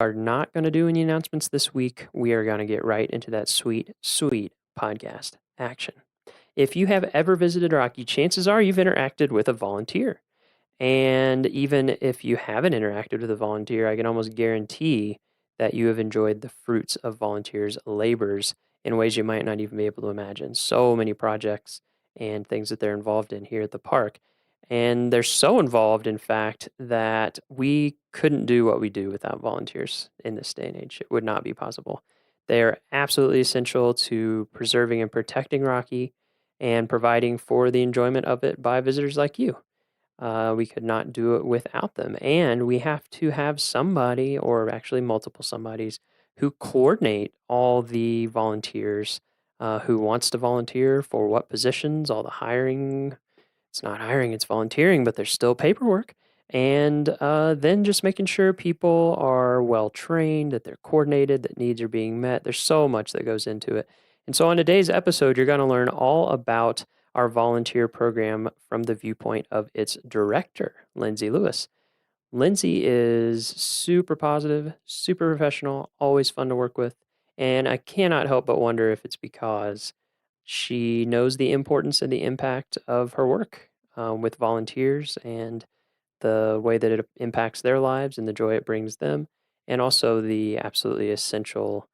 Are not going to do any announcements this week. We are going to get right into that sweet, sweet podcast action. If you have ever visited Rocky, chances are you've interacted with a volunteer. And even if you haven't interacted with a volunteer, I can almost guarantee that you have enjoyed the fruits of volunteers' labors in ways you might not even be able to imagine. So many projects and things that they're involved in here at the park. And they're so involved, in fact, that we couldn't do what we do without volunteers in this day and age. It would not be possible. They are absolutely essential to preserving and protecting Rocky and providing for the enjoyment of it by visitors like you. We could not do it without them. And we have to have somebody, or actually multiple somebodies, who coordinate all the volunteers, who wants to volunteer for what positions, all the hiring. It's not hiring, it's volunteering, but there's still paperwork. And then just making sure people are well trained, that they're coordinated, that needs are being met. There's so much that goes into it. And so on today's episode, you're going to learn all about our volunteer program from the viewpoint of its director, Lindsay Lewis. Lindsay is super positive, super professional, always fun to work with. And I cannot help but wonder if it's because she knows the importance and the impact of her work with volunteers and the way that it impacts their lives and the joy it brings them, and also the absolutely essential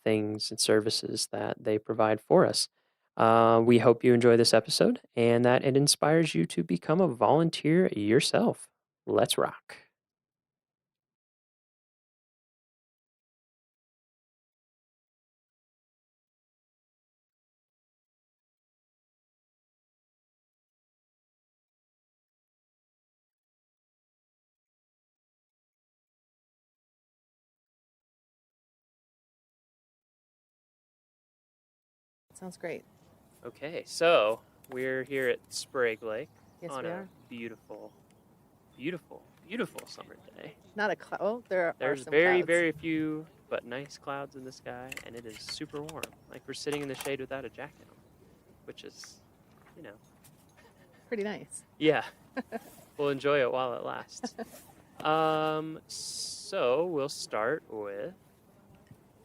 things and services that they provide for us. We hope you enjoy this episode and that it inspires you to become a volunteer yourself. Let's rock. Sounds great. Okay, so we're here at Sprague Lake Yes, on we a are. beautiful, beautiful, beautiful summer day. Not a cloud. Oh, there are There's some very, clouds. very few but nice clouds in the sky, and it is super warm. Like we're sitting in the shade without a jacket on, which is, you know, Pretty nice. yeah. We'll enjoy it while it lasts. So we'll start with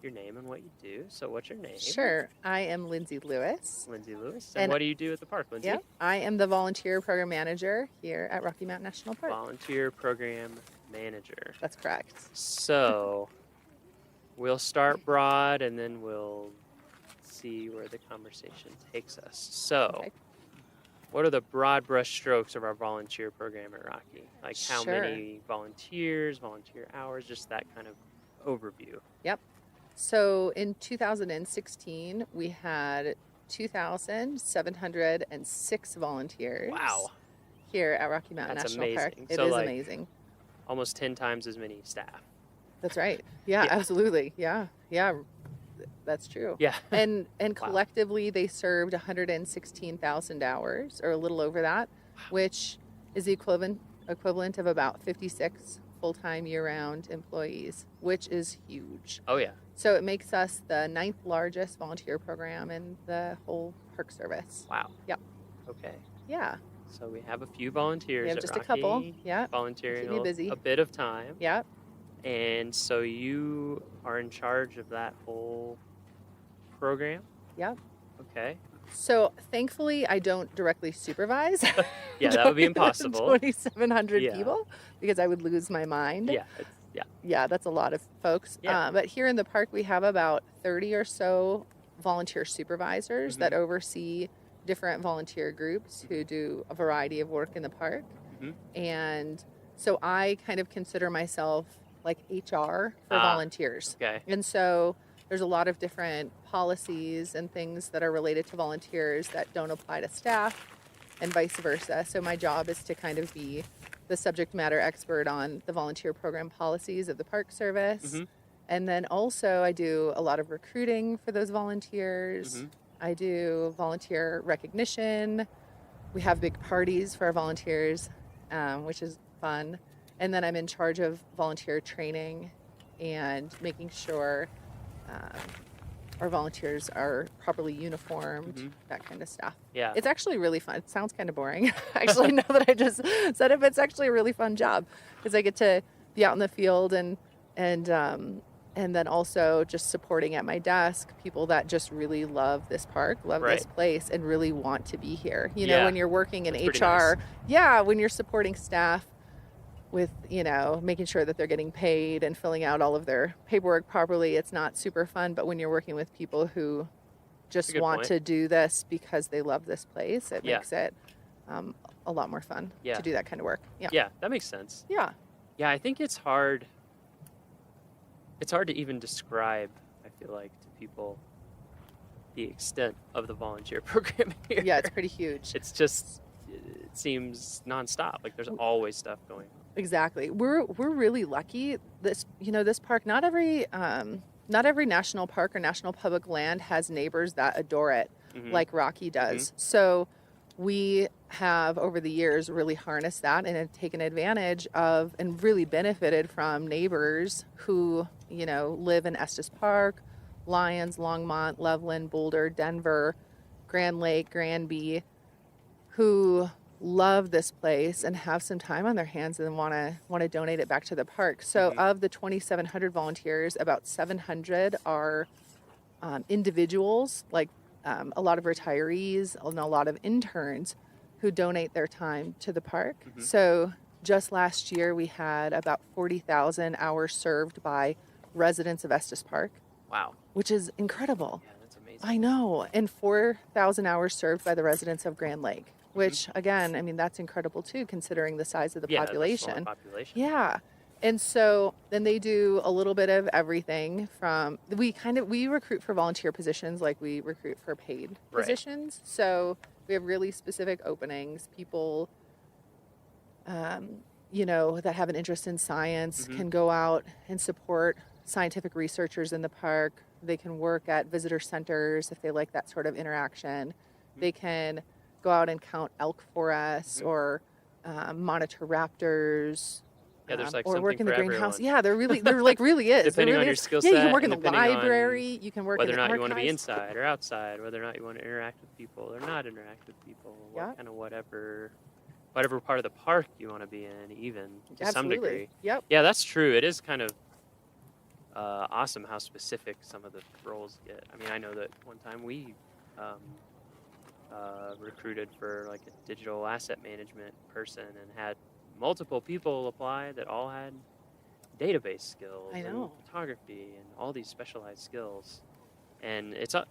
your name and what you do. So what's your name? Sure. I am Lindsay Lewis. Lindsay Lewis. And And- what do you do at the park, Lindsay? Yep. I am the volunteer program manager here at Rocky Mountain National Park. Volunteer program manager. That's correct. So we'll start broad and then we'll see where the conversation takes us. So Okay. what are the broad brush strokes of our volunteer program at Rocky? Like how Sure. many volunteers, volunteer hours, just that kind of overview. So in 2016, we had 2,706 volunteers. Wow. Here at Rocky Mountain That's National Park. amazing. It So, is like, amazing. Almost 10 times as many staff. That's right. Yeah, Yeah. absolutely. Yeah. That's true. Yeah. And Wow. collectively they served 116,000 hours, or a little over that, which is the equivalent of about 56 full-time year-round employees, which is huge. Oh, yeah. So it makes us the 9th largest volunteer program in the whole park service. Wow. Yep. Okay. Yeah. So we have a few volunteers We have at just Rocky, a couple. Yeah. volunteering Keep me busy. a bit of time. Yeah. And so you are in charge of that whole program? Yep. Okay. So thankfully, I don't directly supervise. Yeah, that would be impossible. 2,700 Yeah. people, because I would lose my mind. Yeah. Yeah, that's a lot of folks. Yeah. But here in the park, we have about 30 or so volunteer supervisors that oversee different volunteer groups who do a variety of work in the park. Mhm. And so I kind of consider myself like HR for Ah. volunteers. Okay. And so there's a lot of different policies and things that are related to volunteers that don't apply to staff, and vice versa. So my job is to kind of be the subject matter expert on the volunteer program policies of the Park Service. Mhm. And then also I do a lot of recruiting for those volunteers. Mhm. I do volunteer recognition. We have big parties for our volunteers, which is fun. And then I'm in charge of volunteer training and making sure our volunteers are properly uniformed, that kind of stuff. Yeah. It's actually really fun. It sounds kind of boring. Actually, now that I just said it, but it's actually a really fun job because I get to be out in the field and And then also just supporting at my desk people that just really love this park, love Right. this place, and really want to be here. You Yeah, know, when you're working in that's pretty HR, nice. yeah, when you're supporting staff with, making sure that they're getting paid and filling out all of their paperwork properly, it's not super fun. But when you're working with people who just good want point. to do this because they love this place, it Yeah. makes it a lot more fun Yeah. to do that kind of work. Yeah. Yeah, that makes sense. Yeah. Yeah, I think it's hard. It's hard to even describe, I feel like, to people the extent of the volunteer program here. Yeah, it's pretty huge. It's just, it seems nonstop. Like there's always stuff going on. Exactly. We're really lucky. This park, not every national park or national public land has neighbors that adore it like Rocky does. So we have over the years really harnessed that and have taken advantage of and really benefited from neighbors who, live in Estes Park, Lyons, Longmont, Loveland, Boulder, Denver, Grand Lake, Granby, who love this place and have some time on their hands and want to donate it back to the park. So of the 2,700 volunteers, about 700 are individuals, like a lot of retirees and a lot of interns who donate their time to the park. So just last year we had about 40,000 hours served by residents of Estes Park. Wow. Which is incredible. Yeah, that's amazing. I know. And 4,000 hours served by the residents of Grand Lake, which again, I mean, that's incredible too, considering the size of the population. Yeah. And so then they do a little bit of everything from, we recruit for volunteer positions like we recruit for paid positions. So we have really specific openings. People, that have an interest in science can go out and support scientific researchers in the park. They can work at visitor centers if they like that sort of interaction. They can go out and count elk for us or monitor raptors. Yeah, there's like or something work in the for greenhouse. everyone. Yeah, there like really is. Depending really on your is. skill Yeah, set. you can work in the depending on library. You can work whether in or the not you want to be archives. inside or outside, whether or not you want to interact with people or not interact with people, Yeah. kind of whatever part of the park you want to be in, even to some Absolutely. degree. Yep. Yeah, that's true. It is kind of awesome how specific some of the roles get. I mean, I know that one time we recruited for like a digital asset management person and had multiple people apply that all had database skills and photography and all these specialized skills. And it's I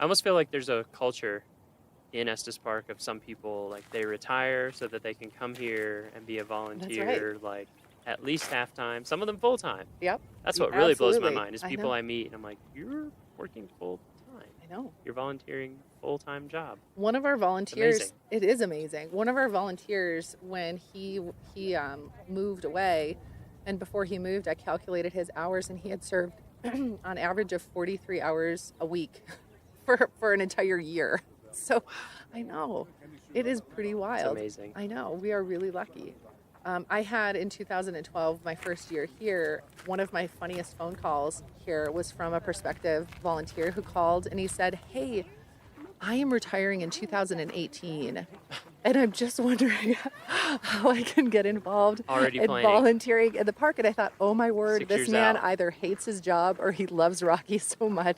almost feel like there's a culture in Estes Park of some people, like they retire so that they can come here and be a volunteer, like at least half-time, some of them full-time. Yep. That's what really blows my Absolutely. mind is people I meet and I'm like, you're working full-time. I know. You're volunteering full-time job. One of our volunteers, amazing. it is amazing. One of our volunteers, when he moved away, and before he moved, I calculated his hours, and he had served on average of 43 hours a week for an entire year. So I know it is pretty wild. It's amazing. I know, we are really lucky. I had in 2012, my first year here, one of my funniest phone calls here was from a prospective volunteer who called and he said, "Hey, I am retiring in 2018 and I'm just wondering how I can get involved in volunteering in the park." And I thought, oh my word, this man either hates his job or he loves Rocky so much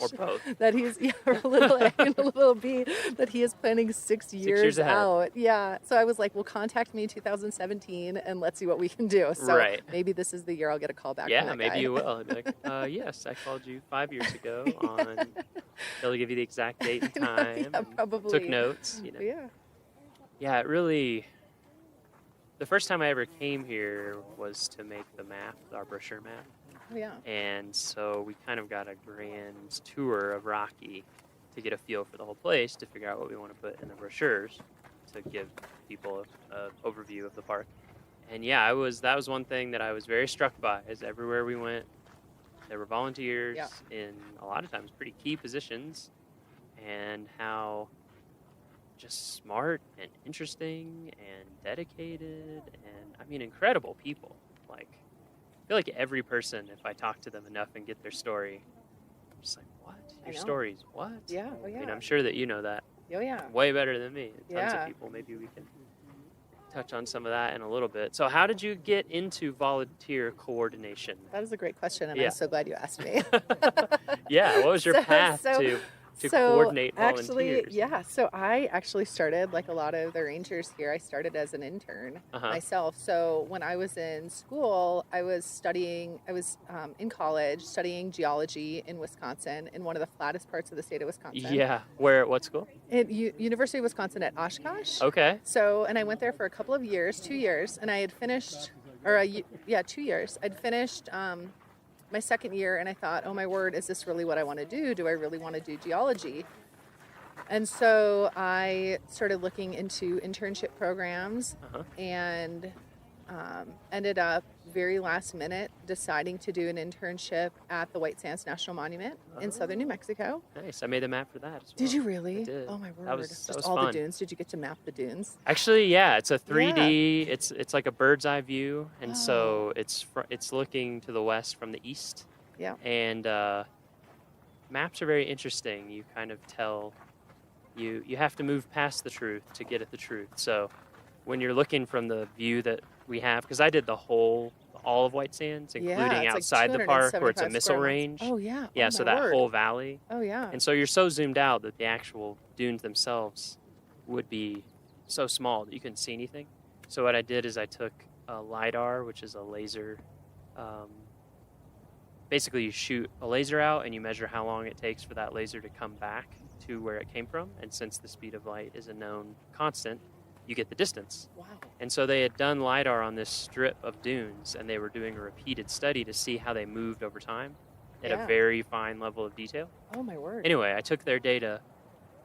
that he's a little B, that he is planning 6 years out. Yeah. So I was like, well, contact me in 2017 and let's see what we can do. So maybe this is the year I'll get a call back. Yeah, from that maybe guy. you will. I'd be like, yes, I called you 5 years ago on, they'll give you the exact date and time. Yeah, probably. Took notes, Yeah. Yeah, it really, the first time I ever came here was to make the map, our brochure map. Oh, yeah. And so we kind of got a grand tour of Rocky to get a feel for the whole place, to figure out what we want to put in the brochures to give people an overview of the park. And yeah, that was one thing that I was very struck by, is everywhere we went, there were volunteers in a lot of times pretty key positions, and how just smart and interesting and dedicated and, I mean, incredible people. Like, I feel like every person, if I talk to them enough and get their story, I'm just like, what? Your stories? What? Yeah. Oh, yeah. I mean, I'm sure that you know that Oh, yeah. way better than me. Tons of people. Maybe we can touch on some of that in a little bit. So how did you get into volunteer coordination? That is a great question, and Yeah. I'm so glad you asked me. Yeah, what was your path to coordinate actually, volunteers? yeah, so I actually started, like a lot of the rangers here, I started as an intern myself. So when I was in school, I was in college studying geology in Wisconsin, in one of the flattest parts of the state of Wisconsin. Yeah, where, what school? At University of Wisconsin at Oshkosh. Okay. So, and I went there for a couple of years, 2 years, and I had finished, 2 years. I'd finished my second year, and I thought, oh my word, is this really what I want to do? Do I really want to do geology? And so I started looking into internship programs and ended up very last minute deciding to do an internship at the White Sands National Monument in southern New Mexico. Nice. I made a map for that as well. Did you really? I did. Oh my word. That was Just all fun. the dunes. Did you get to map the dunes? Actually, yeah, it's a 3D. Yeah. It's like a bird's eye view, and so it's looking to the west from the east. Yeah. And maps are very interesting. You kind of tell you have to move past the truth to get at the truth. So when you're looking from the view that we have, because I did all of White Sands, including outside the park where it's a missile range. Oh yeah. Yeah, oh, so that whole valley. Oh yeah. And so you're so zoomed out that the actual dunes themselves would be so small that you couldn't see anything. So what I did is I took a LiDAR, which is a laser. Basically, you shoot a laser out and you measure how long it takes for that laser to come back to where it came from. And since the speed of light is a known constant, you get the distance. Wow. And so they had done LiDAR on this strip of dunes, and they were doing a repeated study to see how they moved over time at a very fine level of detail. Oh my word. Anyway, I took their data,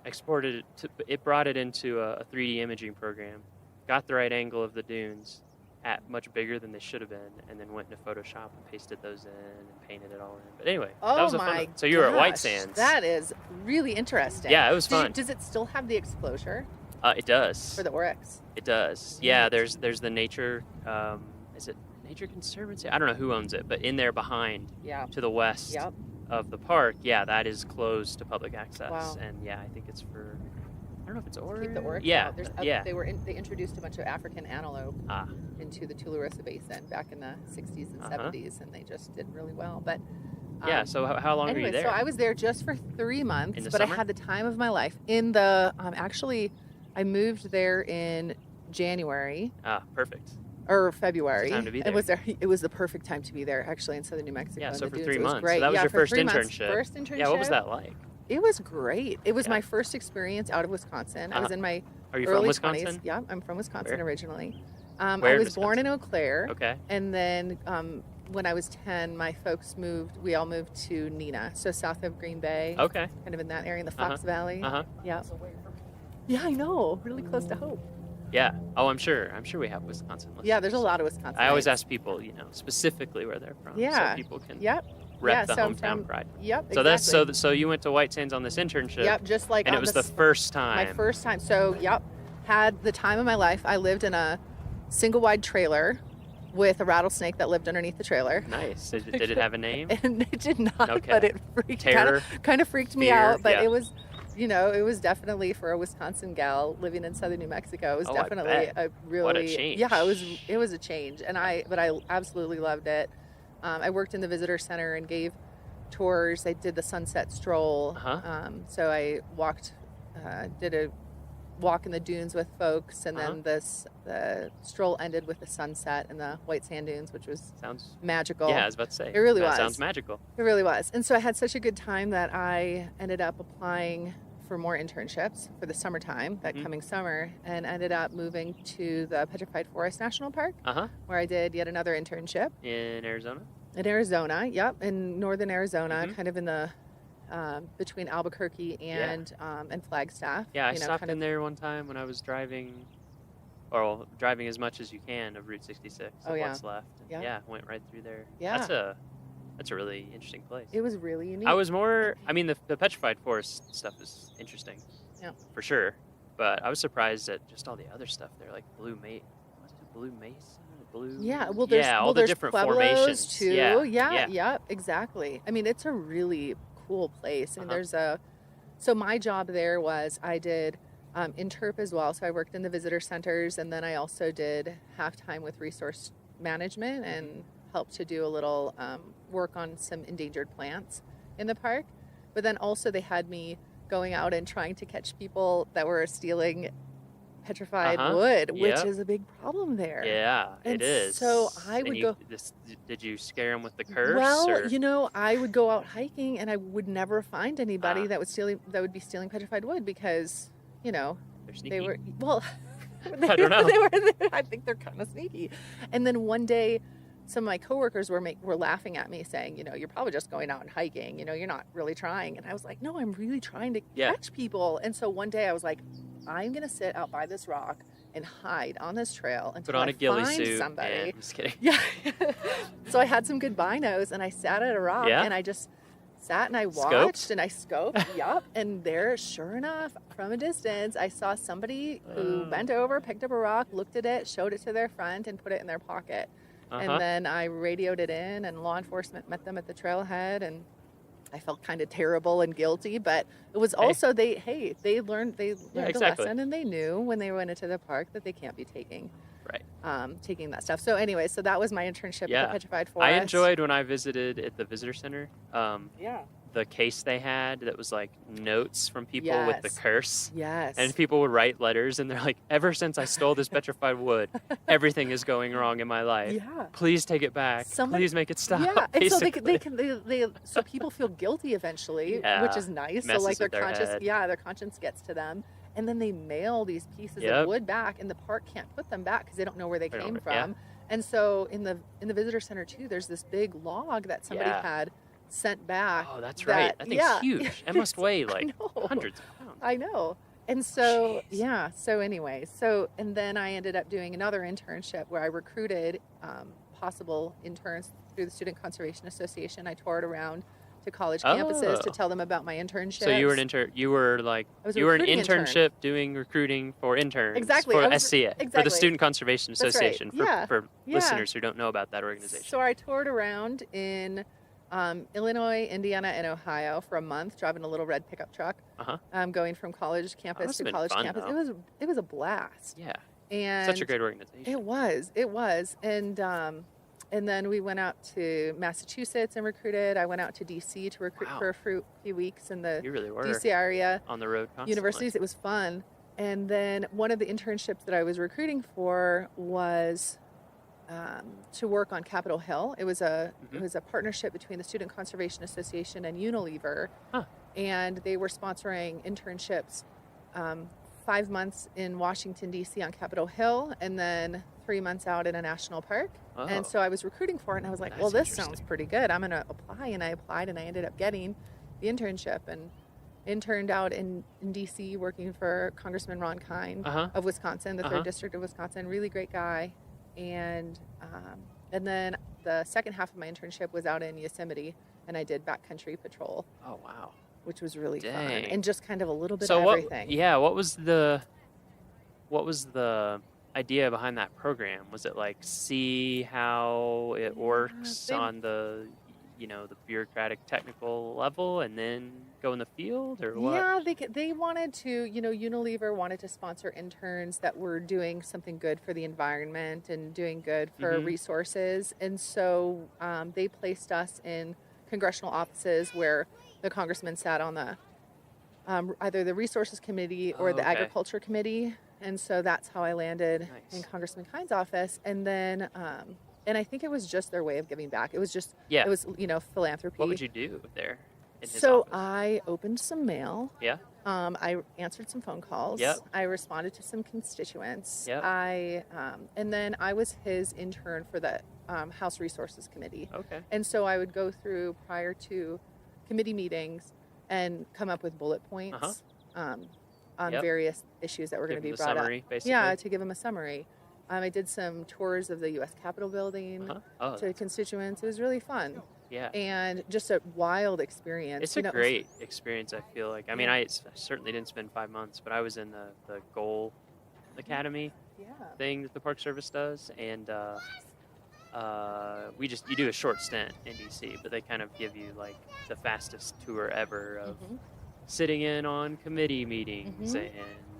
exported it, brought it into a 3D imaging program, got the right angle of the dunes at much bigger than they should have been, and then went into Photoshop and pasted those in and painted it all in. But anyway, that was a fun one. So you were at White Sands. That is really interesting. Yeah, it was fun. Does it still have the exposure? It does. For the oryx? It does. Yeah, there's the nature, is it Nature Conservancy? I don't know who owns it, but in there behind to the west of the park, that is closed to public access. Wow. And yeah, I think it's for, I don't know if it's oryx. Keep the oryx Yeah, out. They introduced a bunch of African antelope into the Tularosa Basin back in the 60s and 70s, and they just did really well. But so how long were you there? So I was there just for 3 months, in the but summer? I had the time of my life. In the actually, I moved there in January. Perfect. Or February. Time to be there. It was the perfect time to be there, actually, in southern New Mexico. Yeah, so for dunes. 3 months. It was great. So that was your for first 3 months. internship. First internship. Yeah, what was that like? It was great. It was my first experience out of Wisconsin. I was in my Are you early from Wisconsin? 20s. Yeah, I'm from Wisconsin originally. Where I was born in Eau Claire. Okay. And then when I was 10, my folks we all moved to Neenah, so south of Green Bay. Okay. Kind of in that area, in the Fox Valley. Yeah. Away from Yeah, I know. Really close to Hope. Yeah. Oh, I'm sure we have Wisconsin listeners. Yeah, there's a lot of Wisconsin. I always ask people, specifically where they're from, so people can rep the hometown pride. Yep. So exactly. so you went to White Sands on this internship. Yep, just like and it was the first time. My first time. So had the time of my life. I lived in a single wide trailer with a rattlesnake that lived underneath the trailer. Nice. Did it have a name? And it did not, Okay. but it kind of freaked me out. But it was, it was definitely, for a Wisconsin gal living in southern New Mexico, it was definitely a really what a change. Yeah, it was a change, and I absolutely loved it. I worked in the visitor center and gave tours. I did the sunset stroll. So I did a walk in the dunes with folks, and then the stroll ended with the sunset and the white sand dunes, which sounds magical. Yeah, I was about to say. It really was. Sounds magical. It really was. And so I had such a good time that I ended up applying for more internships for the summertime, that coming summer, and ended up moving to the Petrified Forest National Park, where I did yet another internship. In Arizona? In Arizona, yep, in northern Arizona, kind of in the between Albuquerque and Flagstaff. Yeah, I stopped in there one time when I was driving as much as you can of Route 66. What's left. And went right through there. Yeah. That's a really interesting place. It was really unique. The Petrified Forest stuff is interesting. Yeah. For sure. But I was surprised at just all the other stuff there, like Blue Mesa? Yeah, well, there's all the different Pueblos formations too. Yeah, exactly. I mean, it's a really cool place. I mean, so my job there was I did Interp as well. So I worked in the visitor centers, and then I also did half-time with resource management and helped to do a little work on some endangered plants in the park. But then also they had me going out and trying to catch people that were stealing petrified wood, which Yep. is a big problem there. Yeah, And it is. so I would go. Did you scare them with the curse? Well, or? I would go out hiking and I would never find anybody Ah. that would be stealing petrified wood because, They're sneaky. they were, well, I don't know. I think they're kind of sneaky. And then one day, some of my coworkers were laughing at me saying, you're probably just going out and hiking, you're not really trying. And I was like, no, I'm really trying to catch people. And so one day I was like, I'm going to sit out by this rock and hide on this trail until Put on I a ghillie find suit. somebody. And, I'm just kidding. Yeah. So I had some good binos and I sat at a rock and I just sat and I watched and I scoped. Yup. And there, sure enough, from a distance, I saw somebody who bent over, picked up a rock, looked at it, showed it to their friend, and put it in their pocket. And then I radioed it in, and law enforcement met them at the trailhead, and I felt kind of terrible and guilty, but it was also they learned a lesson, and they knew when they went into the park that they can't be taking that stuff. So anyway, so that was my internship at the Petrified Forest. I enjoyed when I visited at the visitor center. The case they had that was like notes from people with the curse. Yes. And people would write letters and they're like, ever since I stole this petrified wood, everything is going wrong in my life. Yeah. Please take it back. Please make it stop. Yeah. And basically. so people feel guilty eventually, which is nice. So like their conscience gets to them. And then they mail these pieces of wood back, and the park can't put them back because they don't know where they came from. Yeah. And so in the visitor center too, there's this big log that somebody had sent back. Oh, that's right. That thing's huge. It must weigh like hundreds of pounds. I know. And so, so anyway, and then I ended up doing another internship where I recruited possible interns through the Student Conservation Association. I toured around to college campuses to tell them about my internship. So you were an intern. You were an internship doing recruiting for interns. Exactly. For SCA, for the Student Conservation Association. Right. For listeners who don't know about that organization. So I toured around in Illinois, Indiana, and Ohio for a month, driving a little red pickup truck, going from college campus to college campus. Though. It was a blast. Yeah. And such a great organization. It was, and then we went out to Massachusetts and recruited. I went out to DC to recruit for a few weeks in the DC area on the road constantly. Universities. It was fun. And then one of the internships that I was recruiting for was to work on Capitol Hill. It was a partnership between the Student Conservation Association and Unilever, and they were sponsoring internships 5 months in Washington, D.C. on Capitol Hill, and then 3 months out in a national park. And so I was recruiting for it, and I was like, well, this sounds pretty good. I'm going to apply. And I applied, and I ended up getting the internship and interned out in D.C. working for Congressman Ron Kind of Wisconsin, the 3rd District of Wisconsin. Really great guy. And then the second half of my internship was out in Yosemite, and I did backcountry patrol. Oh, wow. Which was really fun, and just kind of a little bit of everything. What was the idea behind that program? Was it like see how it works on the the bureaucratic technical level and then go in the field, or what? Yeah, they wanted to, Unilever wanted to sponsor interns that were doing something good for the environment and doing good for resources, and so they placed us in congressional offices where the congressman sat on the either the resources committee or the agriculture committee, and so that's how I landed in Congressman Kind's office. And then and I think it was just their way of giving back. It was just it was philanthropy. What would you do there in his so office? I opened some mail. I answered some phone calls. I responded to some constituents. And then I was his intern for the House Resources Committee. And so I would go through prior to committee meetings and come up with bullet points on various issues that were going to be brought summary, up. Basically. To give them a summary. I did some tours of the U.S. Capitol building to constituents. It was really fun. And just a wild experience. It's a great experience, I feel like. I mean, I certainly didn't spend 5 months, but I was in the Goal Academy thing that the Park Service does, and you do a short stint in DC, but they kind of give you like the fastest tour ever of sitting in on committee meetings and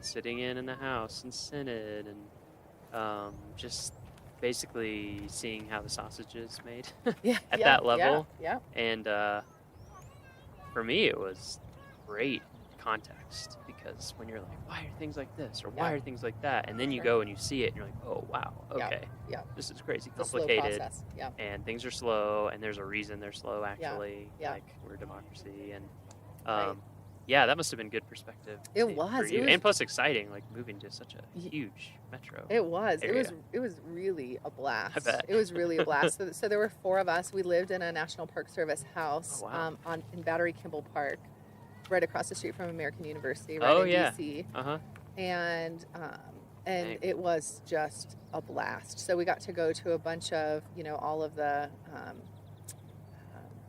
sitting in the House and Senate, and just basically seeing how the sausage is made Yeah, at yeah, that level. yeah, And for me, it was great context, because when you're like, why are things like this, or why yeah, are things like that, and then you sure. go and you see it and you're like, oh wow, Yeah, okay, yeah. this is crazy It's a slow complicated, process. Yeah, and things are slow, and there's a reason they're slow, yeah, actually. yeah. Like, we're a democracy. And Right. yeah, that must have been good perspective It for was. It you, was. and plus exciting, like moving to such a y- huge metro It was. It was. area. It was really a I blast. bet. It was really a blast. So there were 4 of us. We lived in a National Park Service house Oh wow. in Battery Kimball Park, right across the street from American University, right Oh in yeah. DC. Uh-huh. And Dang. it was just a blast. So we got to go to a bunch of all of the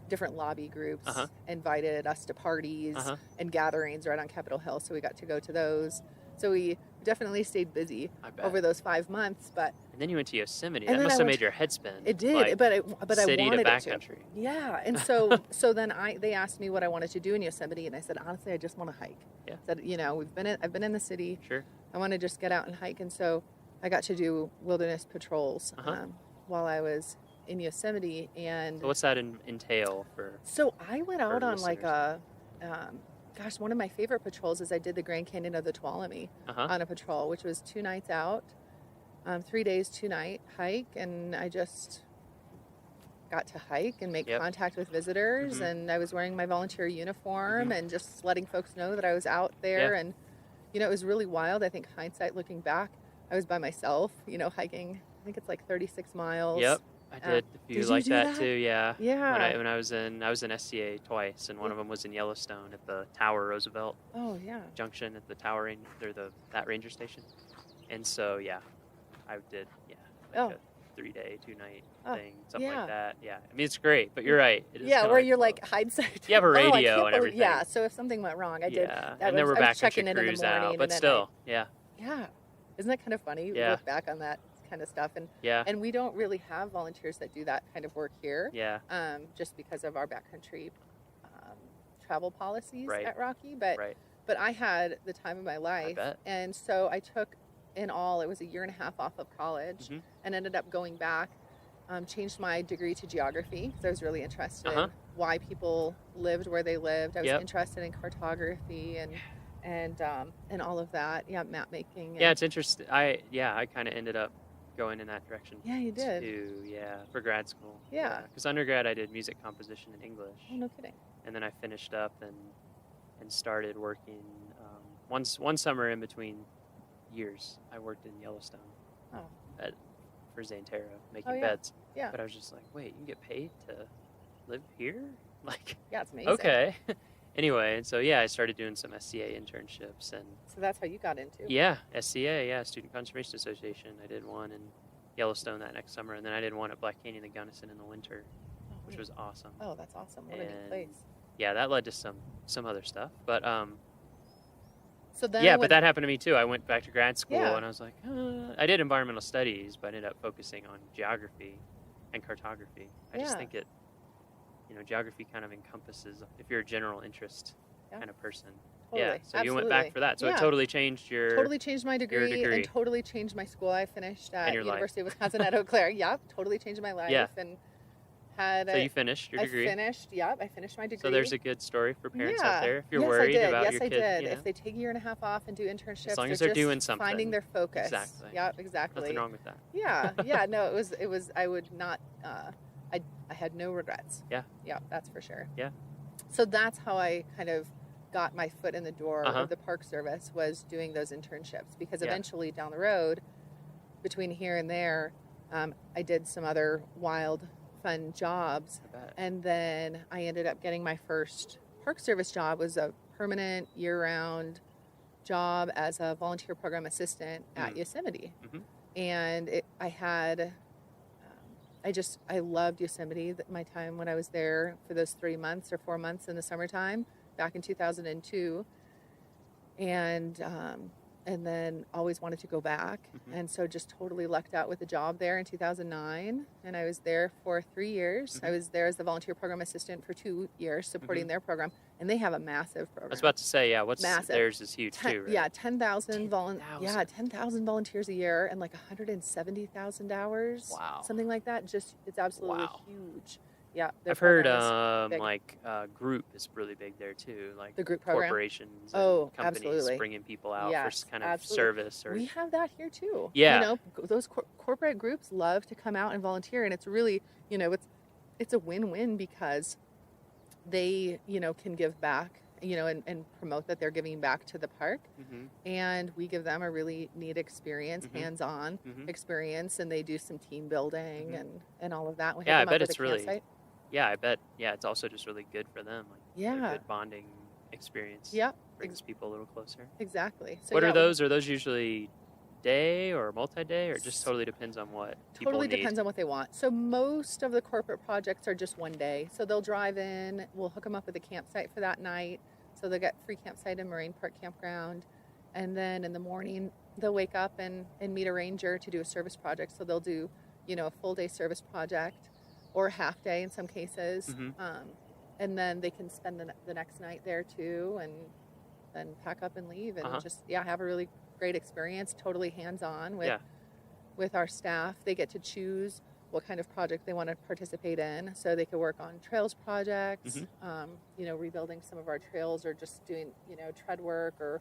different lobby groups Uh-huh. invited us to parties Uh-huh. and gatherings right on Capitol Hill. So we got to go to those. So we definitely stayed busy I bet. over those 5 months. But And then you went to Yosemite. And That then must I have went made your head spin. it did, Like, but I city wanted to it to. backcountry. Yeah, and so then they asked me what I wanted to do in Yosemite, and I said honestly, I just want to hike. Yeah. Said I've been in the city. Sure. I want to just get out and hike, and so I got to do wilderness patrols Uh-huh. while I was in Yosemite. And So what's that entail for? so I went out on like listeners? one of my favorite patrols is I did the Grand Canyon of the Tuolumne Uh-huh. on a patrol, which was 2 nights out, 3 days, 2 night hike, and I just got to hike and make Yep. contact with visitors, Mhm. and I was wearing my volunteer uniform Mhm. and just letting folks know that I was out there. Yeah. And it was really wild. I think hindsight looking back, I was by myself, hiking. I think it's like 36 miles. Yep. I did a few did you like do that that? too. Yeah. Yeah. When I was in SCA twice, and one Yeah. of them was in Yellowstone at the Tower Roosevelt Oh yeah. Junction at the Tower that ranger station. And so yeah, I did Oh. like a 3-day, 2-night Oh, thing, something yeah. like that. Yeah. I mean, it's great, but you're right. It is Yeah, kinda where you're slow. like hindsight. You have a Oh, I radio can't and believe- everything. Yeah, so if something went wrong, I did. Yeah. I And there was- were I was backcountry checking in the crews morning out, and but at still, night. yeah. Yeah. Isn't that kind of funny? You Yeah. look back on that kind of stuff, Yeah. and we don't really have volunteers that do that kind of work here, Yeah. just because of our backcountry travel policies Right. at Rocky. But Right. I had the time of my life, bet. and so I took in all it was a year and a half off of college, Mhm. and ended up going back. Changed my degree to geography because I was really interested Uh-huh. in why people lived where they lived. I was Yep. interested in cartography and all of that. Yeah, map making. Yeah, it's interesting. I kind of ended up going in that direction. Yeah, you did. Too, yeah, for grad school. Yeah. Because undergrad I did music composition and English, Oh, no kidding. and then I finished up and started working. One summer in between years, I worked in Yellowstone Oh, for Xanterra making yeah. beds. Yeah. But I was just like, wait, you can get paid to live here? Like, yeah, it's amazing. okay. Anyway, and so yeah, I started doing some SCA internships, and So that's how you got into. yeah, SCA, yeah, Student Conservation Association. I did one in Yellowstone that next summer, and then I did one at Black Canyon and Gunnison in the winter, Oh, which neat. was awesome. Oh, that's awesome. What a neat And place. yeah, that led to some other stuff, but So then yeah, when- but that happened to me too. I went back to grad school, Yeah. and I was like, I did environmental studies, but I ended up focusing on geography and cartography. I just Yeah. think geography kind of encompasses, if you're a general interest Yeah. kind of person. Totally. Yeah, so you went back Absolutely. for that. So Yeah. it totally changed your Totally changed my degree, degree. and totally changed my school. I finished at your life. University of Wisconsin at Eau Claire. Yep, totally changed my life. Yeah. And had So you finished your degree. I finished. Yep, I finished my degree. So there's a good story for parents out there if you're yes, worried I did. about Yes, your I kid. did. You know, If they take a year and a half off and do internships, long as they're they're just doing something. finding their focus. Exactly. Yep, exactly. nothing wrong with that. Yeah, yeah. No, it was. I would not. I had no regrets. Yeah. Yeah, that's for sure. Yeah. So that's how I kind of got my foot in the door Uh-huh. of the Park Service, was doing those internships, because Yeah. eventually down the road, between here and there, I did some other wild, fun jobs. I bet. And then I ended up getting my first Park Service job. Was a permanent year-round job as a volunteer program assistant at Yosemite. Mhm. And I loved Yosemite, my time when I was there for those 3 months or 4 months in the summertime back in 2002. And and then always wanted to go back. And so just totally lucked out with a job there in 2009. And I was there for 3 years. I was there as the volunteer program assistant for 2 years, supporting their program. And they have a massive program. I was about to say, yeah, Massive. theirs is huge too, right? Yeah, 10,000 volunteers a year and like 170,000 hours. Wow. Something like that. Just, it's absolutely huge. Yeah. I've heard group is really big there too, like the group program. Corporations and companies absolutely. Bringing people out for kind of absolutely. service. Or we have that here too. Yeah. You know, those corporate groups love to come out and volunteer, and it's really, you know, it's a win-win because they, you know, can give back, you know, and promote that they're giving back to the park. And we give them a really neat experience, hands-on experience, and they do some team building and all of that. We I bet it's really, I bet, it's also just really good for them. Like, a good bonding experience. Yeah. Brings people a little closer. Exactly. So what are those? Are those usually day or multi-day, or just totally depends on what people totally need? Depends on what they want. So most of the corporate projects are just one day. So they'll drive in, we'll hook them up with a campsite for that night. So they'll get free campsite in Moraine Park Campground. And then in the morning, they'll wake up and meet a ranger to do a service project. So they'll do, you know, a full day service project or a half day in some cases. And then they can spend the next night there too, and then pack up and leave and just, have a really great experience, totally hands-on with our staff. They get to choose what kind of project they want to participate in. So they could work on trails projects, you know, rebuilding some of our trails, or just doing, you know, tread work or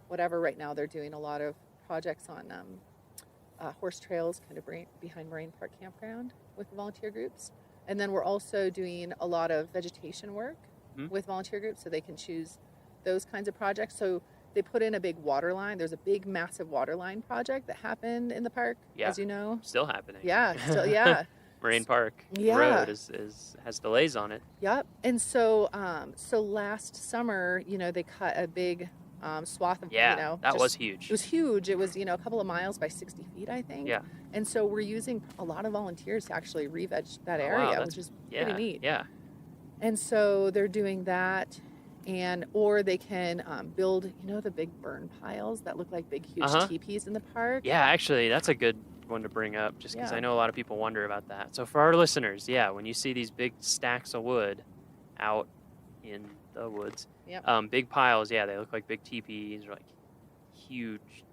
whatever. Right now they're doing a lot of projects on horse trails kind of behind Moraine Park Campground with volunteer groups. And then we're also doing a lot of vegetation work with volunteer groups, so they can choose those kinds of projects. So they put in a big water line. There's a big, massive water line project that happened in the park, as you know. Still happening. Moraine Park Road has delays on it. Yep. And so last summer, you know, they cut a big swath of, you know. That was huge. It was huge. It was, you know, a couple of miles by 60 feet, I think. Yeah. And so we're using a lot of volunteers to actually re-veg that area, which is pretty neat. Yeah. And so they're doing that. Or they can build, you know, the big burn piles that look like big, huge teepees in the park. Yeah, actually, that's a good one to bring up, just because I know a lot of people wonder about that. So for our listeners, when you see these big stacks of wood out in the woods, big piles, they look like big teepees or like huge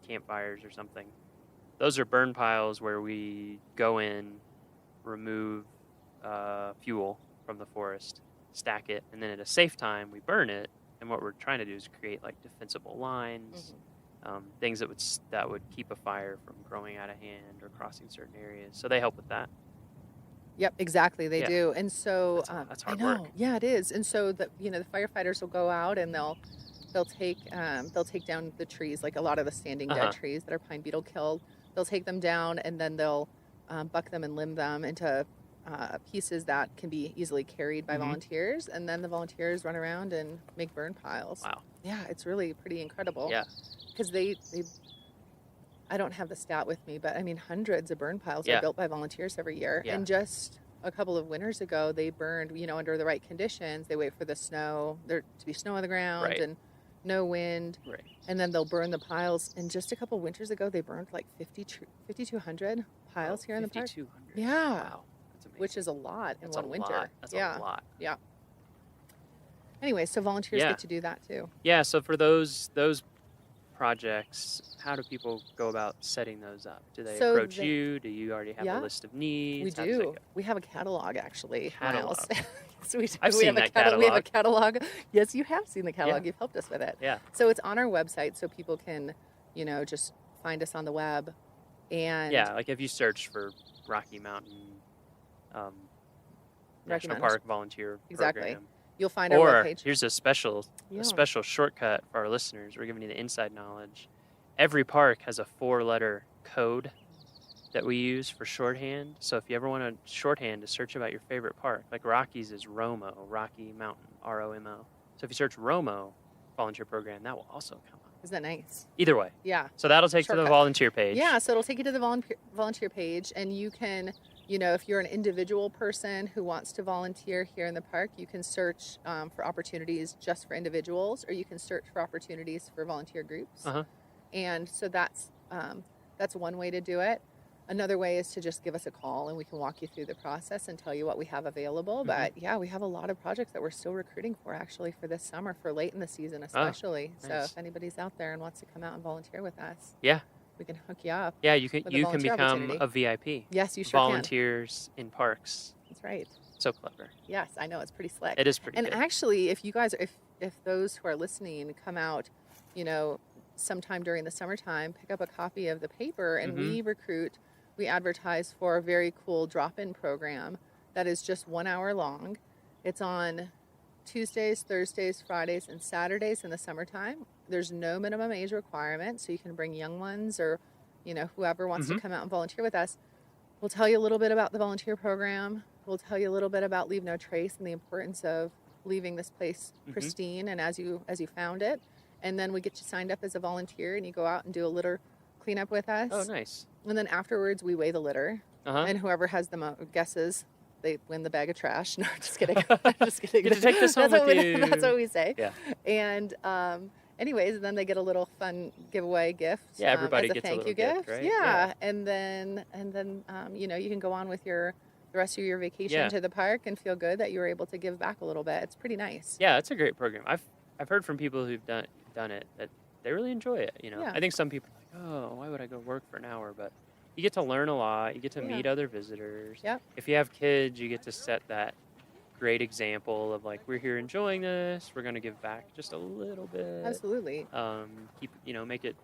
campfires or something. Those are burn piles where we go in, remove fuel from the forest, stack it, and then at a safe time we burn it. And what we're trying to do is create like defensible lines, things that would keep a fire from growing out of hand or crossing certain areas. So they help with that. Yep, exactly. They do. And so that's hard work. Yeah, it is. And so the firefighters will go out and they'll take down the trees, like a lot of the standing dead trees that are pine beetle killed. They'll take them down, and then they'll buck them and limb them into pieces that can be easily carried by volunteers, and then the volunteers run around and make burn piles. Wow. Yeah, it's really pretty incredible. Yeah. Because they I don't have the stat with me, but I mean hundreds of burn piles are built by volunteers every year. Yeah. And just a couple of winters ago, they burned, you know, under the right conditions. They wait for the snow, there to be snow on the ground and no wind. Right. And then they'll burn the piles. And just a couple of winters ago, they burned like 5,200 piles here in the park. 5,200. Yeah. Wow. Which is a lot in one winter. That's a lot. Yeah. Anyway, so volunteers get to do that too. Yeah. So for those projects, how do people go about setting those up? Do they approach you? Do you already have a list of needs? We do. We have a catalog, actually. Catalog. So we I've seen that catalog. We have a catalog. Yes, you have seen the catalog. Yeah. You've helped us with it. Yeah. So it's on our website, so people can, you know, just find us on the web. And like if you search for Rocky Mountain National Park Volunteer Program. You'll find our webpage. Here's a special shortcut for our listeners. We're giving you the inside knowledge. Every park has a 4-letter code that we use for shorthand. So if you ever want a shorthand to search about your favorite park, like Rockies is ROMO, Rocky Mountain, ROMO. So if you search ROMO Volunteer Program, that will also come up. Isn't that nice? Either way. Yeah. So that'll take you to the volunteer page. Yeah, so it'll take you to the volunteer page, and you can, you know, if you're an individual person who wants to volunteer here in the park, you can search for opportunities just for individuals, or you can search for opportunities for volunteer groups. And so that's one way to do it. Another way is to just give us a call and we can walk you through the process and tell you what we have available. But yeah, we have a lot of projects that we're still recruiting for actually for this summer, for late in the season especially. Nice. So if anybody's out there and wants to come out and volunteer with us, Yeah. we can hook you up. Yeah, you can with a become volunteer a VIP. Yes, you sure Volunteers in parks. That's right. So clever. Yes, I know, it's pretty slick. It is pretty And good. actually, if you guys, if those who are listening come out, sometime during the summertime, pick up a copy of the paper, and we advertise for a very cool drop-in program that is just 1 hour long. It's on Tuesdays, Thursdays, Fridays, and Saturdays in the summertime. There's no minimum age requirement, so you can bring young ones or, whoever wants to come out and volunteer with us. We'll tell you a little bit about the volunteer program. We'll tell you a little bit about Leave No Trace and the importance of leaving this place pristine and as you found it. And then we get you signed up as a volunteer, and you go out and do a litter cleanup with us. Oh, nice. And then afterwards, we weigh the litter. And whoever has the most guesses, they win the bag of trash. No, just kidding. Just kidding. Get to take this home with you. That's what we say. Yeah. And anyways, then they get a little fun giveaway gift. Yeah, everybody as a gets thank a little you gift, right? Yeah. And then you can go on with the rest of your vacation to the park and feel good that you were able to give back a little bit. It's pretty nice. Yeah, it's a great program. I've heard from people who've done it that they really enjoy it. I think some people are like, oh, why would I go work for an hour? But you get to learn a lot. You get to meet other visitors. Yep. If you have kids, you get to set that great example of like, we're here enjoying this. We're going to give back just a little bit. Absolutely. Make it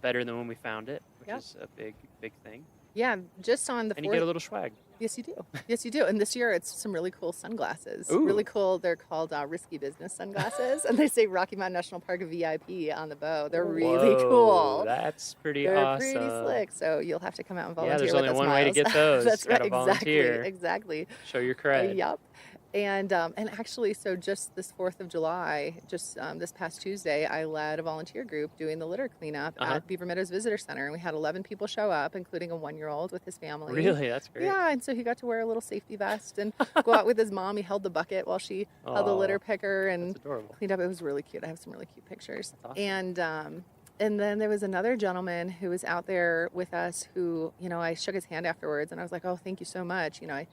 better than when we found it, which is a big thing. Yeah, just on the And you get a little swag. Yes, you do. Yes, you do. And this year, it's some really cool sunglasses. Ooh. Really cool. They're called Risky Business sunglasses, and they say Rocky Mountain National Park VIP on the bow. They're really cool. That's pretty They're awesome. pretty slick. So you'll have to come out and volunteer. Yeah, there's with only us, one way to Miles. get those. That's right. Gotta volunteer. Exactly. Show your cred. Yep. And actually, so just this 4th of July, this past Tuesday, I led a volunteer group doing the litter cleanup at Beaver Meadows Visitor Center. And we had 11 people show up, including a 1-year-old with his family. Really? That's great. Yeah, and so he got to wear a little safety vest and go out with his mom. He held the bucket while she held the litter picker and cleaned up. It was really cute. I have some really cute pictures. That's awesome. And then there was another gentleman who was out there with us who, I shook his hand afterwards, and I was like, oh, thank you so much. I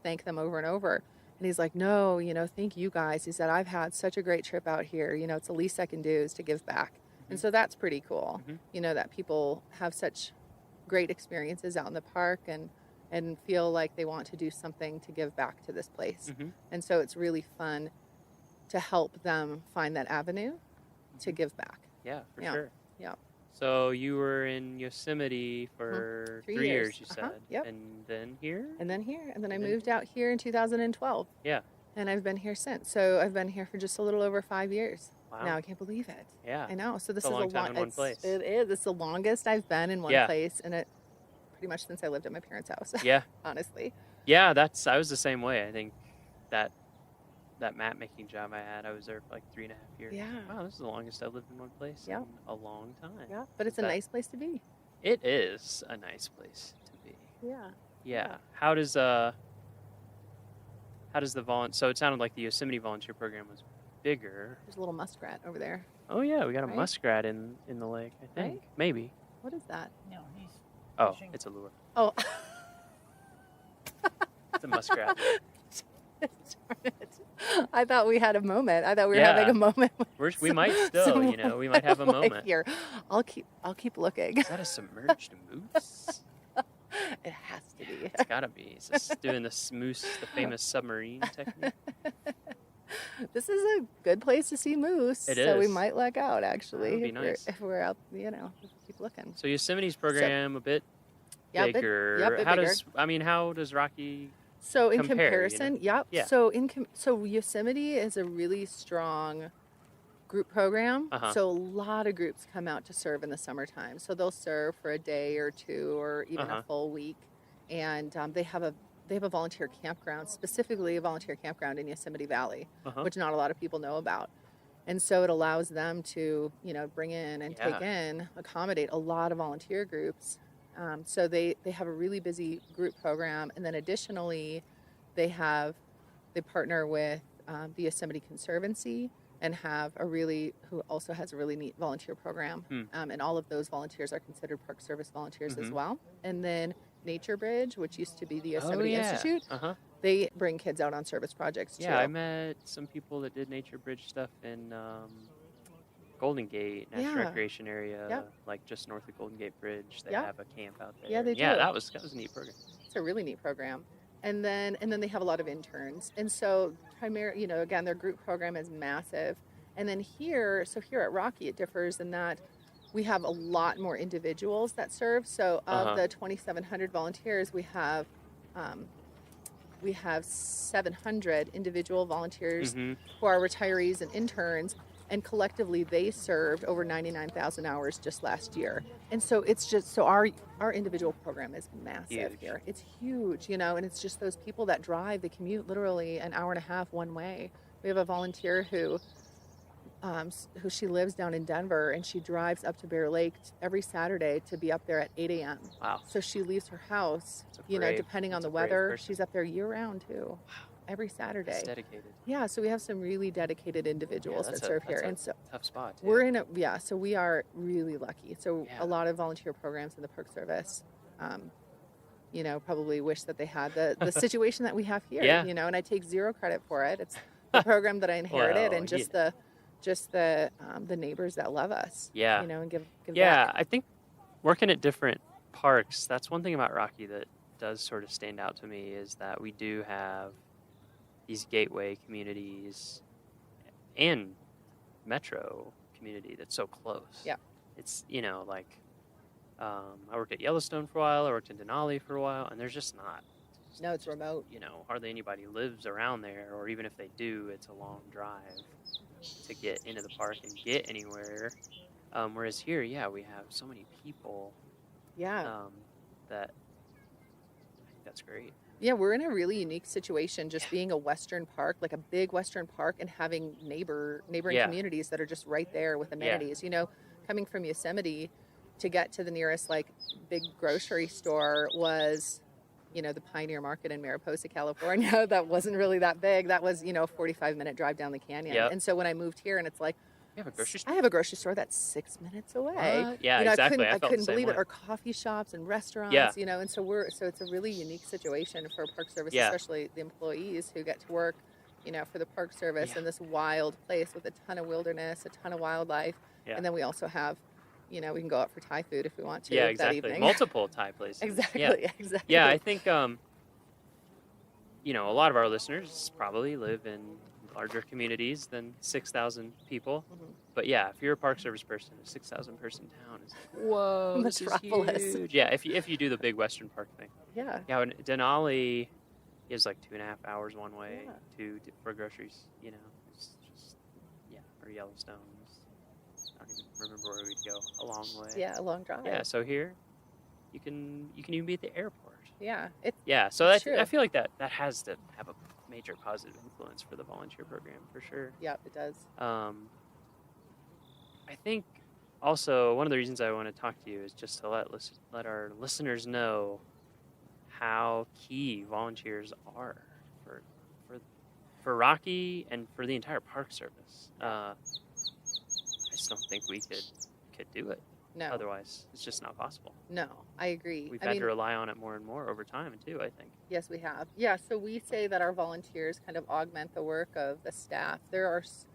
thank them over and over. And he's like, no, thank you guys. He said, I've had such a great trip out here. It's the least I can do is to give back. And so that's pretty cool, that people have such great experiences out in the park and feel like they want to do something to give back to this place. And so it's really fun to help them find that avenue to give back. Yeah, for sure. Yeah. So you were in Yosemite for 3 years, you said. Yep. And then here? And then here. And then I moved out here in 2012. Yeah. And I've been here since. So I've been here for just a little over 5 years. Wow. Now I can't believe it. Yeah. I know. So this It's is a long time in one place. It is. It's the longest I've been in one place, and it pretty much since I lived at my parents' house. Yeah. Honestly. Yeah, I was the same way. I think that map making job I had, I was there for like 3.5 years. Yeah. Wow, this is the longest I've lived in one place in a long time. Yeah. But it's a nice place to be. It is a nice place to be. Yeah. Yeah. How does the so it sounded like the Yosemite volunteer program was bigger. There's a little muskrat over there. Oh yeah, we got a muskrat in the lake, I think. Right? Maybe. What is that? No, he's fishing. It's a lure. Oh. It's a muskrat. Darn it. I thought we had a moment. I thought we were having a moment. We might still, we might have a moment. Here, I'll keep looking. Is that a submerged moose? It has to be. It's gotta be. It's just doing the famous submarine technique. This is a good place to see moose. It so we is. might luck out, actually. That would be nice. If we're out, if we keep looking. So Yosemite's program a bit bigger. A bit bigger. How does Rocky So in compare, comparison, Yeah. So Yosemite is a really strong group program. So a lot of groups come out to serve in the summertime. So they'll serve for a day or two or even a full week. And they have a volunteer campground, specifically a volunteer campground in Yosemite Valley, which not a lot of people know about. And so it allows them to, bring in and accommodate a lot of volunteer groups. So they have a really busy group program. And then additionally, they partner with the Yosemite Conservancy and who also has a really neat volunteer program. And all of those volunteers are considered Park Service volunteers as well. And then Nature Bridge, which used to be the Yosemite Institute, they bring kids out on service projects too. Yeah, I met some people that did Nature Bridge stuff in Golden Gate National Recreation Area, like just north of Golden Gate Bridge. They have a camp out there. Yeah, they do. Yeah, that was a neat program. It's a really neat program. And then they have a lot of interns. And so again, their group program is massive. And then here at Rocky, it differs in that we have a lot more individuals that serve. So of the 2,700 volunteers, we have 700 individual volunteers who are retirees and interns. And collectively, they served over 99,000 hours just last year. And so our individual program is massive here. It's huge, and it's just those people that drive, they commute literally an hour and a half one way. We have a volunteer who she lives down in Denver, and she drives up to Bear Lake every Saturday to be up there at 8 a.m. Wow. So she leaves her house, depending on the weather. She's up there year round too. Wow. Every Saturday. That's dedicated. Yeah, so we have some really dedicated individuals that serve here. And so tough spot. We're in so we are really lucky. So a lot of volunteer programs in the Park Service, probably wish that they had the situation that we have here, and I take zero credit for it. It's the program that I inherited and just the neighbors that love us. Yeah. And give back. back. I think working at different parks, that's one thing about Rocky that does sort of stand out to me is that we do have these gateway communities and metro community that's so close. Yeah. It's, I worked at Yellowstone for a while, I worked in Denali for a while, and there's just not. No, it's remote. Hardly anybody lives around there, or even if they do, it's a long drive to get into the park and get anywhere. Whereas here, we have so many people. Yeah. That I think that's great. Yeah, we're in a really unique situation just being a Western park, like a big Western park, and having neighboring communities that are just right there with amenities. Coming from Yosemite to get to the nearest big grocery store was, the Pioneer Market in Mariposa, California. That wasn't really that big. That was, a 45-minute drive down the canyon. Yep. And so when I moved here, and it's like, you have a grocery store? I have a grocery store that's 6 minutes away. Yeah, exactly. I couldn't believe it. Or coffee shops and restaurants, and so it's a really unique situation for Park Service, especially the employees who get to work, for the Park Service in this wild place with a ton of wilderness, a ton of wildlife. Yeah. And then we also have, we can go out for Thai food if we want to that evening. Multiple Thai places. Exactly. Yeah, I think, a lot of our listeners probably live in larger communities than 6,000 people. But if you're a Park Service person, a 6,000 person town is whoa, this is huge. Yeah, if you do the big Western Park thing. Yeah. Yeah, and Denali is 2.5 hours one way for groceries. It's just or Yellowstone. I don't even remember where we'd go. A long way. Yeah, a long drive. Yeah, so here you can even be at the airport. Yeah. So I feel like that has to have a major positive influence for the volunteer program for sure. Yeah, it does. I think also one of the reasons I want to talk to you is just to let our listeners know how key volunteers are for Rocky and for the entire Park Service. I just don't think we could do it. No. Otherwise, it's just not possible. No, I agree. We've had to rely on it more and more over time, too, I think. Yes, we have. Yeah, so we say that our volunteers kind of augment the work of the staff. There's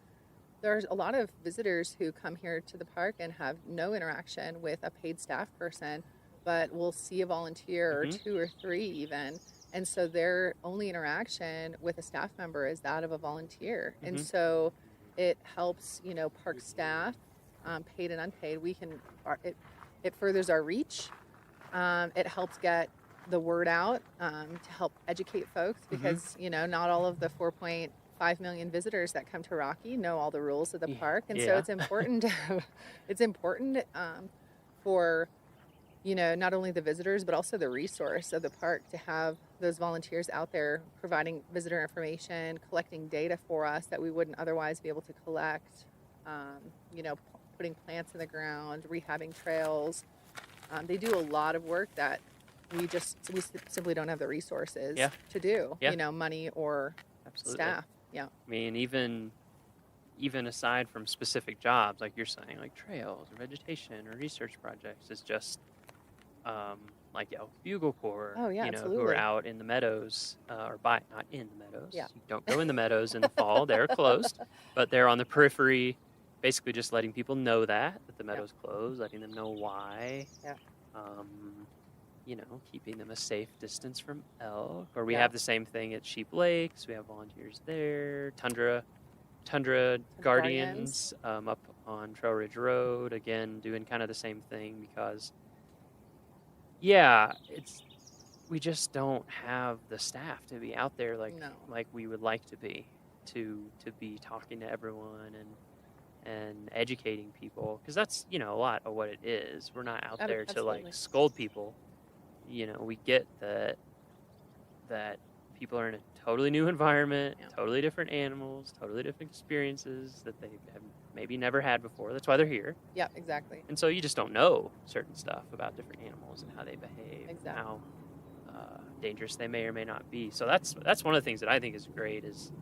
a lot of visitors who come here to the park and have no interaction with a paid staff person, but will see a volunteer or two or three even. And so their only interaction with a staff member is that of a volunteer. And so it helps, park staff, paid and unpaid. It furthers our reach. It helps get the word out to help educate folks because, not all of the 4.5 million visitors that come to Rocky know all the rules of the park. And so it's important for, not only the visitors, but also the resource of the park to have those volunteers out there providing visitor information, collecting data for us that we wouldn't otherwise be able to collect, putting plants in the ground, rehabbing trails. They do a lot of work that we simply don't have the resources to do, money or staff. Yeah. I mean, even, even aside from specific jobs, like you're saying, like trails or vegetation or research projects, is just like Bugle Corps, Oh yeah, who are absolutely. out in the meadows, not in the meadows. Yeah. You don't go in the meadows in the fall; they're closed. But they're on the periphery, basically just letting people know that the meadow's closed, letting them know why. Yeah. Keeping them a safe distance from elk. Or we have the same thing at Sheep Lakes. We have volunteers there. Tundra Guardians up on Trail Ridge Road, again doing kind of the same thing because we just don't have the staff to be out there like we would like to be talking to everyone and educating people, because that's a lot of what it is. We're not out there to like scold people. We get that people are in a totally new environment, totally different animals, totally different experiences that they have maybe never had before. That's why they're here. Yeah, exactly. And so you just don't know certain stuff about different animals and how they behave, and how dangerous they may or may not be. So that's one of the things that I think is great is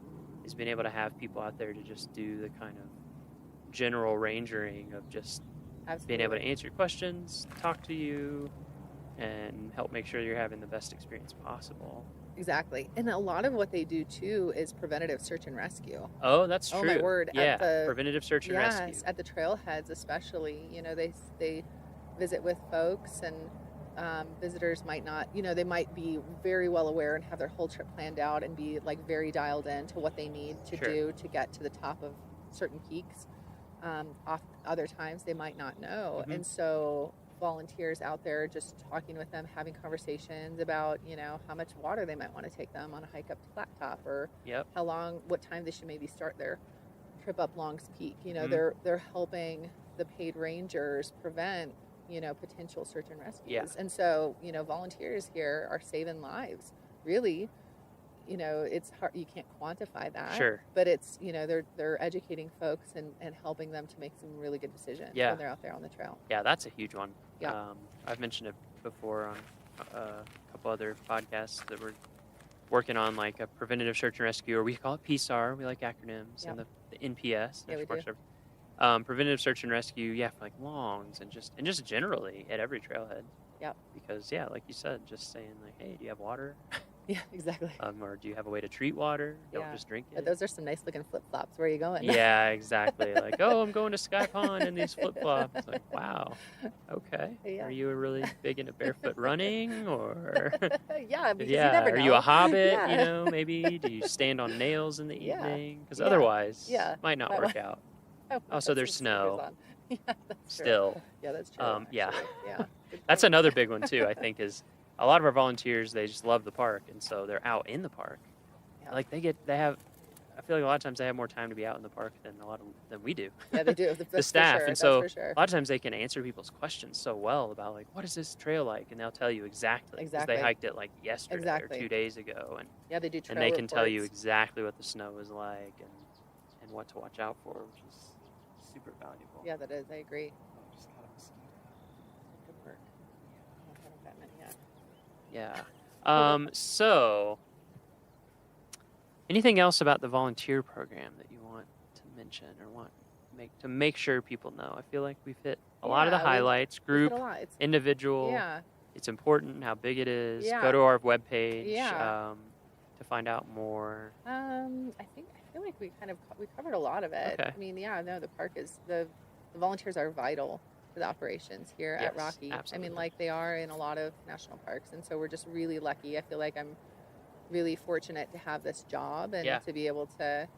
being able to have people out there to just do the kind of general rangering of just being able to answer your questions, talk to you, and help make sure you're having the best experience possible. Exactly. And a lot of what they do too is preventative search and rescue. Oh, that's true. Oh my word. Yeah, preventative search and rescue. Yes, at the trailheads especially. They visit with folks, and visitors might not, they might be very well aware and have their whole trip planned out and be like very dialed in to what they need to do to get to the top of certain peaks. Other times they might not know. And so volunteers out there just talking with them, having conversations about how much water they might want to take them on a hike up to Flat Top, or what time they should maybe start their trip up Long's Peak. They're helping the paid rangers prevent potential search and rescues. And so volunteers here are saving lives, really. It's hard, you can't quantify that, but it's they're educating folks and helping them to make some really good decisions when they're out there on the trail. That's a huge one. I've mentioned it before on a couple other podcasts that we're working on, like a preventative search and rescue, or we call it PSAR. We like acronyms, and the NPS. Yeah, we do. Preventative search and rescue, for like longs and just generally at every trailhead. Yeah. Because like you said, just saying like, hey, do you have water? Yeah, exactly. Or do you have a way to treat water? Don't just drink it. But those are some nice looking flip flops. Where are you going? Yeah, exactly. Like, oh, I'm going to Sky Pond in these flip flops. It's like, wow. Okay. Yeah. Are you really big into barefoot running, or? Yeah, because you never know. Are you a hobbit? Maybe. Do you stand on nails in the evening? Because otherwise, it might not work out. Also, there's snow. Yeah, that's still. True. Yeah, that's true. Yeah. That's another big one too, I think, is a lot of our volunteers, they just love the park, and so they're out in the park. Yeah. Like I feel like a lot of times they have more time to be out in the park than we do. Yeah, they do. The staff. And so a lot of times they can answer people's questions so well about like, what is this trail like? And they'll tell you exactly. Because they hiked it like yesterday or 2 days ago. And they do trail and they can reports. tell you exactly what the snow is like and what to watch out for, which is super valuable. Yeah, that is. I agree. Just got a mosquito. Good work. I haven't gotten it yet. Yeah. So, anything else about the volunteer program that you want to mention or want to make sure people know? I feel like we've hit a lot of the highlights, group, individual. Yeah. It's important how big it is. Yeah. Go to our webpage to find out more. I feel like we covered a lot of it. Okay. I mean, the park is the volunteers are vital to the operations here at Rocky. Absolutely. I mean, like they are in a lot of national parks, and so we're just really lucky. I feel like I'm really fortunate to have this job and to be able to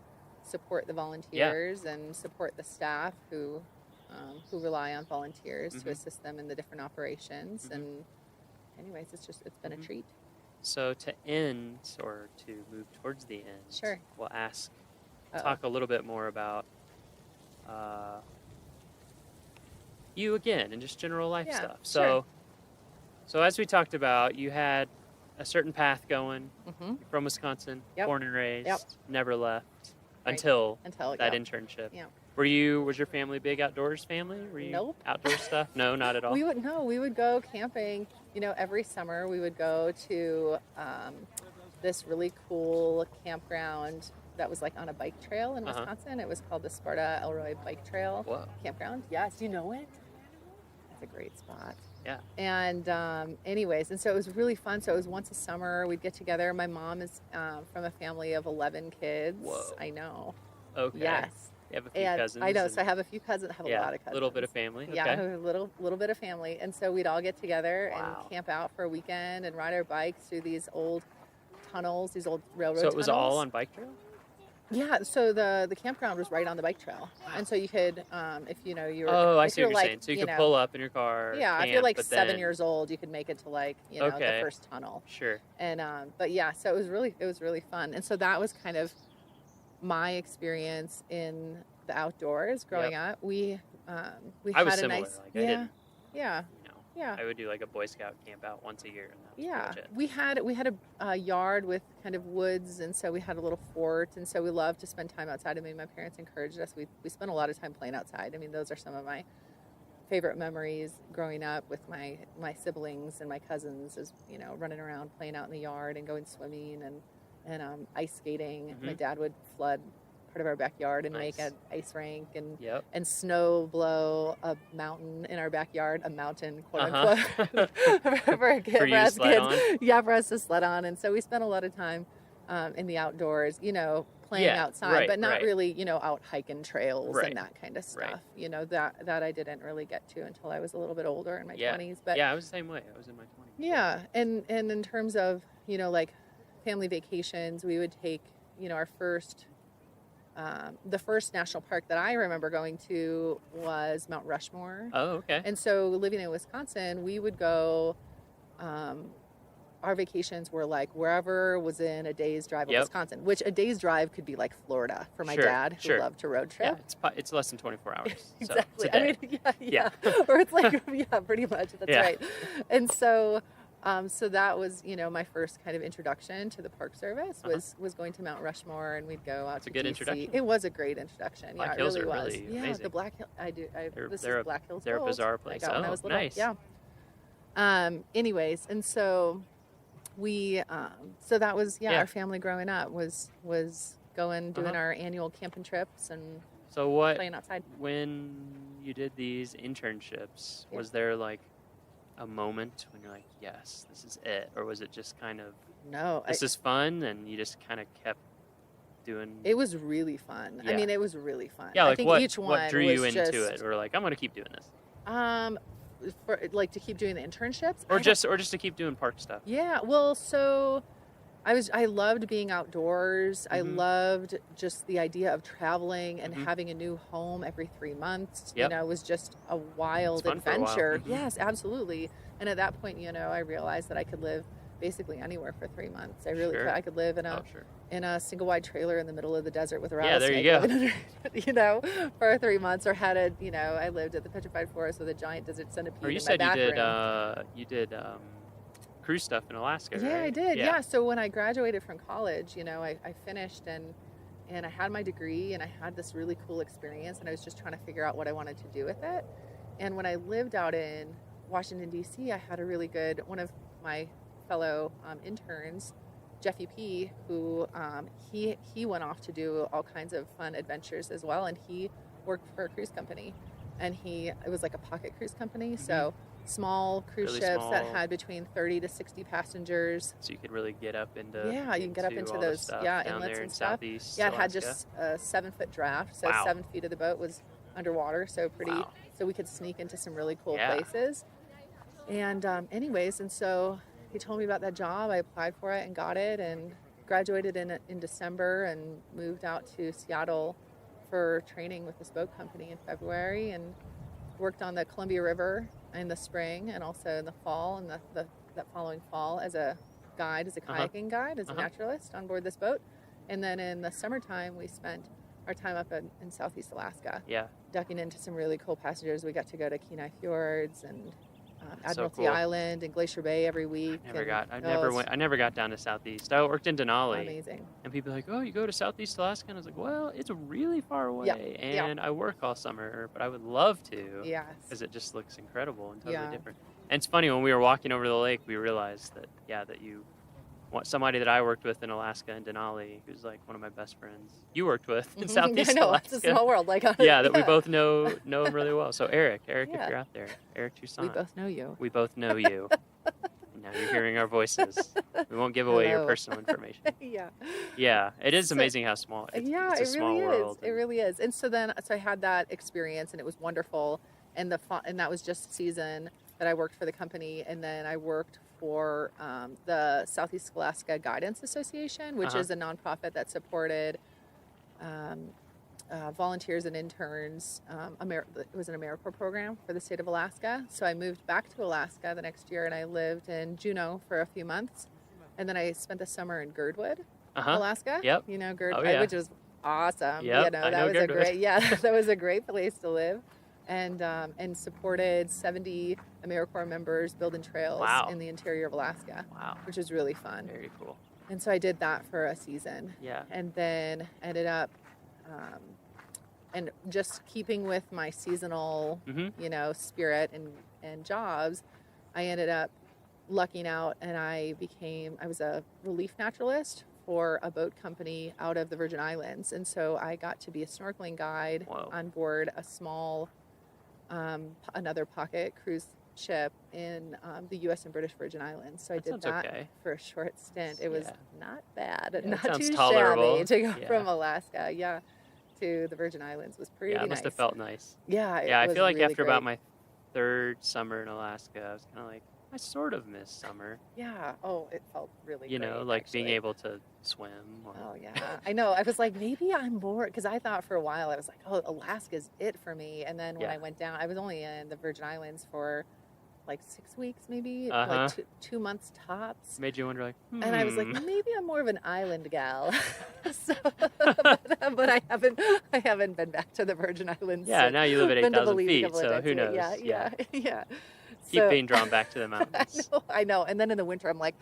support the volunteers and support the staff who rely on volunteers to assist them in the different operations. And anyways, it's been a treat. So to end, or to move towards the end, we'll talk a little bit more about you again and just general life stuff. So as we talked about, you had a certain path going. You're from Wisconsin, born and raised, never left until that internship. Yeah. Was your family a big outdoors family? Were you outdoor stuff? No, not at all. We would go camping. Every summer we would go to this really cool campground that was like on a bike trail in Uh-huh. Wisconsin. It was called the Sparta Elroy Bike Trail Whoa. campground. Yes, you know it? It's a great spot. Yeah. And anyways, and so it was really fun. So it was once a summer. We'd get together. My mom is from a family of 11 kids. Whoa. I know. Okay. Yes. You have a few And cousins. I know. So I have a few cousins. I have yeah, a lot of cousins. A little bit of family. Yeah, I Okay. have a little bit of family. And so we'd all get together Wow. and camp out for a weekend and ride our bikes through these old tunnels, these old railroad So it was all tunnels. on bike trail? Yeah, so the campground was right on the bike trail, and so you could, if you know you were, Oh, I if see you're what you're like, saying. So you you could know, pull up in your car. yeah, if camp, you're like but 7 then- years old, you could make it to like the Okay. first tunnel, Sure. and but yeah, so it was really fun, and so that was kind of my experience in the outdoors growing up. We I had was a similar. nice Like I didn't, yeah. you know, Yeah. I would do like a Boy Scout camp out once a year, and that was pretty Yeah, much it. we had a yard with kind of woods, and so we had a little fort, and so we loved to spend time outside. I mean, my parents encouraged us. We spent a lot of time playing outside. I mean, those are some of my favorite memories growing up with my siblings and my cousins. Is running around playing out in the yard and going swimming and ice skating. My dad would flood part of our backyard and make Nice. an ice rink and Yep. and snow blow a mountain in our backyard, a mountain, quote Uh-huh. unquote, For you to us sled on? Yeah, for us to sled on. And so we spent a lot of time in the outdoors, playing Yeah, outside, right, but not right. really, out hiking trails Right, and that kind of right. stuff. That I didn't really get to until I was a little bit older in my Yeah. 20s. But Yeah, I was the same way. I was in my 20s. yeah, and in terms of, like family vacations, we would take, our first, the first national park that I remember going to was Mount Rushmore. Oh, okay. And so living in Wisconsin, we would go, our vacations were like wherever was in a day's drive of Yep. Wisconsin, which a day's drive could be like Florida for my Sure, dad who sure. loved to road Yeah, trip. it's less than 24 hours. So Exactly. it's a day. I mean, yeah. Yeah. Or it's like, yeah, pretty much. That's Yeah. right. And so, so that was, my first kind of introduction to the Park Service was going to Mount Rushmore, and we'd go out It's to a good DC. introduction. It was a great introduction. Black yeah, Hills it really are was. really yeah, amazing. the Black Hill. This They're is Black Hills. they're a Gold. bizarre I place. got when I Oh, was little. nice. Yeah. Anyways, and so we, so that was Yeah. our family growing up was doing our annual camping trips and So what? playing outside. When you did these internships, Yeah. was there like a moment when you're like, yes, this is it, or was it just kind of No, this is fun, and you just kind of kept doing? it was really fun. I Yeah. mean, it was really fun. Yeah, I like think what? each one What drew was you into just, it, or like I'm gonna keep doing this, for like to keep doing the internships, or I don't- just to keep doing park stuff? yeah. Well, so I loved being outdoors. I Mhm. loved just the idea of traveling and Mhm. having a new home every 3 months. Yep. It was just a wild fun for a while. adventure. Mhm. Yes, absolutely. And at that point, I realized that I could live basically anywhere for 3 months. I really Sure. could. I could live in a Oh, sure. in a single wide trailer in the middle of the desert with a Yeah, there rattlesnake you go. living under it, for 3 months, or I lived at the petrified forest with a giant desert centipede Or you in said my back room. you did cruise stuff in Alaska, Yeah, right? I did. Yeah. So when I graduated from college, I finished and I had my degree and I had this really cool experience, and I was just trying to figure out what I wanted to do with it. And when I lived out in Washington, D.C., I had a really good, one of my fellow interns, Jeffy P., who he went off to do all kinds of fun adventures as well, and he worked for a cruise company, and it was like a pocket cruise company, so small cruise Really ships that small. had between 30 to 60 passengers. So you could really get up into Yeah, you can get up into all the those, stuff yeah, down inlets there and in stuff. Southeast Yeah, it had Alaska. just a 7-foot draft, so Wow. 7 feet of the boat was underwater, so pretty. Wow. So we could sneak into some really cool Yeah. places. And anyways, and so he told me about that job. I applied for it and got it, and graduated in December, and moved out to Seattle for training with this boat company in February, and worked on the Columbia River in the spring and also in the fall, and that following fall as a guide, as a kayaking guide, as a naturalist on board this boat. And then in the summertime, we spent our time up in Southeast Alaska, Yeah. ducking into some really cool passengers. We got to go to Kenai Fjords and That's so Admiralty cool. Island and Glacier Bay every week. I never got down to Southeast. I worked in Denali, Amazing. and people are like, "Oh, you go to Southeast Alaska?" And I was like, "Well, it's really far away, Yeah. and I work all summer, but I would love to, Yes. because it just looks incredible and totally Yeah. different." And it's funny, when we were walking over the lake, we realized that somebody that I worked with in Alaska in Denali, who's like one of my best friends. You worked with in I Southeast know, Alaska. it's a small world. Like, Yeah, that we both know him really well. So Eric, if Yeah. you're out there, Eric Toussaint. We both know you. We both know you. Now you're hearing our voices. We won't give away your Hello. personal information. Yeah. Yeah, it is So- amazing how small. It's a it small really world. is. It really is. And so I had that experience, and it was wonderful. And and that was just a season that I worked for the company, and then I worked for the Southeast Alaska Guidance Association, which is a nonprofit that supported volunteers and interns. It was an AmeriCorps program for the state of Alaska. So I moved back to Alaska the next year, and I lived in Juneau for a few months, and then I spent the summer in Girdwood, Alaska. Yep. You know, Girdwood, Oh, yeah. which was awesome. Yep, You know, I that know was Girdwood. that was a great place to live. And supported 70 AmeriCorps members building trails Wow. in the interior of Alaska, Wow. which was really fun. Very cool. And so I did that for a season, Yeah. and then ended up, and just keeping with my seasonal, Mm-hmm. spirit and jobs, I ended up lucking out, and I was a relief naturalist for a boat company out of the Virgin Islands. And so I got to be a snorkeling guide Whoa. on board a small, another pocket cruise ship in the U.S. and British Virgin Islands. So I That did sounds that okay. for a short stint. It was Yeah. not bad, Yeah, it not sounds too tolerable. shabby to go Yeah. from Alaska, to the Virgin Islands. Was pretty Yeah, it nice. must have felt nice. Yeah, it Yeah, I was feel like really after about great. my third summer in Alaska, I was kind of like, I sort of miss summer. Yeah. Oh, it felt really You know, great, like being actually. able to swim. Or, Oh yeah, I know. I was like, maybe I'm bored, because I thought for a while I was like, oh, Alaska's it for me. And then when Yeah. I went down, I was only in the Virgin Islands for like 6 weeks, maybe Uh-huh. like 2 months tops. Made you wonder, like, And I was like, hmm. maybe I'm more of an island gal. So, but I haven't been back to the Virgin Islands. Yeah, since. now you live at Been to 8,000 Belize a feet, couple of so times, who but knows? yeah. Keep So- being drawn back to the mountains. I know. And then in the winter, I'm like,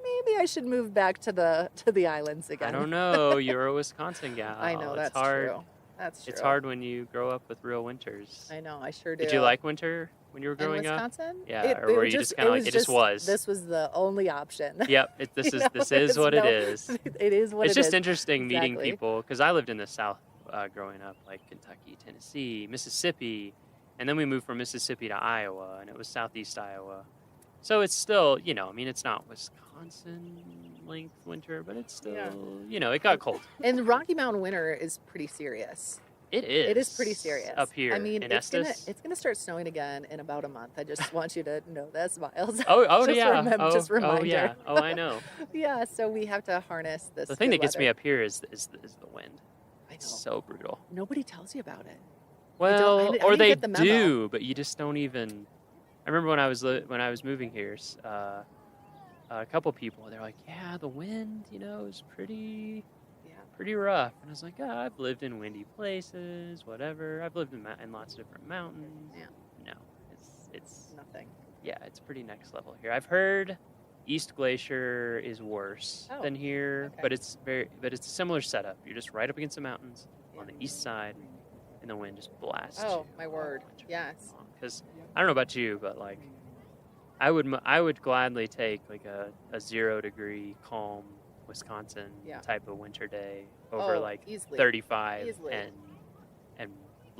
maybe I should move back to the islands again. I don't know. You're a Wisconsin gal. I know, It's that's hard. true. That's true. It's hard when you grow up with real winters. I know, I sure do. Did you like winter when you were in growing up? Wisconsin? Yeah, or were you just kinda like, it just was? This was the only option. Yep, this You is know, this is it's what no- it is. It is what It's it just is. interesting meeting Exactly. people, because I lived in the South growing up, like Kentucky, Tennessee, Mississippi, and then we moved from Mississippi to Iowa, and it was Southeast Iowa. So it's still, I mean, it's not Wisconsin length winter, but it's still, Yeah. It got cold. And the Rocky Mountain winter is pretty serious. It is. It is pretty serious. Up here I mean, in it's Estes. gonna start snowing again in about a month. I just want you to know this, Miles. Oh Just yeah. just oh reminder. yeah. Oh, I know. Yeah, so we have to harness this. The thing that good gets me weather. up here is the wind. I know. It's so brutal. Nobody tells you about it. Well, I or didn't they get the memo. do, but you just don't even. I remember when I was moving here, a couple people, they're like, "Yeah, the wind, is pretty rough." And I was like, "Oh, I've lived in windy places, whatever. I've lived in lots of different mountains." Yeah. No, it's Nothing. yeah, it's pretty next level here. I've heard East Glacier is worse Oh, than here, okay. but it's a similar setup. You're just right up against the mountains on the east side, and the wind just blasts. Oh, you my all word. winter Yes. long. Because I don't know about you, but like, I would gladly take like a 0 degree calm Wisconsin Yeah. type of winter day over Oh, like easily. 35 Easily. and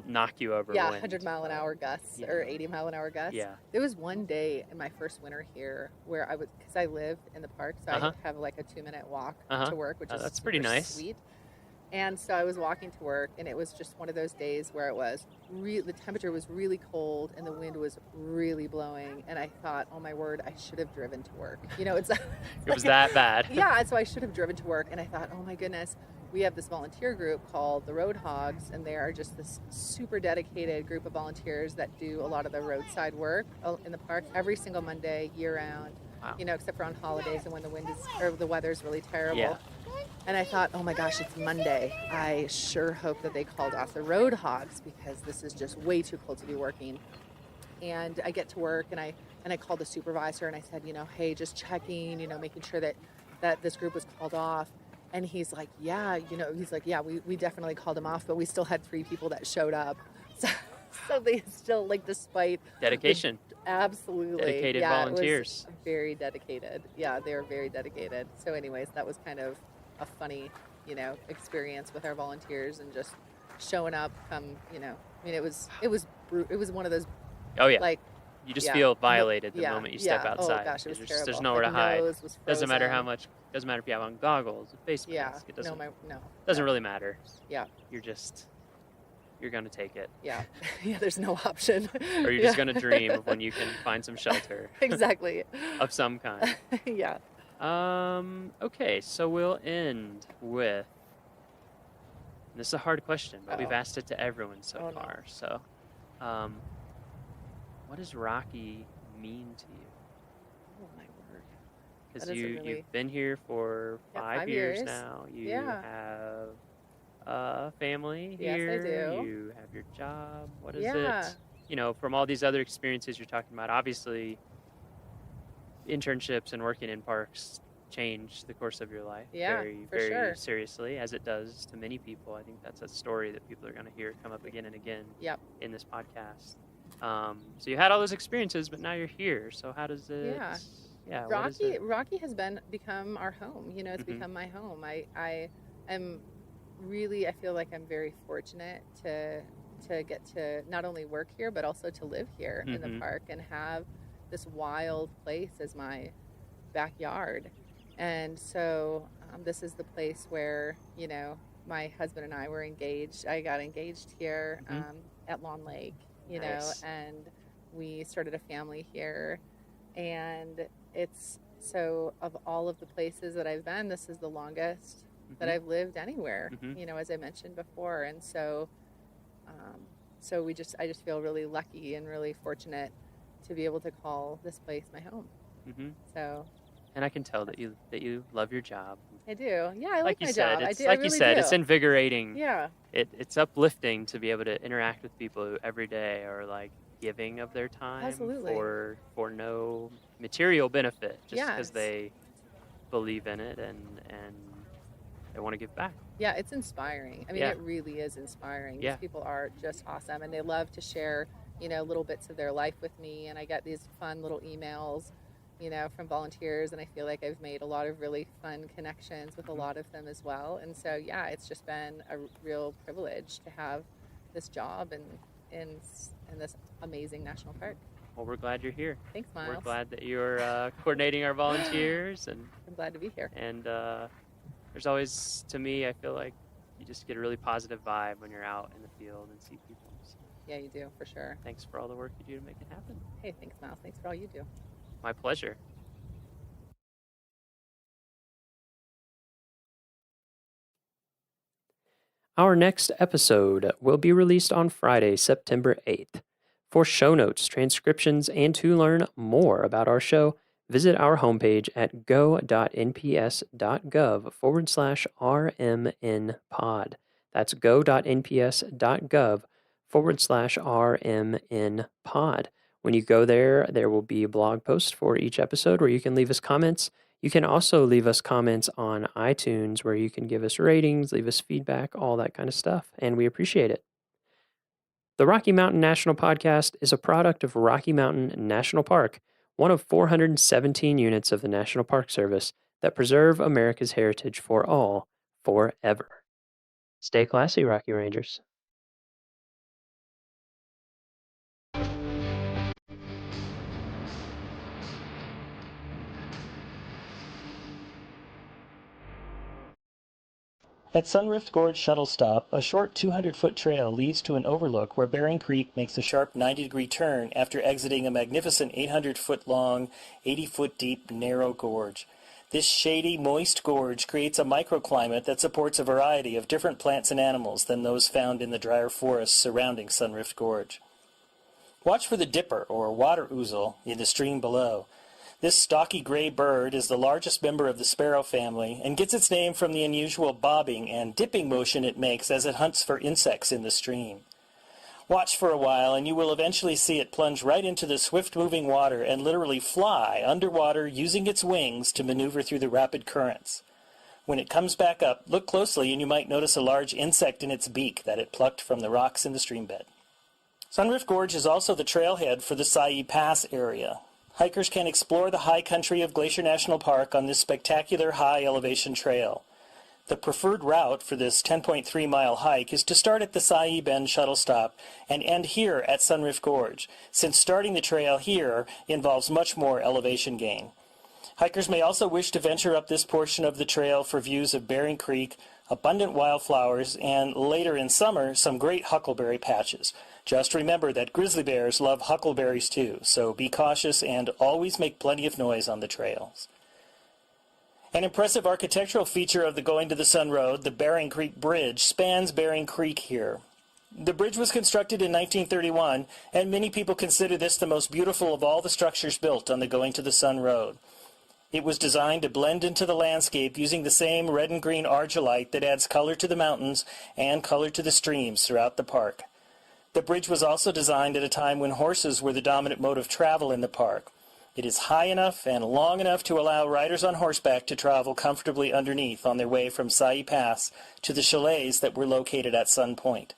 knock you over. Yeah, wind. 100-mile-an-hour gusts Yeah. or 80-mile-an-hour gusts. Yeah. There was one day in my first winter here where because I live in the park, so Uh-huh. I have like a 2-minute walk Uh-huh. to work, which is That's pretty super nice. sweet. And so I was walking to work, and it was just one of those days where the temperature was really cold and the wind was really blowing, and I thought, oh my word, I should have driven to work. It's It was that bad. yeah, so I should have driven to work, and I thought, oh my goodness, we have this volunteer group called the Road Hogs, and they are just this super dedicated group of volunteers that do a lot of the roadside work in the park every single Monday, year round. Wow. Except for on holidays and when the weather's really terrible. Yeah. And I thought, oh my gosh, it's Monday. I sure hope that they called off the Road Hogs, because this is just way too cold to be working. And I get to work, and I called the supervisor, and I said, hey, just checking, making sure that this group was called off. And he's like, yeah, we definitely called them off, but we still had 3 people that showed up. So they still, like, despite Dedication. absolutely. Dedicated Yeah, volunteers. it was very dedicated. Yeah, they were very dedicated. So anyways, that was kind of a funny, experience with our volunteers and just showing up I mean, it was one of those, Oh yeah. like, You just yeah, feel no, viated the yeah, moment you step yeah. Oh outside. gosh, it was terrible. There's nowhere Like, to hide. nose was Doesn't matter how frozen. much. Doesn't matter if you have on goggles, a face Yeah, mask. It no, doesn't no. really matter. Yeah, You're gonna take it. yeah, yeah. There's no option. Or you're just gonna dream of when you can find some shelter. Exactly. Of some kind. Yeah. Okay, so we'll end with. This is a hard question, but we've Uh-oh. asked it to everyone so Oh, no. far. So, what does Rocky mean to you? Oh my word. Because That is a really- you've been here for Yeah, 5 years now. You Yeah. have a family Yes, I here. do. You have your job. What is Yeah. it? From all these other experiences you're talking about, obviously internships and working in parks change the course of your life Yeah, very, for very sure. seriously, as it does to many people. I think that's a story that people are going to hear come up again and again Yep. in this podcast. So you had all those experiences, but now you're here. So how does it? Yeah. What is it? Rocky has become our home. It's Mhm. become my home. I am really, I feel like I'm very fortunate to get to not only work here but also to live here in the Mhm. park and have this wild place as my backyard. And so this is the place where my husband and I were engaged. I got engaged here Mhm. at Lawn Lake, Nice. and we started a family here. And it's so, of all of the places that I've been, this is the longest that Mhm. I've lived anywhere. Mhm. As I mentioned before. And so, I just feel really lucky and really fortunate to be able to call this place my home. Mhm. So And I can tell that you love your job. I do. Yeah, I Like like you my said, job. I it's do. I like you really said, do. it's invigorating. Yeah. It's uplifting to be able to interact with people who every day are like giving of their time Absolutely. for no material benefit, just because Yes. they believe in it and they want to give back. Yeah, it's inspiring. I mean, Yeah. it really is inspiring. Yeah. These people are just awesome, and they love to share, little bits of their life with me. And I get these fun little emails, from volunteers, and I feel like I've made a lot of really fun connections with a Mhm. lot of them as well. And so, yeah, it's just been a real privilege to have this job in this amazing national park. Well, we're glad you're here. Thanks, We're Miles. glad that you're coordinating our volunteers, and I'm glad to be here. there's always, to me, I feel like you just get a really positive vibe when you're out in the field and see people. So Yeah, you do, for sure. thanks for all the work you do to make it happen. Hey, thanks, Miles. Thanks for all you do. My pleasure. Our next episode will be released on Friday, September 8th. For show notes, transcriptions, and to learn more about our show, visit our homepage at go.nps.gov/RMN That's go.nps.gov/RMN pod. When you go there will be a blog post for each episode where you can leave us comments. You can also leave us comments on iTunes where you can give us ratings, leave us feedback, all that kind of stuff, and we appreciate it. The Rocky Mountain National Podcast is a product of Rocky Mountain National Park, one of 417 units of the National Park Service that preserve America's heritage for all, forever. Stay classy, Rocky Rangers. At Sunrift Gorge Shuttle Stop, a short 200-foot trail leads to an overlook where Bering Creek makes a sharp 90-degree turn after exiting a magnificent 800-foot-long, 80-foot-deep, narrow gorge. This shady, moist gorge creates a microclimate that supports a variety of different plants and animals than those found in the drier forests surrounding Sunrift Gorge. Watch for the dipper, or water ouzel, in the stream below. This stocky gray bird is the largest member of the sparrow family and gets its name from the unusual bobbing and dipping motion it makes as it hunts for insects in the stream. Watch for a while and you will eventually see it plunge right into the swift-moving water and literally fly underwater using its wings to maneuver through the rapid currents. When it comes back up, look closely and you might notice a large insect in its beak that it plucked from the rocks in the streambed. Sunrift Gorge is also the trailhead for the Sai Pass area. Hikers can explore the high country of Glacier National Park on this spectacular high elevation trail. The preferred route for this 10.3-mile hike is to start at the Sai Bend shuttle stop and end here at Sunrift Gorge, since starting the trail here involves much more elevation gain. Hikers may also wish to venture up this portion of the trail for views of Bering Creek, abundant wildflowers, and later in summer, some great huckleberry patches. Just remember that grizzly bears love huckleberries too, so be cautious and always make plenty of noise on the trails. An impressive architectural feature of the Going to the Sun Road, the Bering Creek Bridge, spans Bering Creek here. The bridge was constructed in 1931, and many people consider this the most beautiful of all the structures built on the Going to the Sun Road. It was designed to blend into the landscape using the same red and green argillite that adds color to the mountains and color to the streams throughout the park. The bridge was also designed at a time when horses were the dominant mode of travel in the park. It is high enough and long enough to allow riders on horseback to travel comfortably underneath on their way from Sai Pass to the chalets that were located at Sun Point.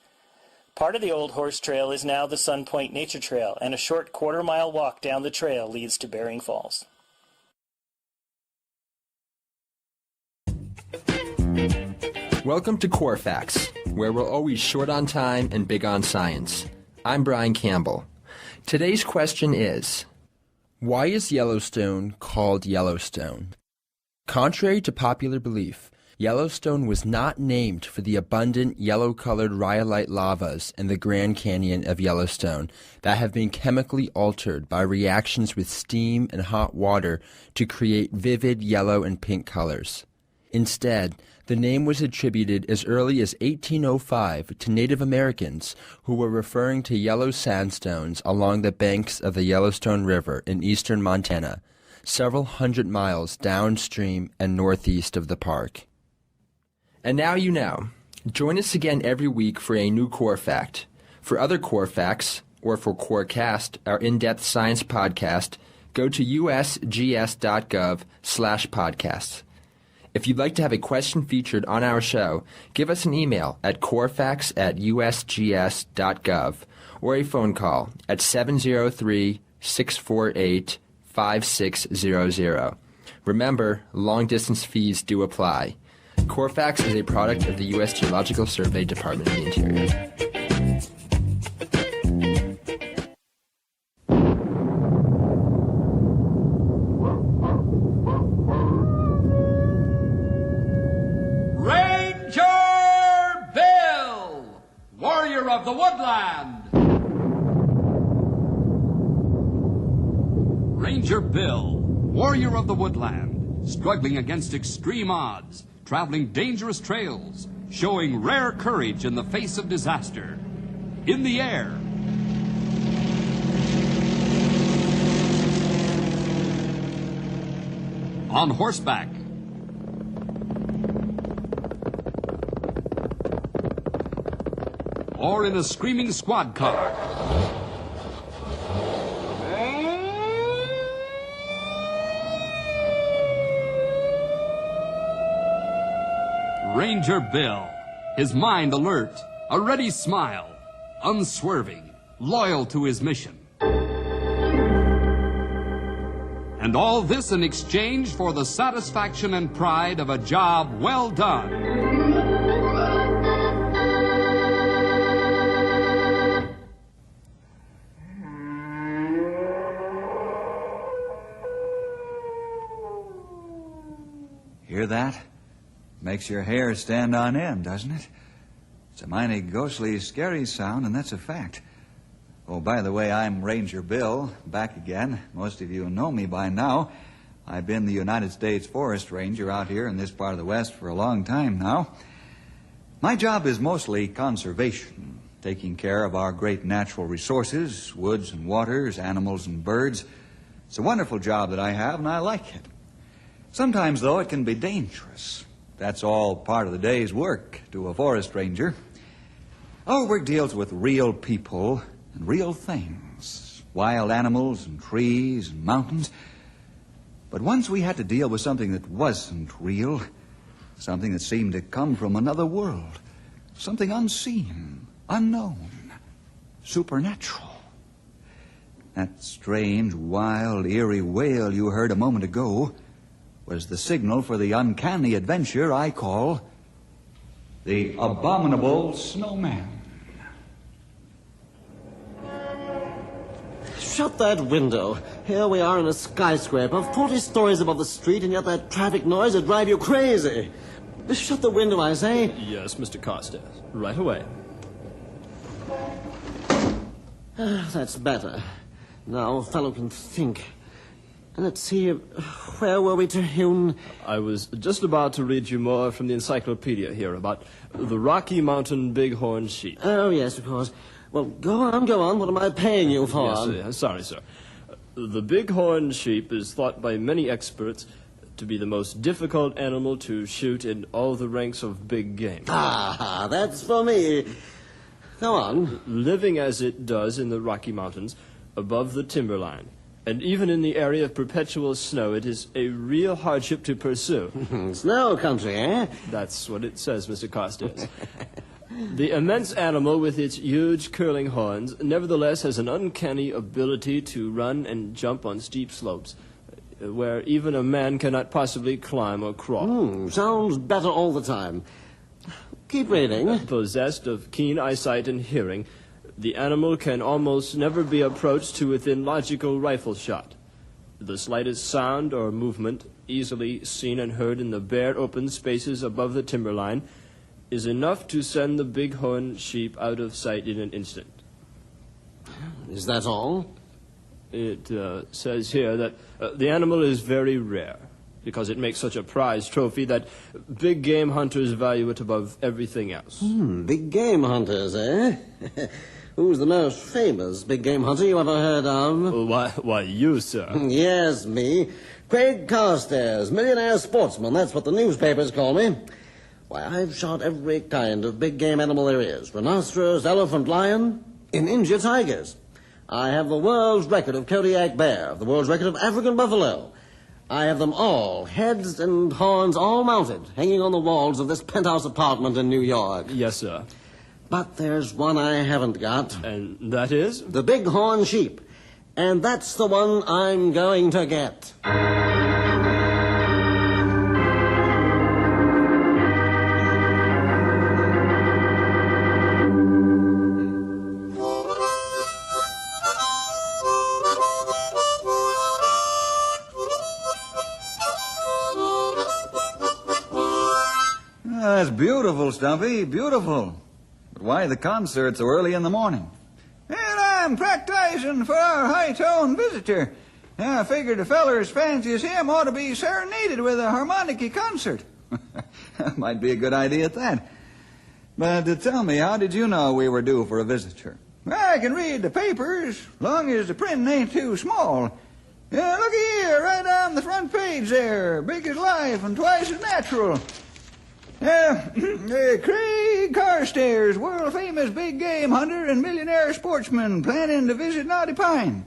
Part of the old horse trail is now the Sun Point Nature Trail, and a short quarter-mile walk down the trail leads to Bering Falls. Welcome to Core Facts, where we're always short on time and big on science. I'm Brian Campbell. Today's question is, why is Yellowstone called Yellowstone? Contrary to popular belief, Yellowstone was not named for the abundant yellow-colored rhyolite lavas in the Grand Canyon of Yellowstone that have been chemically altered by reactions with steam and hot water to create vivid yellow and pink colors. Instead, the name was attributed as early as 1805 to Native Americans who were referring to yellow sandstones along the banks of the Yellowstone River in eastern Montana, several hundred miles downstream and northeast of the park. And now you know. Join us again every week for a new Core Fact. For other Core Facts, or for CoreCast, our in-depth science podcast, go to usgs.gov/podcasts. If you'd like to have a question featured on our show, give us an email at corefacts@usgs.gov or a phone call at 703-648-5600. Remember, long-distance fees do apply. Corefax is a product of the U.S. Geological Survey, Department of the Interior. Of the woodland. Ranger Bill, warrior of the woodland, struggling against extreme odds, traveling dangerous trails, showing rare courage in the face of disaster. In the air. On horseback. Or in a screaming squad car. Ranger Bill, his mind alert, a ready smile, unswerving, loyal to his mission. And all this in exchange for the satisfaction and pride of a job well done. Hear that? Makes your hair stand on end, doesn't it? It's a mighty ghostly, scary sound, and that's a fact. Oh, by the way, I'm Ranger Bill, back again. Most of you know me by now. I've been the United States Forest Ranger out here in this part of the West for a long time now. My job is mostly conservation, taking care of our great natural resources, woods and waters, animals and birds. It's a wonderful job that I have, and I like it. Sometimes, though, it can be dangerous. That's all part of the day's work to a forest ranger. Our work deals with real people and real things, wild animals and trees and mountains. But once we had to deal with something that wasn't real, something that seemed to come from another world, something unseen, unknown. supernatural. That strange, wild, eerie wail you heard a moment ago was the signal for the uncanny adventure I call the Abominable Snowman. Shut that window. Here we are in a skyscraper, 40 stories above the street, and yet that traffic noise would drive you crazy. Shut the window, I say. Yes, Mr. Carstairs. Right away. That's better. Now a fellow can think. Let's see, where were we to Hune? I was just about to read you more from the encyclopedia here about the Rocky Mountain bighorn sheep. Oh, yes, of course. Well, go on. What am I paying you for? Yes, sorry, sir. The bighorn sheep is thought by many experts to be the most difficult animal to shoot in all the ranks of big game. Ah, that's for me. Go on. Living as it does in the Rocky Mountains, above the timberline, and even in the area of perpetual snow, it is a real hardship to pursue. Snow country, eh? That's what it says, Mr. Carstairs. The immense animal with its huge curling horns nevertheless has an uncanny ability to run and jump on steep slopes, where even a man cannot possibly climb or crawl. Sounds better all the time. Keep reading. Possessed of keen eyesight and hearing, the animal can almost never be approached to within logical rifle shot. The slightest sound or movement, easily seen and heard in the bare open spaces above the timberline, is enough to send the bighorn sheep out of sight in an instant. Is that all? It says here that the animal is very rare because it makes such a prized trophy that big game hunters value it above everything else. Big game hunters, eh? Who's the most famous big game hunter you ever heard of? Why, you, sir. Yes, me. Craig Carstairs, millionaire sportsman. That's what the newspapers call me. Why, I've shot every kind of big game animal there is. Rhinoceros, elephant, lion, and India tigers. I have the world's record of Kodiak bear, the world's record of African buffalo. I have them all, heads and horns all mounted, hanging on the walls of this penthouse apartment in New York. Yes, sir. But there's one I haven't got. And that is? The bighorn sheep. And that's the one I'm going to get. That's beautiful, Stumpy, beautiful. But why the concert so early in the morning? And I'm practicing for our high-tone visitor. I figured a feller's fancy as him ought to be serenaded with a harmonica concert. That might be a good idea at that. But tell me, how did you know we were due for a visitor? I can read the papers, long as the print ain't too small. Look here, right on the front page there, big as life and twice as natural. Craig Carstairs, world-famous big game hunter and millionaire sportsman, planning to visit Knotty Pine.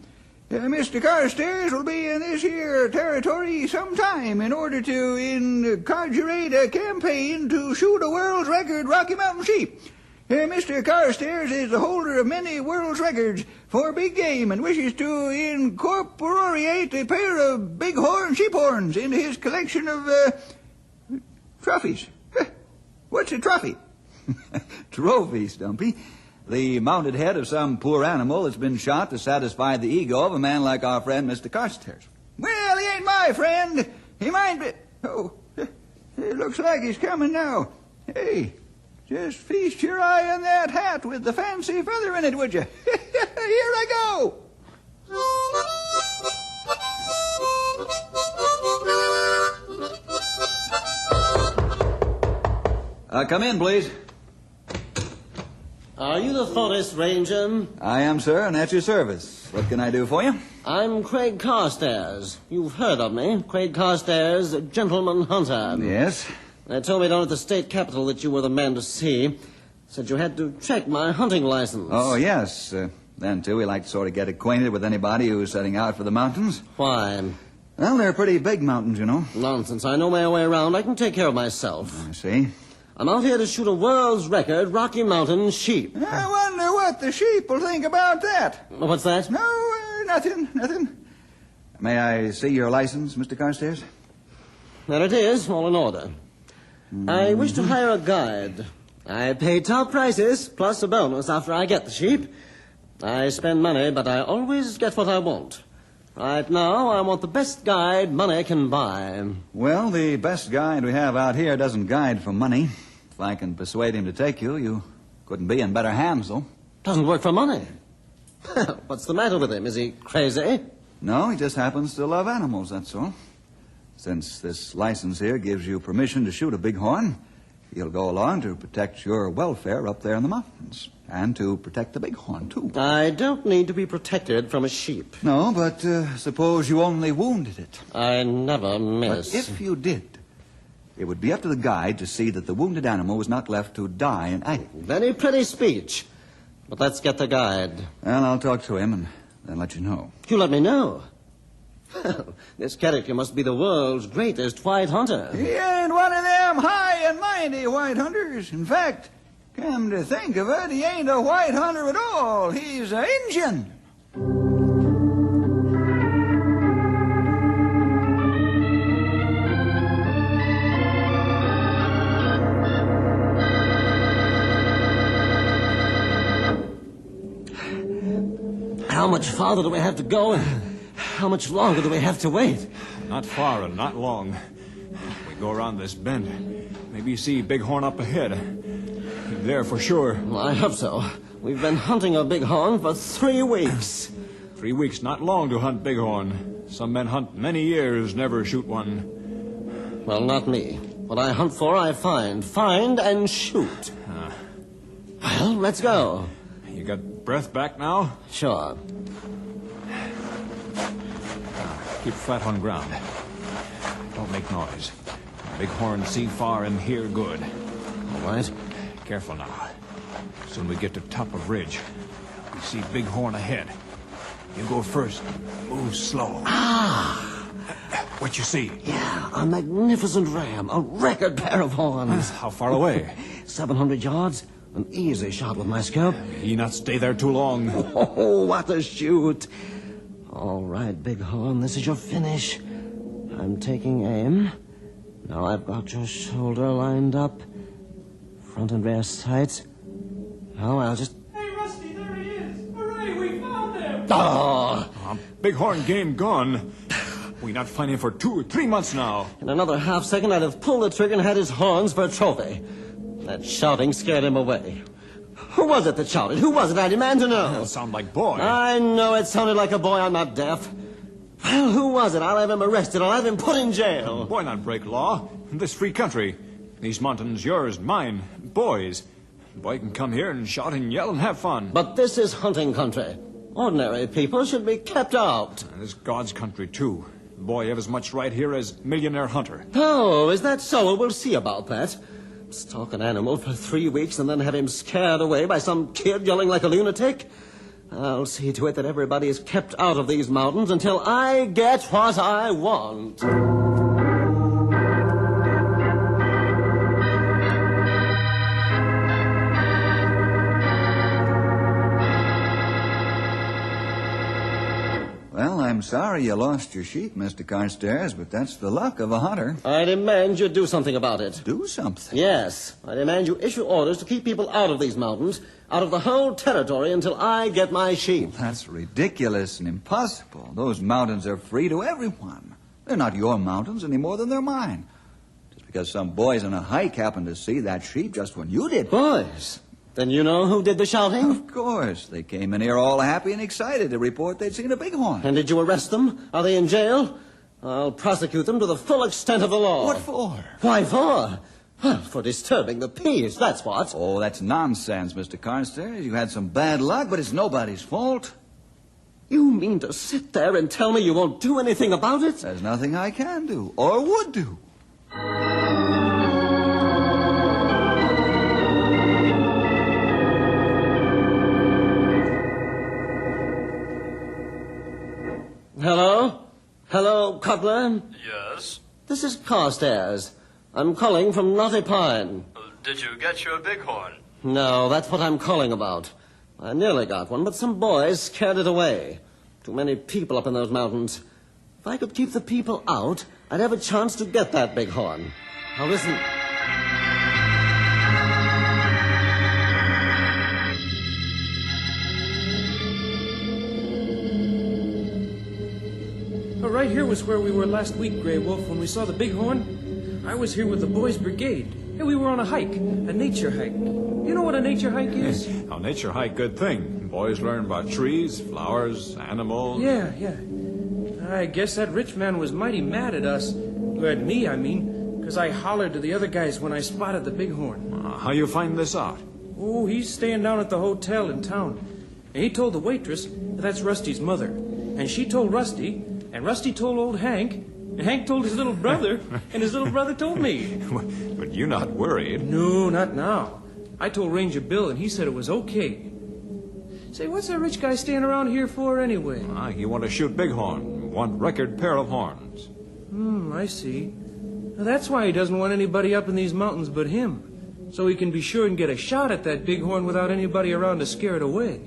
Mr. Carstairs will be in this here territory sometime in order to inaugurate a campaign to shoot a world's record Rocky Mountain sheep. Mr. Carstairs is the holder of many world's records for big game and wishes to incorporate a pair of bighorn sheep horns into his collection of trophies. What's a trophy? Trophy, Stumpy. The mounted head of some poor animal that's been shot to satisfy the ego of a man like our friend Mr. Carstairs. Well, he ain't my friend. He might be... Oh, it looks like he's coming now. Hey, just feast your eye on that hat with the fancy feather in it, would you? Here I go. Come in, please. Are you the forest ranger? I am, sir, and at your service. What can I do for you? I'm Craig Carstairs. You've heard of me. Craig Carstairs, gentleman hunter. Yes. They told me down at the state capitol that you were the man to see. Said you had to check my hunting license. Oh, yes. Then, too, we like to sort of get acquainted with anybody who's setting out for the mountains. Why? Well, they're pretty big mountains, you know. Nonsense. I know my way around. I can take care of myself. I see. I'm out here to shoot a world's record Rocky Mountain sheep. I wonder what what the sheep will think about that. What's that? No, nothing. May I see your license, Mr. Carstairs? There it is, all in order. I wish to hire a guide. I pay top prices, plus a bonus after I get the sheep. I spend money, but I always get what I want. Right now, I want the best guide money can buy. Well, the best guide we have out here doesn't guide for money. If I can persuade him to take you, you couldn't be in better hands, though. Doesn't work for money. What's the matter with him? Is he crazy? No, he just happens to love animals, that's all. Since this license here gives you permission to shoot a bighorn, he'll go along to protect your welfare up there in the mountains. And to protect the bighorn, too. I don't need to be protected from a sheep. No, but suppose you only wounded it. I never miss. But if you did, it would be up to the guide to see that the wounded animal was not left to die in agony. Very pretty speech. But let's get the guide. Well, I'll talk to him and then let you know. You let me know. This character must be the world's greatest white hunter. He ain't one of them high and mighty white hunters. In fact, come to think of it, he ain't a white hunter at all. He's an Injun. How much farther do we have to go? How much longer do we have to wait? Not far and not long. We go around this bend. Maybe you see bighorn up ahead. There for sure. Well, I hope so. We've been hunting a bighorn for 3 weeks. 3 weeks, not long to hunt bighorn. Some men hunt many years, never shoot one. Well, not me. What I hunt for, I find. Find and shoot. Well, let's go. You got breath back now? Sure. Keep flat on ground. Don't make noise. Bighorn see far and hear good. All right. Careful now. Soon we get to top of ridge. We see bighorn ahead. You go first. Move slow. What you see? Yeah, a magnificent ram. A record pair of horns. How far away? 700 yards. An easy shot with my scope. He not stay there too long. Oh, what a shoot. All right, bighorn, this is your finish. I'm taking aim. Now I've got your shoulder lined up. Front and rear sights. Oh, I'll just... Hey, Rusty, there he is! Hooray, we found him! Oh! Bighorn game gone. We not find him for 2 or 3 months now. In another half second, I'd have pulled the trigger and had his horns for a trophy. That shouting scared him away. Who was it that shouted? Who was it? I demand to know. That sound like boy. I know it sounded like a boy. I'm not deaf. Well, who was it? I'll have him arrested. I'll have him put in jail. Boy not break law. This free country. These mountains yours, mine, boys. Boy can come here and shout and yell and have fun. But this is hunting country. Ordinary people should be kept out. And this God's country, too. Boy have as much right here as millionaire hunter. Oh, is that so? We'll see about that. Stalk an animal for 3 weeks and then have him scared away by some kid yelling like a lunatic? I'll see to it that everybody is kept out of these mountains until I get what I want. Well, I'm sorry you lost your sheep, Mr. Carstairs, but that's the luck of a hunter. I demand you do something about it. Do something? Yes. I demand you issue orders to keep people out of these mountains, out of the whole territory, until I get my sheep. That's ridiculous and impossible. Those mountains are free to everyone. They're not your mountains any more than they're mine. Just because some boys on a hike happened to see that sheep just when you did. Boys? Then you know who did the shouting? Of course. They came in here all happy and excited to report they'd seen a bighorn. And did you arrest them? Are they in jail? I'll prosecute them to the full extent of the law. What for? Why for? Well, for disturbing the peace, that's what. Oh, that's nonsense, Mr. Carstairs. You had some bad luck, but it's nobody's fault. You mean to sit there and tell me you won't do anything about it? There's nothing I can do, or would do. Hello? Hello, Cutler? Yes? This is Carstairs. I'm calling from Knotty Pine. Did you get your bighorn? No, that's what I'm calling about. I nearly got one, but some boys scared it away. Too many people up in those mountains. If I could keep the people out, I'd have a chance to get that bighorn. Now listen. Right here was where we were last week, Grey Wolf, when we saw the bighorn. I was here with the boys' brigade. Hey, we were on a hike, a nature hike. You know what a nature hike is? A nature hike, good thing. Boys learn about trees, flowers, animals. Yeah. I guess that rich man was mighty mad at us. Or at me, I mean, because I hollered to the other guys when I spotted the bighorn. How you find this out? Oh, he's staying down at the hotel in town. And he told the waitress that's Rusty's mother. And she told Rusty, and Rusty told old Hank, and Hank told his little brother, and his little brother told me. But you're not worried. No, not now. I told Ranger Bill, and he said it was okay. Say, what's that rich guy staying around here for anyway? You want to shoot bighorn. Want record pair of horns. I see. Now, that's why he doesn't want anybody up in these mountains but him. So he can be sure and get a shot at that bighorn without anybody around to scare it away.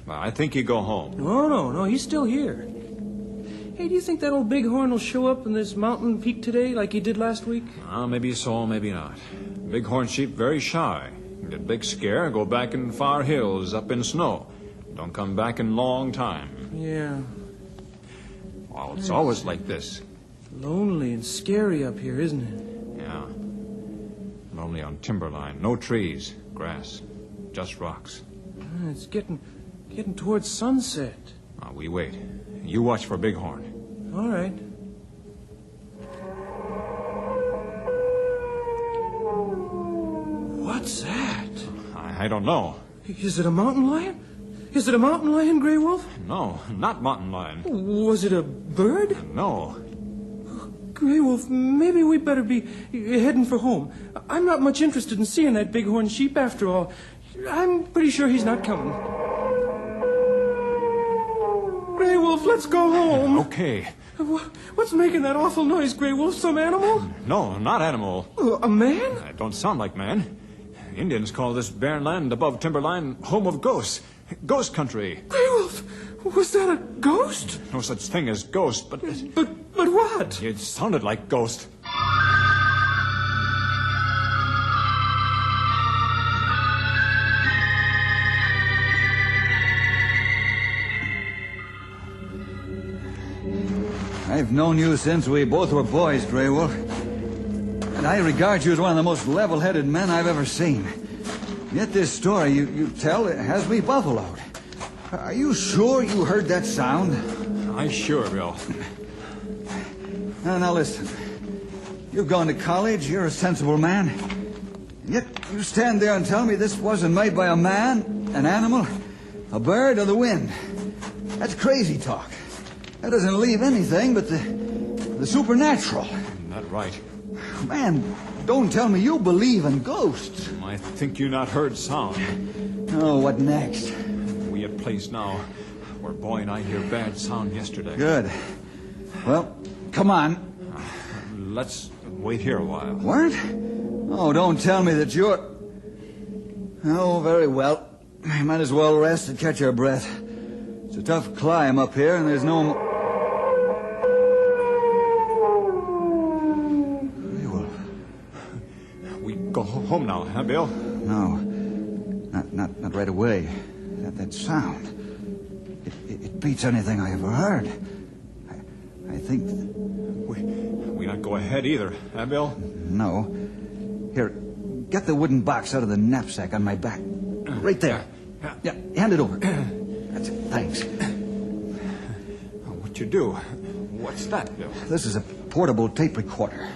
I think you go home. No, he's still here. Hey, do you think that old bighorn will show up in this mountain peak today like he did last week? Maybe so, maybe not. Bighorn sheep very shy. Get big scare, go back in far hills up in snow. Don't come back in long time. Yeah. Well, it's always like this. Lonely and scary up here, isn't it? Yeah. Lonely on timberline. No trees, grass, just rocks. It's getting towards sunset. We wait. You watch for bighorn. All right. What's that? I don't know. Is it a mountain lion? Is it a mountain lion, Grey Wolf? No, not mountain lion. Was it a bird? No. Grey Wolf, maybe we better be heading for home. I'm not much interested in seeing that bighorn sheep after all. I'm pretty sure he's not coming. Grey Wolf, let's go home. Okay. What's making that awful noise, Grey Wolf? Some animal? No, not animal. A man? It don't sound like man. Indians call this barren land above timberline home of ghosts. Ghost country. Grey Wolf, was that a ghost? No such thing as ghost, but... But what? It sounded like ghost. I've known you since we both were boys, Grey Wolf. And I regard you as one of the most level-headed men I've ever seen. Yet this story you tell it has me buffaloed. Are you sure you heard that sound? I sure will. Now listen. You've gone to college, you're a sensible man. Yet you stand there and tell me this wasn't made by a man, an animal, a bird, or the wind. That's crazy talk. That doesn't leave anything but the supernatural. Isn't that right? Man, don't tell me you believe in ghosts. I think you not heard sound. Oh, what next? We at place now where boy and I hear bad sound yesterday. Good. Well, come on. Let's wait here a while. What? Oh, don't tell me that you're... Oh, very well. You might as well rest and catch your breath. It's a tough climb up here, and there's no... Go home now, huh, Bill? No, not right away. That sound, it beats anything I ever heard. I think... We not go ahead either, huh, Bill? No. Here, get the wooden box out of the knapsack on my back. Right there. Yeah, hand it over. That's it, thanks. What you do? What's that, Bill? This is a portable tape recorder.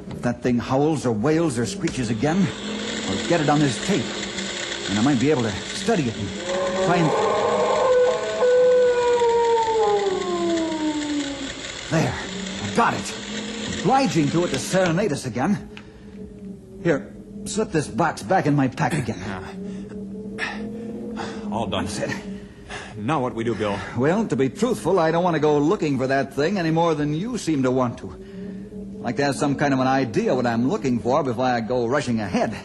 If that thing howls or wails or screeches again, I'll get it on this tape. And I might be able to study it and try and... There, I got it. Obliging to it to serenade us again. Here, slip this box back in my pack again. All done. That's it. Now what we do, Bill? Well, to be truthful, I don't want to go looking for that thing any more than you seem to want to. I'd like to have some kind of an idea what I'm looking for before I go rushing ahead.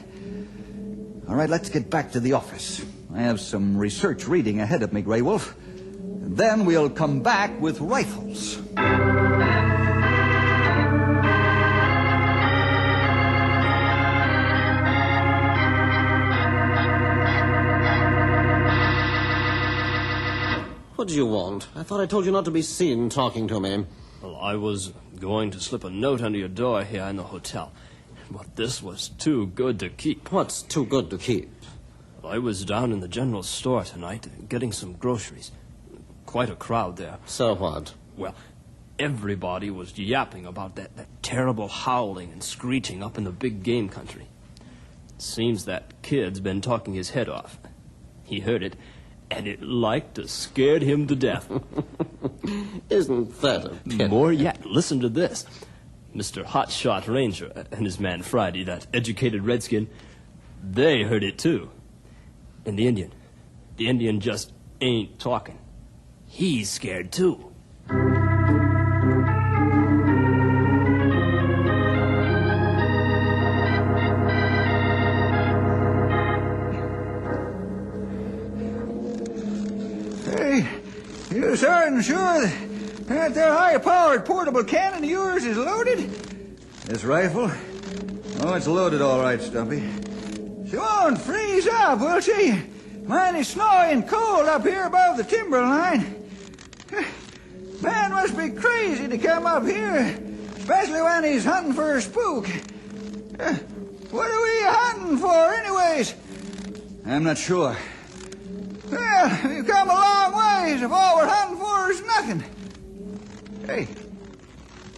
All right, let's get back to the office. I have some research reading ahead of me, Grey Wolf. And then we'll come back with rifles. What do you want? I thought I told you not to be seen talking to me. Well, I was going to slip a note under your door here in the hotel, but this was too good to keep. What's too good to keep? I was down in the general store tonight getting some groceries. Quite a crowd there. So what? Well, everybody was yapping about that terrible howling and screeching up in the big game country. It seems that kid's been talking his head off. He heard it, and it like to scared him to death. Isn't that a pity? More yet, listen to this. Mr. Hotshot Ranger and his man Friday, that educated redskin, they heard it too. And the Indian just ain't talking. He's scared too. Hey, you certain sure that high-powered portable cannon of yours is loaded? This rifle? Oh, it's loaded all right, Stumpy. She won't freeze up, will she? Mighty snowy and cold up here above the timberline. Man must be crazy to come up here, especially when he's hunting for a spook. What are we hunting for, anyways? I'm not sure. Well, we've come a long ways if all we're hunting for is nothing. Hey,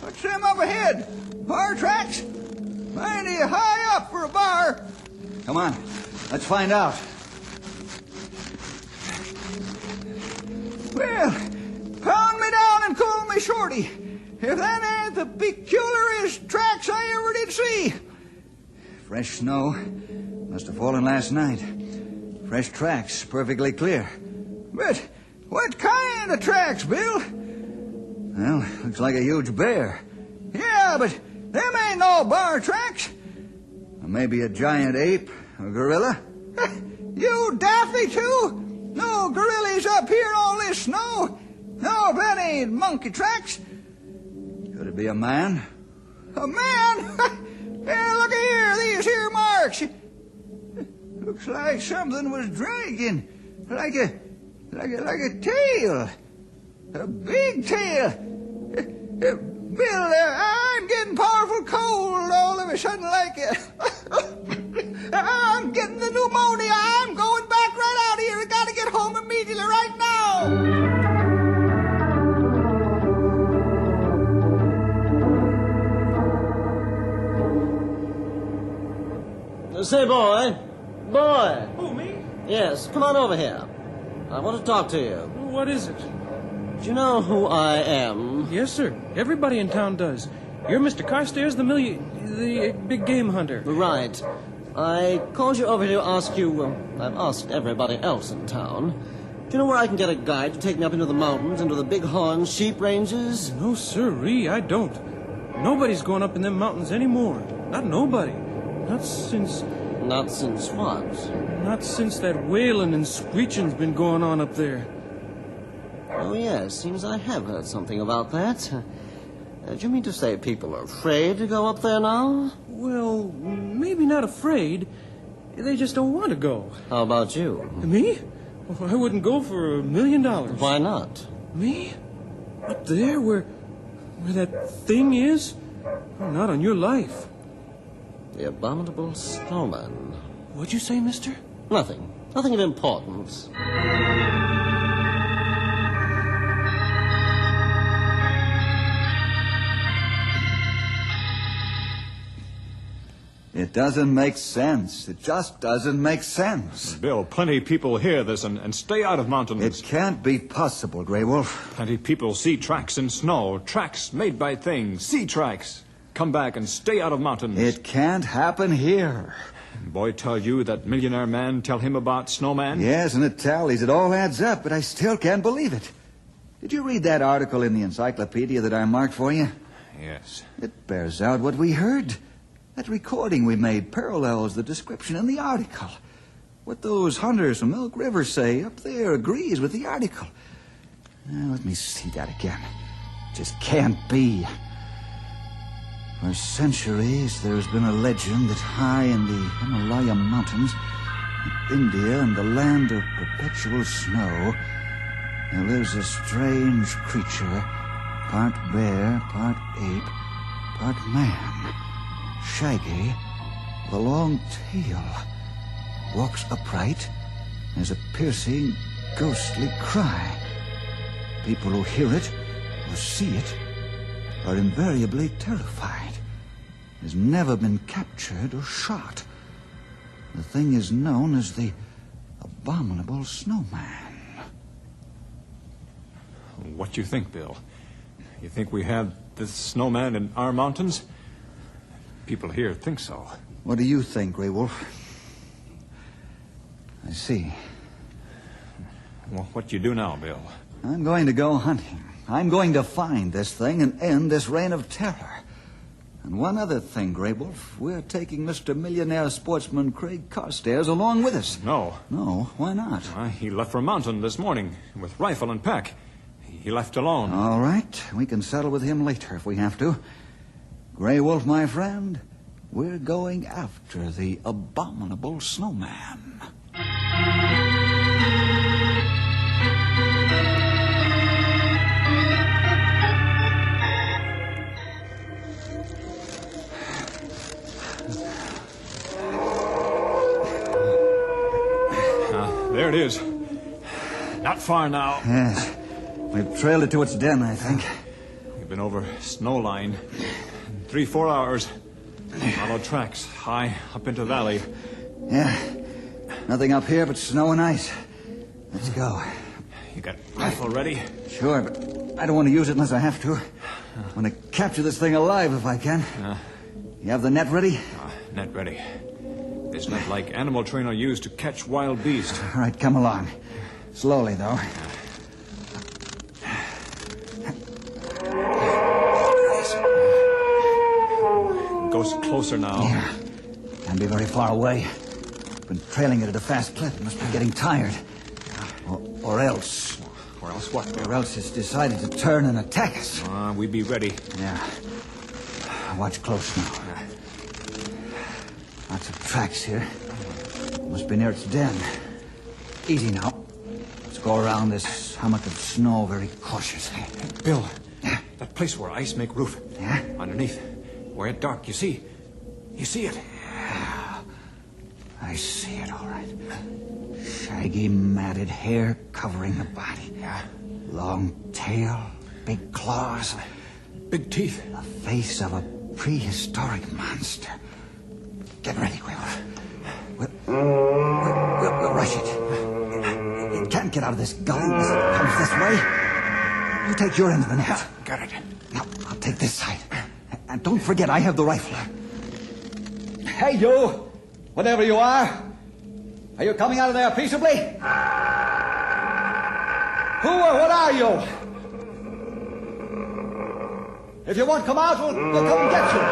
what's them up ahead? Bar tracks? Mighty high up for a bar. Come on, let's find out. Well, pound me down and call me Shorty, if that ain't the peculiarest tracks I ever did see. Fresh snow. Must have fallen last night. Fresh tracks, perfectly clear. But what kind of tracks, Bill? Well, looks like a huge bear. Yeah, but them ain't no bar tracks. Maybe a giant ape, a gorilla? You daffy, too? No gorillas up here in all this snow. No, that ain't monkey tracks. Could it be a man? A man? Hey, look here, these here marks. Looks like something was dragging, like a tail, a big tail. Bill, I'm getting powerful cold all of a sudden, like I'm getting the pneumonia. I'm going back right out of here. I gotta get home immediately, right now. Say, boy. Boy. Who, me? Yes, come on over here. I want to talk to you. What is it? Do you know who I am? Yes, sir. Everybody in town does. You're Mr. Carstairs, the big game hunter. Right. I called you over here to ask you, I've asked everybody else in town. Do you know where I can get a guide to take me up into the mountains, into the bighorn sheep ranges? No, sirree, I don't. Nobody's going up in them mountains anymore. Not nobody. Not since... Not since what? Not since that wailing and screeching's been going on up there. Oh, yes, seems I have heard something about that. Do you mean to say people are afraid to go up there now? Well, maybe not afraid. They just don't want to go. How about you? Me? Well, I wouldn't go for $1 million. Why not? Me? Up there where that thing is? Oh, not on your life. The abominable snowman. What'd you say, mister? Nothing. Nothing of importance. It doesn't make sense. It just doesn't make sense. Bill, plenty people hear this and stay out of mountains. It can't be possible, Grey Wolf. Plenty people see tracks in snow, tracks made by things, sea tracks. Come back and stay out of mountains. It can't happen here. Boy tell you that millionaire man tell him about snowman? Yes, and it tallies. It all adds up, but I still can't believe it. Did you read that article in the encyclopedia that I marked for you? Yes. It bears out what we heard. That recording we made parallels the description in the article. what those hunters from Milk River say up there agrees with the article. Let me see that again. Just can't be. For centuries, there's been a legend that high in the Himalaya mountains, in India and the land of perpetual snow, there lives a strange creature, part bear, part ape, part man, shaggy, with a long tail, walks upright, has a piercing, ghostly cry. People who hear it or see it are invariably terrified. It has never been captured or shot. The thing is known as the abominable snowman. What do you think, Bill? You think we have this snowman in our mountains? People here think so. What do you think, Grey Wolf? I see. Well, what do you do now, Bill? I'm going to go hunting. I'm going to find this thing and end this reign of terror. And one other thing, Grey Wolf. We're taking Mr. Millionaire Sportsman Craig Carstairs along with us. No. No? Why not? He left for a mountain this morning with rifle and pack. He left alone. All right. We can settle with him later if we have to. Grey Wolf, my friend, we're going after the abominable snowman. There it is. Not far now. Yes. We've trailed it to its den, I think. We've been over snow line. 3-4 hours. Followed tracks high up into the valley. Yeah. Nothing up here but snow and ice. Let's go. You got rifle ready? Sure, but I don't want to use it unless I have to. I want to capture this thing alive if I can. You have the net ready? Net ready. This net like animal trainer used to catch wild beasts. All right, come along. Slowly, though. Goes closer now. Yeah. Can't be very far away. Been trailing it at a fast clip. Must be getting tired. Or else. Or else what? Or else it's decided to turn and attack us. We be ready. Yeah. Watch close now. Lots of tracks here. Must be near its den. Easy now. Let's go around this hummock of snow very cautiously. Bill, that place where ice make roof. Yeah? Underneath. Where it dark, you see? You see it? Yeah. I see it, all right. Shaggy, matted hair covering the body. Yeah. Long tail, big claws. Big teeth. The face of a prehistoric monster. Get ready, Will. We'll rush it. It can't get out of this gully unless it comes this way. You take your end of the net. Got it. Now, I'll take this side. And don't forget, I have the rifle. Hey, you! Whatever you are you coming out of there peaceably? Who or what are you? If you won't come out, we'll come and get you.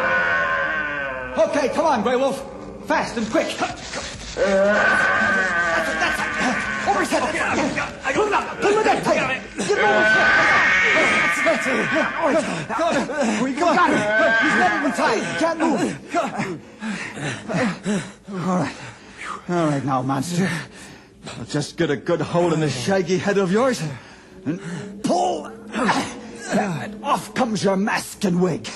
Okay, come on, Grey Wolf. Fast and quick. That's it. Over his head. Pull it up. Pull the net tight. Get it over his head. That's it. All right. We got it. He's never been tied. Can't move. All right. All right, now, monster. I'll just get a good hold in the shaggy head of yours and pull. And off comes your mask and wig.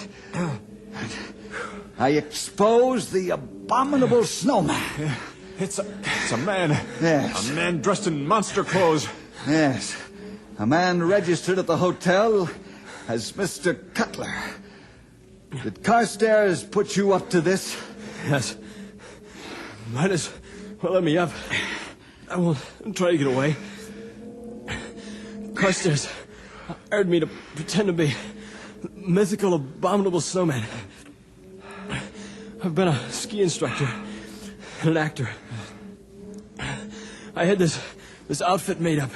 I expose the abominable snowman. It's a man. Yes. A man dressed in monster clothes. Yes. A man registered at the hotel as Mr. Cutler. Did Carstairs put you up to this? Yes. Might as well let me up. I won't try to get away. Carstairs hired me to pretend to be mythical, abominable snowman. I've been a ski instructor and an actor. I had this outfit made up.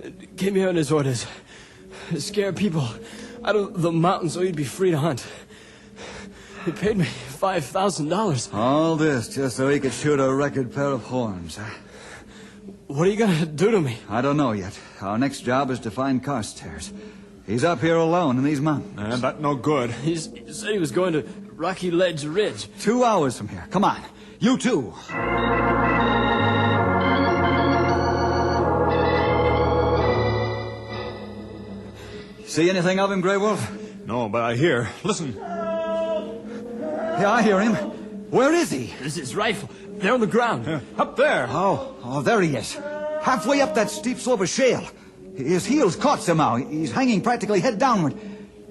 It came here on his orders. To scare people out of the mountains so he'd be free to hunt. He paid me $5,000. All this just so he could shoot a record pair of horns, huh? What are you gonna do to me? I don't know yet. Our next job is to find Carstairs. He's up here alone in these mountains. And that's no good. He said he was going to Rocky Ledge Ridge. 2 hours from here. Come on. You too. See anything of him, Grey Wolf? No, but I hear. Listen. Yeah, I hear him. Where is he? This is his rifle. They're on the ground. Up there. Oh, there he is. Halfway up that steep slope of shale. His heels caught somehow. He's hanging practically head downward.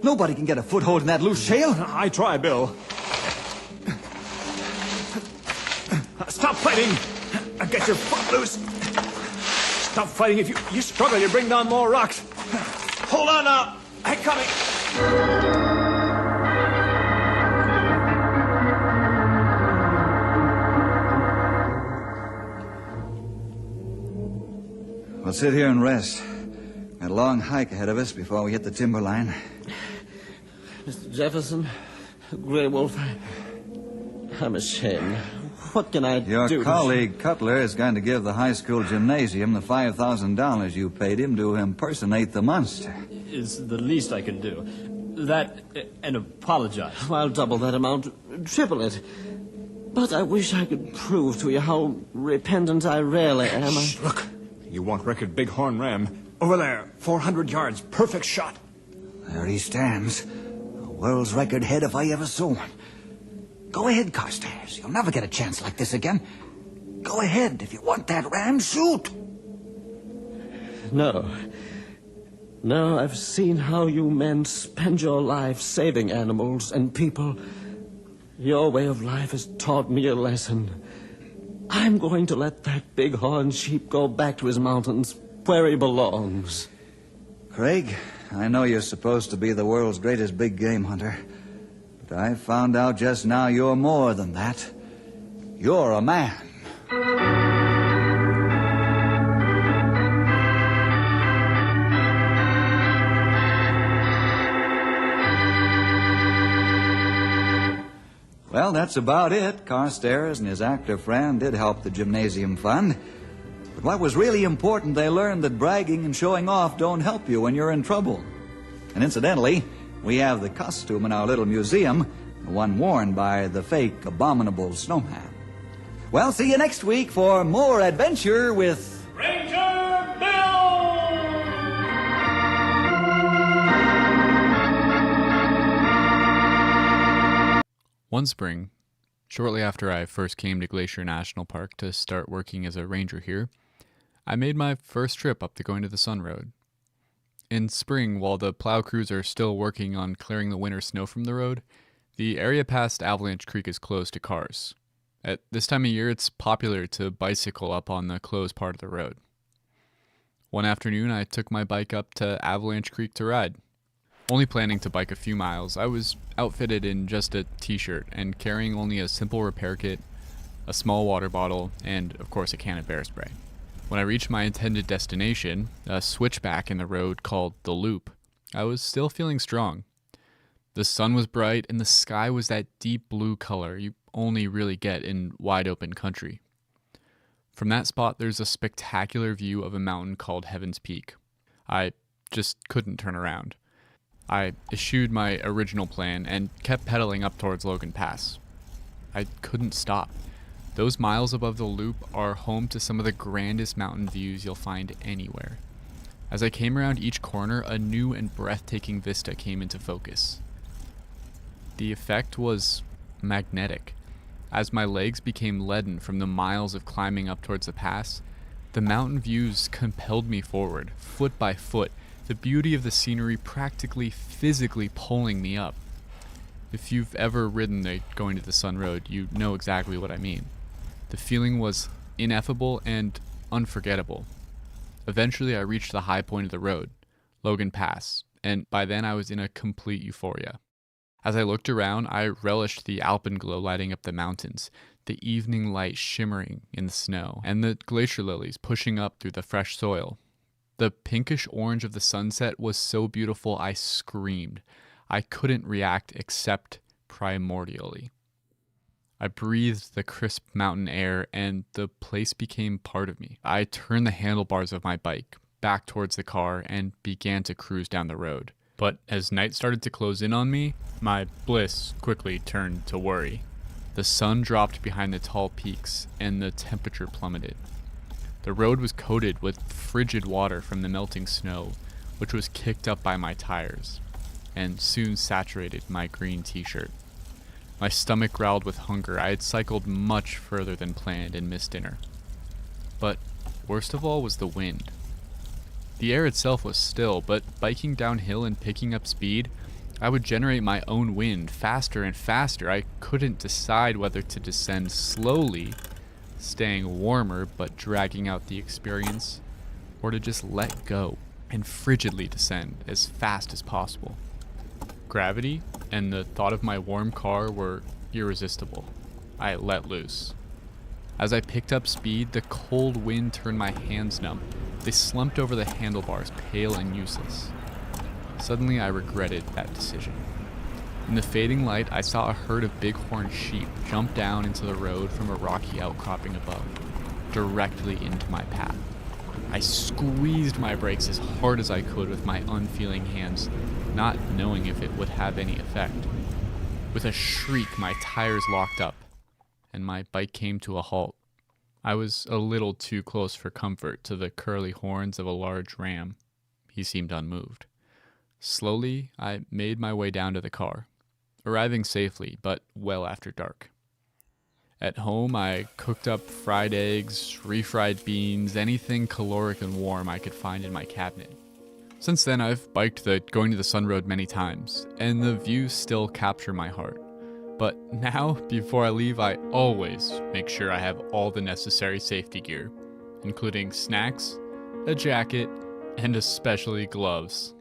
Nobody can get a foothold in that loose shale. I try, Bill. Stop fighting! Get your foot loose! Stop fighting. If you struggle, you bring down more rocks. Hold on now. I'm coming. We'll sit here and rest. Got a long hike ahead of us before we hit the timberline. Mr. Jefferson, Grey Wolf, I'm ashamed. What can I do? Your colleague Cutler is going to give the high school gymnasium the $5,000 you paid him to impersonate the monster. It's the least I can do. That and apologize. I'll double that amount, triple it. But I wish I could prove to you how repentant I really am. Shh, look. You want record bighorn ram. Over there, 400 yards, perfect shot. There he stands. A world's record head if I ever saw one. Go ahead, Carstairs. You'll never get a chance like this again. Go ahead. If you want that ram, shoot. No. No, I've seen how you men spend your life saving animals and people. Your way of life has taught me a lesson. I'm going to let that bighorn sheep go back to his mountains where he belongs. Craig, I know you're supposed to be the world's greatest big game hunter. But I found out just now you're more than that. You're a man. Well, that's about it. Carstairs and his actor friend did help the gymnasium fund. But what was really important, they learned that bragging and showing off don't help you when you're in trouble. And incidentally, we have the costume in our little museum, the one worn by the fake abominable snowman. Well, see you next week for more adventure with Ranger Bill! One spring, shortly after I first came to Glacier National Park to start working as a ranger here, I made my first trip up the Going to the Sun Road. In spring, while the plow crews are still working on clearing the winter snow from the road, the area past Avalanche Creek is closed to cars. At this time of year, it's popular to bicycle up on the closed part of the road. One afternoon, I took my bike up to Avalanche Creek to ride. Only planning to bike a few miles, I was outfitted in just a t-shirt and carrying only a simple repair kit, a small water bottle, and of course a can of bear spray. When I reached my intended destination, a switchback in the road called The Loop, I was still feeling strong. The sun was bright and the sky was that deep blue color you only really get in wide open country. From that spot, there's a spectacular view of a mountain called Heaven's Peak. I just couldn't turn around. I eschewed my original plan and kept pedaling up towards Logan Pass. I couldn't stop. Those miles above the loop are home to some of the grandest mountain views you'll find anywhere. As I came around each corner, a new and breathtaking vista came into focus. The effect was magnetic. As my legs became leaden from the miles of climbing up towards the pass, the mountain views compelled me forward, foot by foot, the beauty of the scenery practically physically pulling me up. If you've ever ridden the Going to the Sun Road, you know exactly what I mean. The feeling was ineffable and unforgettable. Eventually I reached the high point of the road, Logan Pass, and by then I was in a complete euphoria. As I looked around, I relished the alpenglow lighting up the mountains, the evening light shimmering in the snow, and the glacier lilies pushing up through the fresh soil. The pinkish orange of the sunset was so beautiful I screamed. I couldn't react except primordially. I breathed the crisp mountain air, and the place became part of me. I turned the handlebars of my bike back towards the car and began to cruise down the road. But as night started to close in on me, my bliss quickly turned to worry. The sun dropped behind the tall peaks, and the temperature plummeted. The road was coated with frigid water from the melting snow, which was kicked up by my tires, and soon saturated my green t-shirt. My stomach growled with hunger. I had cycled much further than planned and missed dinner. But worst of all was the wind. The air itself was still, but biking downhill and picking up speed, I would generate my own wind faster and faster. I couldn't decide whether to descend slowly, staying warmer but dragging out the experience, or to just let go and frigidly descend as fast as possible. Gravity and the thought of my warm car were irresistible. I let loose. As I picked up speed, the cold wind turned my hands numb. They slumped over the handlebars, pale and useless. Suddenly, I regretted that decision. In the fading light, I saw a herd of bighorn sheep jump down into the road from a rocky outcropping above, directly into my path. I squeezed my brakes as hard as I could with my unfeeling hands, not knowing if it would have any effect. With a shriek, my tires locked up, and my bike came to a halt. I was a little too close for comfort to the curly horns of a large ram. He seemed unmoved. Slowly, I made my way down to the car, arriving safely, but well after dark. At home, I cooked up fried eggs, refried beans, anything caloric and warm I could find in my cabinet. Since then, I've biked the Going to the Sun Road many times, and the views still capture my heart. But now, before I leave, I always make sure I have all the necessary safety gear, including snacks, a jacket, and especially gloves.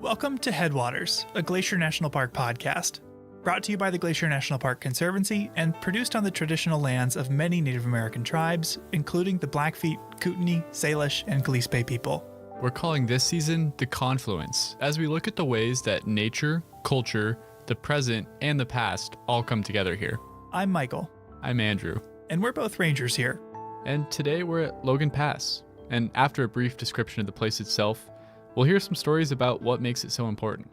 Welcome to Headwaters, a Glacier National Park podcast, brought to you by the Glacier National Park Conservancy and produced on the traditional lands of many Native American tribes, including the Blackfeet, Kootenai, Salish, and Gillespie people. We're calling this season The Confluence, as we look at the ways that nature, culture, the present, and the past all come together here. I'm Michael. I'm Andrew. And we're both rangers here. And today we're at Logan Pass. And after a brief description of the place itself, we'll hear some stories about what makes it so important.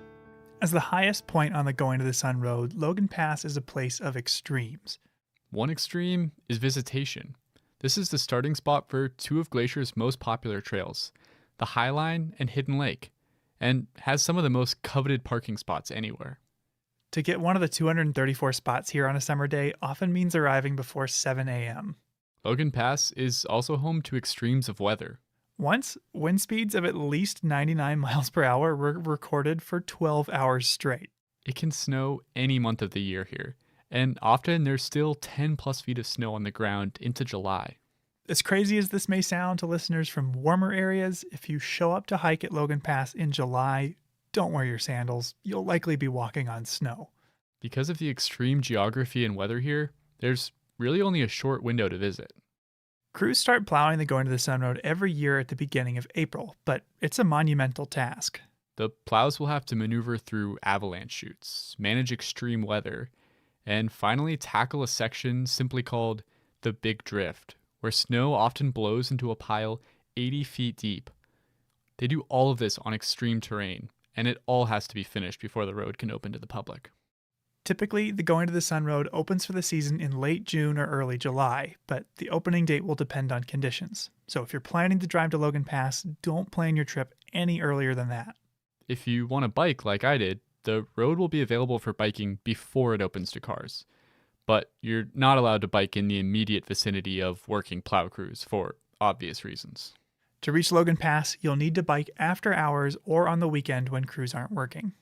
As the highest point on the Going to the Sun Road, Logan Pass is a place of extremes. One extreme is visitation. This is the starting spot for two of Glacier's most popular trails, the Highline and Hidden Lake, and has some of the most coveted parking spots anywhere. To get one of the 234 spots here on a summer day often means arriving before 7 a.m. Logan Pass is also home to extremes of weather. Once, wind speeds of at least 99 miles per hour were recorded for 12 hours straight. It can snow any month of the year here, and often there's still 10 plus feet of snow on the ground into July. As crazy as this may sound to listeners from warmer areas, if you show up to hike at Logan Pass in July, don't wear your sandals. You'll likely be walking on snow. Because of the extreme geography and weather here, there's really only a short window to visit. Crews start plowing the Going to the Sun Road every year at the beginning of April, but it's a monumental task. The plows will have to maneuver through avalanche chutes, manage extreme weather, and finally tackle a section simply called the Big Drift, where snow often blows into a pile 80 feet deep. They do all of this on extreme terrain, and it all has to be finished before the road can open to the public. Typically, the Going to the Sun Road opens for the season in late June or early July, but the opening date will depend on conditions. So if you're planning to drive to Logan Pass, don't plan your trip any earlier than that. If you want to bike like I did, the road will be available for biking before it opens to cars. But you're not allowed to bike in the immediate vicinity of working plow crews for obvious reasons. To reach Logan Pass, you'll need to bike after hours or on the weekend when crews aren't working.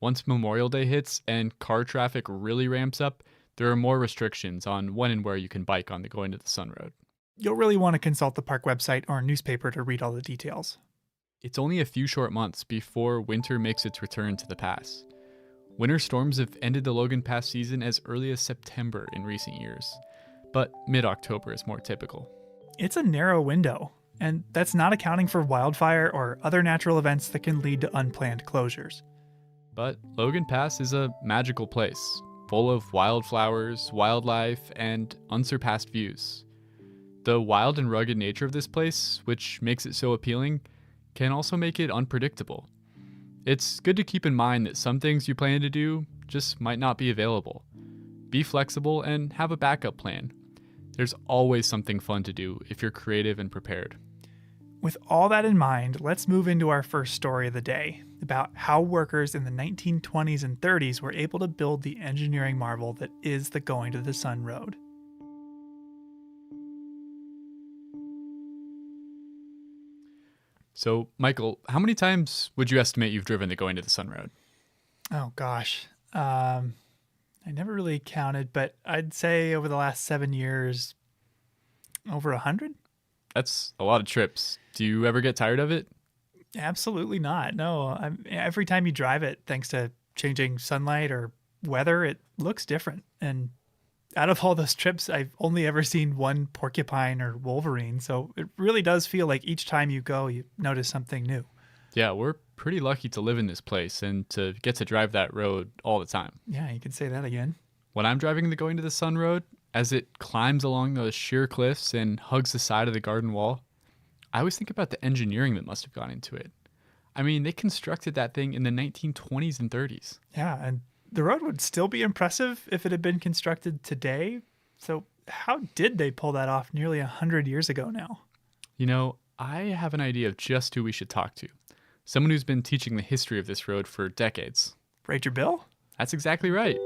Once Memorial Day hits and car traffic really ramps up, there are more restrictions on when and where you can bike on the Going to the Sun Road. You'll really want to consult the park website or newspaper to read all the details. It's only a few short months before winter makes its return to the pass. Winter storms have ended the Logan Pass season as early as September in recent years, but mid-October is more typical. It's a narrow window, and that's not accounting for wildfire or other natural events that can lead to unplanned closures. But Logan Pass is a magical place, full of wildflowers, wildlife, and unsurpassed views. The wild and rugged nature of this place, which makes it so appealing, can also make it unpredictable. It's good to keep in mind that some things you plan to do just might not be available. Be flexible and have a backup plan. There's always something fun to do if you're creative and prepared. With all that in mind, let's move into our first story of the day about how workers in the 1920s and 30s were able to build the engineering marvel that is the Going to the Sun Road. So, Michael, how many times would you estimate you've driven the Going to the Sun Road? Oh, gosh. I never really counted, but I'd say over the last 7 years, over 100? That's a lot of trips. Do you ever get tired of it? Absolutely not. No, every time you drive it, thanks to changing sunlight or weather, it looks different. And out of all those trips, I've only ever seen one porcupine or wolverine. So it really does feel like each time you go, you notice something new. Yeah, we're pretty lucky to live in this place and to get to drive that road all the time. Yeah, you can say that again. When I'm driving the Going to the Sun Road, as it climbs along those sheer cliffs and hugs the side of the garden wall, I always think about the engineering that must have gone into it. I mean, they constructed that thing in the 1920s and 30s. Yeah, and the road would still be impressive if it had been constructed today. So how did they pull that off nearly 100 years ago now? You know, I have an idea of just who we should talk to. Someone who's been teaching the history of this road for decades. Ranger Bill? That's exactly right.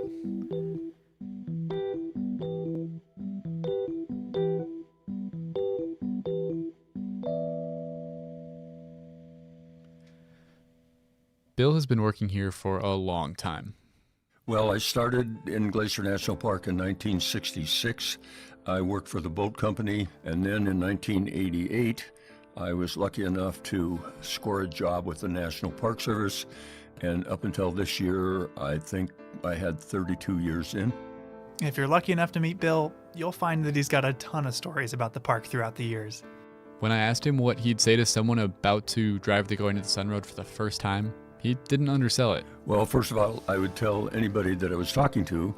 Bill has been working here for a long time. Well, I started in Glacier National Park in 1966. I worked for the boat company, and then in 1988, I was lucky enough to score a job with the National Park Service, and up until this year, I think I had 32 years in. If you're lucky enough to meet Bill, you'll find that he's got a ton of stories about the park throughout the years. When I asked him what he'd say to someone about to drive the Going to the Sun Road for the first time, he didn't undersell it. Well, first of all, I would tell anybody that I was talking to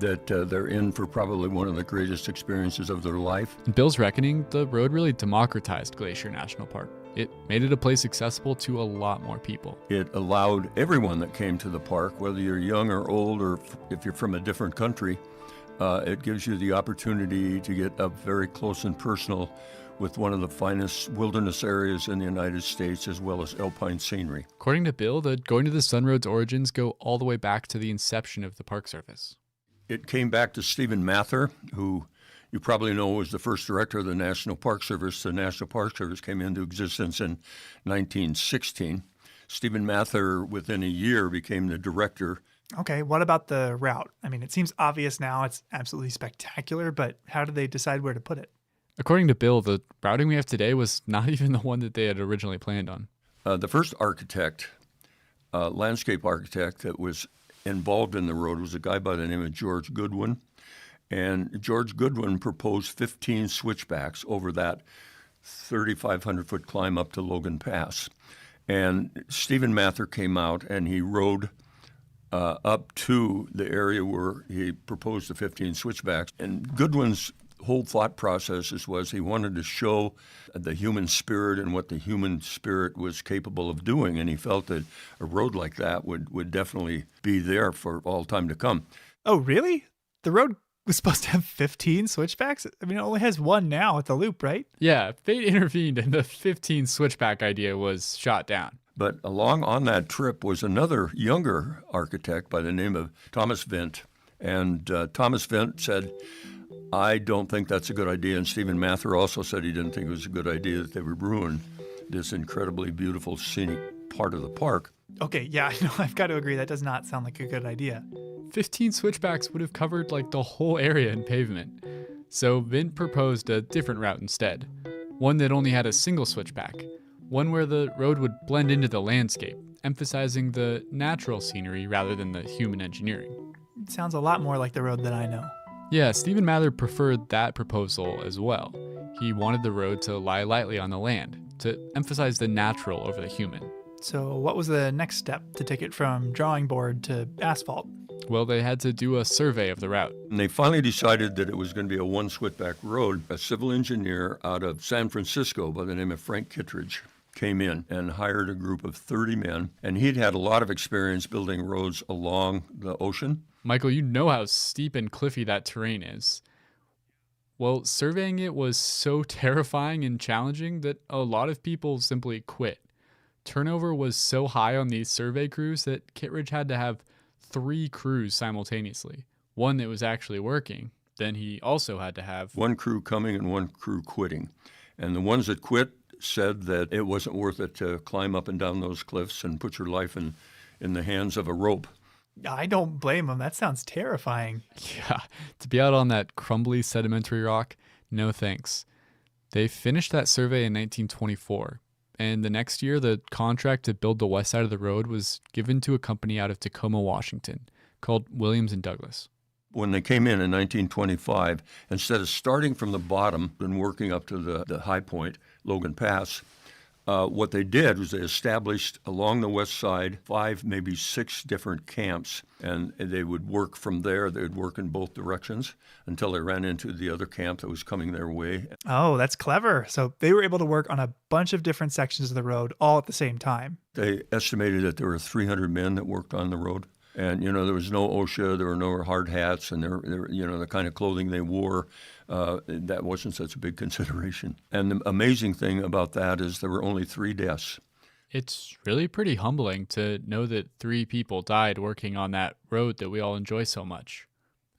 that they're in for probably one of the greatest experiences of their life. In Bill's reckoning, the road really democratized Glacier National Park. It made it a place accessible to a lot more people. It allowed everyone that came to the park, whether you're young or old or if you're from a different country, it gives you the opportunity to get up very close and personal with one of the finest wilderness areas in the United States, as well as alpine scenery. According to Bill, the Going to the Sun Road's origins go all the way back to the inception of the Park Service. It came back to Stephen Mather, who you probably know was the first director of the National Park Service. The National Park Service came into existence in 1916. Stephen Mather, within a year, became the director. Okay, what about the route? I mean, it seems obvious now. It's absolutely spectacular, but how did they decide where to put it? According to Bill, the routing we have today was not even the one that they had originally planned on. The first architect, landscape architect that was involved in the road was a guy by the name of George Goodwin. And George Goodwin proposed 15 switchbacks over that 3,500-foot climb up to Logan Pass. And Stephen Mather came out and he rode up to the area where he proposed the 15 switchbacks. And Goodwin's whole thought process was he wanted to show the human spirit and what the human spirit was capable of doing, and he felt that a road like that would definitely be there for all time to come. Oh, really? The road was supposed to have 15 switchbacks? I mean, it only has one now at the loop, right? Yeah, fate intervened and the 15 switchback idea was shot down. But along on that trip was another younger architect by the name of Thomas Vint, and Thomas Vint said, I don't think that's a good idea. And Stephen Mather also said he didn't think it was a good idea that they would ruin this incredibly beautiful scenic part of the park. Okay, yeah, no, I've got to agree. That does not sound like a good idea. 15 switchbacks would have covered like the whole area in pavement. So Vint proposed a different route instead. One that only had a single switchback. One where the road would blend into the landscape, emphasizing the natural scenery rather than the human engineering. It sounds a lot more like the road that I know. Yeah, Stephen Mather preferred that proposal as well. He wanted the road to lie lightly on the land, to emphasize the natural over the human. So what was the next step to take it from drawing board to asphalt? Well, they had to do a survey of the route. And they finally decided that it was going to be a one switchback road. A civil engineer out of San Francisco by the name of Frank Kittredge came in and hired a group of 30 men. And he'd had a lot of experience building roads along the ocean. Michael, you know how steep and cliffy that terrain is. Well, surveying it was so terrifying and challenging that a lot of people simply quit. Turnover was so high on these survey crews that Kittredge had to have 3 crews simultaneously. One that was actually working. Then he also had to have one crew coming and one crew quitting. And the ones that quit said that it wasn't worth it to climb up and down those cliffs and put your life in the hands of a rope. I don't blame them. That sounds terrifying. Yeah, to be out on that crumbly sedimentary rock, no thanks. They finished that survey in 1924. And the next year, the contract to build the west side of the road was given to a company out of Tacoma, Washington, called Williams and Douglas. When they came in 1925, instead of starting from the bottom and working up to the high point, Logan Pass, what they did was they established along the west side 5, maybe 6 different camps, and they would work from there. They would work in both directions until they ran into the other camp that was coming their way. Oh, that's clever. So they were able to work on a bunch of different sections of the road all at the same time. They estimated that there were 300 men that worked on the road. And, there was no OSHA, there were no hard hats, and there the kind of clothing they wore, that wasn't such a big consideration. And the amazing thing about that is there were only 3 deaths. It's really pretty humbling to know that 3 people died working on that road that we all enjoy so much.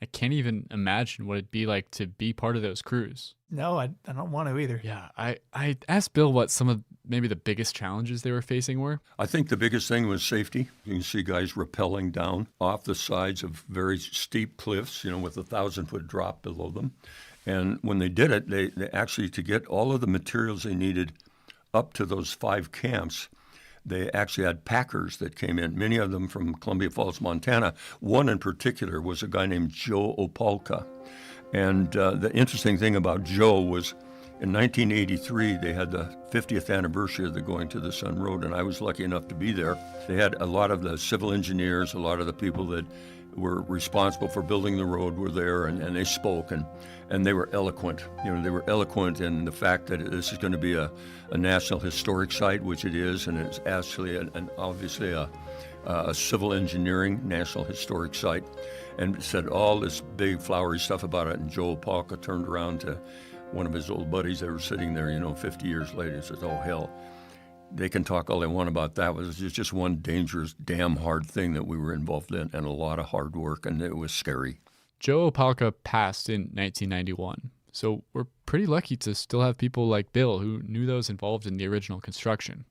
I can't even imagine what it'd be like to be part of those crews. No, I don't want to either. Yeah, I asked Bill what some of maybe the biggest challenges they were facing were. I think the biggest thing was safety. You can see guys rappelling down off the sides of very steep cliffs, with a 1,000-foot drop below them. And when they did it, they actually, to get all of the materials they needed up to those 5 camps, they actually had packers that came in, many of them from Columbia Falls, Montana. One in particular was a guy named Joe Opalka. And the interesting thing about Joe was in 1983, they had the 50th anniversary of the Going to the Sun Road, and I was lucky enough to be there. They had a lot of the civil engineers, a lot of the people that were responsible for building the road were there, and they spoke, and they were eloquent. They were eloquent in the fact that this is going to be a National Historic Site, which it is, and it's actually obviously a civil engineering National Historic Site, and said all this big flowery stuff about it. And Joe Opalka turned around to one of his old buddies that were sitting there, 50 years later, and says, "Oh, hell. They can talk all they want about that. It was just one dangerous, damn hard thing that we were involved in, and a lot of hard work, and it was scary." Joe Opalka passed in 1991, so we're pretty lucky to still have people like Bill who knew those involved in the original construction.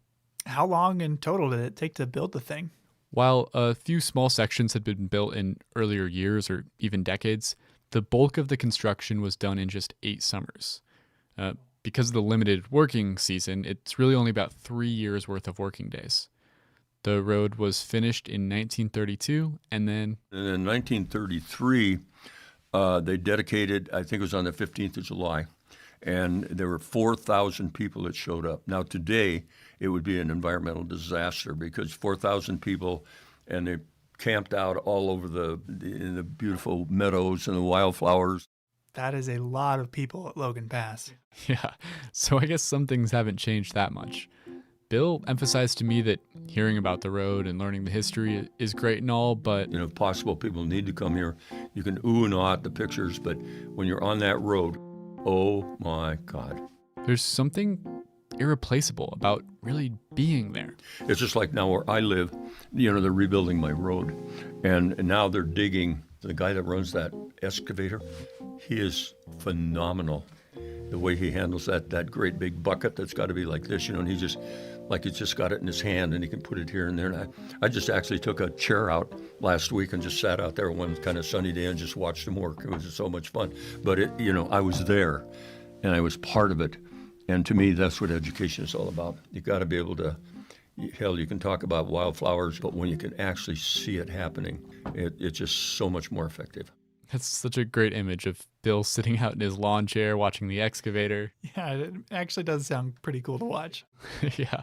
How long in total did it take to build the thing? While a few small sections had been built in earlier years or even decades, the bulk of the construction was done in just 8 summers. Because of the limited working season, it's really only about 3 years worth of working days. The road was finished in 1932, and then in 1933, they dedicated, I think it was on the 15th of July, and there were 4,000 people that showed up. Now today, it would be an environmental disaster because 4,000 people, and they camped out all over in the beautiful meadows and the wildflowers. That is a lot of people at Logan Pass. Yeah, so I guess some things haven't changed that much. Bill emphasized to me that hearing about the road and learning the history is great and all, but if possible, people need to come here. You can ooh and ah at the pictures, but when you're on that road, oh my God. There's something irreplaceable about really being there. It's just like now where I live, they're rebuilding my road, and now they're digging. The guy that runs that excavator, he is phenomenal. The way he handles that great big bucket that's got to be like this, and he just, like he's just got it in his hand and he can put it here and there. And I just actually took a chair out last week and just sat out there one kind of sunny day and just watched him work. It was just so much fun. But I was there and I was part of it. And to me, that's what education is all about. You got to be able to, hell, you can talk about wildflowers, but when you can actually see it happening, it's just so much more effective. That's such a great image of Bill sitting out in his lawn chair watching the excavator. Yeah, it actually does sound pretty cool to watch. Yeah.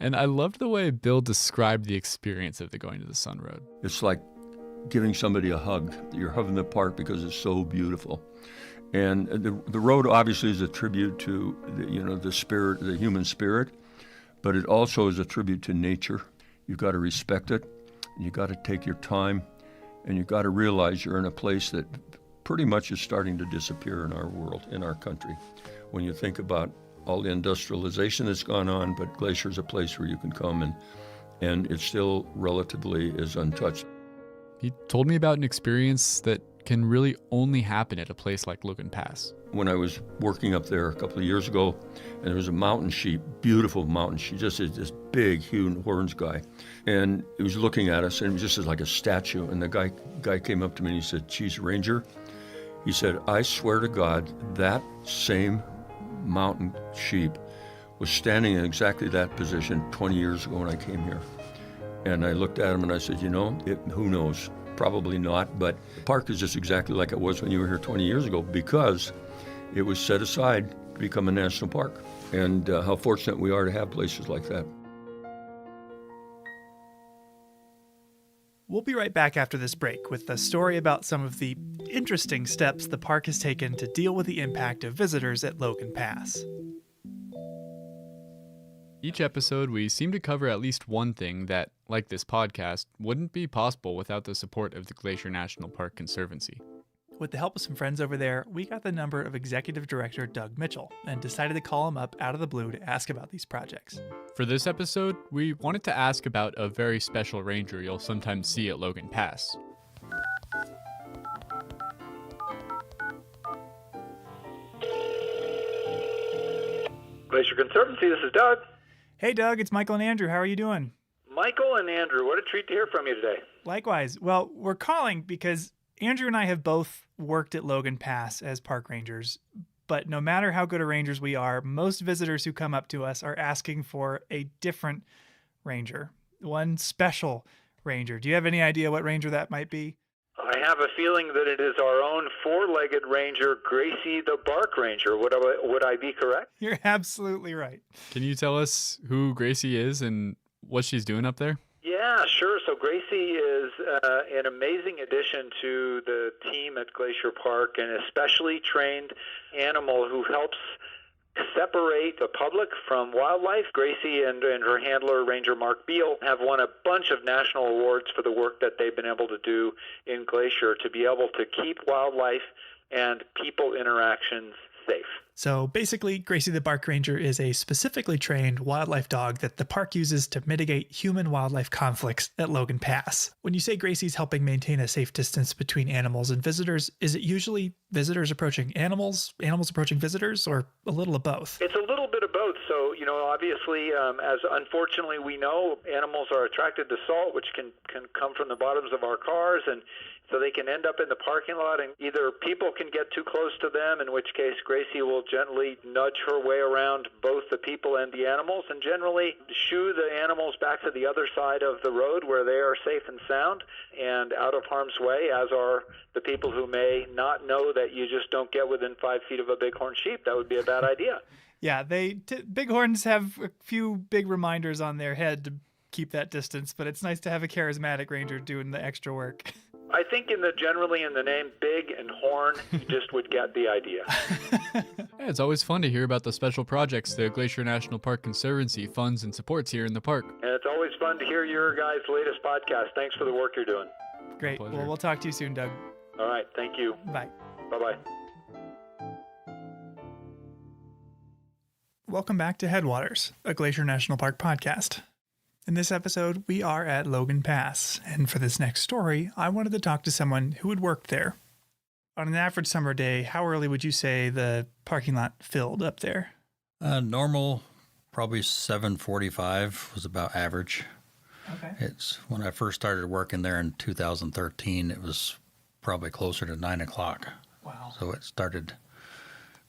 And I loved the way Bill described the experience of the going to the Sun Road. It's like giving somebody a hug. You're hugging the park because it's so beautiful. And the road obviously is a tribute to the spirit, the human spirit, but it also is a tribute to nature. You've got to respect it. You've got to take your time, and you've got to realize you're in a place that pretty much is starting to disappear in our world, in our country. When you think about all the industrialization that's gone on, but Glacier's a place where you can come and it still relatively is untouched. He told me about an experience that can really only happen at a place like Logan Pass. When I was working up there a couple of years ago, and there was a mountain sheep, beautiful mountain sheep, just this big, huge horns guy. And he was looking at us, and it was just like a statue. And the guy came up to me and he said, "Geez, Ranger," he said, "I swear to God, that same mountain sheep was standing in exactly that position 20 years ago when I came here." And I looked at him and I said, who knows? Probably not, but the park is just exactly like it was when you were here 20 years ago because it was set aside to become a national park. And how fortunate we are to have places like that. We'll be right back after this break with a story about some of the interesting steps the park has taken to deal with the impact of visitors at Logan Pass. Each episode, we seem to cover at least one thing that, like this podcast, wouldn't be possible without the support of the Glacier National Park Conservancy. With the help of some friends over there, we got the number of Executive Director Doug Mitchell and decided to call him up out of the blue to ask about these projects. For this episode, we wanted to ask about a very special ranger you'll sometimes see at Logan Pass. Glacier Conservancy, this is Doug. Hey Doug, it's Michael and Andrew. How are you doing? Michael and Andrew, what a treat to hear from you today. Likewise. Well, we're calling because Andrew and I have both worked at Logan Pass as park rangers, but no matter how good a rangers we are, most visitors who come up to us are asking for a different ranger, one special ranger. Do you have any idea what ranger that might be? I have a feeling that it is our own four-legged ranger, Gracie the Bark Ranger. Would I be correct? You're absolutely right. Can you tell us who Gracie is and what she's doing up there? Yeah, sure. So Gracie is an amazing addition to the team at Glacier Park, an especially trained animal who helps separate the public from wildlife. Gracie and her handler, Ranger Mark Beal, have won a bunch of national awards for the work that they've been able to do in Glacier to be able to keep wildlife and people interactions safe. So basically, Gracie the Bark Ranger is a specifically trained wildlife dog that the park uses to mitigate human-wildlife conflicts at Logan Pass. When you say Gracie's helping maintain a safe distance between animals and visitors, is it usually visitors approaching animals, animals approaching visitors, or a little of both? It's a little bit of both. So, obviously, as unfortunately we know, animals are attracted to salt, which can come from the bottoms of our cars, and so they can end up in the parking lot, and either people can get too close to them, in which case Gracie will gently nudge her way around both the people and the animals, and generally shoo the animals back to the other side of the road where they are safe and sound and out of harm's way, as are the people who may not know that you just don't get within 5 feet of a bighorn sheep. That would be a bad idea. Yeah, bighorns have a few big reminders on their head to keep that distance, but it's nice to have a charismatic ranger doing the extra work. I think generally in the name big and horn, you just would get the idea. Yeah, it's always fun to hear about the special projects the Glacier National Park Conservancy funds and supports here in the park. And it's always fun to hear your guys' latest podcast. Thanks for the work you're doing. Great. Well, we'll talk to you soon, Doug. All right. Thank you. Bye. Bye-bye. Welcome back to Headwaters, a Glacier National Park podcast. In this episode, we are at Logan Pass, and for this next story, I wanted to talk to someone who had worked there. On an average summer day, how early would you say the parking lot filled up there? Normal, probably 7:45 was about average. Okay. It's when I first started working there in 2013, it was probably closer to 9 o'clock. Wow. So it started,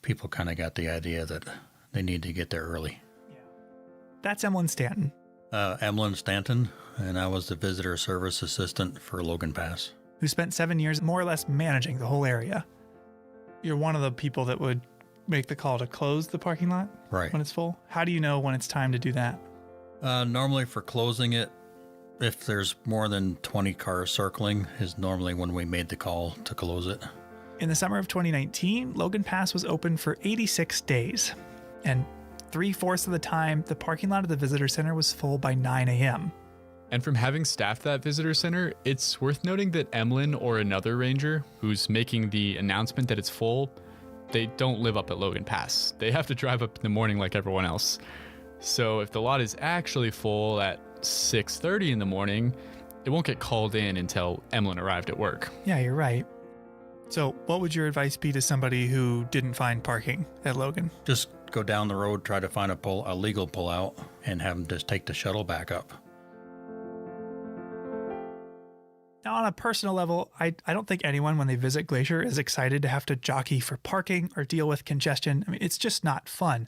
people kind of got the idea that they need to get there early. Yeah. That's Emlyn Stanton. Emlyn Stanton, and I was the visitor service assistant for Logan Pass. Who spent 7 years more or less managing the whole area. You're one of the people that would make the call to close the parking lot right when it's full. How do you know when it's time to do that? Normally for closing it, if there's more than 20 cars circling, is normally when we made the call to close it. In the summer of 2019, Logan Pass was open for 86 days. And 3/4 of the time, the parking lot of the visitor center was full by 9 a.m. And from having staffed that visitor center, it's worth noting that Emlyn or another ranger who's making the announcement that it's full, they don't live up at Logan Pass. They have to drive up in the morning like everyone else. So if the lot is actually full at 6:30 in the morning, it won't get called in until Emlyn arrived at work. Yeah, you're right. So what would your advice be to somebody who didn't find parking at Logan? Just go down the road, try to find a legal pullout, and have them just take the shuttle back up. Now, on a personal level, I don't think anyone, when they visit Glacier, is excited to have to jockey for parking or deal with congestion. I mean, it's just not fun.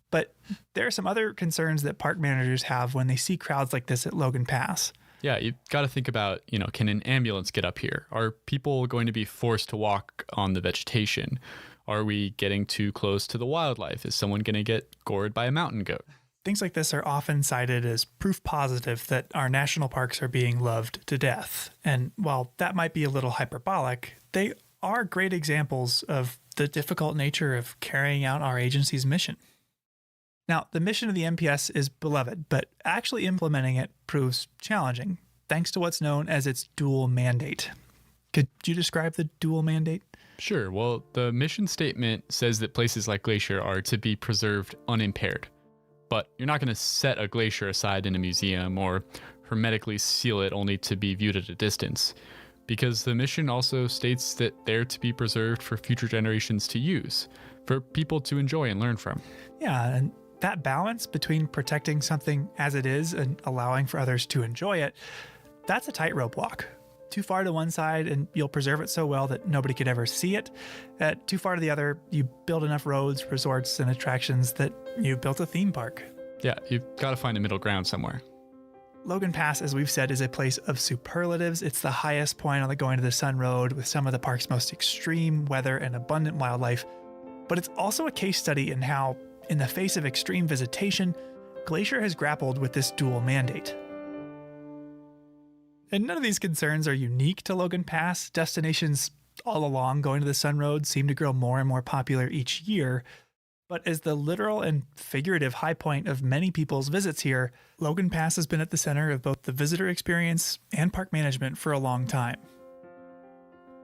But there are some other concerns that park managers have when they see crowds like this at Logan Pass. Yeah, you've got to think about, can an ambulance get up here? Are people going to be forced to walk on the vegetation? Are we getting too close to the wildlife? Is someone going to get gored by a mountain goat? Things like this are often cited as proof positive that our national parks are being loved to death. And while that might be a little hyperbolic, they are great examples of the difficult nature of carrying out our agency's mission. Now, the mission of the NPS is beloved, but actually implementing it proves challenging, thanks to what's known as its dual mandate. Could you describe the dual mandate? Sure. Well, the mission statement says that places like Glacier are to be preserved unimpaired. But you're not going to set a glacier aside in a museum or hermetically seal it only to be viewed at a distance, because the mission also states that they're to be preserved for future generations to use, for people to enjoy and learn from. Yeah, and that balance between protecting something as it is and allowing for others to enjoy it, that's a tightrope walk. Too far to one side and you'll preserve it so well that nobody could ever see it. Too far to the other, you build enough roads, resorts, and attractions that you built a theme park. Yeah, you've got to find a middle ground somewhere. Logan Pass, as we've said, is a place of superlatives. It's the highest point on the Going to the Sun Road with some of the park's most extreme weather and abundant wildlife. But it's also a case study in how, in the face of extreme visitation, Glacier has grappled with this dual mandate. And none of these concerns are unique to Logan Pass. Destinations all along Going to the Sun Road seem to grow more and more popular each year. But as the literal and figurative high point of many people's visits here, Logan Pass has been at the center of both the visitor experience and park management for a long time.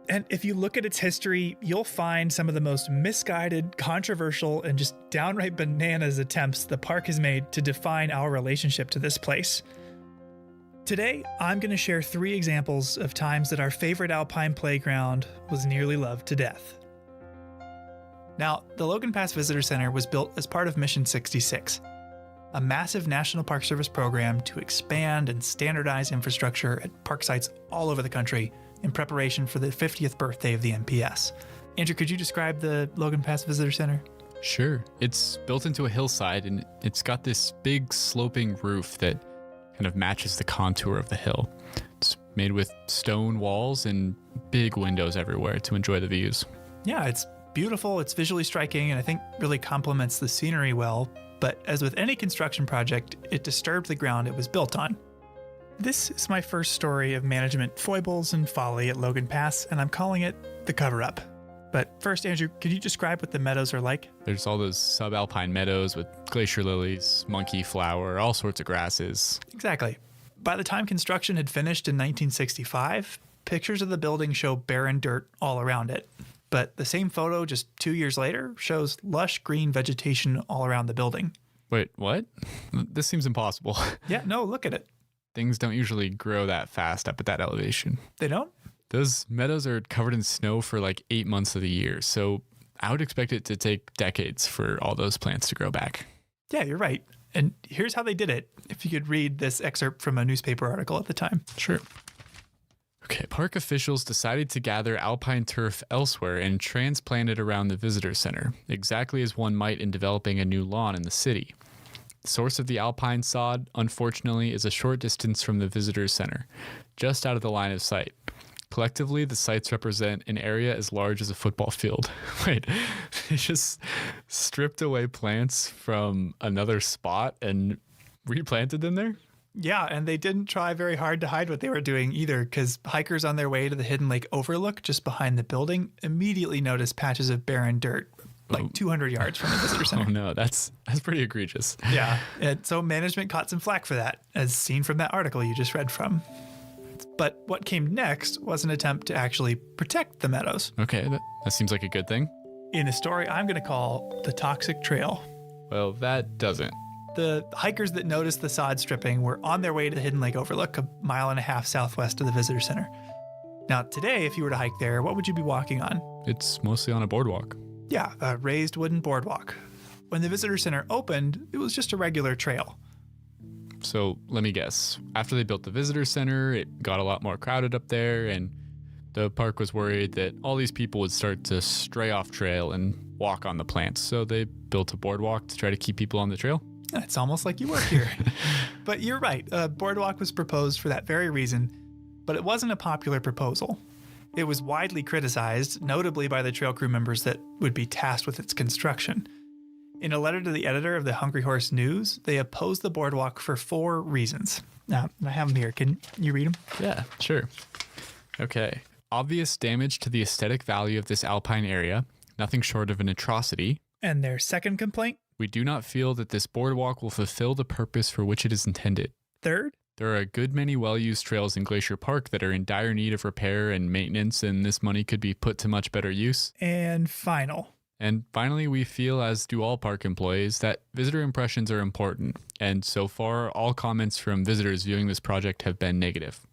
And if you look at its history, you'll find some of the most misguided, controversial, and just downright bananas attempts the park has made to define our relationship to this place. Today, I'm going to share 3 examples of times that our favorite alpine playground was nearly loved to death. Now, the Logan Pass Visitor Center was built as part of Mission 66, a massive National Park Service program to expand and standardize infrastructure at park sites all over the country in preparation for the 50th birthday of the NPS. Andrew, could you describe the Logan Pass Visitor Center? Sure. It's built into a hillside, and it's got this big sloping roof that kind of matches the contour of the hill. It's made with stone walls and big windows everywhere to enjoy the views. Yeah, it's beautiful, it's visually striking, and I think really complements the scenery well. But as with any construction project, it disturbed the ground it was built on. This is my first story of management foibles and folly at Logan Pass, and I'm calling it The Cover-Up. But first, Andrew, could you describe what the meadows are like? There's all those subalpine meadows with glacier lilies, monkey flower, all sorts of grasses. Exactly. By the time construction had finished in 1965, pictures of the building show barren dirt all around it. But the same photo just 2 years later shows lush green vegetation all around the building. Wait, what? This seems impossible. Yeah, no, look at it. Things don't usually grow that fast up at that elevation. They don't? Those meadows are covered in snow for like 8 months of the year, so I would expect it to take decades for all those plants to grow back. Yeah, you're right. And here's how they did it, if you could read this excerpt from a newspaper article at the time. Sure. Okay, park officials decided to gather alpine turf elsewhere and transplant it around the visitor center, exactly as one might in developing a new lawn in the city. The source of the alpine sod, unfortunately, is a short distance from the visitor center, just out of the line of sight. Collectively, the sites represent an area as large as a football field. Wait, they just stripped away plants from another spot and replanted them there? Yeah, and they didn't try very hard to hide what they were doing either, because hikers on their way to the Hidden Lake Overlook just behind the building immediately noticed patches of barren dirt like 200 yards from the visitor center. Oh no, that's pretty egregious. Yeah, and so management caught some flack for that, as seen from that article you just read from. But what came next was an attempt to actually protect the meadows. Okay, that seems like a good thing. In a story I'm going to call The Toxic Trail. Well, that doesn't. The hikers that noticed the sod stripping were on their way to the Hidden Lake Overlook, a mile and a half southwest of the visitor center. Now, today, if you were to hike there, what would you be walking on? It's mostly on a boardwalk. Yeah, a raised wooden boardwalk. When the visitor center opened, it was just a regular trail. So let me guess. After they built the visitor center, it got a lot more crowded up there, and the park was worried that all these people would start to stray off trail and walk on the plants. So they built a boardwalk to try to keep people on the trail. It's almost like you work here. But you're right. A boardwalk was proposed for that very reason, but it wasn't a popular proposal. It was widely criticized, notably by the trail crew members that would be tasked with its construction. In a letter to the editor of the Hungry Horse News, they opposed the boardwalk for 4 reasons. Now, I have them here. Can you read them? Yeah, sure. Okay. Obvious damage to the aesthetic value of this alpine area, nothing short of an atrocity. And their second complaint? We do not feel that this boardwalk will fulfill the purpose for which it is intended. Third? There are a good many well-used trails in Glacier Park that are in dire need of repair and maintenance, and this money could be put to much better use. And finally, we feel, as do all park employees, that visitor impressions are important, and so far, all comments from visitors viewing this project have been negative.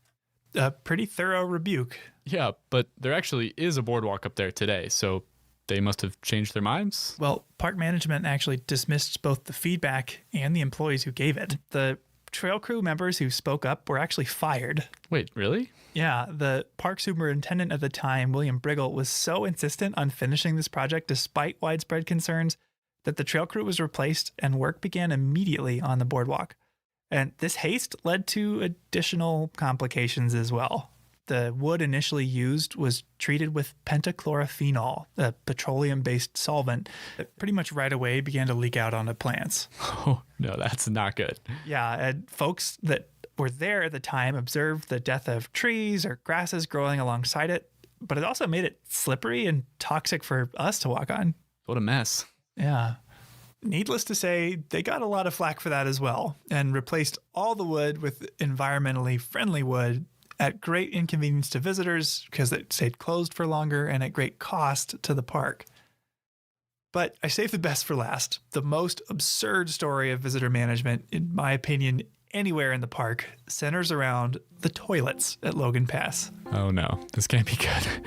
A pretty thorough rebuke. Yeah, but there actually is a boardwalk up there today, so they must have changed their minds? Well, park management actually dismissed both the feedback and the employees who gave it. The trail crew members who spoke up were actually fired. Wait, really? Yeah, the park superintendent at the time, William Briggle, was so insistent on finishing this project despite widespread concerns that the trail crew was replaced and work began immediately on the boardwalk. And this haste led to additional complications as well. The wood initially used was treated with pentachlorophenol, a petroleum-based solvent that pretty much right away began to leak out onto plants. Oh, no, that's not good. Yeah, and folks that were there at the time observed the death of trees or grasses growing alongside it, but it also made it slippery and toxic for us to walk on. What a mess. Yeah. Needless to say, they got a lot of flack for that as well, and replaced all the wood with environmentally friendly wood at great inconvenience to visitors because it stayed closed for longer and at great cost to the park. But I saved the best for last. The most absurd story of visitor management, in my opinion, anywhere in the park, centers around the toilets at Logan Pass. Oh no, this can't be good.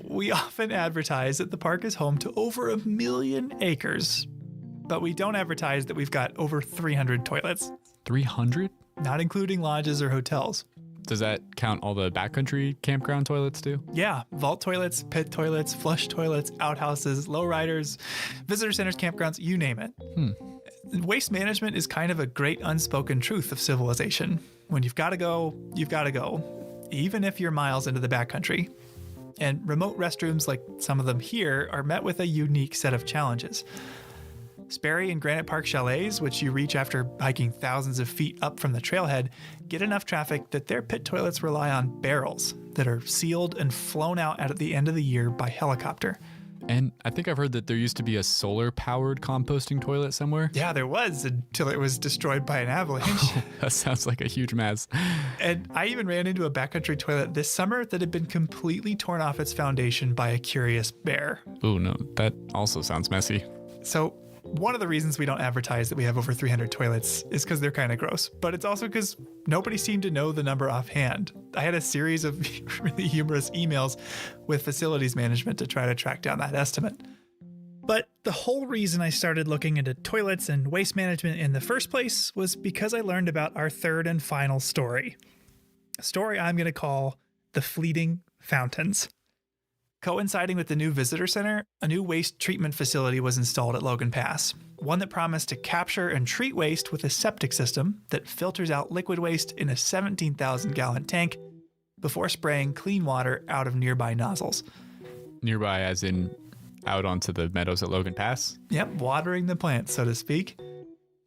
We often advertise that the park is home to over 1 million acres, but we don't advertise that we've got over 300 toilets. 300? Not including lodges or hotels. Does that count all the backcountry campground toilets too? Yeah, vault toilets, pit toilets, flush toilets, outhouses, lowriders, visitor centers, campgrounds, you name it. Waste management is kind of a great unspoken truth of civilization. When you've got to go, you've got to go, even if you're miles into the backcountry. And remote restrooms like some of them here are met with a unique set of challenges. Sperry and Granite Park chalets, which you reach after hiking thousands of feet up from the trailhead, get enough traffic that their pit toilets rely on barrels that are sealed and flown out at the end of the year by helicopter. And I think I've heard that there used to be a solar-powered composting toilet somewhere. Yeah, there was, until it was destroyed by an avalanche. That sounds like a huge mess. And I even ran into a backcountry toilet this summer that had been completely torn off its foundation by a curious bear. Oh no, that also sounds messy. So one of the reasons we don't advertise that we have over 300 toilets is because they're kind of gross, but it's also because nobody seemed to know the number offhand. I had a series of really humorous emails with facilities management to try to track down that estimate. But the whole reason I started looking into toilets and waste management in the first place was because I learned about our third and final story. A story I'm going to call The Fleeting Fountains. Coinciding with the new visitor center, a new waste treatment facility was installed at Logan Pass, one that promised to capture and treat waste with a septic system that filters out liquid waste in a 17,000-gallon tank before spraying clean water out of nearby nozzles. Nearby as in out onto the meadows at Logan Pass? Yep, watering the plants, so to speak.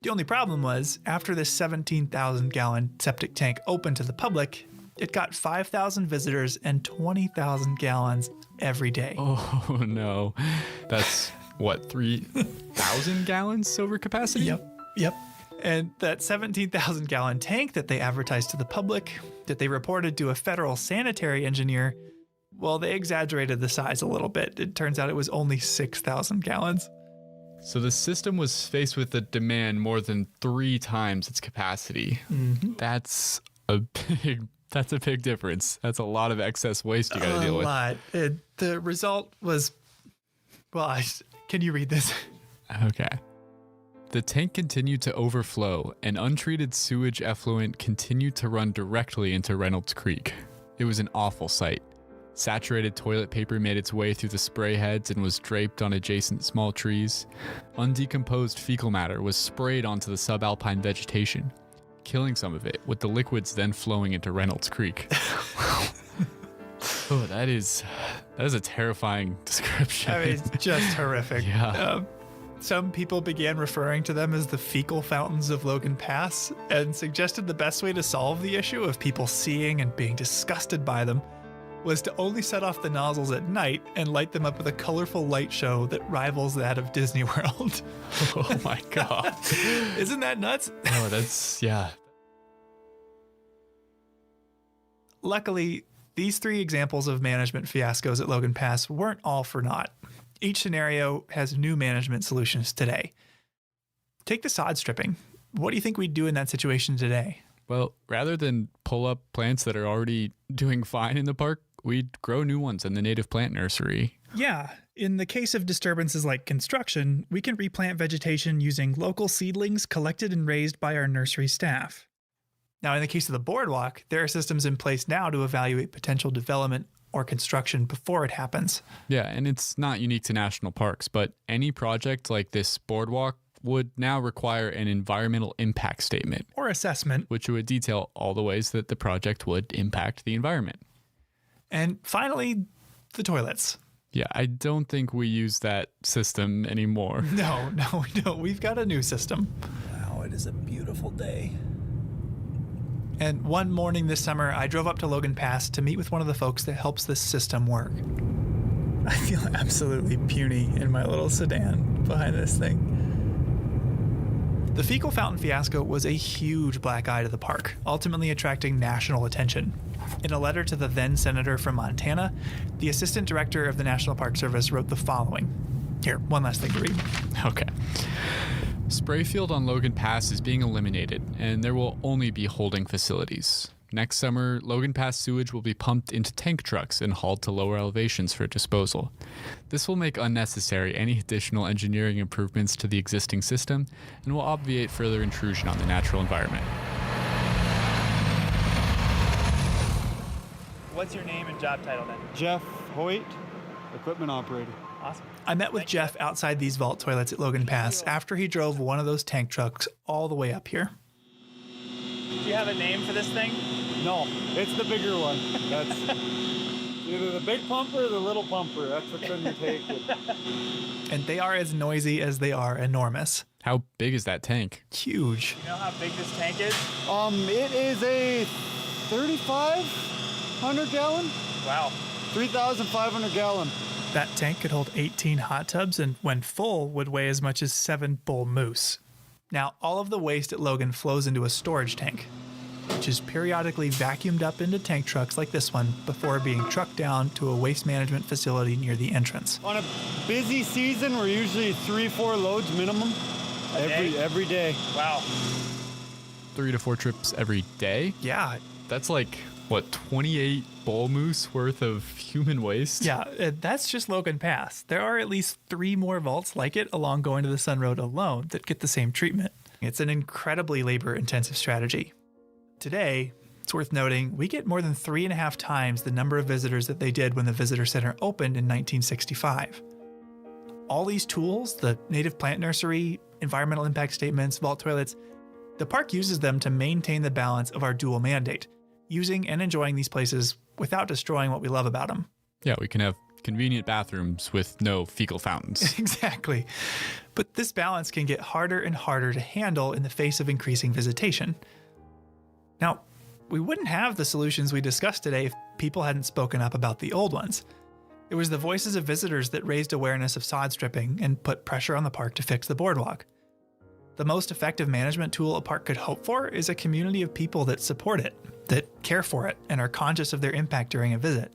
The only problem was, after this 17,000-gallon septic tank opened to the public, it got 5,000 visitors and 20,000 gallons every day. Oh, no. That's, what, 3,000 gallons over capacity? Yep. And that 17,000-gallon tank that they advertised to the public, that they reported to a federal sanitary engineer, well, they exaggerated the size a little bit. It turns out it was only 6,000 gallons. So the system was faced with a demand more than 3 times its capacity. Mm-hmm. That's a big difference. That's a lot of excess waste you got to deal with. A lot. The result was, well, can you read this? Okay. The tank continued to overflow, and untreated sewage effluent continued to run directly into Reynolds Creek. It was an awful sight. Saturated toilet paper made its way through the spray heads and was draped on adjacent small trees. Undecomposed fecal matter was sprayed onto the subalpine vegetation, killing some of it, with the liquids then flowing into Reynolds Creek. Oh, that is a terrifying description. I mean, it's just horrific. Yeah. Some people began referring to them as the fecal fountains of Logan Pass and suggested the best way to solve the issue of people seeing and being disgusted by them was to only set off the nozzles at night and light them up with a colorful light show that rivals that of Disney World. Oh my God. Isn't that nuts? Oh, that's, yeah. Luckily, these 3 examples of management fiascos at Logan Pass weren't all for naught. Each scenario has new management solutions today. Take the sod stripping. What do you think we'd do in that situation today? Well, rather than pull up plants that are already doing fine in the park, we'd grow new ones in the native plant nursery. Yeah. In the case of disturbances like construction, we can replant vegetation using local seedlings collected and raised by our nursery staff. Now, in the case of the boardwalk, there are systems in place now to evaluate potential development or construction before it happens. Yeah, and it's not unique to national parks, but any project like this boardwalk would now require an environmental impact statement. Or assessment. Which would detail all the ways that the project would impact the environment. And finally, the toilets. Yeah, I don't think we use that system anymore. No, we don't. We've got a new system. Wow, it is a beautiful day. And one morning this summer, I drove up to Logan Pass to meet with one of the folks that helps this system work. I feel absolutely puny in my little sedan behind this thing. The fecal fountain fiasco was a huge black eye to the park, ultimately attracting national attention. In a letter to the then senator from Montana, the assistant director of the National Park Service wrote the following. Here, one last thing to read. Okay. Sprayfield on Logan Pass is being eliminated, and there will only be holding facilities. Next summer, Logan Pass sewage will be pumped into tank trucks and hauled to lower elevations for disposal. This will make unnecessary any additional engineering improvements to the existing system and will obviate further intrusion on the natural environment. What's your name and job title then? Jeff Hoyt, equipment operator. Awesome. I met with Jeff outside these vault toilets at Logan Pass after he drove one of those tank trucks all the way up here. Do you have a name for this thing? No, it's the bigger one. That's either the big pumper or the little pumper. That's which one you take. And they are as noisy as they are enormous. How big is that tank? Huge. You know how big this tank is? It is a 3,500 gallon. Wow. 3,500 gallon. That tank could hold 18 hot tubs and, when full, would weigh as much as 7 bull moose. Now, all of the waste at Logan flows into a storage tank, which is periodically vacuumed up into tank trucks like this one before being trucked down to a waste management facility near the entrance. On a busy season, we're usually 3-4 loads minimum every day. Wow. 3 to 4 trips every day? Yeah. That's like, what, 28 bull moose worth of human waste? Yeah, that's just Logan Pass. There are at least 3 more vaults like it along going to the Sun Road alone that get the same treatment. It's an incredibly labor-intensive strategy. Today, it's worth noting, we get more than 3.5 times the number of visitors that they did when the visitor center opened in 1965. All these tools, the native plant nursery, environmental impact statements, vault toilets, the park uses them to maintain the balance of our dual mandate, using and enjoying these places without destroying what we love about them. Yeah, we can have convenient bathrooms with no fecal fountains. Exactly. But this balance can get harder and harder to handle in the face of increasing visitation. Now, we wouldn't have the solutions we discussed today if people hadn't spoken up about the old ones. It was the voices of visitors that raised awareness of sod stripping and put pressure on the park to fix the boardwalk. The most effective management tool a park could hope for is a community of people that support it, that care for it, and are conscious of their impact during a visit.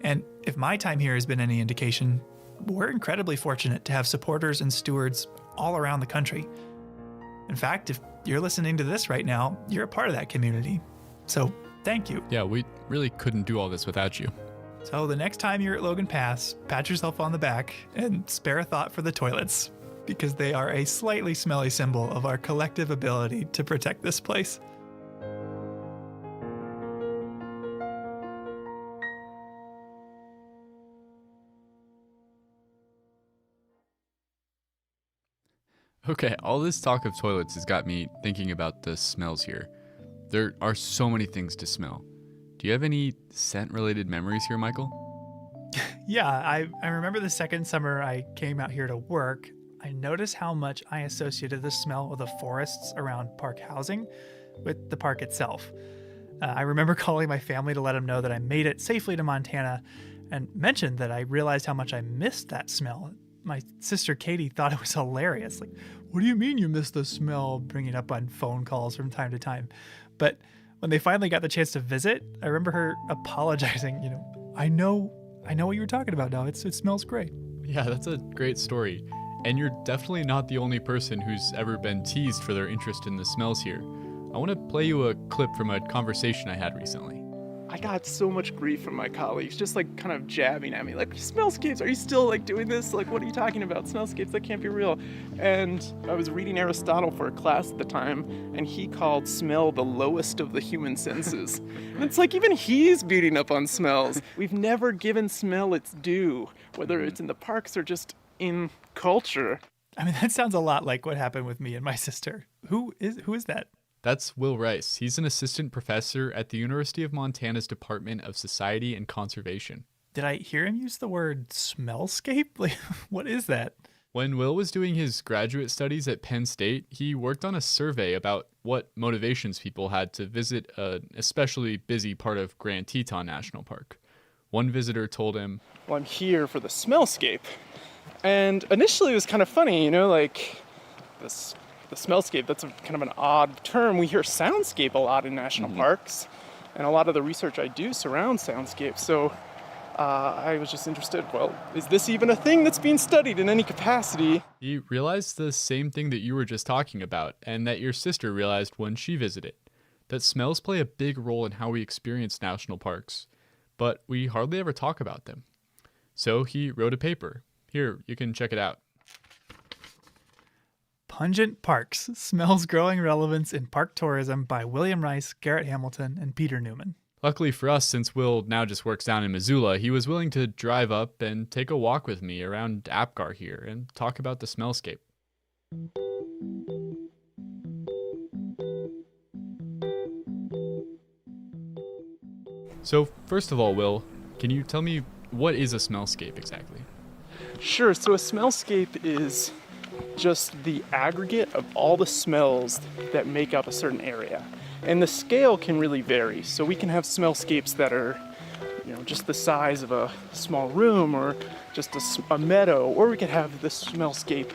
And if my time here has been any indication, we're incredibly fortunate to have supporters and stewards all around the country. In fact, if you're listening to this right now, you're a part of that community. So thank you. Yeah, we really couldn't do all this without you. So the next time you're at Logan Pass, pat yourself on the back and spare a thought for the toilets, because they are a slightly smelly symbol of our collective ability to protect this place. Okay, all this talk of toilets has got me thinking about the smells here. There are so many things to smell. Do you have any scent-related memories here, Michael? Yeah, I remember the second summer I came out here to work, I noticed how much I associated the smell of the forests around park housing with the park itself. I remember calling my family to let them know that I made it safely to Montana and mentioned that I realized how much I missed that smell. My sister Katie thought it was hilarious. Like, what do you mean you miss the smell? Bringing up on phone calls from time to time. But when they finally got the chance to visit, I remember her apologizing. I know what you were talking about now. It smells great. Yeah, that's a great story. And you're definitely not the only person who's ever been teased for their interest in the smells here. I want to play you a clip from a conversation I had recently. I got so much grief from my colleagues, just like kind of jabbing at me, like, smellscapes, are you still like doing this? Like, what are you talking about? Smellscapes, that can't be real. And I was reading Aristotle for a class at the time, and he called smell the lowest of the human senses. And it's like, even he's beating up on smells. We've never given smell its due, whether it's in the parks or just in culture. I mean, that sounds a lot like what happened with me and my sister. Who is that? That's Will Rice. He's an assistant professor at the University of Montana's Department of Society and Conservation. Did I hear him use the word smellscape? Like, what is that? When Will was doing his graduate studies at Penn State, he worked on a survey about what motivations people had to visit an especially busy part of Grand Teton National Park. One visitor told him, "Well, I'm here for the smellscape." And initially it was kind of funny, like the smellscape, that's kind of an odd term. We hear soundscape a lot in national parks, and a lot of the research I do surrounds soundscape. So I was just interested, well, is this even a thing that's being studied in any capacity? He realized the same thing that you were just talking about, and that your sister realized when she visited, that smells play a big role in how we experience national parks, but we hardly ever talk about them. So he wrote a paper. Here, you can check it out. Pungent Parks, Smells Growing Relevance in Park Tourism by William Rice, Garrett Hamilton, and Peter Newman. Luckily for us, since Will now just works down in Missoula, he was willing to drive up and take a walk with me around Apgar here and talk about the smellscape. So first of all, Will, can you tell me what is a smellscape exactly? Sure, so a smellscape is just the aggregate of all the smells that make up a certain area. And the scale can really vary. So we can have smellscapes that are, just the size of a small room or just a meadow, or we could have the smellscape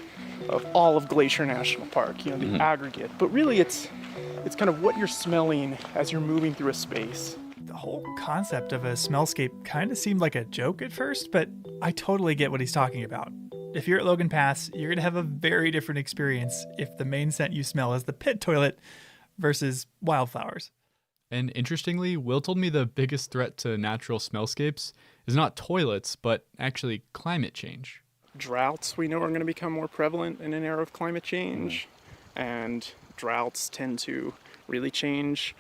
of all of Glacier National Park, the aggregate. But really it's kind of what you're smelling as you're moving through a space. The whole concept of a smellscape kind of seemed like a joke at first, but I totally get what he's talking about. If you're at Logan Pass, you're going to have a very different experience if the main scent you smell is the pit toilet versus wildflowers. And interestingly, Will told me the biggest threat to natural smellscapes is not toilets, but actually climate change. Droughts we know are going to become more prevalent in an era of climate change, and droughts tend to really change.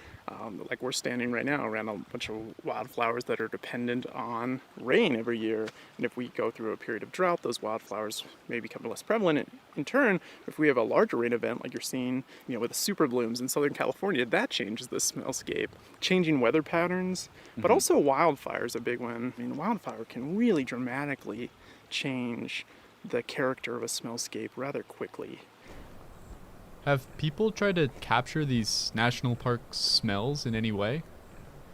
Like we're standing right now around a bunch of wildflowers that are dependent on rain every year. And if we go through a period of drought, those wildflowers may become less prevalent. In turn, if we have a larger rain event like you're seeing, with the super blooms in Southern California, that changes the smellscape. Changing weather patterns, but also wildfires, a big one. I mean, wildfire can really dramatically change the character of a smellscape rather quickly. Have people tried to capture these national park smells in any way?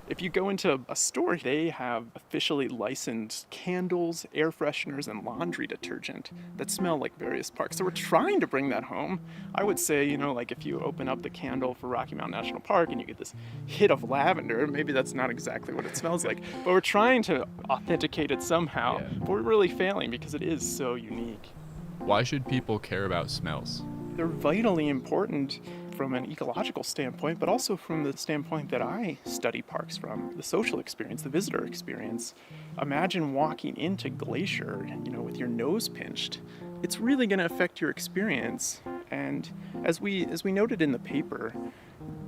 If you go into a store, they have officially licensed candles, air fresheners, and laundry detergent that smell like various parks. So we're trying to bring that home. I would say, like if you open up the candle for Rocky Mountain National Park and you get this hit of lavender, maybe that's not exactly what it smells like, but we're trying to authenticate it somehow. But we're really failing because it is so unique. Why should people care about smells? They're vitally important from an ecological standpoint, but also from the standpoint that I study parks from, the social experience, the visitor experience. Imagine walking into Glacier, with your nose pinched. It's really going to affect your experience. And as we noted in the paper,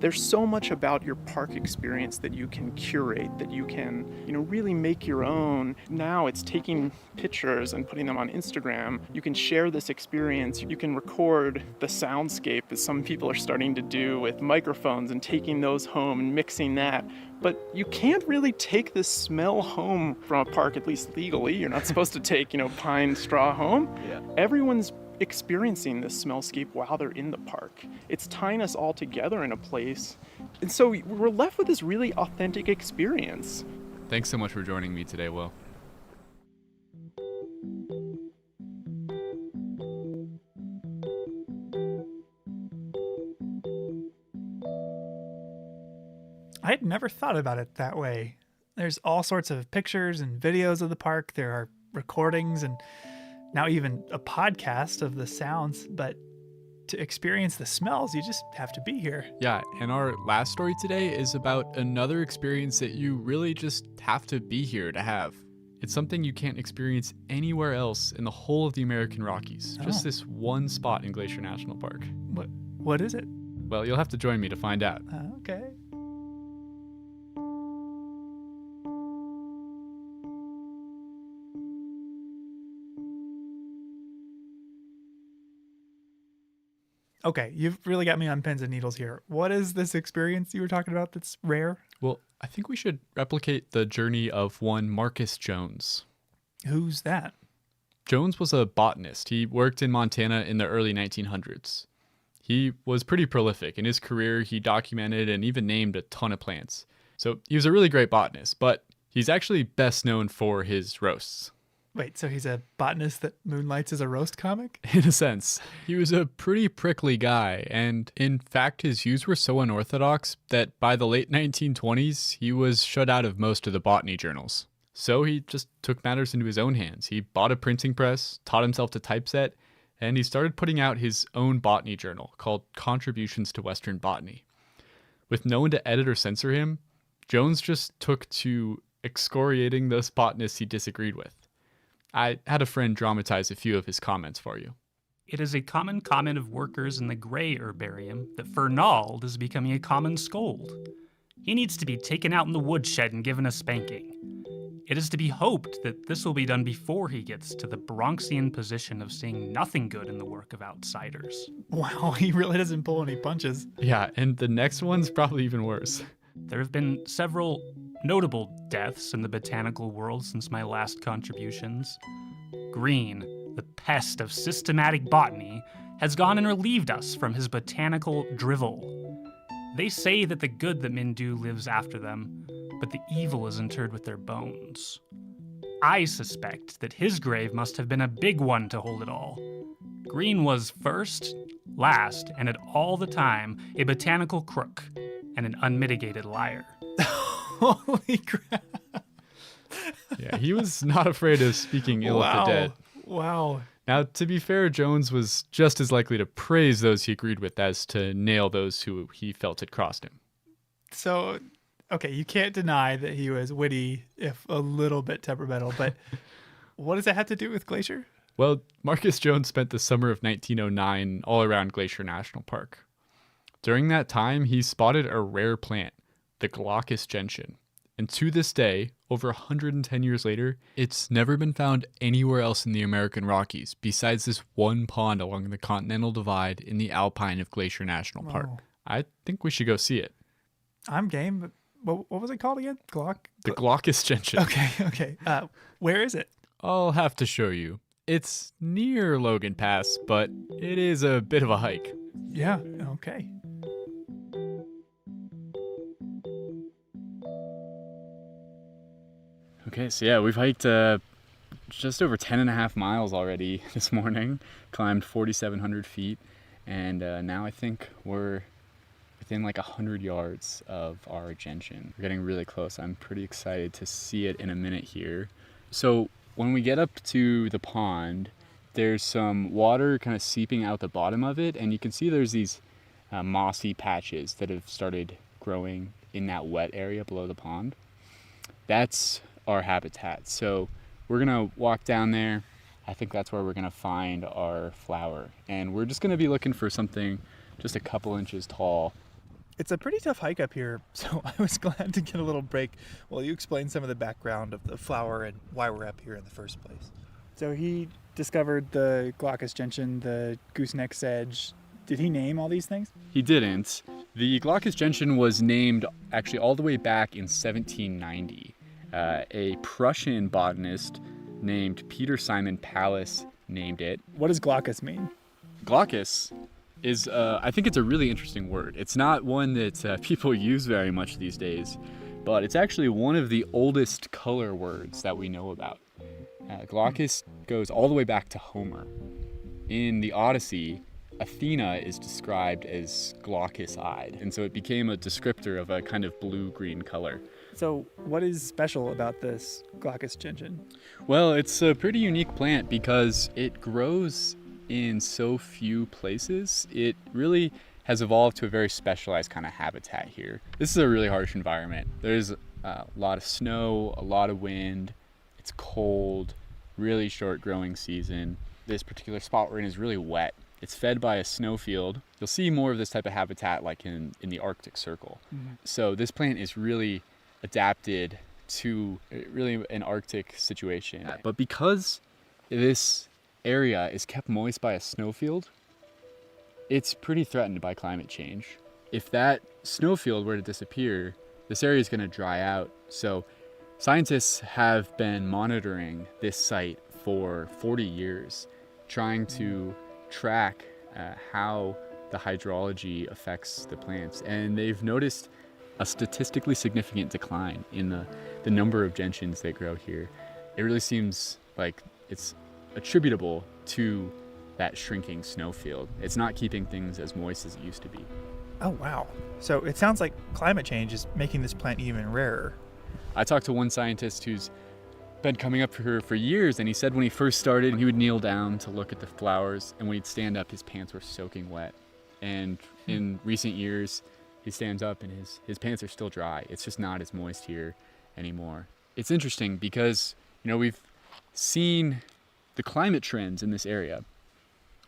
there's so much about your park experience that you can curate, that you can, really make your own. Now it's taking pictures and putting them on Instagram. You can share this experience. You can record the soundscape, as some people are starting to do with microphones and taking those home and mixing that. But you can't really take this smell home from a park, at least legally. You're not supposed to take, pine straw home. Yeah. Everyone's experiencing this smellscape while they're in the park. It's tying us all together in a place. And so we're left with this really authentic experience. Thanks so much for joining me today, Will. I had never thought about it that way. There's all sorts of pictures and videos of the park. There are recordings and now even a podcast of the sounds, but to experience the smells, you just have to be here. Yeah, and our last story today is about another experience that you really just have to be here to have. It's something you can't experience anywhere else in the whole of the American Rockies. Just this one spot in Glacier National Park. What is it? Well, you'll have to join me to find out. Okay. Okay, you've really got me on pins and needles here. What is this experience you were talking about that's rare? Well, I think we should replicate the journey of one Marcus Jones. Who's that? Jones was a botanist. He worked in Montana in the early 1900s. He was pretty prolific. In his career, he documented and even named a ton of plants. So he was a really great botanist, but he's actually best known for his roasts. Wait, so he's a botanist that moonlights as a roast comic? In a sense. He was a pretty prickly guy, and in fact his views were so unorthodox that by the late 1920s he was shut out of most of the botany journals. So he just took matters into his own hands. He bought a printing press, taught himself to typeset, and he started putting out his own botany journal called Contributions to Western Botany. With no one to edit or censor him, Jones just took to excoriating those botanists he disagreed with. I had a friend dramatize a few of his comments for you. It is a common comment of workers in the gray herbarium that Fernald is becoming a common scold. He needs to be taken out in the woodshed and given a spanking. It is to be hoped that this will be done before he gets to the Bronxian position of seeing nothing good in the work of outsiders. Wow, he really doesn't pull any punches. Yeah, and the next one's probably even worse. There have been several notable deaths in the botanical world since my last contributions. Green, the pest of systematic botany, has gone and relieved us from his botanical drivel. They say that the good that men do lives after them, but the evil is interred with their bones. I suspect that his grave must have been a big one to hold it all. Green was first, last, and at all the time, a botanical crook and an unmitigated liar. Holy crap. Yeah, he was not afraid of speaking ill of the dead. Wow. Now, to be fair, Jones was just as likely to praise those he agreed with as to nail those who he felt had crossed him. So, okay, you can't deny that he was witty, if a little bit temperamental, but what does that have to do with Glacier? Well, Marcus Jones spent the summer of 1909 all around Glacier National Park. During that time, he spotted a rare plant, the Glaucus gentian. And to this day, over 110 years later, it's never been found anywhere else in the American Rockies besides this one pond along the Continental Divide in the Alpine of Glacier National Park. Oh. I think we should go see it. I'm game, but what was it called again? The Glaucus gentian. Okay. Where is it? I'll have to show you. It's near Logan Pass, but it is a bit of a hike. Yeah, okay. Okay, so yeah, we've hiked just over 10.5 miles already this morning, climbed 4,700 feet, and now I think we're within like 100 yards of our gentian. We're getting really close. I'm pretty excited to see it in a minute here. So when we get up to the pond, there's some water kind of seeping out the bottom of it, and you can see there's these mossy patches that have started growing in that wet area below the pond. That's our habitat. So we're gonna walk down there. I think that's where we're gonna find our flower, and we're just gonna be looking for something just a couple inches tall. It's a pretty tough hike up here, so I was glad to get a little break while you explain some of the background of the flower and why we're up here in the first place. So he discovered the Glaucus gentian, the gooseneck sedge. Did he name all these things? He didn't. The Glaucus gentian was named actually all the way back in 1790. A Prussian botanist named Peter Simon Pallas named it. What does Glaucus mean? Glaucus is, I think it's a really interesting word. It's not one that people use very much these days, but it's actually one of the oldest color words that we know about. Glaucus goes all the way back to Homer. In the Odyssey, Athena is described as glaucous-eyed, and so it became a descriptor of a kind of blue-green color. So what is special about this Glaucus gentian? Well, it's a pretty unique plant because it grows in so few places. It really has evolved to a very specialized kind of habitat here. This is a really harsh environment. There's a lot of snow, a lot of wind. It's cold, really short growing season. This particular spot we're in is really wet. It's fed by a snowfield. You'll see more of this type of habitat like in the Arctic Circle. Mm-hmm. So this plant is really adapted to really an Arctic situation. But because this area is kept moist by a snowfield, it's pretty threatened by climate change. If that snowfield were to disappear, this area is going to dry out. So scientists have been monitoring this site for 40 years, trying to track how the hydrology affects the plants. And they've noticed a statistically significant decline in the number of gentians that grow here. It really seems like it's attributable to that shrinking snowfield. It's not keeping things as moist as it used to be. Oh, wow. So it sounds like climate change is making this plant even rarer. I talked to one scientist who's been coming up here for years, and he said when he first started, he would kneel down to look at the flowers, and when he'd stand up, his pants were soaking wet. And in recent years, he stands up and his pants are still dry. It's just not as moist here anymore. It's interesting because, we've seen the climate trends in this area.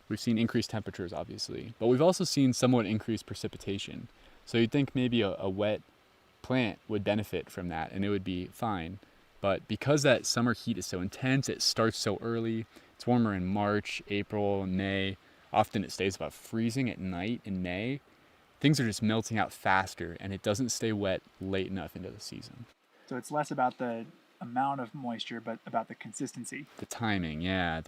We've seen increased temperatures, obviously, but we've also seen somewhat increased precipitation. So you'd think maybe a wet plant would benefit from that and it would be fine. But because that summer heat is so intense, it starts so early. It's warmer in March, April, May. Often it stays about freezing at night in May. Things are just melting out faster, and it doesn't stay wet late enough into the season. So it's less about the amount of moisture, but about the consistency. The timing, yeah.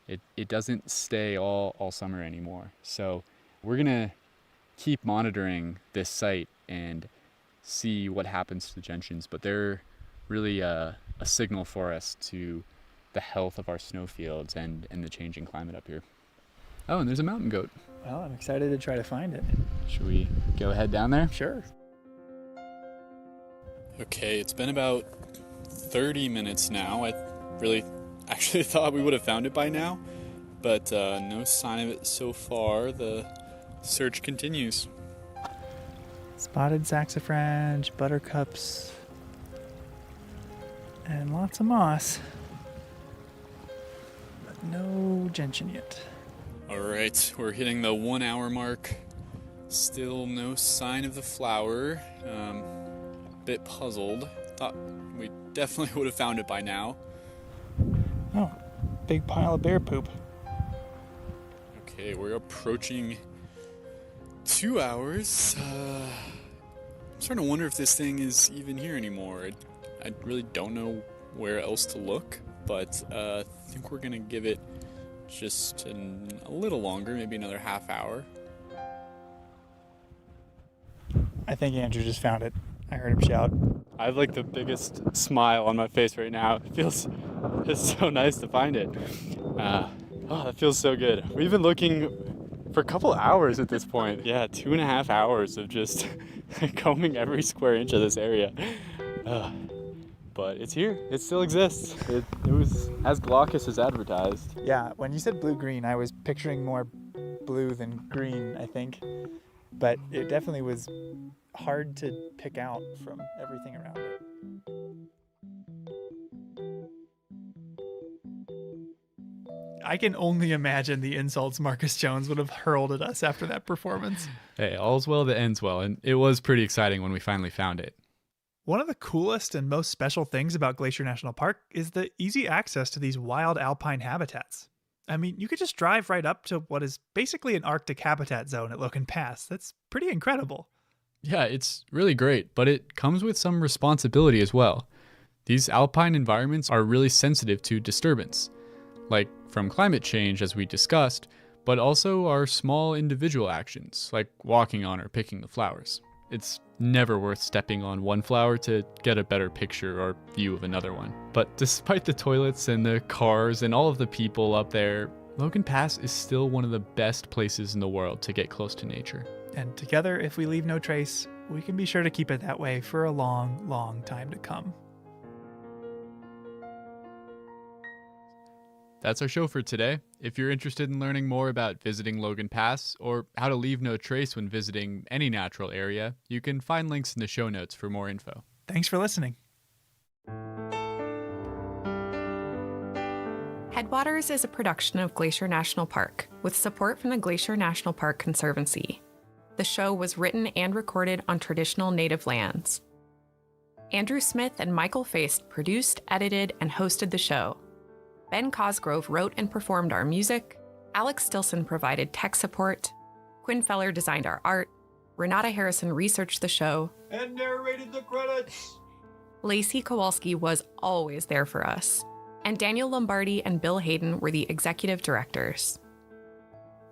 It doesn't stay all summer anymore. So we're gonna keep monitoring this site and see what happens to the gentians, but they're really a signal for us to the health of our snowfields and the changing climate up here. Oh, and there's a mountain goat. Well, I'm excited to try to find it. Should we go head down there? Sure. Okay, it's been about 30 minutes now. I really actually thought we would have found it by now, but no sign of it so far. The search continues. Spotted saxifrage, buttercups, and lots of moss. But no gentian yet. All right, we're hitting the 1 hour mark. Still no sign of the flower. Bit puzzled. Thought we definitely would have found it by now. Oh, big pile of bear poop. Okay, we're approaching 2 hours. I'm starting to wonder if this thing is even here anymore. I really don't know where else to look. but I think we're going to give it just a little longer, maybe another half hour. I think Andrew just found it. I heard him shout. I have like the biggest smile on my face right now. It's so nice to find it. That feels so good. We've been looking for a couple hours at this point. Yeah, 2.5 hours of just combing every square inch of this area. But it's here. It still exists. It was as glaucous as advertised. Yeah, when you said blue-green, I was picturing more blue than green, I think. But it definitely was hard to pick out from everything around it. I can only imagine the insults Marcus Jones would have hurled at us after that performance. Hey, all's well that ends well, and it was pretty exciting when we finally found it. One of the coolest and most special things about Glacier National Park is the easy access to these wild alpine habitats. I mean, you could just drive right up to what is basically an Arctic habitat zone at Logan Pass. That's pretty incredible. Yeah, it's really great, but it comes with some responsibility as well. These alpine environments are really sensitive to disturbance, like from climate change, as we discussed, but also our small individual actions, like walking on or picking the flowers. It's never worth stepping on one flower to get a better picture or view of another one. But despite the toilets and the cars and all of the people up there, Logan Pass is still one of the best places in the world to get close to nature. And together, if we leave no trace, we can be sure to keep it that way for a long, long time to come. That's our show for today. If you're interested in learning more about visiting Logan Pass or how to leave no trace when visiting any natural area, you can find links in the show notes for more info. Thanks for listening. Headwaters is a production of Glacier National Park with support from the Glacier National Park Conservancy. The show was written and recorded on traditional native lands. Andrew Smith and Michael Feist produced, edited, and hosted the show. Ben Cosgrove wrote and performed our music, Alex Stilson provided tech support, Quinn Feller designed our art, Renata Harrison researched the show, And narrated the credits. Lacey Kowalski was always there for us, and Daniel Lombardi and Bill Hayden were the executive directors.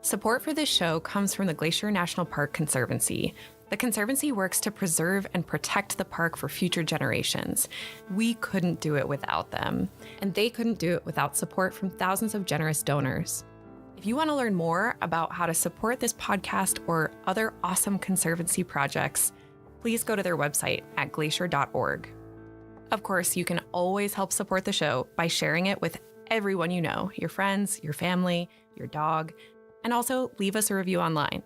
Support for this show comes from the Glacier National Park Conservancy. The Conservancy works to preserve and protect the park for future generations. We couldn't do it without them, and they couldn't do it without support from thousands of generous donors. If you want to learn more about how to support this podcast or other awesome Conservancy projects, please go to their website at glacier.org. Of course, you can always help support the show by sharing it with everyone you know, your friends, your family, your dog, and also leave us a review online.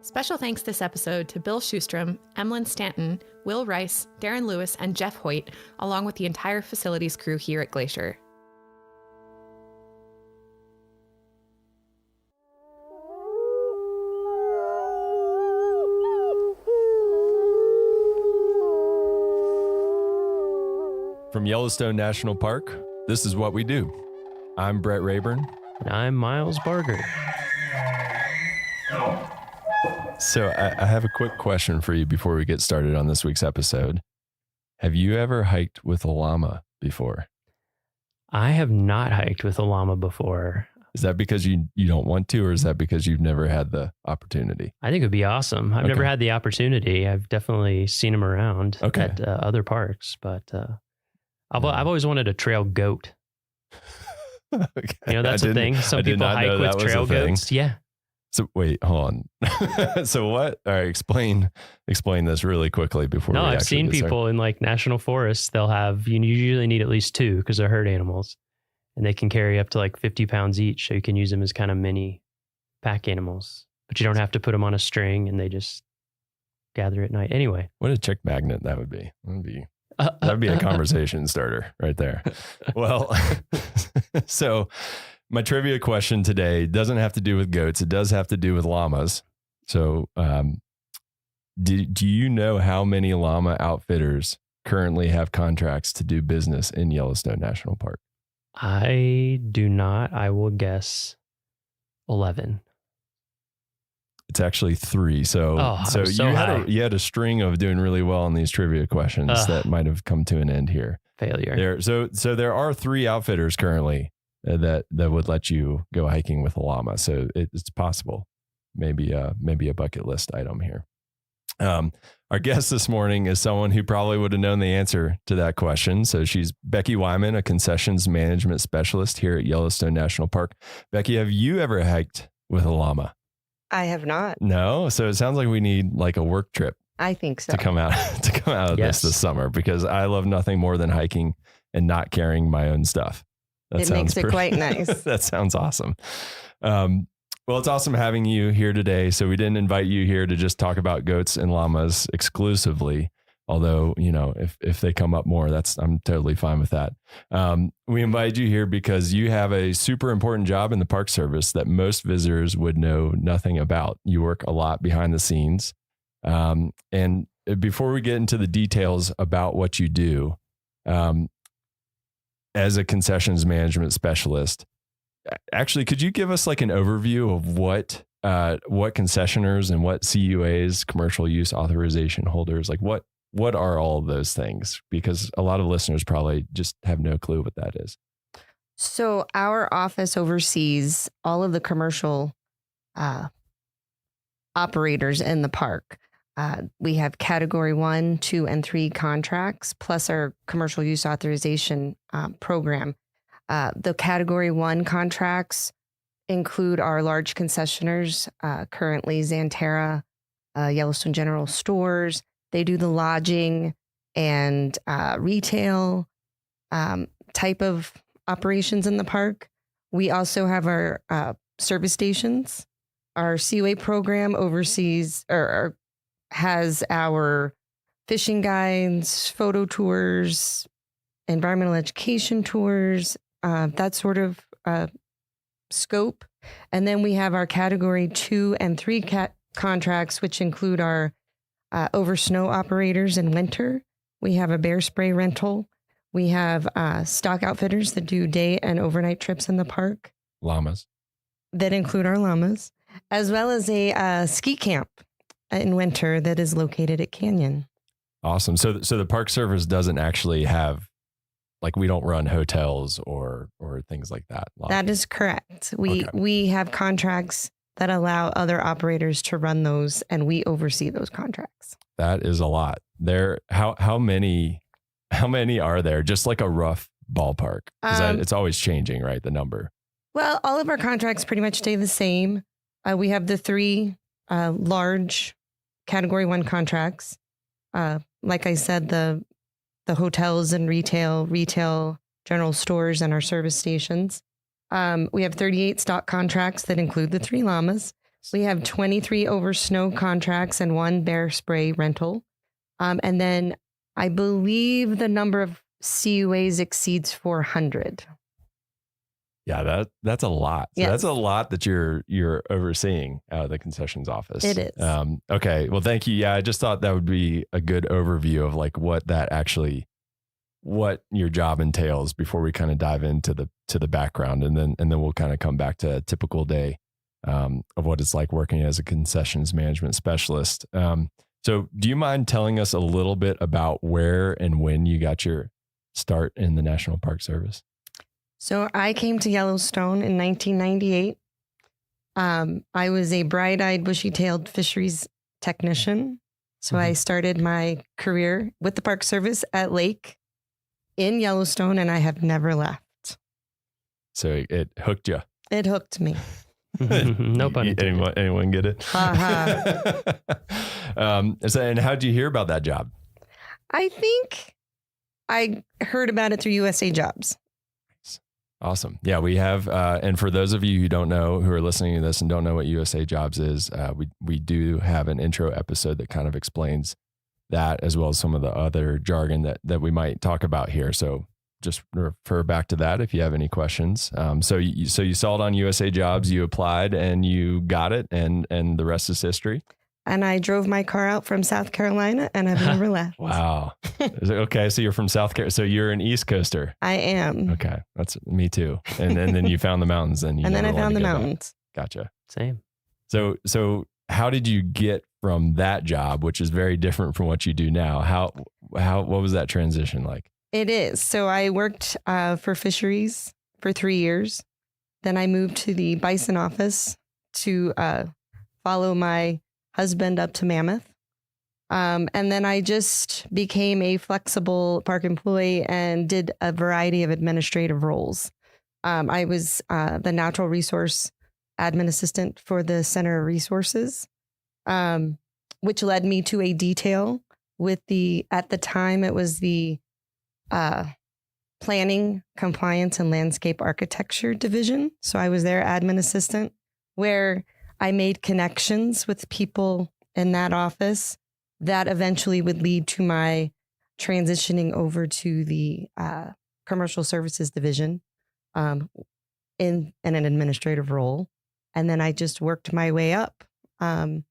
Special thanks this episode to Bill Schustrom, Emlyn Stanton, Will Rice, Darren Lewis, and Jeff Hoyt, along with the entire facilities crew here at Glacier. From Yellowstone National Park, this is What We Do. I'm Brett Rayburn. And I'm Miles Barger. So I have a quick question for you before we get started on this week's episode. Have you ever hiked with a llama before? I have not hiked with a llama before. Is that because you don't want to, or is that because you've never had the opportunity? I think it would be awesome. I've never had the opportunity. I've definitely seen them around at other parks, but I've always wanted a trail goat. You know, that's a thing. Some people hike with trail goats. Yeah. So wait, hold on. So what? All right, explain this really quickly before. No, I've seen people in like national forests. They'll have, you usually need at least two because they're herd animals, and they can carry up to like 50 pounds each. So you can use them as kind of mini pack animals, but you don't have to put them on a string, and they just gather at night. Anyway, what a chick magnet that would be. That'd be a conversation starter right there. Well, so my trivia question today doesn't have to do with goats. It does have to do with llamas. So do you know how many llama outfitters currently have contracts to do business in Yellowstone National Park? I do not. I will guess 11. It's actually 3. So you had a string of doing really well on these trivia questions that might have come to an end here. Failure. So there are 3 outfitters currently that would let you go hiking with a llama. So it's possible. Maybe a bucket list item here. Our guest this morning is someone who probably would have known the answer to that question. So she's Becky Wyman, a concessions management specialist here at Yellowstone National Park. Becky, have you ever hiked with a llama? I have not. No. So it sounds like we need like a work trip. I think so. To come out of this summer, because I love nothing more than hiking and not carrying my own stuff. It makes it quite nice. That sounds awesome. Well, it's awesome having you here today. So we didn't invite you here to just talk about goats and llamas exclusively. Although, if they come up more, I'm totally fine with that. We invited you here because you have a super important job in the Park Service that most visitors would know nothing about. You work a lot behind the scenes. And before we get into the details about what you do, as a concessions management specialist, actually, could you give us like an overview of what concessioners and what CUAs, commercial use authorization holders, like what are all of those things? Because a lot of listeners probably just have no clue what that is. So our office oversees all of the commercial operators in the park. We have category 1, 2, and 3 contracts, plus our commercial use authorization program. The category 1 contracts include our large concessioners, currently Xanterra, Yellowstone General Stores. They do the lodging and retail type of operations in the park. We also have our service stations. Our CUA program oversees or has our fishing guides, photo tours, environmental education tours, that sort of scope. And then we have our category 2 and 3 contracts, which include our over snow operators in winter. We have a bear spray rental. We have stock outfitters that do day and overnight trips in the park. Llamas. That include our llamas, as well as a ski camp in winter that is located at Canyon. Awesome. So the Park Service doesn't actually have, like, we don't run hotels or things like that. That is correct. We have contracts that allow other operators to run those, and we oversee those contracts. That is a lot. How many are there? Just like a rough ballpark. It's always changing, right? The number. Well, all of our contracts pretty much stay the same. We have the 3 large category 1 contracts. Like I said, the hotels and retail general stores, and our service stations. We have 38 stock contracts that include the 3 llamas. We have 23 over snow contracts and 1 bear spray rental. And then I believe the number of CUAs exceeds 400. Yeah, that's a lot. So yes. That's a lot that you're overseeing out of the concessions office. It is. Okay. Well, thank you. Yeah, I just thought that would be a good overview of like what your job entails before we kind of dive into the background, and then we'll kind of come back to a typical day of what it's like working as a concessions management specialist. So do you mind telling us a little bit about where and when you got your start in the National Park Service? So I came to Yellowstone in 1998. I was a bright-eyed, bushy-tailed fisheries technician. So I started my career with the Park Service at Lake in Yellowstone, and I have never left. So it hooked you. It hooked me. No pun intended. Anyone get it? And how'd you hear about that job? I think I heard about it through USA Jobs. Awesome. Yeah, we have, and for those of you who don't know, who are listening to this and don't know what USA Jobs is, we do have an intro episode that kind of explains that, as well as some of the other jargon that we might talk about here. So just refer back to that if you have any questions. So you saw it on USA Jobs, you applied and you got it, and the rest is history. And I drove my car out from South Carolina, and I've never left. Wow. Okay, so you're from South Carolina. So you're an East Coaster. I am. Okay, that's me too. And then you found the mountains, and then I found the mountains. Gotcha. Same. So how did you get from that job, which is very different from what you do now? What was that transition like? It is. So I worked for fisheries for 3 years. Then I moved to the bison office to follow my husband up to Mammoth. And then I just became a flexible park employee and did a variety of administrative roles. I was the natural resource admin assistant for the Center of Resources, which led me to a detail with at the time, it was the planning, compliance, and landscape architecture division. So I was their admin assistant, where I made connections with people in that office that eventually would lead to my transitioning over to the commercial services division in an administrative role. And then I just worked my way up. I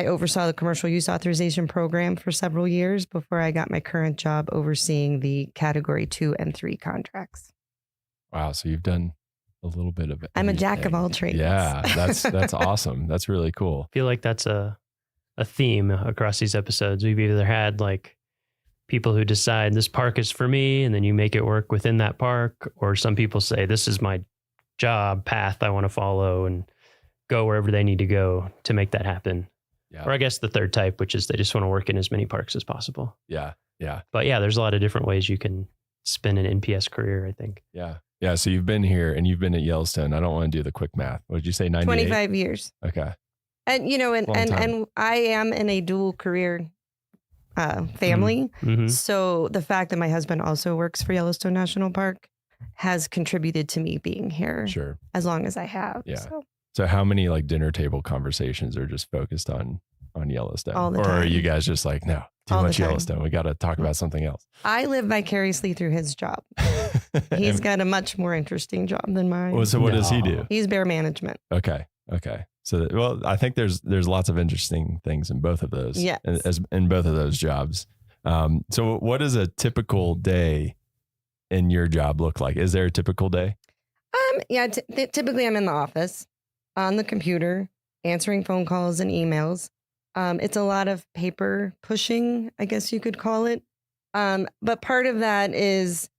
oversaw the commercial use authorization program for several years before I got my current job overseeing the category 2 and 3 contracts. Wow. So you've done a little bit of it. I'm a jack of all trades. Yeah, that's awesome. That's really cool. I feel like that's a theme across these episodes. We've either had like people who decide this park is for me, and then you make it work within that park, or some people say this is my job path I want to follow and go wherever they need to go to make that happen. Yeah. Or I guess the third type, which is they just want to work in as many parks as possible. Yeah. Yeah. But yeah, there's a lot of different ways you can spin an NPS career, I think. Yeah. Yeah. So you've been here and you've been at Yellowstone. I don't want to do the quick math. What did you say? 98? 25 years. Okay. And, you know, and I am in a dual career family. Mm-hmm. So the fact that my husband also works for Yellowstone National Park has contributed to me being here as long as I have. Yeah. So how many like dinner table conversations are just focused on Yellowstone? All the or time. are you guys just like, no, too All the much time. Yellowstone. We got to talk about something else. I live vicariously through his job. He's got a much more interesting job than mine. Well, so what does he do? He's bear management. Okay. So, well, I think there's lots of interesting things in both of those. Yes. In both of those jobs. So what does a typical day in your job look like? Is there a typical day? Yeah. Typically I'm in the office on the computer, answering phone calls and emails. It's a lot of paper pushing, I guess you could call it. But part of that is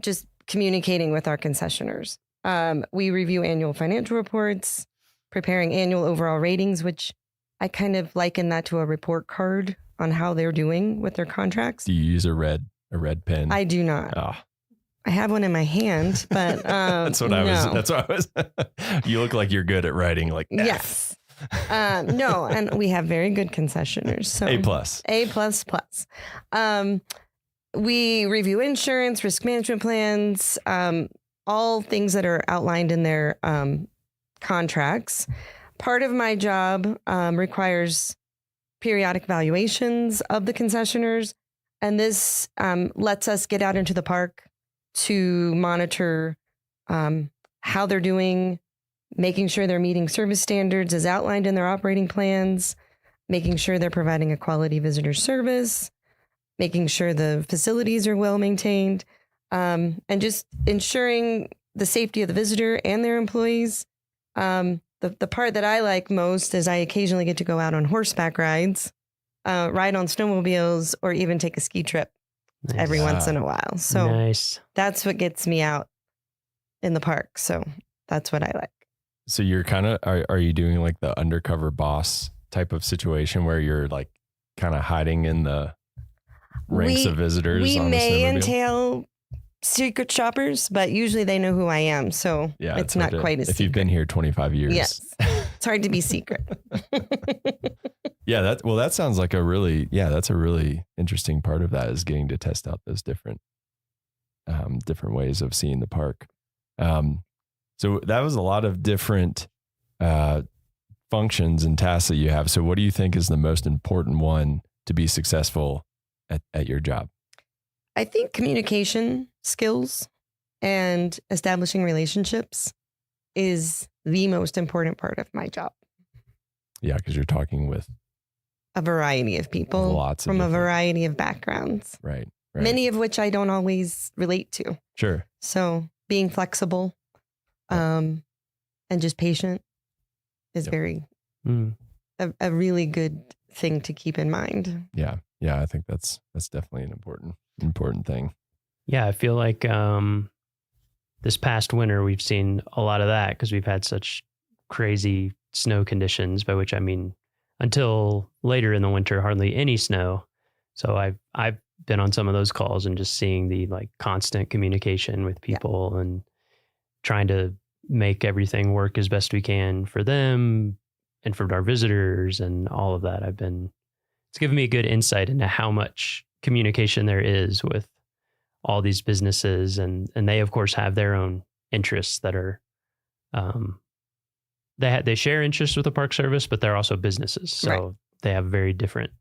just communicating with our concessioners. We review annual financial reports, preparing annual overall ratings, which I kind of liken that to a report card on how they're doing with their contracts. Do you use a red pen? I do not. Oh. I have one in my hand, but That's what I was. You look like you're good at writing like F. Yes. No, and we have very good concessioners. So A++. We review insurance, risk management plans, all things that are outlined in their contracts. Part of my job requires periodic evaluations of the concessioners, and this lets us get out into the park to monitor how they're doing, making sure they're meeting service standards as outlined in their operating plans, making sure they're providing a quality visitor service, making sure the facilities are well maintained, and just ensuring the safety of the visitor and their employees. The part that I like most is I occasionally get to go out on horseback rides, ride on snowmobiles, or even take a ski trip every once in a while. So that's what gets me out in the park. So that's what I like. So you're kind of, are you doing like the undercover boss type of situation where you're like kind of hiding in the ranks of visitors? We on may the snowmobile? entail secret shoppers, but usually they know who I am. So Yeah, it's not quite as if you've been here 25 years. Yes. It's hard to be secret. Yeah, that sounds like that's a really interesting part of that, is getting to test out those different ways of seeing the park. So that was a lot of different functions and tasks that you have. So what do you think is the most important one to be successful at your job? I think communication skills and establishing relationships is the most important part of my job. Yeah, because you're talking with a variety of people from a variety of backgrounds. Right. Many of which I don't always relate to. Sure. So being flexible and and just patient is very a really good thing to keep in mind. Yeah. Yeah. I think that's definitely an important thing. Yeah. I feel like this past winter, we've seen a lot of that because we've had such crazy snow conditions, by which I mean, until later in the winter, hardly any snow. So I've been on some of those calls and just seeing the like constant communication with people and trying to make everything work as best we can for them and for our visitors and all of that. It's given me a good insight into how much communication there is with all these businesses. And they of course have their own interests that are, they share interests with the Park Service, but they're also businesses. So they have very different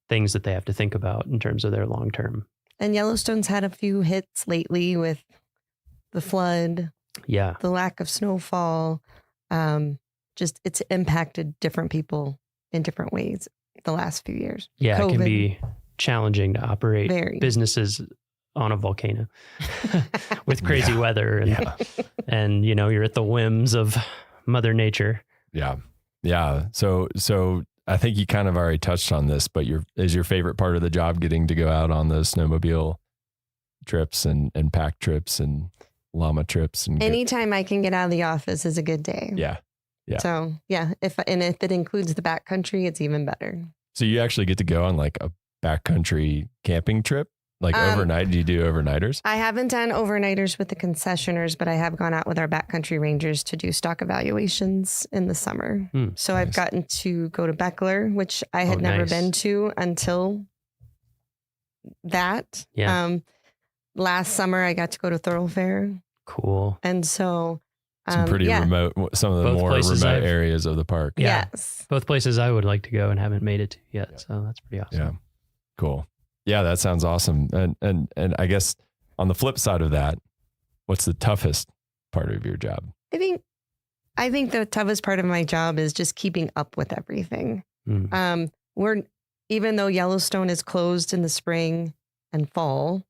things that they have to think about in terms of their long-term. And Yellowstone's had a few hits lately with the flood, the lack of snowfall. Just it's impacted different people in different ways the last few years. Yeah, COVID. It can be challenging to operate businesses on a volcano with crazy weather and you know, you're at the whims of Mother Nature. Yeah. Yeah. So I think you kind of already touched on this, but is your favorite part of the job getting to go out on the snowmobile trips and pack trips and llama trips? And anytime I can get out of the office is a good day. Yeah. Yeah. So if it includes the backcountry, it's even better. So you actually get to go on like a backcountry camping trip, like overnight. Do you do overnighters? I haven't done overnighters with the concessioners, but I have gone out with our backcountry rangers to do stock evaluations in the summer. So I've gotten to go to Beckler, which I had never been to until that. Yeah. Last summer I got to go to Thoroughfare. Cool. And so some pretty remote, some of the more remote areas of the park. Yeah. Yes. Both places I would like to go and haven't made it to yet. So that's pretty awesome. Yeah. Cool. Yeah, that sounds awesome. And I guess on the flip side of that, what's the toughest part of your job? I think the toughest part of my job is just keeping up with everything. Even though Yellowstone is closed in the spring and fall,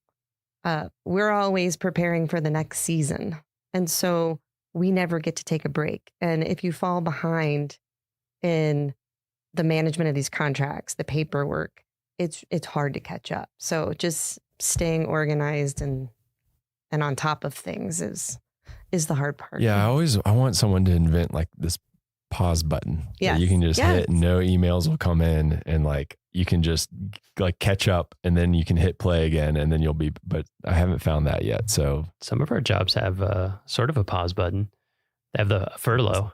we're always preparing for the next season. And so we never get to take a break. And if you fall behind in the management of these contracts, the paperwork, it's hard to catch up. So just staying organized and on top of things is the hard part. Yeah, I want someone to invent like this pause button. Yeah, you can just hit, and no emails will come in, and like you can just like catch up, and then you can hit play again, and then you'll be. But I haven't found that yet. So some of our jobs have sort of a pause button. They have the furlough.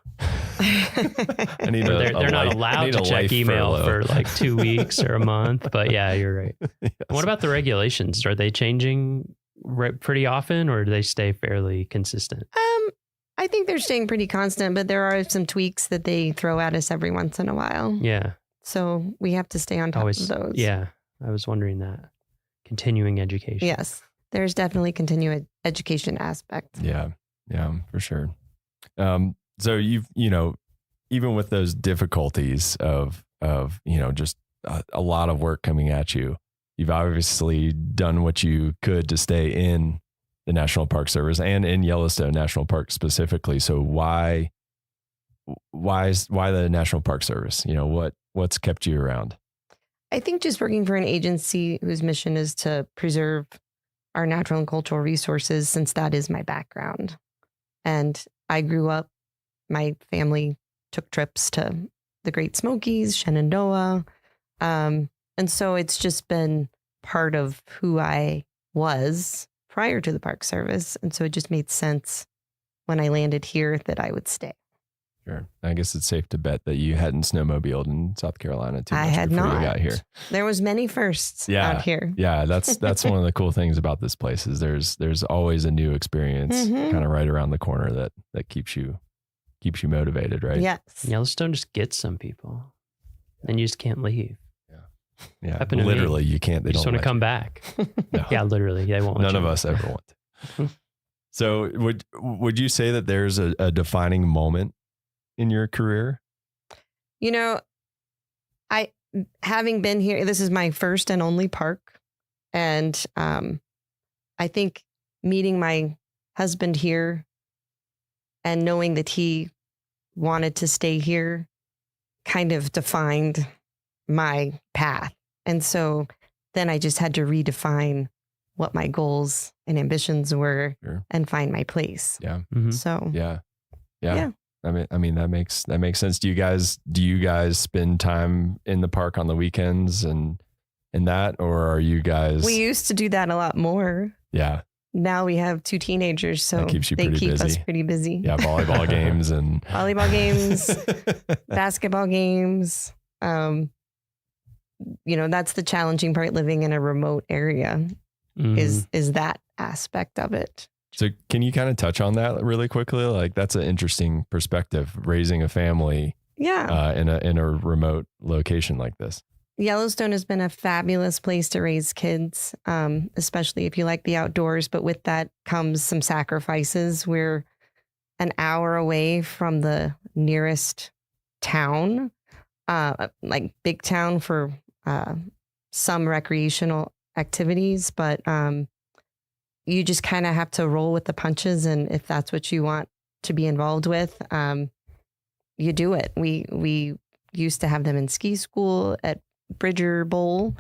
They're not allowed to check email for like 2 weeks or a month. But yeah, you're right. Yes. What about the regulations? Are they changing pretty often, or do they stay fairly consistent? I think they're staying pretty constant, but there are some tweaks that they throw at us every once in a while. Yeah. So we have to stay on top of those. Yeah. I was wondering that. Continuing education. Yes. There's definitely continuing education aspect. Yeah. Yeah, for sure. So even with those difficulties of just a lot of work coming at you, you've obviously done what you could to stay in the National Park Service and in Yellowstone National Park specifically. So why the National Park Service? What's kept you around? I think just working for an agency whose mission is to preserve our natural and cultural resources, since that is my background. And I grew up, my family took trips to the Great Smokies, Shenandoah. And so it's just been part of who I was prior to the Park Service. And so it just made sense when I landed here that I would stay. Sure. I guess it's safe to bet that you hadn't snowmobiled in South Carolina too much I had before not. you got here. There was many firsts out here. Yeah, that's one of the cool things about this place is there's always a new experience kind of right around the corner that keeps you motivated, right? Yes. Yellowstone just gets some people. And you just can't leave. Yeah. Literally, you can't. They just don't want to come back. No. Yeah, literally. They won't. None of us ever want to. So would you say that there's a defining moment in your career? Having been here, this is my first and only park. And I think meeting my husband here And knowing that he wanted to stay here kind of defined my path. And so then I just had to redefine what my goals and ambitions were and find my place. Yeah. So yeah. Yeah. I mean that makes sense. Do you guys spend time in the park on the weekends and that, or are you guys? We used to do that a lot more. Yeah. Now we have 2 teenagers, so That keeps you they pretty keep busy. us pretty busy. Yeah, volleyball games and Volleyball games, basketball games. That's the challenging part living in a remote area is that aspect of it. So can you kind of touch on that really quickly? Like that's an interesting perspective, raising a family in a remote location like this. Yellowstone has been a fabulous place to raise kids, especially if you like the outdoors. But with that comes some sacrifices. We're an hour away from the nearest town, like big town for some recreational activities. But you just kind of have to roll with the punches. And if that's what you want to be involved with, you do it. We used to have them in ski school at Bridger Bowl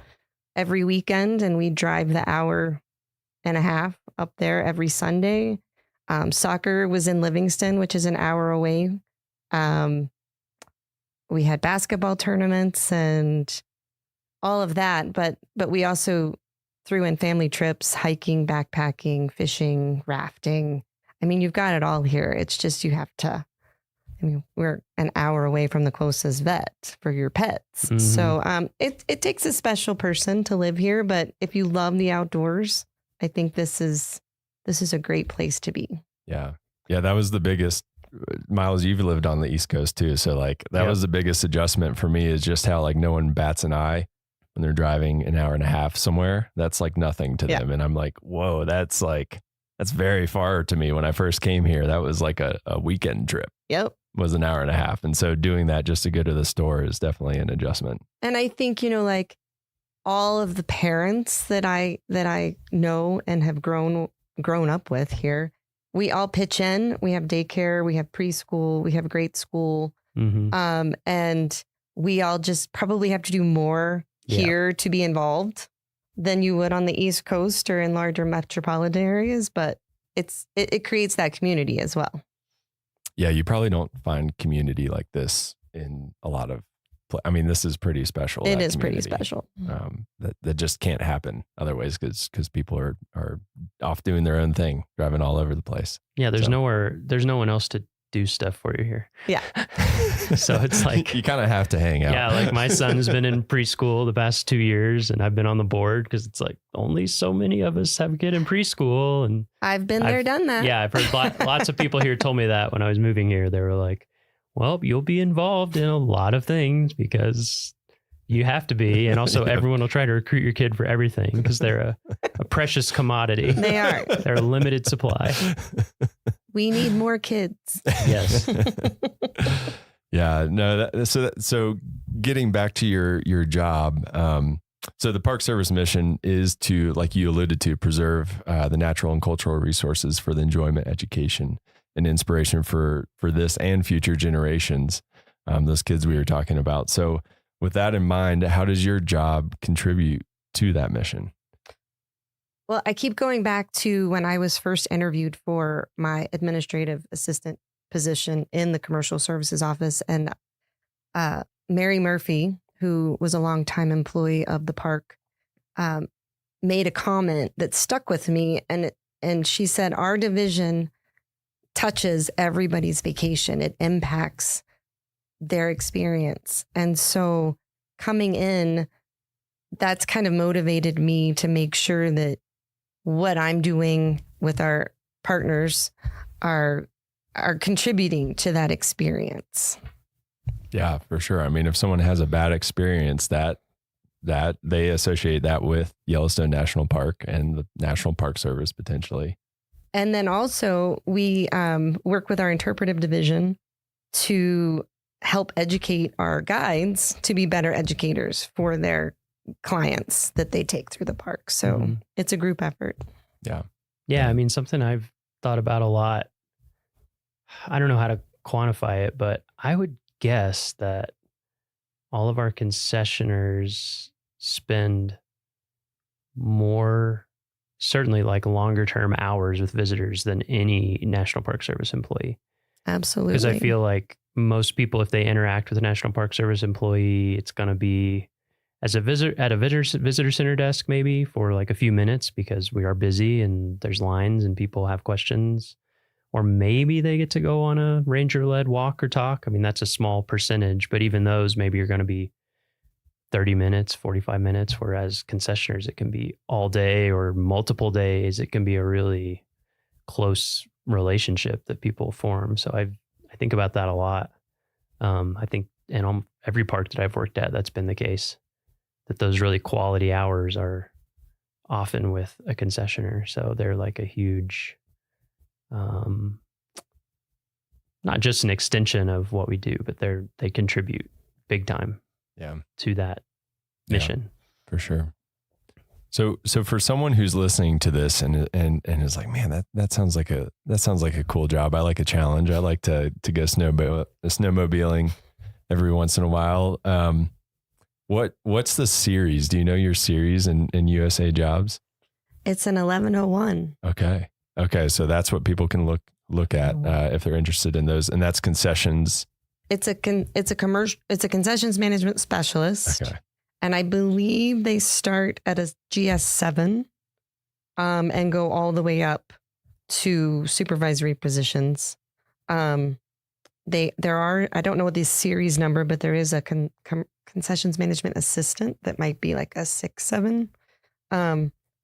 every weekend, and we drive the hour and a half up there every Sunday. Soccer was in Livingston, which is an hour away. We had basketball tournaments and all of that, but we also threw in family trips, hiking, backpacking, fishing, rafting. I mean, you've got it all here. It's just you have to. We're an hour away from the closest vet for your pets. Mm-hmm. So it takes a special person to live here. But if you love the outdoors, I think this is a great place to be. Yeah. Yeah. That was the biggest. Miles, you've lived on the East Coast too. So like that was the biggest adjustment for me, is just how like no one bats an eye when they're driving an hour and a half somewhere. That's like nothing to them. And I'm like, whoa, that's very far to me. When I first came here, that was like a weekend trip. Yep. Was an hour and a half. And so doing that just to go to the store is definitely an adjustment. And I think, like all of the parents that I know and have grown up with here, we all pitch in. We have daycare, we have preschool, we have grade school. Mm-hmm. And we all just probably have to do more here to be involved than you would on the East Coast or in larger metropolitan areas. But it creates that community as well. Yeah, you probably don't find community like this in a lot of. I mean, this is pretty special. It is pretty special. That just can't happen otherwise, because people are off doing their own thing, driving all over the place. Yeah, there's no one else to do stuff for you here. Yeah. So it's like you kind of have to hang out. Yeah, like my son's been in preschool the past 2 years, and I've been on the board because it's like only so many of us have a kid in preschool, and I've been there, done that. Yeah, I've heard lots of people here told me that when I was moving here. They were like, "Well, you'll be involved in a lot of things because you have to be, and also everyone will try to recruit your kid for everything because they're a precious commodity. They are. They're a limited supply." We need more kids. Yes. Yeah. No. So getting back to your job. So the Park Service mission is to, like you alluded to, preserve the natural and cultural resources for the enjoyment, education, and inspiration for this and future generations. Those kids we were talking about. So with that in mind, how does your job contribute to that mission? Well, I keep going back to when I was first interviewed for my administrative assistant position in the commercial services office, and Mary Murphy, who was a longtime employee of the park, made a comment that stuck with me, and she said, "Our division touches everybody's vacation. It impacts their experience." And so coming in, that's kind of motivated me to make sure that what I'm doing with our partners are contributing to that experience. Yeah, for sure. I mean, if someone has a bad experience, that they associate that with Yellowstone National Park and the National Park Service potentially. And then also we work with our interpretive division to help educate our guides to be better educators for their clients that they take through the park. So it's a group effort. Yeah. Yeah. I mean, something I've thought about a lot I don't know how to quantify it, but I would guess that all of our concessioners spend more, certainly like longer term hours with visitors than any National Park Service employee. Absolutely. Because I feel like most people, if they interact with a National Park Service employee, it's going to be as a visitor at a visitor center desk, maybe for like a few minutes because we are busy and there's lines and people have questions. Or maybe they get to go on a ranger-led walk or talk. I mean, that's a small percentage, but even those maybe are going to be 30 minutes, 45 minutes, whereas concessioners, it can be all day or multiple days. It can be a really close relationship that people form. So I think about that a lot. I think in every park that I've worked at, that's been the case, that those really quality hours are often with a concessioner. So they're like a huge... not just an extension of what we do, but they contribute big time to that mission. Yeah, for sure. So for someone who's listening to this and is like, man, that sounds like a cool job. I like a challenge. I like to go snowmobiling every once in a while. What's the series? Do you know your series in USA Jobs? It's an 1101. Okay. So that's what people can look at if they're interested in those, and that's concessions. It's a concessions management specialist. Okay. And I believe they start at a GS7 and go all the way up to supervisory positions. There are, I don't know what the series number, but there is a concessions management assistant that might be like a 6-7.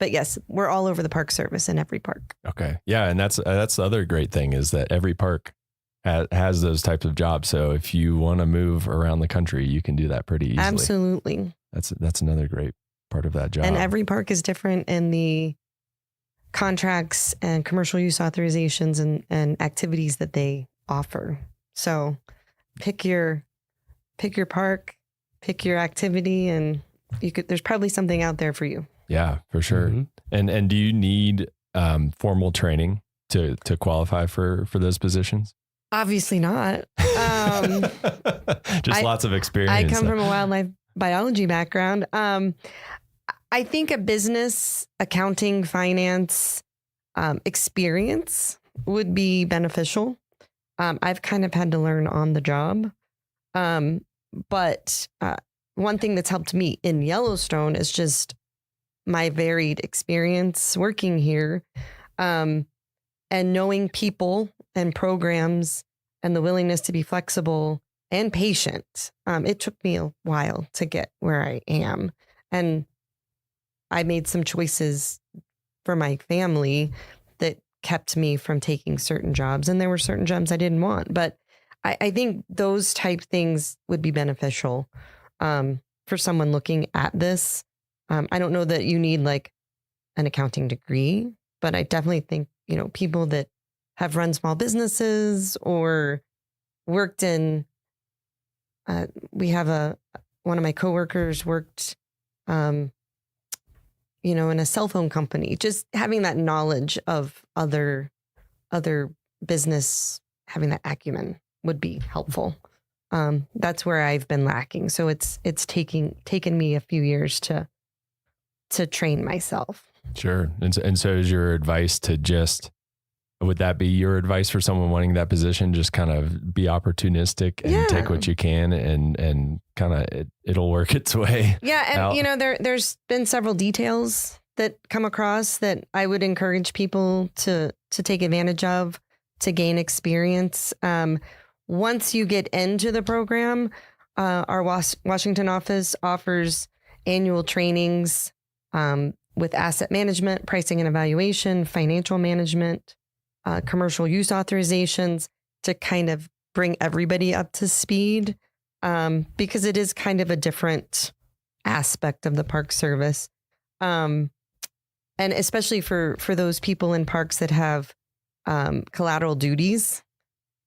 But yes, we're all over the Park Service in every park. Okay. Yeah. And that's the other great thing is that every park has those types of jobs. So if you want to move around the country, you can do that pretty easily. Absolutely. That's another great part of that job. And every park is different in the contracts and commercial use authorizations and activities that they offer. So pick your park, pick your activity, and there's probably something out there for you. Yeah, for sure. Mm-hmm. And do you need formal training to qualify for those positions? Obviously not. Just lots of experience. I come from a wildlife biology background. I think a business, accounting, finance experience would be beneficial. I've kind of had to learn on the job. But one thing that's helped me in Yellowstone is just my varied experience working here, and knowing people and programs and the willingness to be flexible and patient. It took me a while to get where I am. And I made some choices for my family that kept me from taking certain jobs. And there were certain jobs I didn't want. But I think those type things would be beneficial for someone looking at this. I don't know that you need like an accounting degree, but I definitely think, people that have run small businesses or worked in, we have one of my coworkers worked, in a cell phone company, just having that knowledge of other business, having that acumen would be helpful. That's where I've been lacking. So it's taken me a few years to train myself. Sure. And so is your advice would that be your advice for someone wanting that position? Just kind of be opportunistic and take what you can and kind of it'll work its way. Yeah. And there's been several details that come across that I would encourage people to take advantage of to gain experience. Once you get into the program, our Washington office offers annual trainings with asset management, pricing and evaluation, financial management, commercial use authorizations to kind of bring everybody up to speed, because it is kind of a different aspect of the Park Service. And especially for those people in parks that have collateral duties,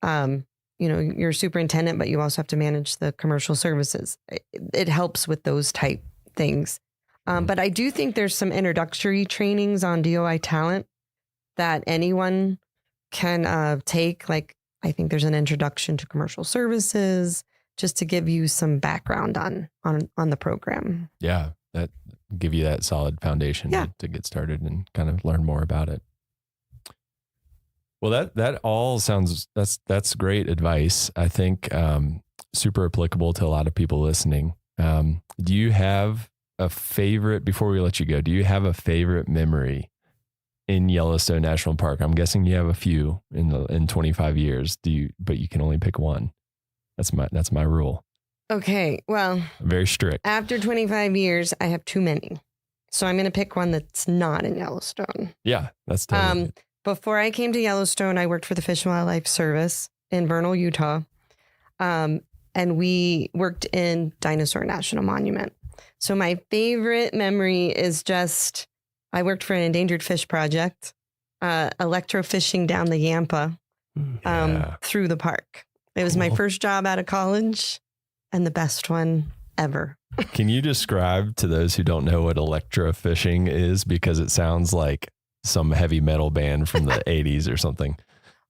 you're a superintendent, but you also have to manage the commercial services. It helps with those type things. But I do think there's some introductory trainings on DOI talent that anyone can take. Like, I think there's an introduction to commercial services, just to give you some background on the program. Yeah, that give you that solid foundation to get started and kind of learn more about it. Well, that all sounds, that's great advice. I think super applicable to a lot of people listening. Do you have a favorite, before we let you go, do you have a favorite memory in Yellowstone National Park? I'm guessing you have a few in 25 years. But you can only pick one. That's my rule. Okay, well, very strict. After 25 years, I have too many. So I'm going to pick one that's not in Yellowstone. Yeah, that's totally good. Before I came to Yellowstone, I worked for the Fish and Wildlife Service in Vernal, Utah. And we worked in Dinosaur National Monument. So my favorite memory is just, I worked for an endangered fish project, electrofishing down the Yampa through the park. It was my first job out of college and the best one ever. Can you describe to those who don't know what electrofishing is? Because it sounds like some heavy metal band from the 80s or something.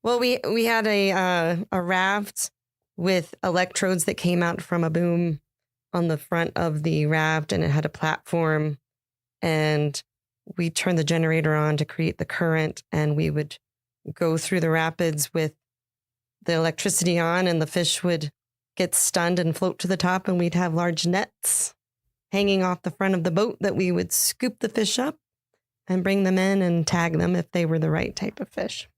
Well, we had a raft with electrodes that came out from a boom on the front of the raft, and it had a platform, and we turned the generator on to create the current, and we would go through the rapids with the electricity on, and the fish would get stunned and float to the top, and we'd have large nets hanging off the front of the boat that we would scoop the fish up and bring them in and tag them if they were the right type of fish.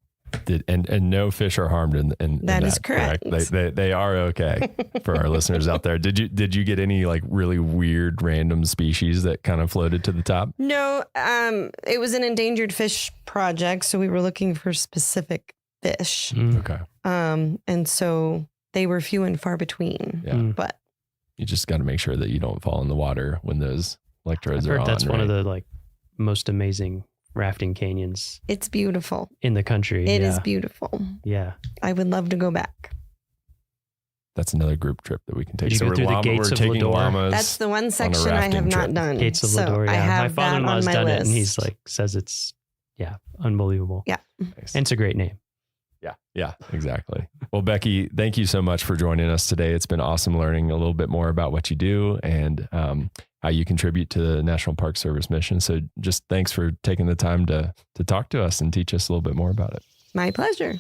And no fish are harmed in that is correct. They are okay for our listeners out there. Did you get any like really weird random species that kind of floated to the top? No, it was an endangered fish project, so we were looking for specific fish. Okay. And so they were few and far between. Yeah. But you just got to make sure that you don't fall in the water when those electrodes I've are heard on. that's one of the most amazing rafting canyons it's beautiful in the country. It is beautiful. Yeah. I would love to go back. That's another group trip that we can take. Did you go through the gates of taking Lodore? llamas. That's the one on a section I have rafting not trip. done. Gates of So Lodore. I Yeah. have My that father-in-law's on my done it, and list. he's says it's unbelievable. Yeah. Nice. And it's a great name. Yeah, exactly. Well, Becky, thank you so much for joining us today. It's been awesome learning a little bit more about what you do and how you contribute to the National Park Service mission. So just thanks for taking the time to talk to us and teach us a little bit more about it. My pleasure.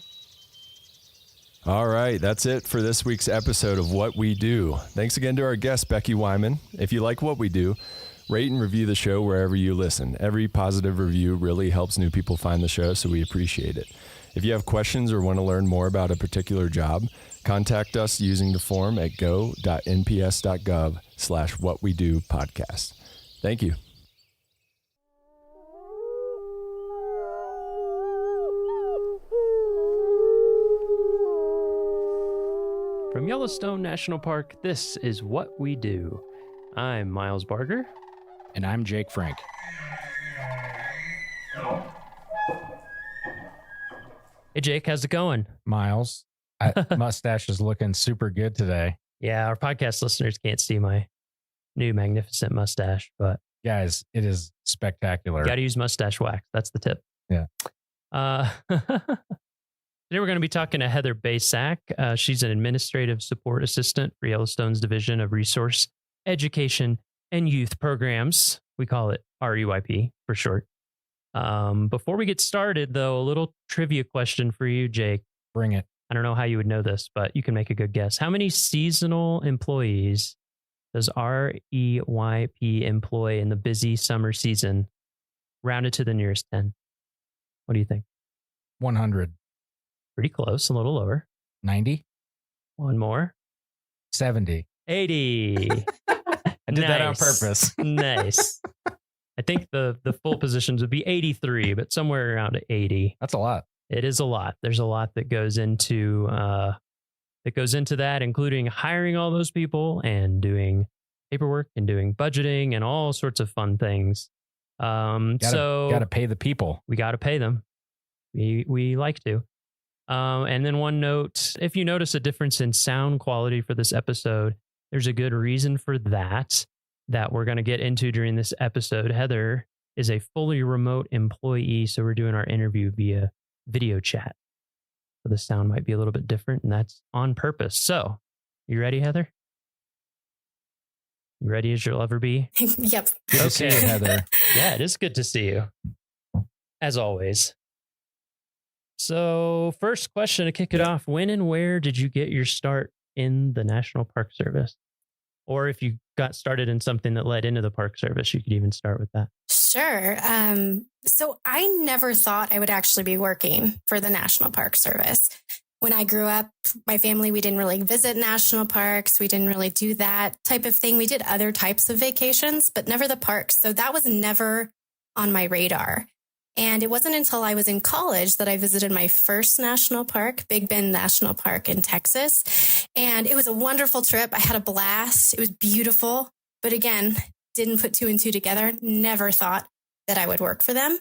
All right, that's it for this week's episode of What We Do. Thanks again to our guest, Becky Wyman. If you like what we do, rate and review the show wherever you listen. Every positive review really helps new people find the show, so we appreciate it. If you have questions or want to learn more about a particular job, contact us using the form at go.nps.gov/whatwedopodcast. Thank you. From Yellowstone National Park, this is What We Do. I'm Miles Barger. And I'm Jake Frank. Hey, Jake, how's it going? Miles, mustache is looking super good today. Yeah, our podcast listeners can't see my new magnificent mustache, but Guys, it is spectacular. you got to use mustache wax. That's the tip. Yeah. Today we're going to be talking to Heather Basak. She's an administrative support assistant for Yellowstone's Division of Resource Education and Youth Programs. We call it RUIP for short. Before we get started, though, a little trivia question for you, Jake. Bring it. I don't know how you would know this, but you can make a good guess. How many seasonal employees does REYP employ in the busy summer season, rounded to the nearest 10? What do you think? 100. Pretty close, a little lower. 90. One more. 70. 80. I did that on purpose. Nice. I think the full positions would be 83, but somewhere around 80. That's a lot. It is a lot. There's a lot that goes into that, including hiring all those people and doing paperwork and doing budgeting and all sorts of fun things. So Gotta pay the people. we got to pay them. We like to. And then one note, if you notice a difference in sound quality for this episode, there's a good reason for that we're going to get into during this episode. Heather is a fully remote employee, so we're doing our interview via video chat. So the sound might be a little bit different, and that's on purpose. So, you ready, Heather? You ready as you'll ever be? Yep. Good to see you, Heather. Yeah, it is good to see you, as always. So, first question to kick it off: when and where did you get your start in the National Park Service? Or if you got started in something that led into the Park Service, you could even start with that. Sure. So I never thought I would actually be working for the National Park Service. When I grew up, my family, we didn't really visit national parks. We didn't really do that type of thing. We did other types of vacations, but never the parks. So that was never on my radar. And it wasn't until I was in college that I visited my first national park, Big Bend National Park in Texas. And it was a wonderful trip. I had a blast. It was beautiful. But again, didn't put two and two together. Never thought that I would work for them.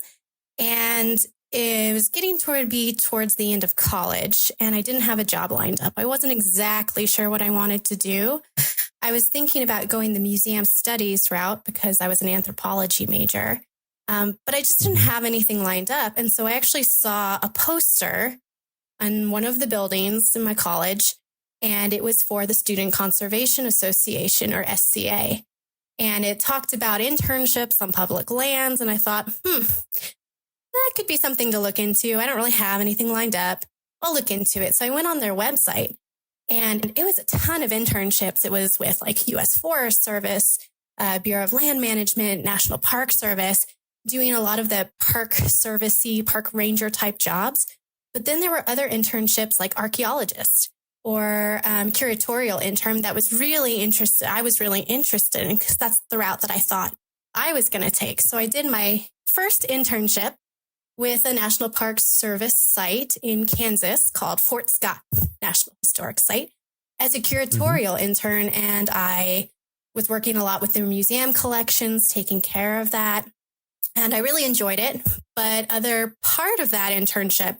And it was getting towards the end of college, and I didn't have a job lined up. I wasn't exactly sure what I wanted to do. I was thinking about going the museum studies route because I was an anthropology major. But I just didn't have anything lined up. And so I actually saw a poster on one of the buildings in my college, and it was for the Student Conservation Association, or SCA. And it talked about internships on public lands. And I thought, that could be something to look into. I don't really have anything lined up. I'll look into it. So I went on their website, and it was a ton of internships. It was with like U.S. Forest Service, Bureau of Land Management, National Park Service, doing a lot of the park servicey, park ranger type jobs. But then there were other internships like archaeologist or curatorial intern that was really interested. I was really interested in, because that's the route that I thought I was going to take. So I did my first internship with a National Park Service site in Kansas called Fort Scott National Historic Site as a curatorial intern. And I was working a lot with their museum collections, taking care of that. And I really enjoyed it. But other part of that internship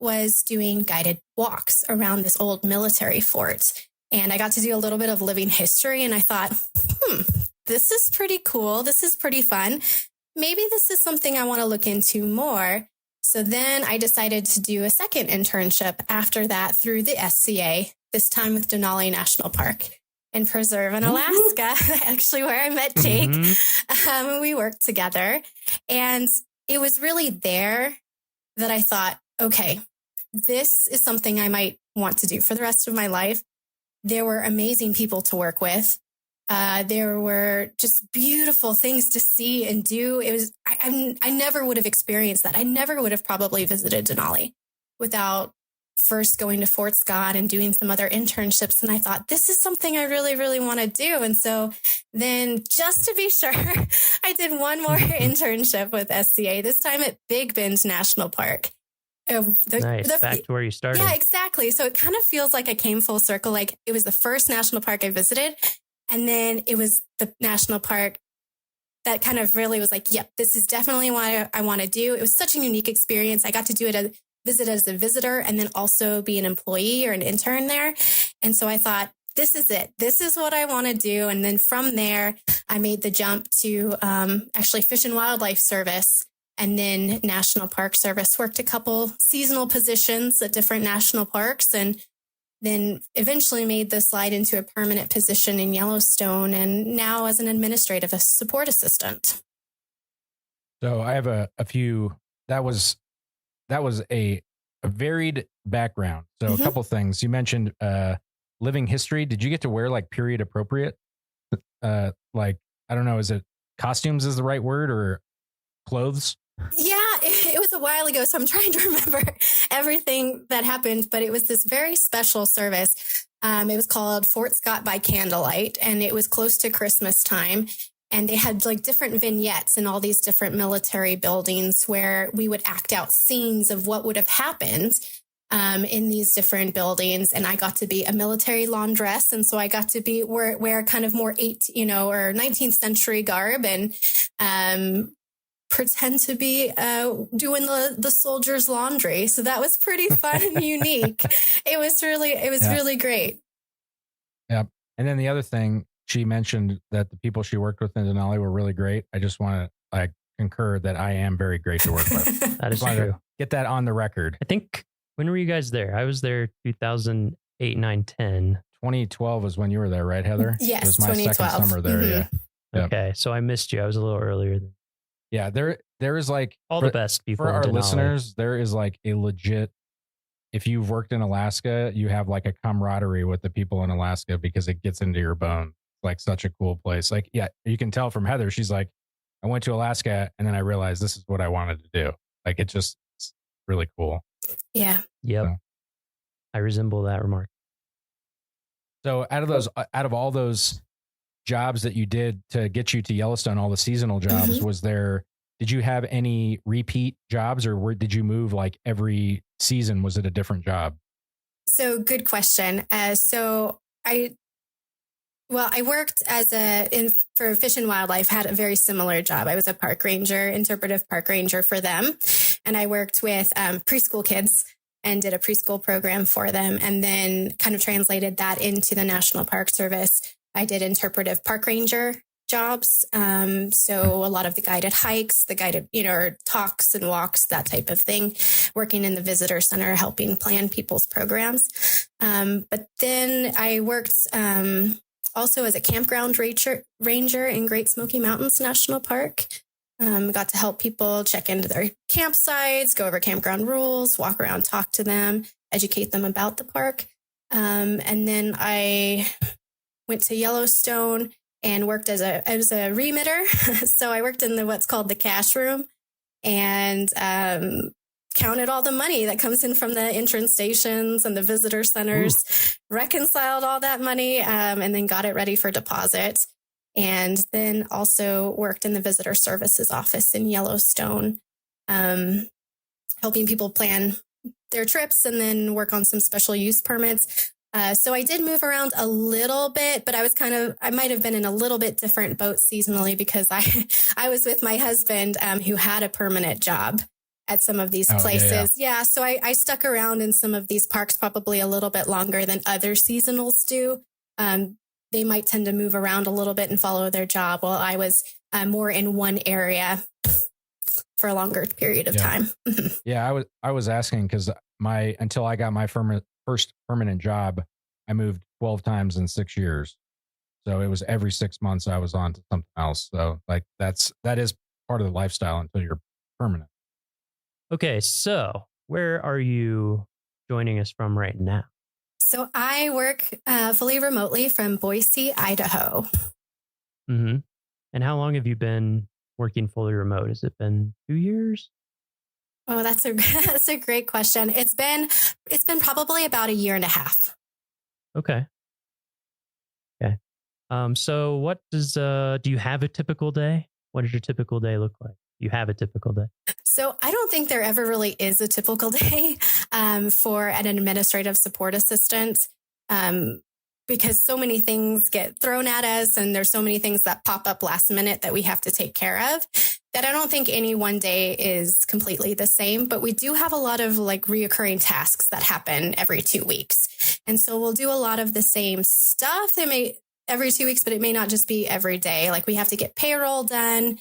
was doing guided walks around this old military fort. And I got to do a little bit of living history. And I thought, this is pretty cool. This is pretty fun. Maybe this is something I want to look into more. So then I decided to do a second internship after that through the SCA, this time with Denali National Park and Preserve in Alaska, actually where I met Jake. We worked together, and it was really there that I thought, okay, this is something I might want to do for the rest of my life. There were amazing people to work with. There were just beautiful things to see and do. It was, I never would have experienced that. I never would have probably visited Denali without first going to Fort Scott and doing some other internships. And I thought, this is something I really, really want to do. And so then, just to be sure, I did one more internship with SCA, this time at Big Bend National Park. Nice. Back to where you started. Yeah, exactly. So it kind of feels like I came full circle. Like it was the first national park I visited. And then it was the national park that kind of really was like, yep, this is definitely what I want to do. It was such a unique experience. I got to do it visit as a visitor and then also be an employee or an intern there. And so I thought, this is it. This is what I want to do. And then from there, I made the jump to actually Fish and Wildlife Service and then National Park Service. Worked a couple seasonal positions at different national parks, and then eventually made the slide into a permanent position in Yellowstone, and now as an administrative support assistant. So I have a few. That was a varied background. So a couple things. You mentioned living history. Did you get to wear like period appropriate? Like, I don't know, is it costumes is the right word, or clothes? Yeah, it was a while ago, so I'm trying to remember everything that happened, but it was this very special service. It was called Fort Scott by Candlelight, and it was close to Christmas time. And they had like different vignettes in all these different military buildings where we would act out scenes of what would have happened in these different buildings. And I got to be a military laundress. And so I got to be wear kind of more or 19th century garb and pretend to be doing the soldiers' laundry. So that was pretty fun and unique. It was really great. Yeah. And then the other thing, she mentioned that the people she worked with in Denali were really great. I just want to concur that I am very great to work with. That is true. Get that on the record. I think When were you guys there? I was there 2008, 9, 10. 2012 was when you were there, right, Heather? Yes, It was my 2012. second summer there, yeah. Yep. Okay, so I missed you. I was a little earlier than. Yeah, there is like all the best people for our in Denali. listeners. There is like a legit. If you've worked in Alaska, you have like a camaraderie with the people in Alaska because it gets into your bone. It's like such a cool place. Like, yeah, you can tell from Heather. She's like, I went to Alaska and then I realized this is what I wanted to do. Like, it's really cool. Yeah. Yep. So, I resemble that remark. So out of all those jobs that you did to get you to Yellowstone, all the seasonal jobs, did you have any repeat jobs, or did you move like every season? Was it a different job? So good question. I worked for Fish and Wildlife, had a very similar job. I was a park ranger, interpretive park ranger for them. And I worked with preschool kids and did a preschool program for them, and then kind of translated that into the National Park Service. I did interpretive park ranger jobs. So a lot of the guided hikes, the guided, talks and walks, that type of thing, working in the visitor center, helping plan people's programs. But then I worked also as a campground ranger in Great Smoky Mountains National Park. Got to help people check into their campsites, go over campground rules, walk around, talk to them, educate them about the park. And then I went to Yellowstone and worked as a remitter. So I worked in what's called the cash room and counted all the money that comes in from the entrance stations and the visitor centers, reconciled all that money, and then got it ready for deposit. And then also worked in the visitor services office in Yellowstone, helping people plan their trips and then work on some special use permits. So I did move around a little bit, but I might have been in a little bit different boat seasonally because I was with my husband who had a permanent job at some of these places. Yeah. So I stuck around in some of these parks probably a little bit longer than other seasonals do. They might tend to move around a little bit and follow their job, while I was more in one area for a longer period of time. Yeah, I was asking because until I got my first permanent job, I moved 12 times in 6 years. So it was every 6 months I was on to something else. So like that is part of the lifestyle until you're permanent. Okay, so where are you joining us from right now? So I work fully remotely from Boise, Idaho. Mm-hmm. And how long have you been working fully remote? Has it been 2 years? Oh, that's a great question. It's been probably about 1.5 years. Okay. So what do you have a typical day? What does your typical day look like? You have a typical day? So I don't think there ever really is a typical day for an administrative support assistant because so many things get thrown at us and there's so many things that pop up last minute that we have to take care of that I don't think any one day is completely the same. But we do have a lot of like reoccurring tasks that happen every 2 weeks. And so we'll do a lot of the same stuff. Every 2 weeks, but it may not just be every day. Like we have to get payroll done.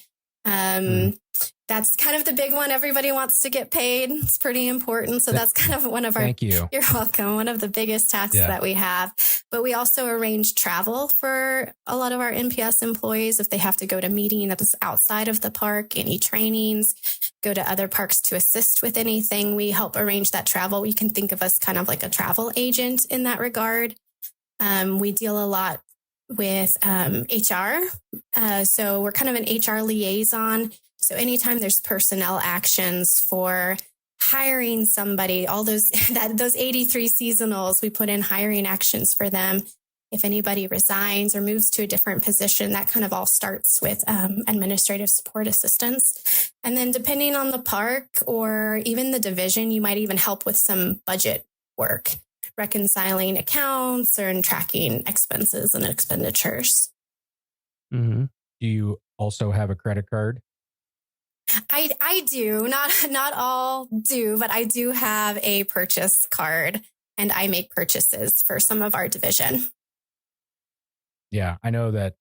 That's kind of the big one. Everybody wants to get paid. It's pretty important. So that's kind of one of our, Thank you. You're welcome. One of the biggest tasks that we have, but we also arrange travel for a lot of our NPS employees. If they have to go to meeting that is outside of the park, any trainings, go to other parks to assist with anything, we help arrange that travel. You can think of us kind of like a travel agent in that regard. We deal a lot with HR. So we're kind of an HR liaison. So anytime there's personnel actions for hiring somebody, all those 83 seasonals, we put in hiring actions for them. If anybody resigns or moves to a different position, that kind of all starts with administrative support assistance. And then depending on the park or even the division, you might even help with some budget work, reconciling accounts or tracking expenses and expenditures. Mm-hmm. Do you also have a credit card? I do. Not all do, but I do have a purchase card and I make purchases for some of our division. Yeah, I know that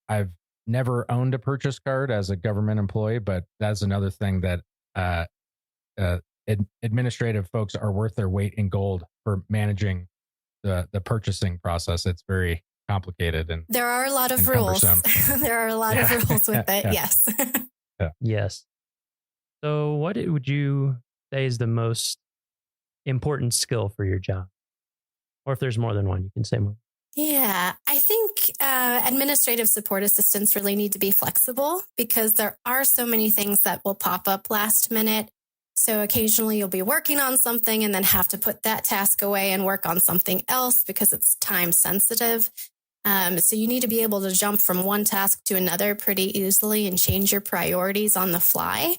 I've never owned a purchase card as a government employee, but that's another thing that administrative folks are worth their weight in gold for managing the purchasing process. It's very complicated and there are a lot of rules. There are a lot of rules with it. Yes. Yes. So what would you say is the most important skill for your job? Or if there's more than one, you can say more. Yeah, I think administrative support assistants really need to be flexible because there are so many things that will pop up last minute. So occasionally you'll be working on something and then have to put that task away and work on something else because it's time sensitive. So you need to be able to jump from one task to another pretty easily and change your priorities on the fly.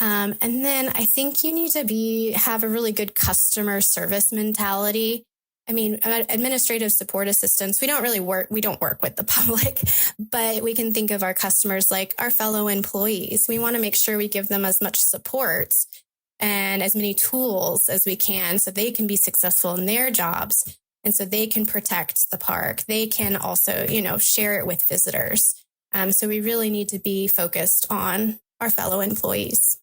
And then I think you need to have a really good customer service mentality. I mean, administrative support assistants, we don't work with the public, but we can think of our customers like our fellow employees. We want to make sure we give them as much support and as many tools as we can so they can be successful in their jobs. And so they can protect the park. They can also, share it with visitors. So we really need to be focused on our fellow employees.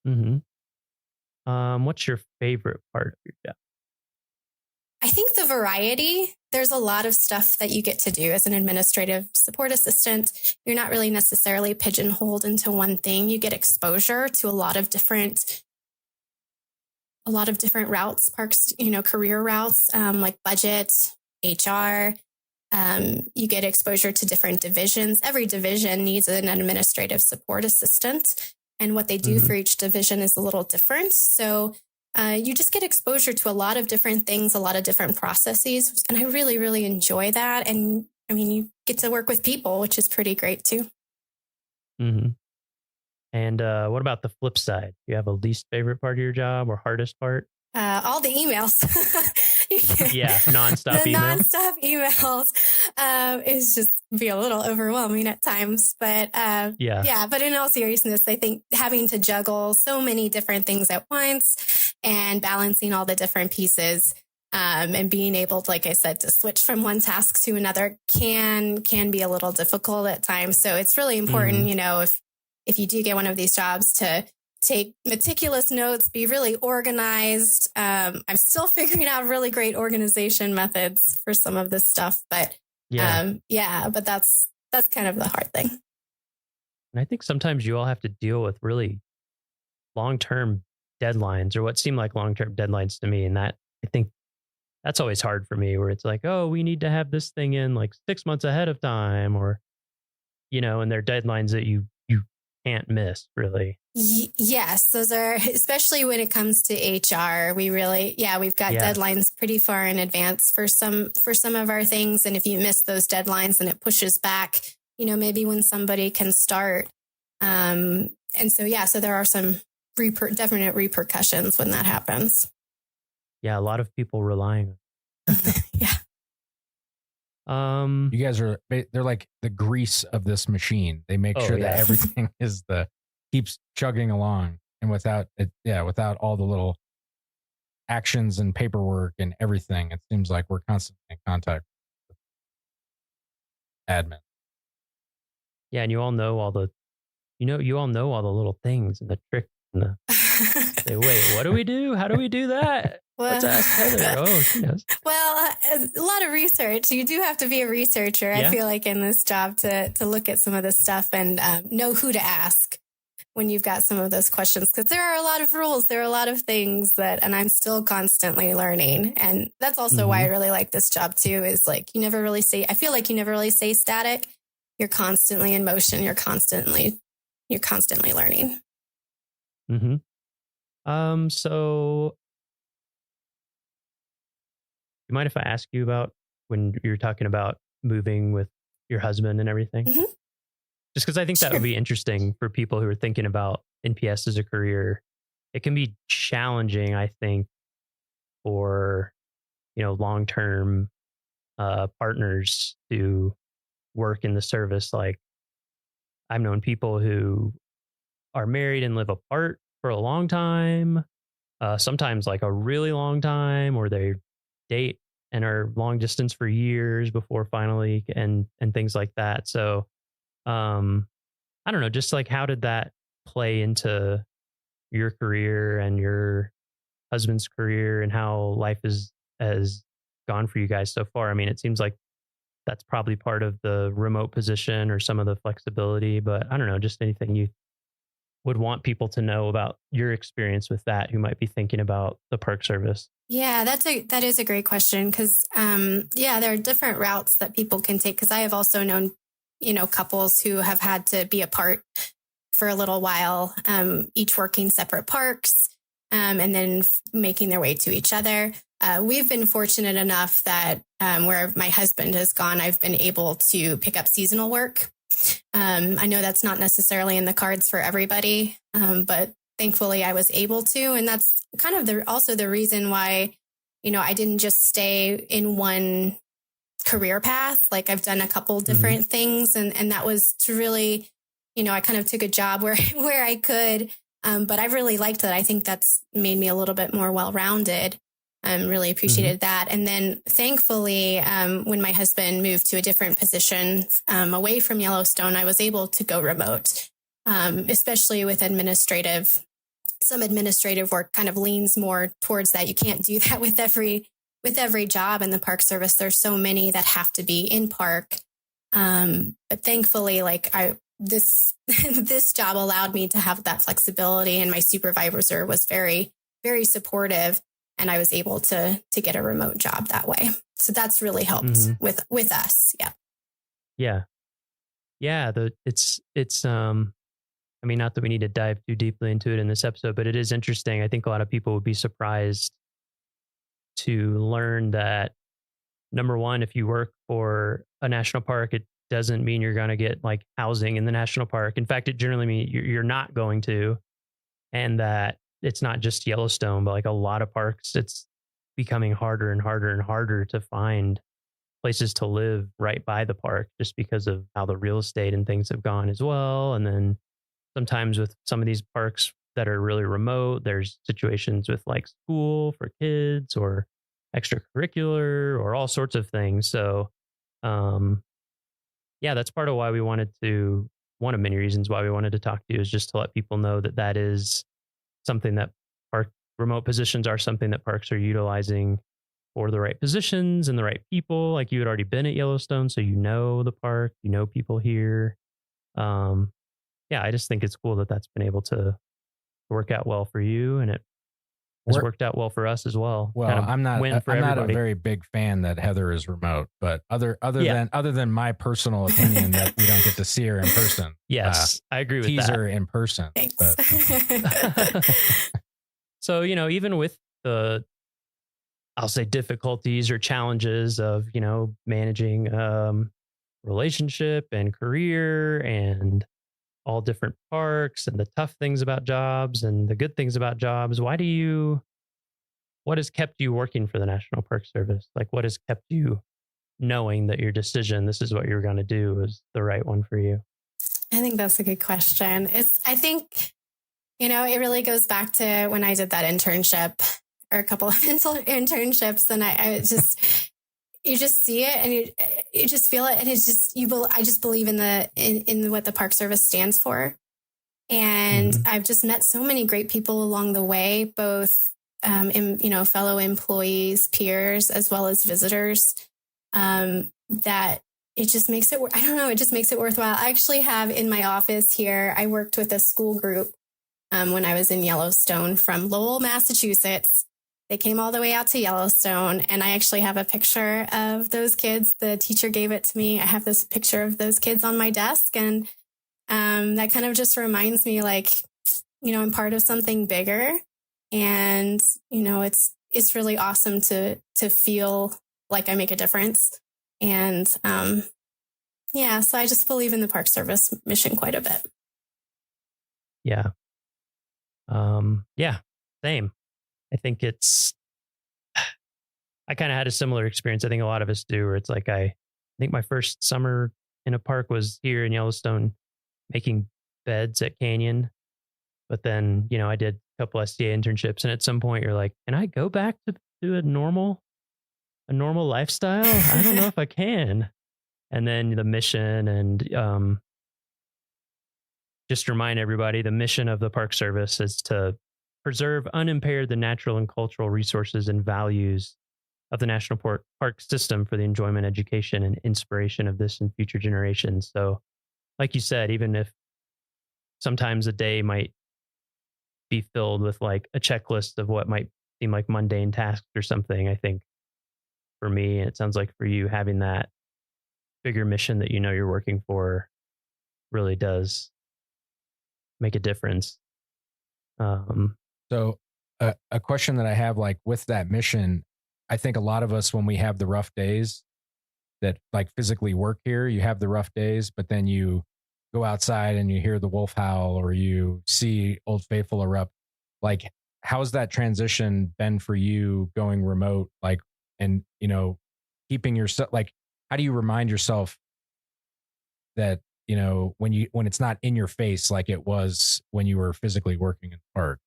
Mm-hmm. What's your favorite part of your job? I think the variety. There's a lot of stuff that you get to do as an administrative support assistant. You're not really necessarily pigeonholed into one thing. You get exposure to a lot of different routes, parks, career routes, like budget, HR. You get exposure to different divisions. Every division needs an administrative support assistant, and what they do for each division is a little different. So you just get exposure to a lot of different things, a lot of different processes. And I really, really enjoy that. And I mean, you get to work with people, which is pretty great too. Mm-hmm. And what about the flip side? Do you have a least favorite part of your job or hardest part? All the emails. Yeah, nonstop emails. Nonstop emails is just be a little overwhelming at times. But but in all seriousness, I think having to juggle so many different things at once and balancing all the different pieces and being able to, like I said, to switch from one task to another can be a little difficult at times. So it's really important, if you do get one of these jobs, to take meticulous notes, be really organized. I'm still figuring out really great organization methods for some of this stuff, but but that's kind of the hard thing. And I think sometimes you all have to deal with really long-term deadlines, or what seem like long-term deadlines to me. And that, I think that's always hard for me, where it's like, oh, we need to have this thing in like 6 months ahead of time, or, and they're deadlines that you can't miss, really. Yes, those are, especially when it comes to HR, we've got deadlines pretty far in advance for some of our things. And if you miss those deadlines, then it pushes back, maybe when somebody can start. So there are some definite repercussions when that happens. Yeah, a lot of people relying on Yeah. You guys they're like the grease of this machine. They make sure that everything keeps chugging along, and without all the little actions and paperwork and everything, it seems like we're constantly in contact with admin. Yeah, and you all know all the little things and the tricks and the say, wait, what do we do? How do we do that? Let's ask Heather. Oh, she knows. Well, a lot of research. You do have to be a researcher, I feel like, in this job to look at some of this stuff and know who to ask when you've got some of those questions. Because there are a lot of rules. There are a lot of things and I'm still constantly learning. And that's also why I really like this job too, is like I feel like you never really stay static. You're constantly in motion. You're constantly learning. Mm-hmm. So you mind if I ask you about when you're talking about moving with your husband and everything? Mm-hmm. Just because I think that would be interesting for people who are thinking about NPS as a career. It can be challenging, I think, for, long-term partners to work in the service. Like, I've known people who are married and live apart for a long time, sometimes like a really long time, or they date and are long distance for years before finally and things like that. So I don't know, just like how did that play into your career and your husband's career and how life has gone for you guys so far. I mean, it seems like that's probably part of the remote position or some of the flexibility, but I don't know, just anything you would want people to know about your experience with that who might be thinking about the Park Service. Yeah, that is a great question because, there are different routes that people can take. Because I have also known, couples who have had to be apart for a little while, each working separate parks, and then making their way to each other. We've been fortunate enough that where my husband has gone, I've been able to pick up seasonal work. I know that's not necessarily in the cards for everybody, but thankfully I was able to. And that's kind of also the reason why, I didn't just stay in one career path. Like I've done a couple different things. And that was to really, I kind of took a job where I could. But I really liked that. I think that's made me a little bit more well-rounded. Really appreciated that. And then thankfully, when my husband moved to a different position away from Yellowstone, I was able to go remote, especially with some administrative work kind of leans more towards that. You can't do that with every job in the Park Service. There's so many that have to be in park. But thankfully, this job allowed me to have that flexibility, and my supervisor was very, very supportive. And I was able to get a remote job that way. So that's really helped with us. Yeah. Yeah. Yeah. I mean, not that we need to dive too deeply into it in this episode, but it is interesting. I think a lot of people would be surprised to learn that, number one, if you work for a national park, it doesn't mean you're going to get like housing in the national park. In fact, it generally means you're not going to. And that it's not just Yellowstone, but like a lot of parks, it's becoming harder and harder and harder to find places to live right by the park just because of how the real estate and things have gone as well. And then sometimes with some of these parks that are really remote, there's situations with like school for kids or extracurricular or all sorts of things. So, that's part of why one of many reasons why we wanted to talk to you is just to let people know that is something that remote positions are something that parks are utilizing for the right positions and the right people. Like you had already been at Yellowstone, so you know the park, you know people here. I just think it's cool that that's been able to work out well for you, and it has worked out well for us as well. Well, I'm not a very big fan that Heather is remote, but other than my personal opinion that we don't get to see her in person. Yes, I agree with that. Tease her in person. But. So, even with the, I'll say difficulties or challenges of, managing relationship and career and all different parks and the tough things about jobs and the good things about jobs. What has kept you working for the National Park Service? Like what has kept you knowing that your decision, this is what you're going to do, is the right one for you? I think that's a good question. I think, it really goes back to when I did that internship or a couple of internships, and you just see it and you just feel it. And it's just, I just believe in what the Park Service stands for. And I've just met so many great people along the way, both, fellow employees, peers, as well as visitors, that it just makes it, it just makes it worthwhile. I actually have in my office here, I worked with a school group when I was in Yellowstone from Lowell, Massachusetts. They came all the way out to Yellowstone, and I actually have a picture of those kids. The teacher gave it to me. I have this picture of those kids on my desk, and that kind of just reminds me, I'm part of something bigger, and it's really awesome to feel like I make a difference. And so I just believe in the Park Service mission quite a bit. Yeah. Same. I think I kind of had a similar experience. I think a lot of us do, where it's like, I think my first summer in a park was here in Yellowstone making beds at Canyon. But then, I did a couple SDA internships, and at some point you're like, can I go back to a normal lifestyle? I don't know if I can. And then the mission and just to remind everybody, the mission of the Park Service is to preserve unimpaired the natural and cultural resources and values of the national park system for the enjoyment, education, and inspiration of this and future generations. So, like you said, even if sometimes a day might be filled with like a checklist of what might seem like mundane tasks or something, I think for me, and it sounds like for you, having that bigger mission that you know you're working for really does make a difference. So a question that I have, like with that mission, I think a lot of us, when we have the rough days that like physically work here, you have the rough days, but then you go outside and you hear the wolf howl or you see Old Faithful erupt. Like, how's that transition been for you going remote? Like, and, you know, keeping yourself, like, how do you remind yourself that, you know, when it's not in your face, like it was when you were physically working in the park?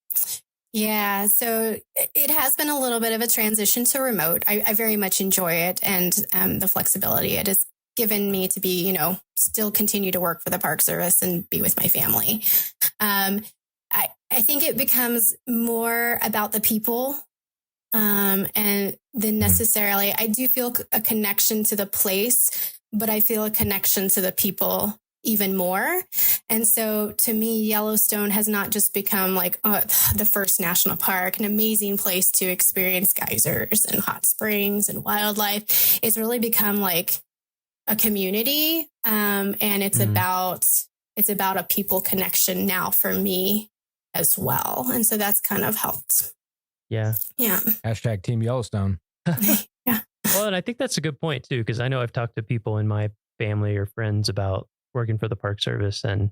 Yeah, so it has been a little bit of a transition to remote. I very much enjoy it, and the flexibility it has given me to be, you know, still continue to work for the Park Service and be with my family. I think it becomes more about the people, and than necessarily, I do feel a connection to the place, but I feel a connection to the people even more. And so to me, Yellowstone has not just become like the first national park, an amazing place to experience geysers and hot springs and wildlife. It's really become like a community. And it's about a people connection now for me as well. And so that's kind of helped. Yeah. Yeah. Hashtag Team Yellowstone. Yeah. Well, and I think that's a good point too, because I know I've talked to people in my family or friends about working for the Park Service. And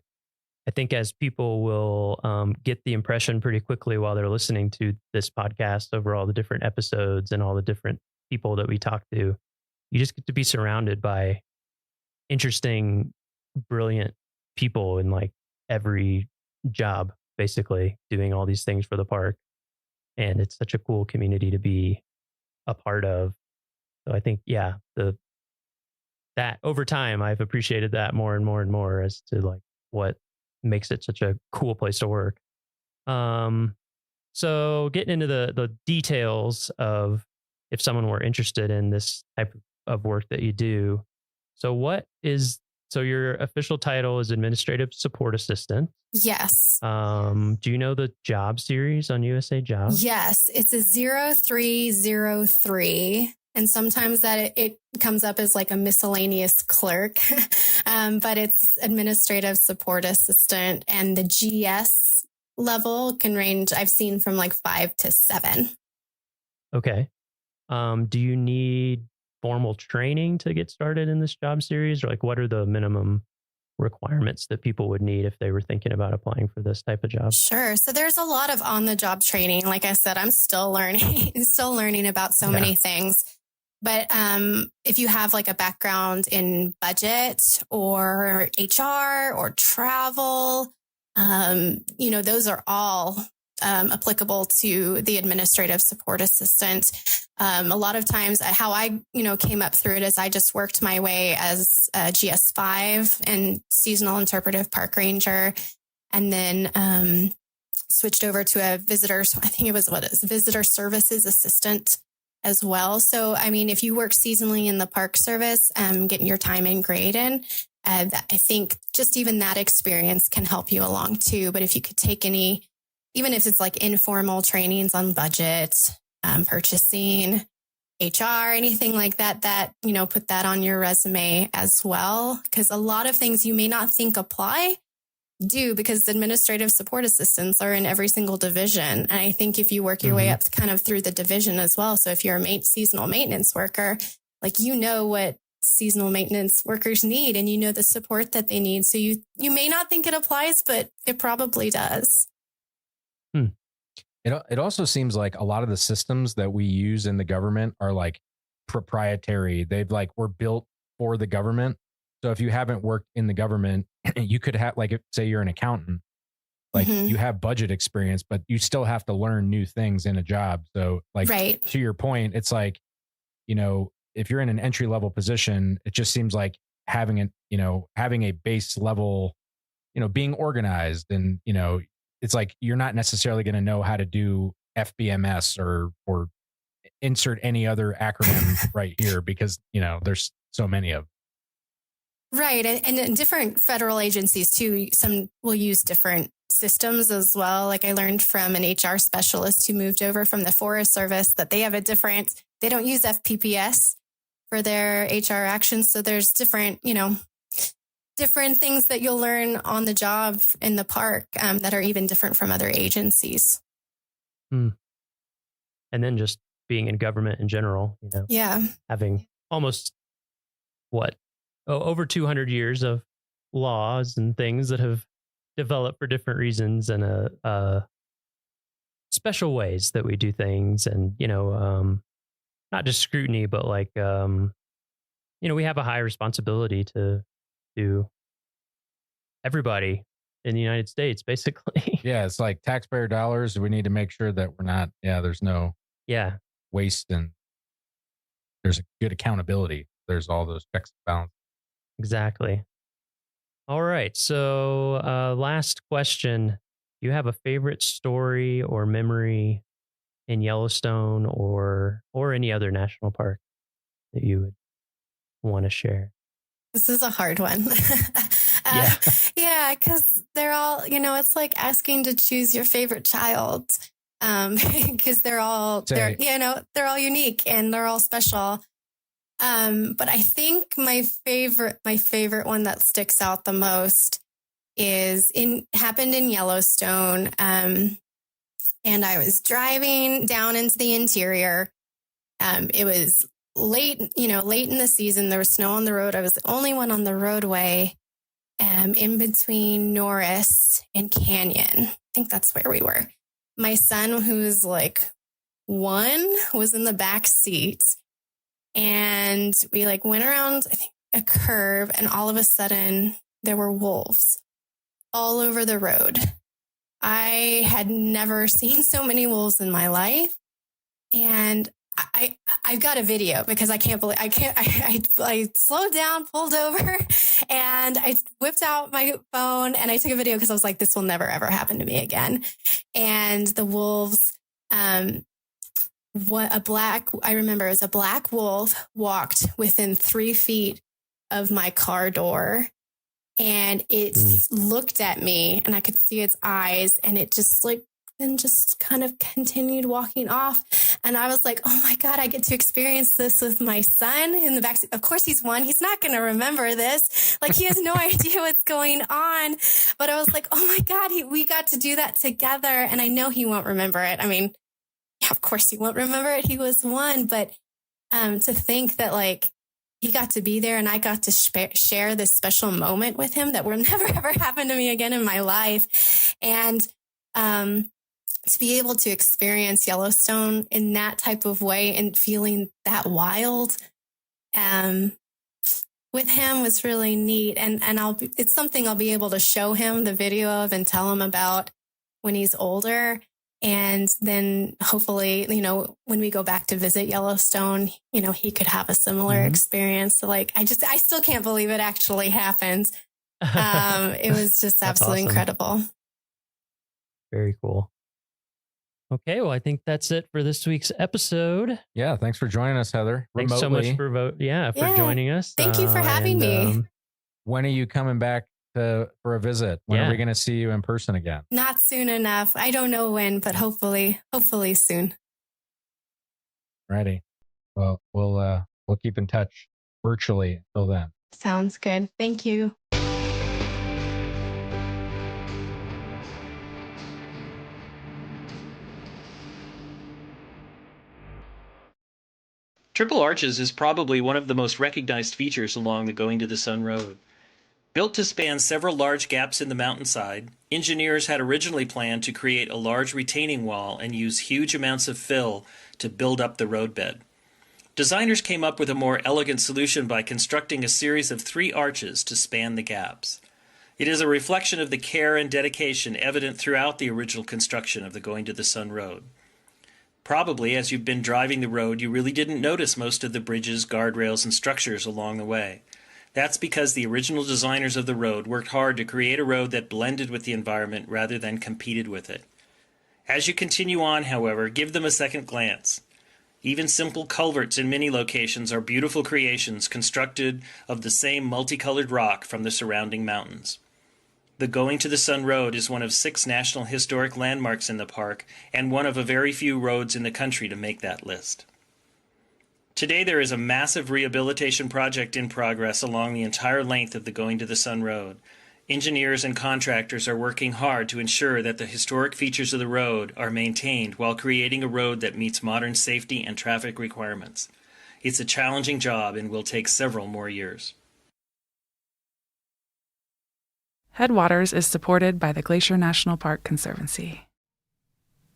I think as people will get the impression pretty quickly while they're listening to this podcast over all the different episodes and all the different people that we talk to, you just get to be surrounded by interesting, brilliant people in like every job, basically doing all these things for the park. And it's such a cool community to be a part of. So I think, yeah, that over time, I've appreciated that more and more and more as to like what makes it such a cool place to work. So getting into the details of if someone were interested in this type of work that you do. So your official title is Administrative Support Assistant. Yes. Do you know the job series on USA Jobs? Yes. It's a 0303. And sometimes that it comes up as like a miscellaneous clerk, but it's administrative support assistant, and the GS level can range, I've seen from like 5 to 7. Okay. Do you need formal training to get started in this job series, or like what are the minimum requirements that people would need if they were thinking about applying for this type of job? Sure. So there's a lot of on the job training. Like I said, I'm still learning about so many things. But if you have like a background in budget or HR or travel, you know, those are all applicable to the administrative support assistant. A lot of times how I, you know, came up through it is I just worked my way as a GS5 and seasonal interpretive park ranger, and then switched over to a visitor services assistant as well. So, I mean, if you work seasonally in the Park Service, getting your time and grade in, I think just even that experience can help you along too. But if you could take any, even if it's like informal trainings on budget, purchasing, HR, anything like that, you know, put that on your resume as well. Because a lot of things you may not think apply do, because administrative support assistants are in every single division. And I think if you work your way up kind of through the division as well. So if you're a seasonal maintenance worker, like, you know what seasonal maintenance workers need, and you know the support that they need. So you may not think it applies, but it probably does. It also seems like a lot of the systems that we use in the government are like proprietary. Were built for the government. So if you haven't worked in the government, you could have, like, say you're an accountant, like you have budget experience, but you still have to learn new things in a job. So like, to your point, it's like, you know, if you're in an entry level position, it just seems like having a base level being organized, and, it's like, you're not necessarily going to know how to do FBMS or insert any other acronym right here, because, there's so many of them. Right. And in different federal agencies too, some will use different systems as well. Like I learned from an HR specialist who moved over from the Forest Service that they have they don't use FPPS for their HR actions. So there's different things that you'll learn on the job in the park that are even different from other agencies. And then just being in government in general, Yeah. having almost over 200 years of laws and things that have developed for different reasons, and special ways that we do things, and not just scrutiny, but like we have a high responsibility to everybody in the United States, basically. Yeah, it's like taxpayer dollars. We need to make sure that we're not, there's no waste, and there's a good accountability. There's all those checks and balances. Exactly. All right. So last question. Do you have a favorite story or memory in Yellowstone or any other national park that you would want to share? This is a hard one. Yeah, because they're all, it's like asking to choose your favorite child, because they're all unique and they're all special. But I think my favorite one that sticks out the most happened in Yellowstone. And I was driving down into the interior. It was late in the season. There was snow on the road. I was the only one on the roadway, in between Norris and Canyon. I think that's where we were. My son, who's like 1, was in the back seat. And we went around, I think, a curve, and all of a sudden there were wolves all over the road. I had never seen so many wolves in my life. And I've got a video because I slowed down, pulled over, and I whipped out my phone and I took a video because I was like, this will never, ever happen to me again. And the wolves, I remember it was a black wolf walked within 3 feet of my car door, and it looked at me and I could see its eyes, and it just kind of continued walking off. And I was like, oh my God, I get to experience this with my son in the backseat. Of course, he's 1. He's not going to remember this. He has no idea what's going on. But I was like, oh my God, we got to do that together. And I know he won't remember it. I mean, yeah, of course he won't remember it. He was 1. But to think that he got to be there and I got to share this special moment with him that will never, ever happen to me again in my life. And to be able to experience Yellowstone in that type of way and feeling that wild with him was really neat. And it's something I'll be able to show him the video of and tell him about when he's older. And then hopefully, when we go back to visit Yellowstone, he could have a similar experience. So I still can't believe it actually happened. It was just absolutely awesome. incredible. Very cool. Okay, well, I think that's it for this week's episode. Yeah, thanks for joining us, Heather. Thanks so much for joining us. Thank you for having me. When are you coming back for a visit? When are we going to see you in person again? Not soon enough. I don't know when, but hopefully soon. Righty. Well, we'll keep in touch virtually until then. Sounds good. Thank you. Triple Arches is probably one of the most recognized features along the Going to the Sun Road. Built to span several large gaps in the mountainside, engineers had originally planned to create a large retaining wall and use huge amounts of fill to build up the roadbed. Designers came up with a more elegant solution by constructing a series of 3 arches to span the gaps. It is a reflection of the care and dedication evident throughout the original construction of the Going to the Sun Road. Probably, as you've been driving the road, you really didn't notice most of the bridges, guardrails, and structures along the way. That's because the original designers of the road worked hard to create a road that blended with the environment rather than competed with it. As you continue on, however, give them a second glance. Even simple culverts in many locations are beautiful creations constructed of the same multicolored rock from the surrounding mountains. The Going to the Sun Road is one of 6 National Historic Landmarks in the park and one of a very few roads in the country to make that list. Today there is a massive rehabilitation project in progress along the entire length of the Going to the Sun Road. Engineers and contractors are working hard to ensure that the historic features of the road are maintained while creating a road that meets modern safety and traffic requirements. It's a challenging job and will take several more years. Headwaters is supported by the Glacier National Park Conservancy.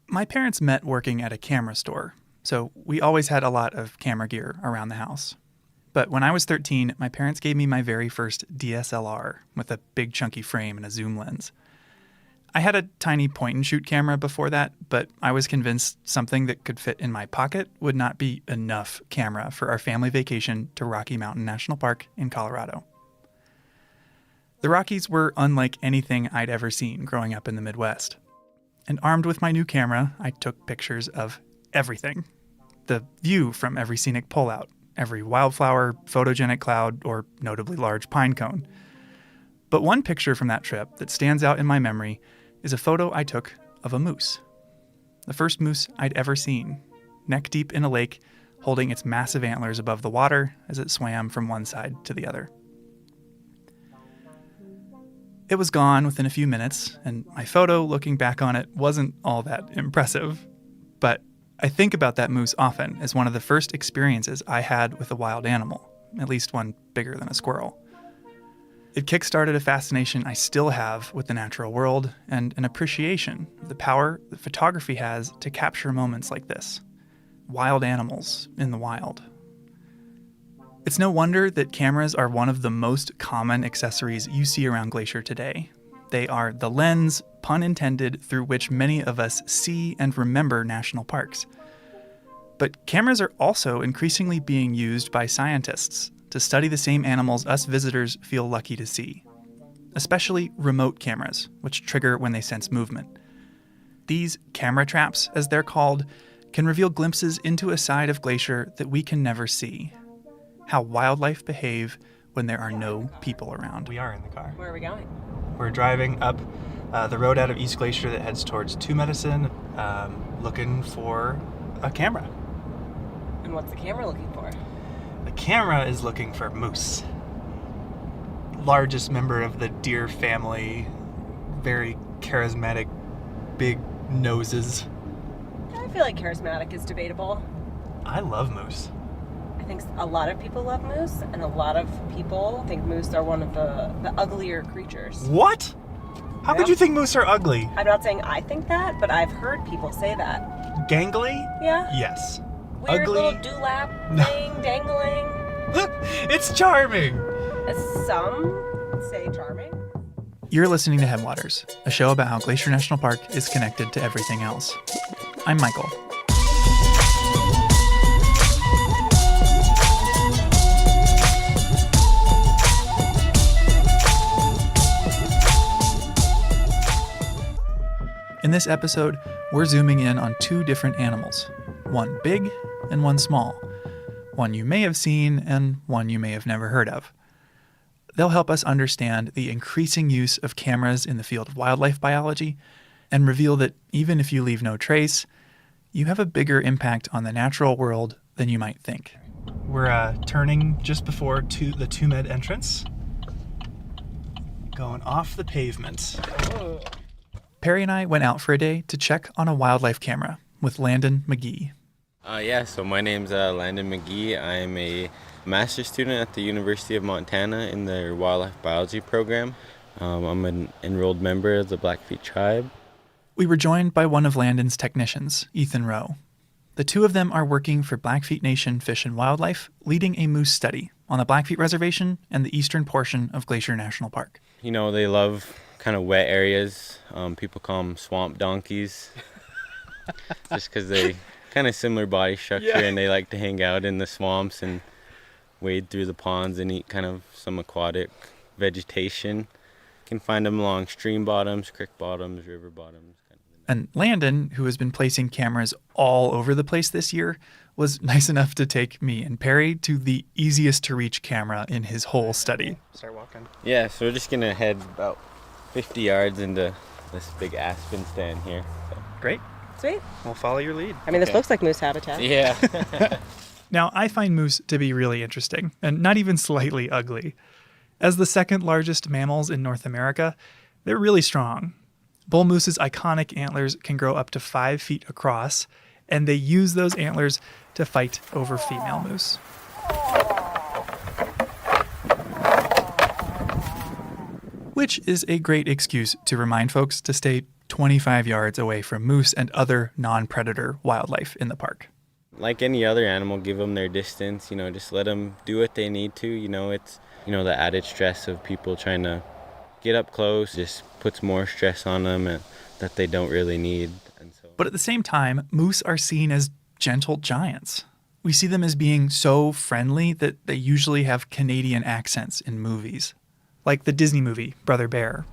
My parents met working at a camera store, so we always had a lot of camera gear around the house. But when I was 13, my parents gave me my very first DSLR with a big chunky frame and a zoom lens. I had a tiny point-and-shoot camera before that, but I was convinced something that could fit in my pocket would not be enough camera for our family vacation to Rocky Mountain National Park in Colorado. The Rockies were unlike anything I'd ever seen growing up in the Midwest. And armed with my new camera, I took pictures of everything. The view from every scenic pullout, every wildflower, photogenic cloud, or notably large pine cone. But one picture from that trip that stands out in my memory is a photo I took of a moose. The first moose I'd ever seen, neck deep in a lake, holding its massive antlers above the water as it swam from one side to the other. It was gone within a few minutes, and my photo, looking back on it, wasn't all that impressive. But I think about that moose often as one of the first experiences I had with a wild animal, at least one bigger than a squirrel. It kickstarted a fascination I still have with the natural world and an appreciation of the power that photography has to capture moments like this. Wild animals in the wild. It's no wonder that cameras are one of the most common accessories you see around Glacier today. They are the lens, pun intended, through which many of us see and remember national parks. But cameras are also increasingly being used by scientists to study the same animals us visitors feel lucky to see, especially remote cameras, which trigger when they sense movement. These camera traps, as they're called, can reveal glimpses into a side of Glacier that we can never see. How wildlife behave when there are no people around. We are in the car. Where are we going? We're driving up the road out of East Glacier that heads towards Two Medicine, looking for a camera. And what's the camera looking for? The camera is looking for moose. Largest member of the deer family, very charismatic, big noses. I feel like charismatic is debatable. I love moose. I think a lot of people love moose, and a lot of people think moose are one of the uglier creatures. What? How could you think moose are ugly? I'm not saying I think that, but I've heard people say that. Gangly? Yeah? Yes. Weird Ugly? little dewlap thing, dangling. It's charming. Some say charming. You're listening to Headwaters, a show about how Glacier National Park is connected to everything else. I'm Michael. In this episode, we're zooming in on 2 different animals, one big and one small, one you may have seen and one you may have never heard of. They'll help us understand the increasing use of cameras in the field of wildlife biology and reveal that even if you leave no trace, you have a bigger impact on the natural world than you might think. We're turning just before the Two Med entrance, going off the pavement. Perry and I went out for a day to check on a wildlife camera with Landon McGee. So my name's Landon McGee. I'm a master's student at the University of Montana in their wildlife biology program. I'm an enrolled member of the Blackfeet tribe. We were joined by one of Landon's technicians, Ethan Rowe. The two of them are working for Blackfeet Nation Fish and Wildlife, leading a moose study on the Blackfeet Reservation and the eastern portion of Glacier National Park. You know, they love kind of wet areas. People call them swamp donkeys just because they kind of similar body structure and they like to hang out in the swamps and wade through the ponds and eat kind of some aquatic vegetation. You can find them along stream bottoms, creek bottoms, river bottoms. And Landon, who has been placing cameras all over the place this year, was nice enough to take me and Perry to the easiest to reach camera in his whole study. Start walking. Yeah, so we're just going to head about 50 yards into this big aspen stand here. So. Great. Sweet. We'll follow your lead. I mean, this looks like moose habitat. Yeah. Now, I find moose to be really interesting and not even slightly ugly. As the second largest mammals in North America, they're really strong. Bull moose's iconic antlers can grow up to 5 feet across, and they use those antlers to fight over female moose. Which is a great excuse to remind folks to stay 25 yards away from moose and other non-predator wildlife in the park. Like any other animal, give them their distance, just let them do what they need to. It's, the added stress of people trying to get up close just puts more stress on them that they don't really need. But at the same time, moose are seen as gentle giants. We see them as being so friendly that they usually have Canadian accents in movies. Like the Disney movie, Brother Bear.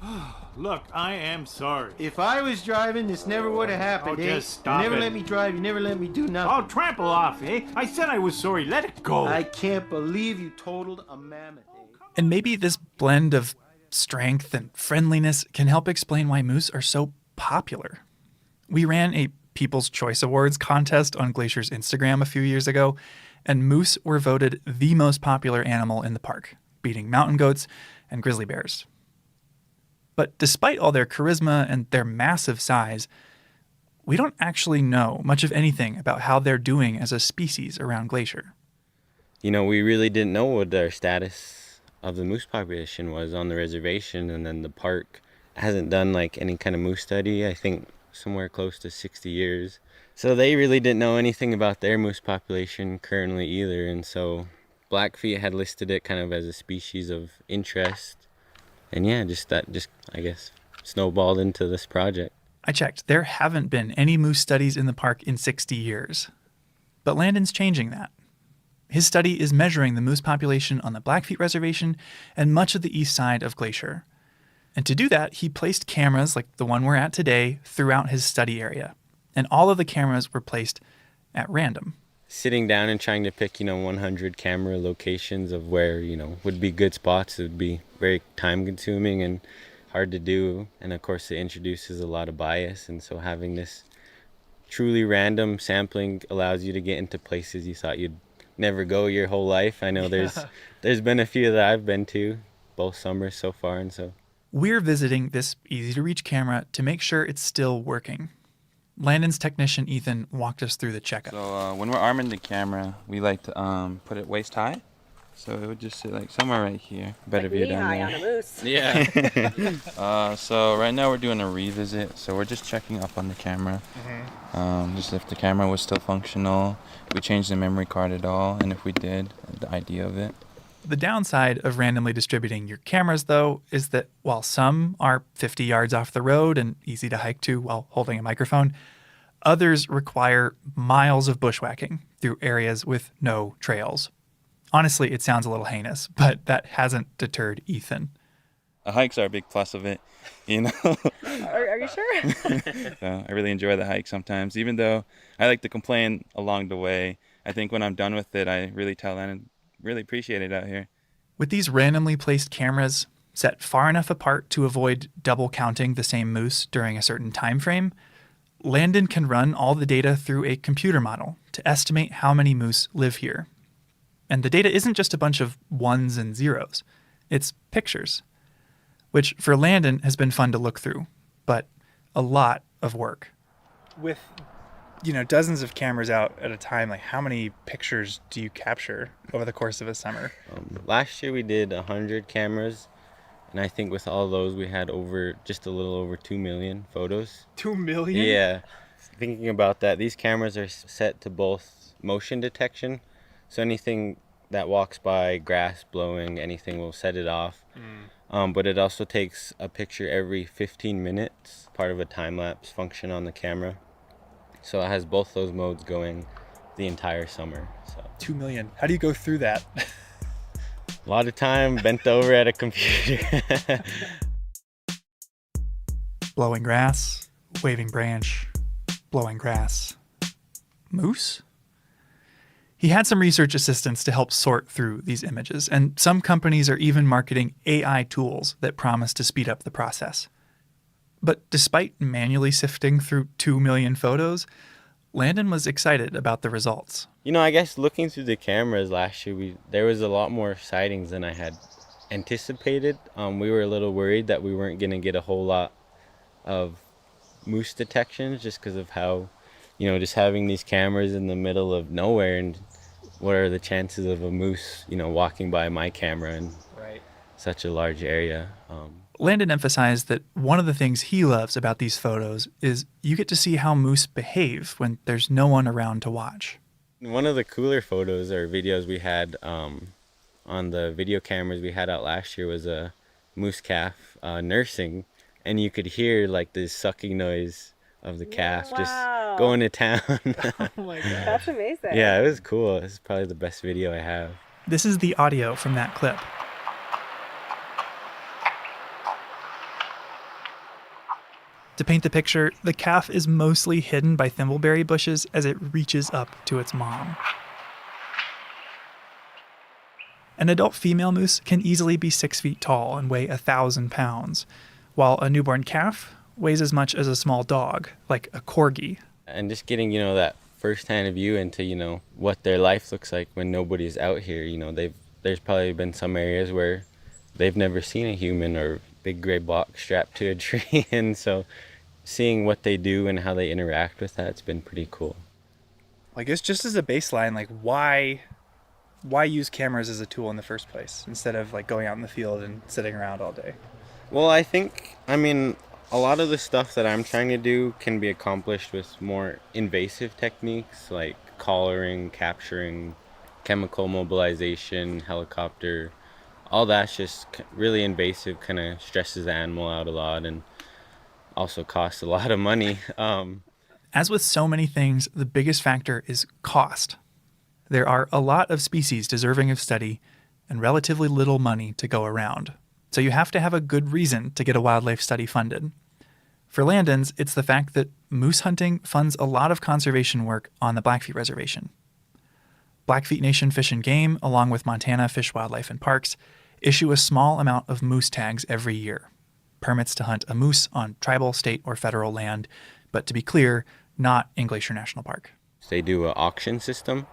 Look, I am sorry. If I was driving, this never would have happened, eh? Just stop You never it. let me drive, you never let me do nothing. Oh, trample off, eh? I said I was sorry. Let it go. I can't believe you totaled a mammoth, eh? And maybe this blend of strength and friendliness can help explain why moose are so popular. We ran a People's Choice Awards contest on Glacier's Instagram a few years ago, and moose were voted the most popular animal in the park, beating mountain goats and grizzly bears. But despite all their charisma and their massive size, we don't actually know much of anything about how they're doing as a species around Glacier. We really didn't know what their status of the moose population was on the reservation, and then the park hasn't done any kind of moose study, I think somewhere close to 60 years. So they really didn't know anything about their moose population currently either, and so Blackfeet had listed it kind of as a species of interest. And yeah, I guess, snowballed into this project. I checked. There haven't been any moose studies in the park in 60 years. But Landon's changing that. His study is measuring the moose population on the Blackfeet Reservation and much of the east side of Glacier. And to do that, he placed cameras like the one we're at today throughout his study area. And all of the cameras were placed at random. Sitting down and trying to pick, 100 camera locations of where, would be good spots, it would be very time consuming and hard to do. And of course it introduces a lot of bias. And so having this truly random sampling allows you to get into places you thought you'd never go your whole life. I know there's been a few that I've been to both summers so far. And so we're visiting this easy to reach camera to make sure it's still working. Landon's technician, Ethan, walked us through the checkup. So when we're arming the camera, we like to put it waist high. So it would just sit somewhere right here. Better view down there. On a moose. Yeah. So right now we're doing a revisit. So we're just checking up on the camera. Mm-hmm. Just if the camera was still functional, if we changed the memory card at all, and if we did, the idea of it. The downside of randomly distributing your cameras, though, is that while some are 50 yards off the road and easy to hike to while holding a microphone, others require miles of bushwhacking through areas with no trails. Honestly, it sounds a little heinous, but that hasn't deterred Ethan. Hikes are a big plus of it, Are you sure? So I really enjoy the hike sometimes, even though I like to complain along the way. I think when I'm done with it, I really tell Landon, really appreciate it out here. With these randomly placed cameras set far enough apart to avoid double counting the same moose during a certain time frame, Landon can run all the data through a computer model to estimate how many moose live here. And the data isn't just a bunch of ones and zeros. It's pictures, which for Landon has been fun to look through, but a lot of work. With, dozens of cameras out at a time, how many pictures do you capture over the course of a summer? Last year we did 100 cameras, and I think with all those we had just a little over 2 million photos. 2 million? Yeah. Thinking about that, these cameras are set to both motion detection, so anything that walks by, grass blowing, anything will set it off. But it also takes a picture every 15 minutes, part of a time-lapse function on the camera. So it has both those modes going the entire summer. So 2 million. How do you go through that? A lot of time bent over at a computer. Blowing grass, waving branch, blowing grass. Moose? He had some research assistants to help sort through these images, and some companies are even marketing AI tools that promise to speed up the process. But despite manually sifting through 2 million photos, Landon was excited about the results. You know, I guess looking through the cameras last year, there was a lot more sightings than I had anticipated. We were a little worried that we weren't going to get a whole lot of moose detections just because of how, you know, just having these cameras in the middle of nowhere, and what are the chances of a moose, you know, walking by my camera in such a large area. Landon emphasized that one of the things he loves about these photos is you get to see how moose behave when there's no one around to watch. One of the cooler photos or videos we had on the video cameras we had out last year was a moose calf nursing, and you could hear like the sucking noise of the calf just going to town. Oh my God. That's amazing. Yeah, it was cool. It's probably the best video I have. This is the audio from that clip. To paint the picture, the calf is mostly hidden by thimbleberry bushes as it reaches up to its mom. An adult female moose can easily be 6 feet tall and weigh 1,000 pounds, while a newborn calf weighs as much as a small dog, like a corgi. And just getting, you know, that first-hand view into, you know, what their life looks like when nobody's out here. You know, there's probably been some areas where they've never seen a human or big gray block strapped to a tree, and so seeing what they do and how they interact with that, it's been pretty cool. I guess just as a baseline, like why use cameras as a tool in the first place instead of like going out in the field and sitting around all day? Well, I mean, a lot of the stuff that I'm trying to do can be accomplished with more invasive techniques like collaring, capturing, chemical mobilization, helicopter. All that's just really invasive, kind of stresses the animal out a lot and also costs a lot of money. As with so many things, the biggest factor is cost. There are a lot of species deserving of study and relatively little money to go around. So you have to have a good reason to get a wildlife study funded. For Landon's, it's the fact that moose hunting funds a lot of conservation work on the Blackfeet Reservation. Blackfeet Nation Fish and Game, along with Montana Fish, Wildlife, and Parks, issue a small amount of moose tags every year. Permits to hunt a moose on tribal, state, or federal land, but to be clear, not in Glacier National Park. They do an auction system,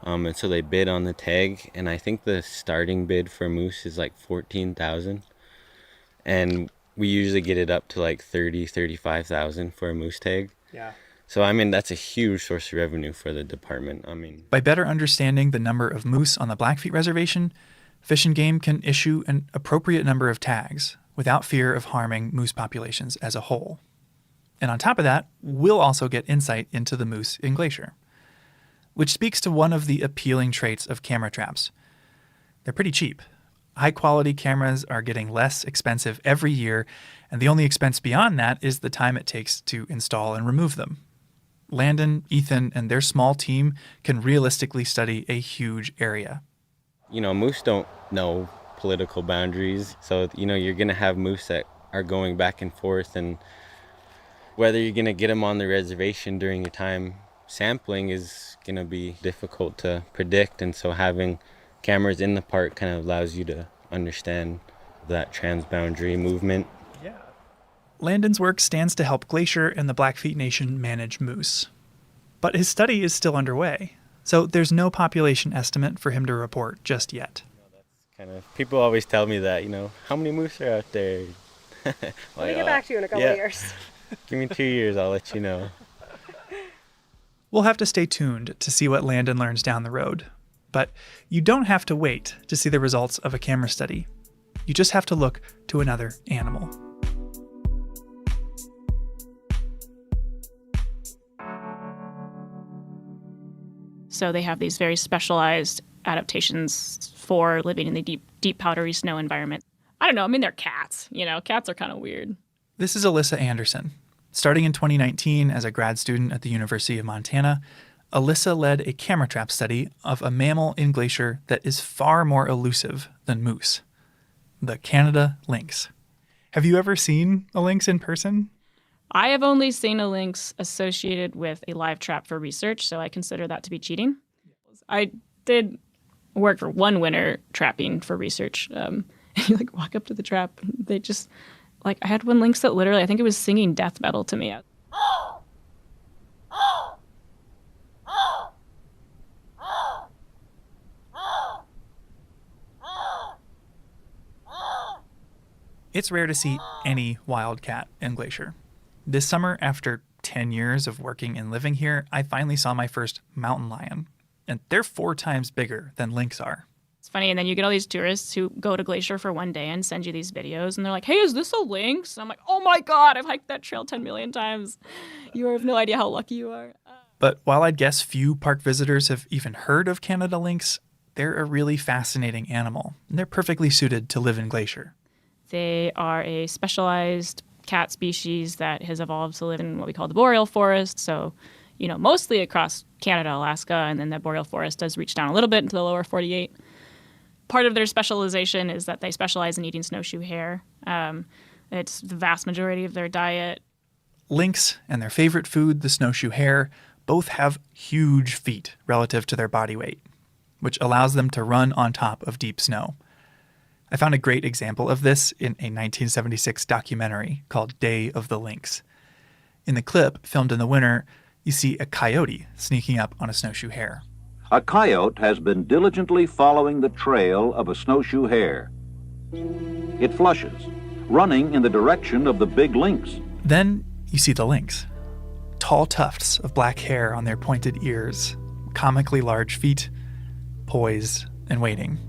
and so they bid on the tag, and I think the starting bid for moose is like $14,000, and we usually get it up to like $35,000 for a moose tag. Yeah. So, I mean, that's a huge source of revenue for the department. By better understanding the number of moose on the Blackfeet Reservation, Fish and Game can issue an appropriate number of tags without fear of harming moose populations as a whole. And on top of that, we'll also get insight into the moose in Glacier, which speaks to one of the appealing traits of camera traps. They're pretty cheap. High-quality cameras are getting less expensive every year, and the only expense beyond that is the time it takes to install and remove them. Landon, Ethan, and their small team can realistically study a huge area. You know, moose don't know political boundaries, so, you know, you're going to have moose that are going back and forth, and whether you're going to get them on the reservation during your time sampling is going to be difficult to predict, and so having cameras in the park kind of allows you to understand that transboundary movement. Yeah. Landon's work stands to help Glacier and the Blackfeet Nation manage moose. But his study is still underway, so there's no population estimate for him to report just yet. People always tell me that, you know, how many moose are out there? Let me get back to you in a couple of years. Give me 2 years, I'll let you know. We'll have to stay tuned to see what Landon learns down the road. But you don't have to wait to see the results of a camera study. You just have to look to another animal. So they have these very specialized adaptations for living in the deep powdery snow environment. I don't know. I mean, they're cats. You know, cats are kind of weird. This is Alyssa Anderson. Starting in 2019 as a grad student at the University of Montana, Alyssa led a camera trap study of a mammal in Glacier that is far more elusive than moose, the Canada lynx. Have you ever seen a lynx in person? I have only seen a lynx associated with a live trap for research, so I consider that to be cheating. I did work for one winter trapping for research. You walk up to the trap, and they just I had one lynx that literally, I think it was singing death metal to me. It's rare to see any wildcat in Glacier. This summer, after 10 years of working and living here, I finally saw my first mountain lion, and they're 4 times bigger than lynx are. It's funny, and then you get all these tourists who go to Glacier for one day and send you these videos, and they're like, hey, is this a lynx? And I'm like, oh my God, I've hiked that trail 10 million times. You have no idea how lucky you are. But while I'd guess few park visitors have even heard of Canada lynx, they're a really fascinating animal, and they're perfectly suited to live in Glacier. They are a specialized cat species that has evolved to live in what we call the boreal forest. So, mostly across Canada, Alaska, and then the boreal forest does reach down a little bit into the lower 48. Part of their specialization is that they specialize in eating snowshoe hare. It's the vast majority of their diet. Lynx and their favorite food, the snowshoe hare, both have huge feet relative to their body weight, which allows them to run on top of deep snow. I found a great example of this in a 1976 documentary called Day of the Lynx. In the clip, filmed in the winter, you see a coyote sneaking up on a snowshoe hare. A coyote has been diligently following the trail of a snowshoe hare. It flushes, running in the direction of the big lynx. Then you see the lynx. Tall tufts of black hair on their pointed ears, comically large feet, poised and waiting.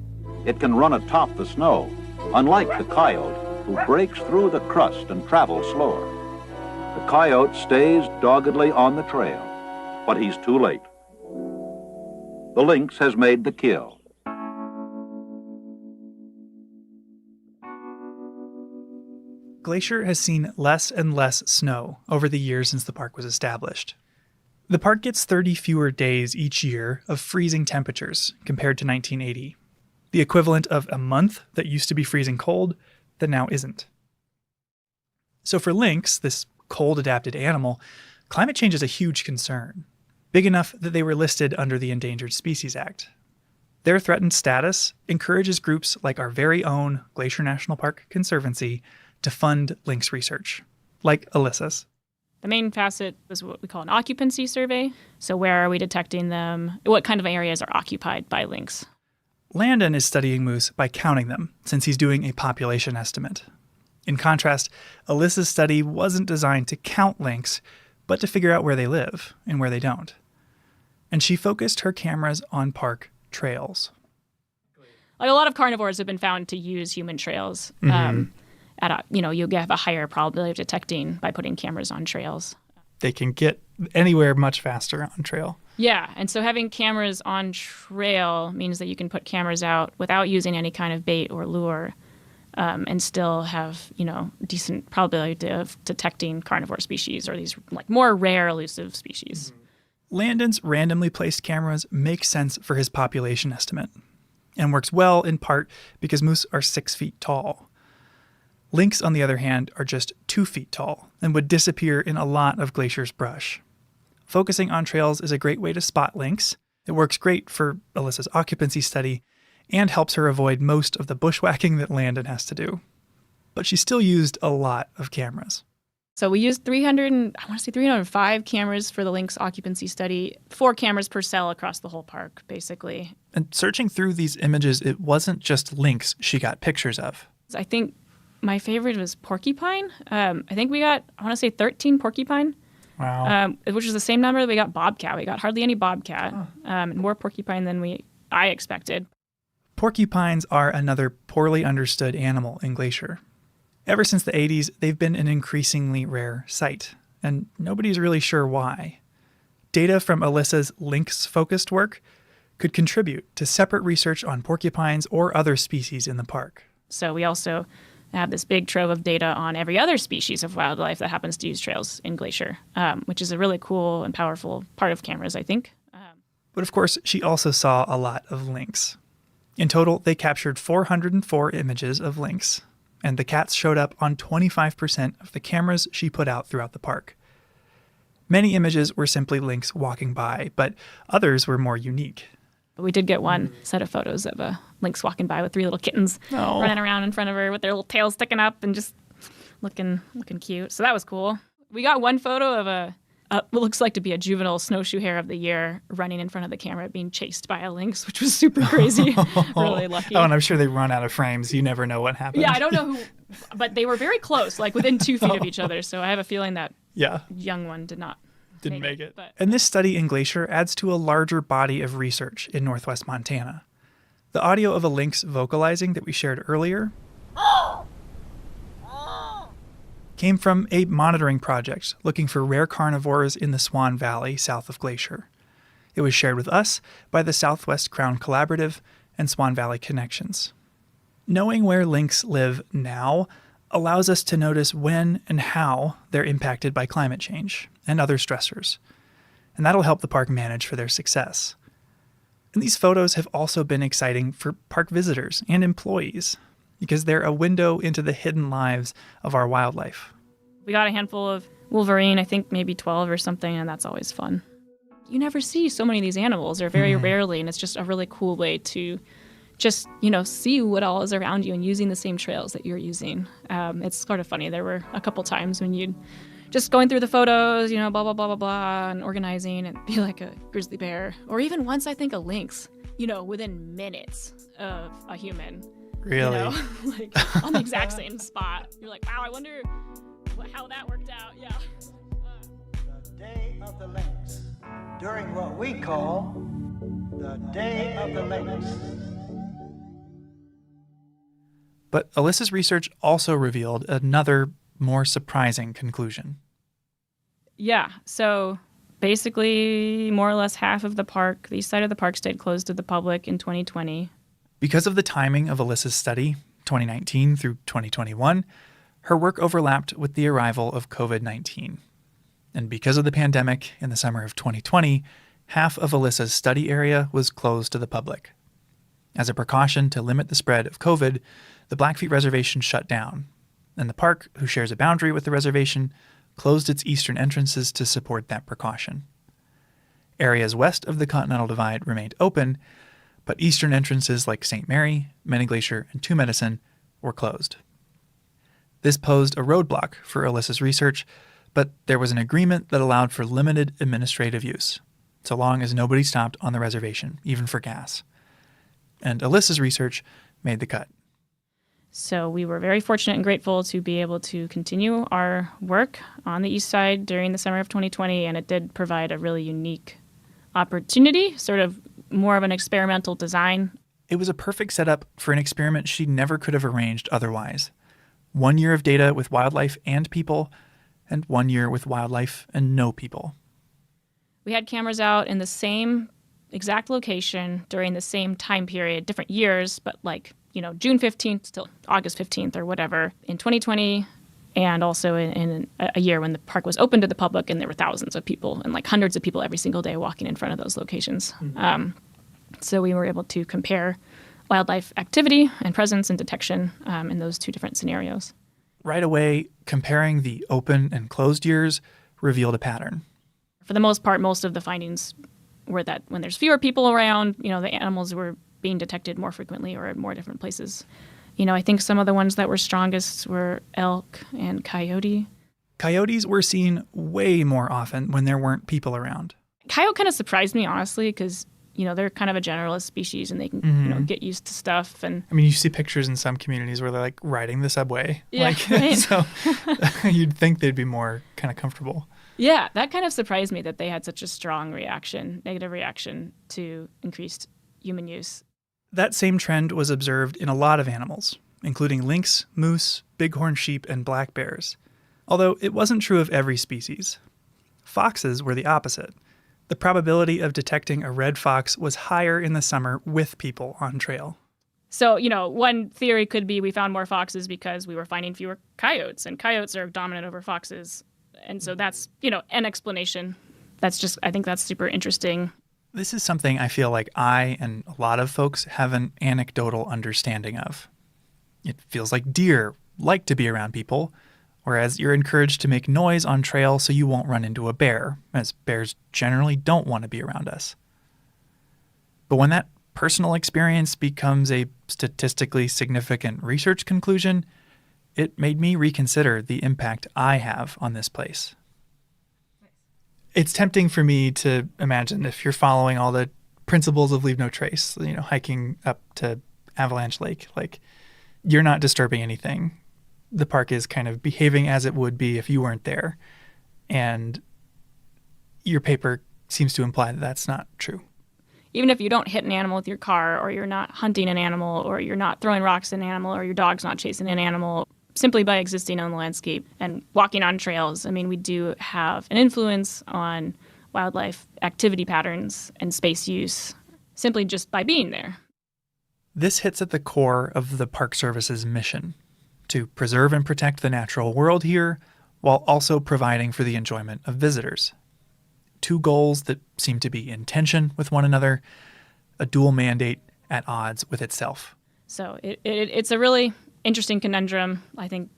It can run atop the snow, unlike the coyote, who breaks through the crust and travels slower. The coyote stays doggedly on the trail, but he's too late. The lynx has made the kill. Glacier has seen less and less snow over the years since the park was established. The park gets 30 fewer days each year of freezing temperatures compared to 1980. The equivalent of a month that used to be freezing cold that now isn't. So for lynx, this cold-adapted animal, climate change is a huge concern, big enough that they were listed under the Endangered Species Act. Their threatened status encourages groups like our very own Glacier National Park Conservancy to fund lynx research, like Alyssa's. The main facet is what we call an occupancy survey. So where are we detecting them? What kind of areas are occupied by lynx? Landon is studying moose by counting them, since he's doing a population estimate. In contrast, Alyssa's study wasn't designed to count lynx, but to figure out where they live and where they don't. And she focused her cameras on park trails. A lot of carnivores have been found to use human trails. Mm-hmm. You have a higher probability of detecting by putting cameras on trails. They can get anywhere much faster on trail. Yeah, and so having cameras on trail means that you can put cameras out without using any kind of bait or lure, and still have, decent probability of detecting carnivore species or these more rare elusive species. Mm-hmm. Landon's randomly placed cameras make sense for his population estimate and works well in part because moose are 6 feet tall. Lynx, on the other hand, are just 2 feet tall and would disappear in a lot of Glacier's brush. Focusing on trails is a great way to spot lynx. It works great for Alyssa's occupancy study and helps her avoid most of the bushwhacking that Landon has to do. But she still used a lot of cameras. So we used 305 cameras for the lynx occupancy study, 4 cameras per cell across the whole park, basically. And searching through these images, it wasn't just lynx she got pictures of. I think my favorite was porcupine. I think we got, 13 porcupine. Wow. Which is the same number that we got bobcat. We got hardly any bobcat, more porcupine than I expected. Porcupines are another poorly understood animal in Glacier. Ever since the 80s, they've been an increasingly rare sight, and nobody's really sure why. Data from Alyssa's lynx-focused work could contribute to separate research on porcupines or other species in the park. So we also have this big trove of data on every other species of wildlife that happens to use trails in Glacier, which is a really cool and powerful part of cameras, I think. But of course, she also saw a lot of lynx. In total, they captured 404 images of lynx, and the cats showed up on 25% of the cameras she put out throughout the park. Many images were simply lynx walking by, but others were more unique. We did get one set of photos of a lynx walking by with 3 little kittens running around in front of her with their little tails sticking up and just looking cute. So that was cool. We got one photo of what looks like to be a juvenile snowshoe hare of the year running in front of the camera being chased by a lynx, which was super crazy. Really lucky. Oh, and I'm sure they run out of frames. You never know what happened. Yeah, I don't know who, but they were very close, like within 2 feet of each other. So I have a feeling that young one didn't make it. But. And this study in Glacier adds to a larger body of research in northwest Montana. The audio of a lynx vocalizing that we shared earlier came from a monitoring project looking for rare carnivores in the Swan Valley south of Glacier. It was shared with us by the Southwest Crown Collaborative and Swan Valley Connections. Knowing where lynx live now allows us to notice when and how they're impacted by climate change and other stressors, and that'll help the park manage for their success. And these photos have also been exciting for park visitors and employees because they're a window into the hidden lives of our wildlife. We got a handful of wolverine, I think maybe 12 or something, and that's always fun. You never see so many of these animals, or very rarely, and it's just a really cool way to just, see what all is around you and using the same trails that you're using. It's sort of funny. There were a couple times when you'd just going through the photos, blah, blah, blah, blah, blah, and organizing and be like a grizzly bear. Or even once, I think, a lynx, within minutes of a human. Really? Like on the exact same spot. You're like, wow, I wonder how that worked out. Yeah. The Day of the Lynx, during what we call the Day of the Lynx. But Alyssa's research also revealed another, more surprising conclusion. Yeah, so basically more or less half of the east side of the park stayed closed to the public in 2020. Because of the timing of Alyssa's study, 2019 through 2021, her work overlapped with the arrival of COVID-19. And because of the pandemic in the summer of 2020, half of Alyssa's study area was closed to the public. As a precaution to limit the spread of COVID, the Blackfeet Reservation shut down, and the park, who shares a boundary with the reservation, closed its eastern entrances to support that precaution. Areas west of the Continental Divide remained open, but eastern entrances like St. Mary, Many Glacier, and Two Medicine were closed. This posed a roadblock for Alyssa's research, but there was an agreement that allowed for limited administrative use, so long as nobody stopped on the reservation, even for gas. And Alyssa's research made the cut. So we were very fortunate and grateful to be able to continue our work on the east side during the summer of 2020, and it did provide a really unique opportunity, sort of more of an experimental design. It was a perfect setup for an experiment she never could have arranged otherwise. 1 year of data with wildlife and people, and 1 year with wildlife and no people. We had cameras out in the same exact location during the same time period, different years, but June 15th till August 15th or whatever in 2020, and also in a year when the park was open to the public and there were thousands of people and hundreds of people every single day walking in front of those locations. Mm-hmm. So we were able to compare wildlife activity and presence and detection in those two different scenarios. Right away, comparing the open and closed years revealed a pattern. For the most part, most of the findings were that when there's fewer people around, the animals were being detected more frequently or at more different places. I think some of the ones that were strongest were elk and coyote. Coyotes were seen way more often when there weren't people around. Coyote kind of surprised me, honestly, because, they're kind of a generalist species and they can, get used to stuff. And I mean, you see pictures in some communities where they're riding the subway. Yeah, right. So you'd think they'd be more kind of comfortable. Yeah, that kind of surprised me that they had such a strong negative reaction to increased human use. That same trend was observed in a lot of animals, including lynx, moose, bighorn sheep, and black bears. Although it wasn't true of every species. Foxes were the opposite. The probability of detecting a red fox was higher in the summer with people on trail. So, one theory could be we found more foxes because we were finding fewer coyotes, and coyotes are dominant over foxes. And so that's, an explanation. I think that's super interesting. This is something I feel like I and a lot of folks have an anecdotal understanding of. It feels like deer like to be around people, whereas you're encouraged to make noise on trail so you won't run into a bear, as bears generally don't want to be around us. But when that personal experience becomes a statistically significant research conclusion, it made me reconsider the impact I have on this place. It's tempting for me to imagine if you're following all the principles of leave no trace, hiking up to Avalanche Lake, like you're not disturbing anything. The park is kind of behaving as it would be if you weren't there. And your paper seems to imply that that's not true. Even if you don't hit an animal with your car, or you're not hunting an animal, or you're not throwing rocks at an animal, or your dog's not chasing an animal, simply by existing on the landscape and walking on trails, we do have an influence on wildlife activity patterns and space use simply just by being there. This hits at the core of the Park Service's mission, to preserve and protect the natural world here while also providing for the enjoyment of visitors. Two goals that seem to be in tension with one another, a dual mandate at odds with itself. So it's a really interesting conundrum. I think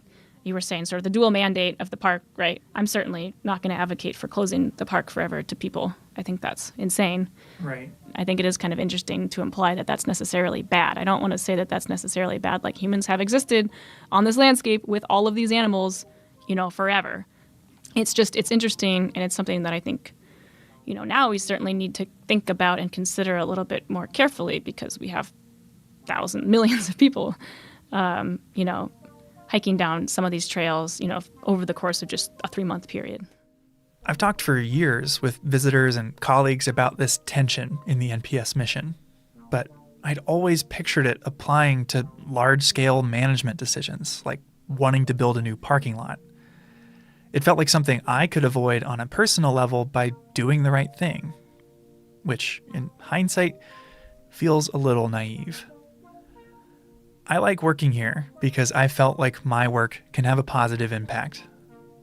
you were saying sort of the dual mandate of the park, right? I'm certainly not going to advocate for closing the park forever to people. I think that's insane. Right. I think it is kind of interesting to imply that that's necessarily bad. I don't want to say that that's necessarily bad, like humans have existed on this landscape with all of these animals, forever. It's interesting, and it's something that I think, now we certainly need to think about and consider a little bit more carefully, because we have millions of people, hiking down some of these trails, over the course of just a 3-month period. I've talked for years with visitors and colleagues about this tension in the NPS mission, but I'd always pictured it applying to large-scale management decisions, like wanting to build a new parking lot. It felt like something I could avoid on a personal level by doing the right thing, which, in hindsight, feels a little naive. I like working here because I felt like my work can have a positive impact.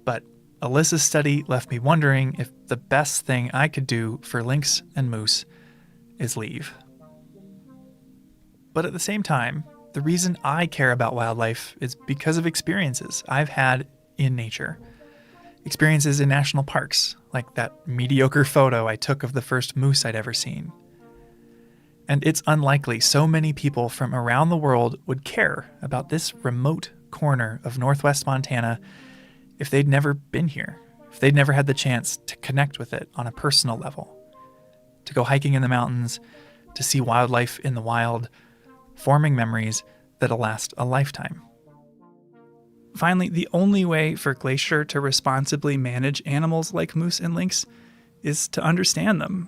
But Alyssa's study left me wondering if the best thing I could do for lynx and moose is leave. But at the same time, the reason I care about wildlife is because of experiences I've had in nature. Experiences in national parks, like that mediocre photo I took of the first moose I'd ever seen. And it's unlikely so many people from around the world would care about this remote corner of northwest Montana if they'd never been here, if they'd never had the chance to connect with it on a personal level, to go hiking in the mountains, to see wildlife in the wild, forming memories that'll last a lifetime. Finally, the only way for Glacier to responsibly manage animals like moose and lynx is to understand them,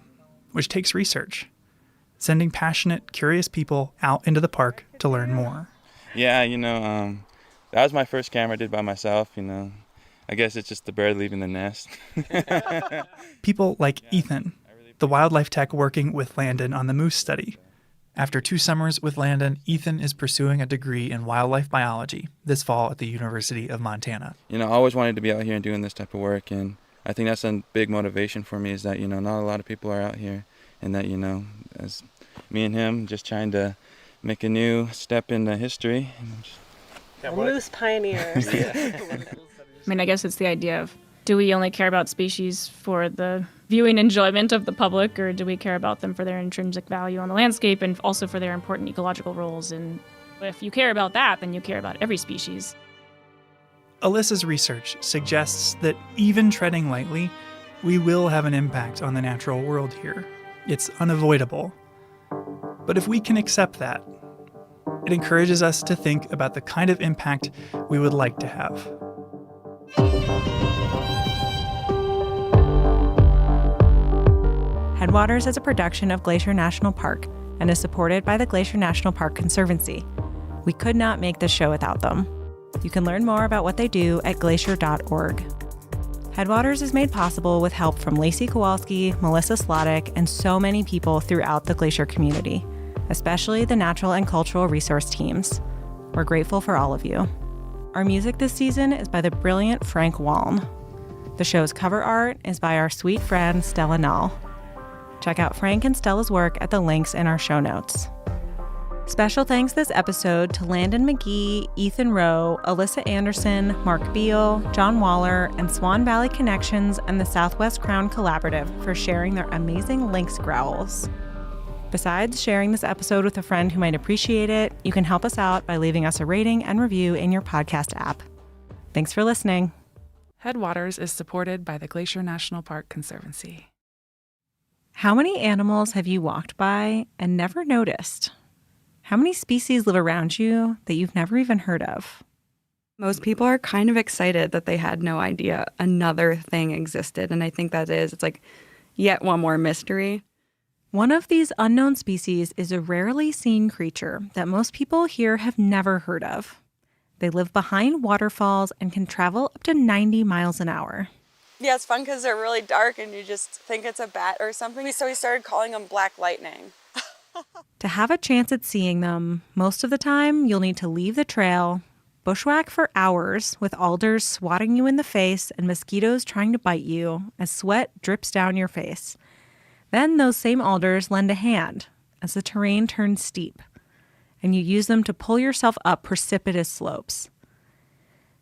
which takes research. Sending passionate, curious people out into the park to learn more. Yeah, that was my first camera I did by myself, I guess it's just the bird leaving the nest. People like Ethan, the wildlife tech working with Landon on the moose study. After 2 summers with Landon, Ethan is pursuing a degree in wildlife biology this fall at the University of Montana. I always wanted to be out here and doing this type of work, and I think that's a big motivation for me is that, not a lot of people are out here, and that, as me and him just trying to make a new step in the history. Moose pioneers. I guess it's the idea of, do we only care about species for the viewing enjoyment of the public, or do we care about them for their intrinsic value on the landscape and also for their important ecological roles? And if you care about that, then you care about every species. Alyssa's research suggests that even treading lightly, we will have an impact on the natural world here. It's unavoidable. But if we can accept that, it encourages us to think about the kind of impact we would like to have. Headwaters is a production of Glacier National Park and is supported by the Glacier National Park Conservancy. We could not make this show without them. You can learn more about what they do at glacier.org. Headwaters is made possible with help from Lacey Kowalski, Melissa Slottick, and so many people throughout the Glacier community, especially the natural and cultural resource teams. We're grateful for all of you. Our music this season is by the brilliant Frank Waln. The show's cover art is by our sweet friend Stella Nall. Check out Frank and Stella's work at the links in our show notes. Special thanks this episode to Landon McGee, Ethan Rowe, Alyssa Anderson, Mark Beal, John Waller, and Swan Valley Connections and the Southwest Crown Collaborative for sharing their amazing lynx growls. Besides sharing this episode with a friend who might appreciate it, you can help us out by leaving us a rating and review in your podcast app. Thanks for listening. Headwaters is supported by the Glacier National Park Conservancy. How many animals have you walked by and never noticed? How many species live around you that you've never even heard of? Most people are kind of excited that they had no idea another thing existed. And I think it's like yet one more mystery. One of these unknown species is a rarely seen creature that most people here have never heard of. They live behind waterfalls and can travel up to 90 miles an hour. Yeah, it's fun because they're really dark and you just think it's a bat or something. So we started calling them black lightning. To have a chance at seeing them, most of the time you'll need to leave the trail, bushwhack for hours with alders swatting you in the face and mosquitoes trying to bite you as sweat drips down your face. Then those same alders lend a hand as the terrain turns steep, and you use them to pull yourself up precipitous slopes.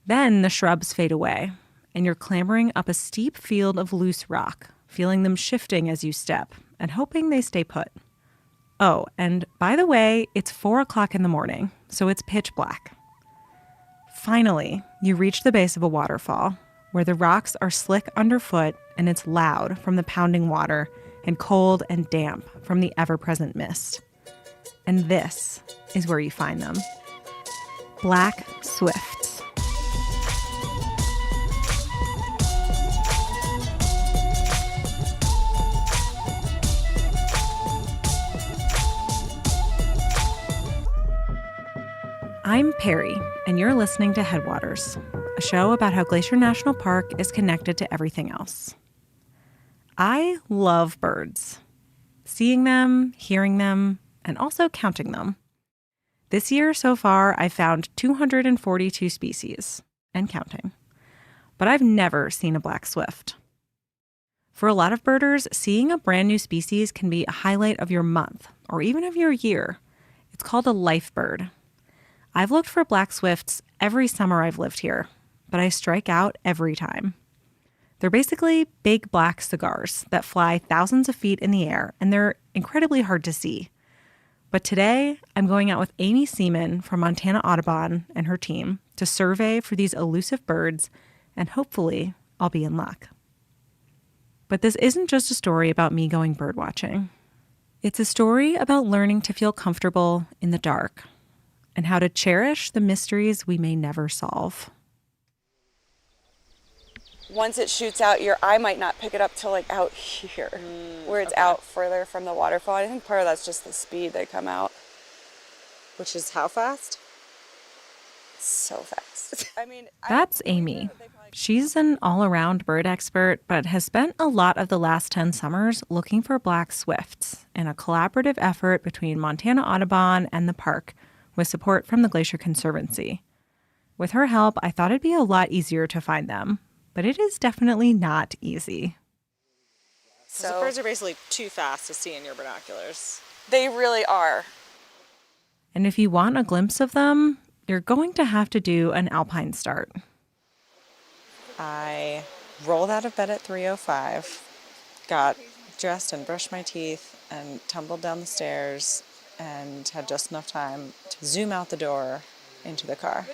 Then the shrubs fade away, and you're clambering up a steep field of loose rock, feeling them shifting as you step and hoping they stay put. Oh, and by the way, it's 4 o'clock in the morning, so it's pitch black. Finally, you reach the base of a waterfall where the rocks are slick underfoot and it's loud from the pounding water and cold and damp from the ever-present mist. And this is where you find them. Black swifts. I'm Perry, and you're listening to Headwaters, a show about how Glacier National Park is connected to everything else. I love birds. Seeing them, hearing them, and also counting them. This year so far, I've found 242 species, and counting. But I've never seen a black swift. For a lot of birders, seeing a brand new species can be a highlight of your month, or even of your year. It's called a life bird. I've looked for black swifts every summer I've lived here, but I strike out every time. They're basically big black cigars that fly thousands of feet in the air, and they're incredibly hard to see. But today, I'm going out with Amy Seaman from Montana Audubon and her team to survey for these elusive birds, and hopefully, I'll be in luck. But this isn't just a story about me going bird watching. It's a story about learning to feel comfortable in the dark, and how to cherish the mysteries we may never solve. Once it shoots out, your eye might not pick it up till like out here, where it's out further from the waterfall. I think part of that's just the speed they come out. Which is how fast? So fast. That's Amy. She's an all-around bird expert, but has spent a lot of the last 10 summers looking for black swifts in a collaborative effort between Montana Audubon and the park, with support from the Glacier Conservancy. With her help, I thought it'd be a lot easier to find them, but it is definitely not easy. So the birds are basically too fast to see in your binoculars. They really are. And if you want a glimpse of them, you're going to have to do an alpine start. I rolled out of bed at 3:05, got dressed and brushed my teeth, and tumbled down the stairs and had just enough time to zoom out the door into the car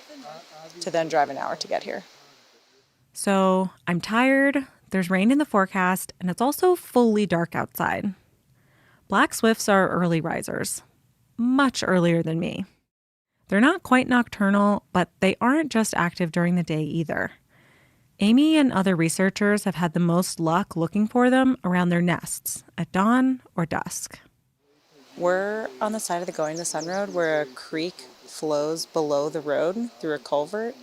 to then drive an hour to get here. So I'm tired, there's rain in the forecast, and it's also fully dark outside. Black swifts are early risers, much earlier than me. They're not quite nocturnal, but they aren't just active during the day either. Amy and other researchers have had the most luck looking for them around their nests at dawn or dusk. We're on the side of the Going to the Sun Road where a creek flows below the road through a culvert.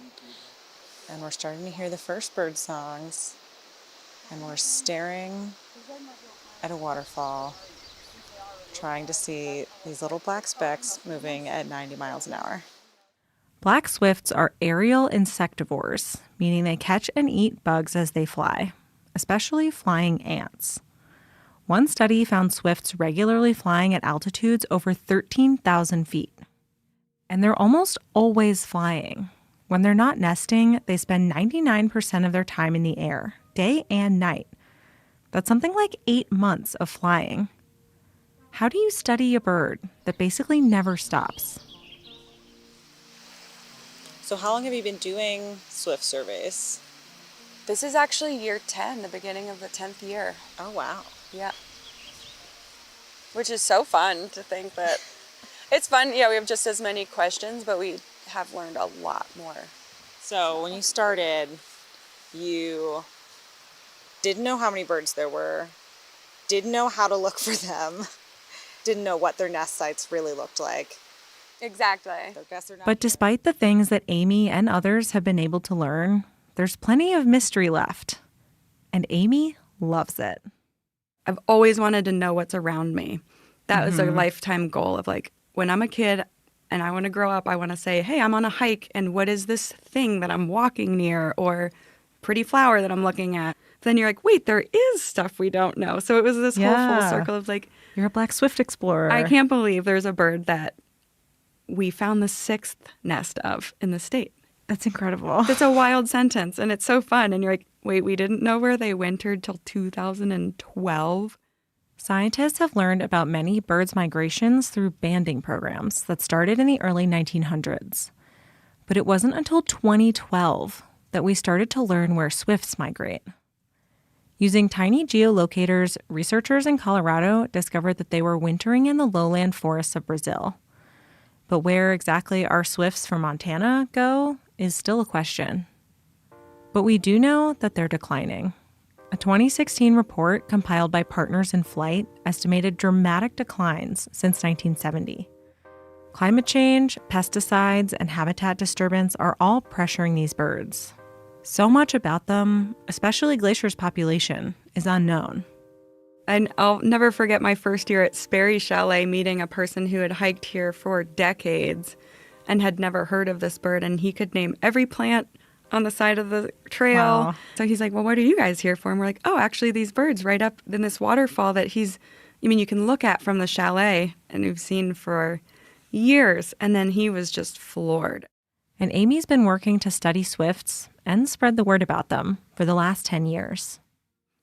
And we're starting to hear the first bird songs. And we're staring at a waterfall, trying to see these little black specks moving at 90 miles an hour. Black swifts are aerial insectivores, meaning they catch and eat bugs as they fly, especially flying ants. One study found swifts regularly flying at altitudes over 13,000 feet. And they're almost always flying. When they're not nesting, they spend 99% of their time in the air, day and night. That's something like 8 months of flying. How do you study a bird that basically never stops? So how long have you been doing swift surveys? This is actually year 10, the beginning of the 10th year. Oh, wow. Yeah. Which is so fun to think that it's fun. Yeah, we have just as many questions, but we have learned a lot more. So when you started, you didn't know how many birds there were, didn't know how to look for them, didn't know what their nest sites really looked like. Exactly. So guess they're not. But despite the things that Amy and others have been able to learn, there's plenty of mystery left. And Amy loves it. I've always wanted to know what's around me. That was a lifetime goal of like, when I'm a kid and I want to grow up, I want to say, hey, I'm on a hike and what is this thing that I'm walking near or pretty flower that I'm looking at? Then you're like, wait, there is stuff we don't know. So it was this whole full circle of like, you're a black swift explorer. I can't believe there's a bird that we found the 6th nest of in the state. That's incredible. It's a wild sentence and it's so fun. And you're like, wait, we didn't know where they wintered till 2012. Scientists have learned about many birds' migrations through banding programs that started in the early 1900s. But it wasn't until 2012 that we started to learn where swifts migrate. Using tiny geolocators, researchers in Colorado discovered that they were wintering in the lowland forests of Brazil. But where exactly our swifts from Montana go is still a question. But we do know that they're declining. A 2016 report compiled by Partners in Flight estimated dramatic declines since 1970. Climate change, pesticides, and habitat disturbance are all pressuring these birds. So much about them, especially Glacier's population, is unknown. And I'll never forget my first year at Sperry Chalet meeting a person who had hiked here for decades and had never heard of this bird, and he could name every plant on the side of the trail. Wow. So he's like, well, what are you guys here for? And we're like, oh, actually these birds right up in this waterfall that you can look at from the chalet and we've seen for years. And then he was just floored. And Amy's been working to study swifts and spread the word about them for the last 10 years.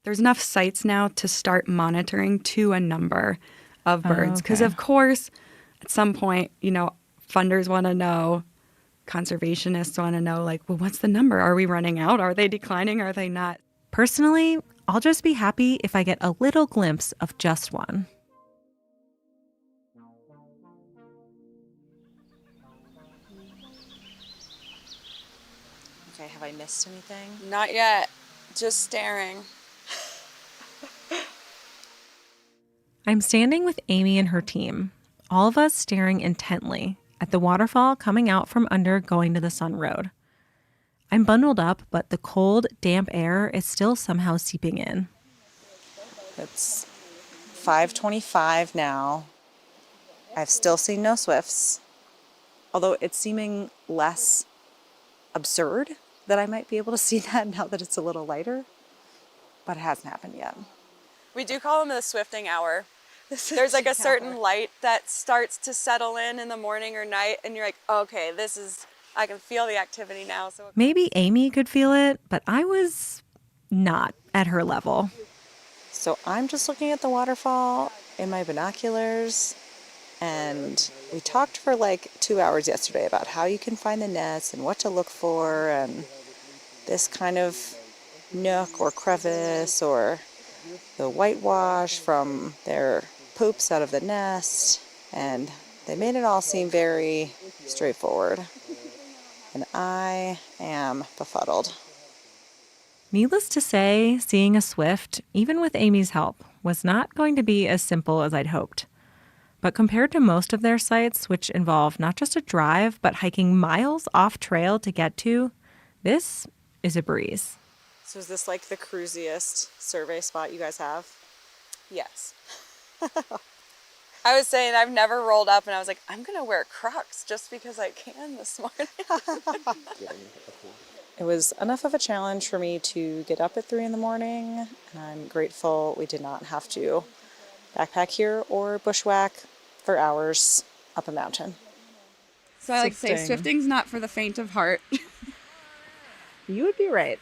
There's enough sites now to start monitoring to a number of birds. Because, of course, at some point, funders want to know, conservationists want to know, like, well, what's the number? Are we running out? Are they declining? Are they not? Personally, I'll just be happy if I get a little glimpse of just one. Okay, have I missed anything? Not yet. Just staring. I'm standing with Amy and her team, all of us staring intently at the waterfall coming out from under Going to the Sun Road. I'm bundled up, but the cold, damp air is still somehow seeping in. It's 5:25 now. I've still seen no swifts, although it's seeming less absurd that I might be able to see that now that it's a little lighter, but it hasn't happened yet. We do call them the swifting hour. There's like a certain light that starts to settle in the morning or night, and you're like, okay, I can feel the activity now. So Maybe Amy could feel it, but I was not at her level. So I'm just looking at the waterfall in my binoculars, and we talked for like 2 hours yesterday about how you can find the nests and what to look for, and this kind of nook or crevice or the whitewash from their poops out of the nest, and they made it all seem very straightforward. And I am befuddled. Needless to say, seeing a swift, even with Amy's help, was not going to be as simple as I'd hoped. But compared to most of their sites, which involve not just a drive, but hiking miles off trail to get to, this is a breeze. So is this like the cruisiest survey spot you guys have? yes. I was saying I've never rolled up and I was like, I'm going to wear Crocs just because I can this morning. It was enough of a challenge for me to get up at 3 in the morning, and I'm grateful we did not have to backpack here or bushwhack for hours up a mountain. So I like to say swifting's not for the faint of heart. You would be right.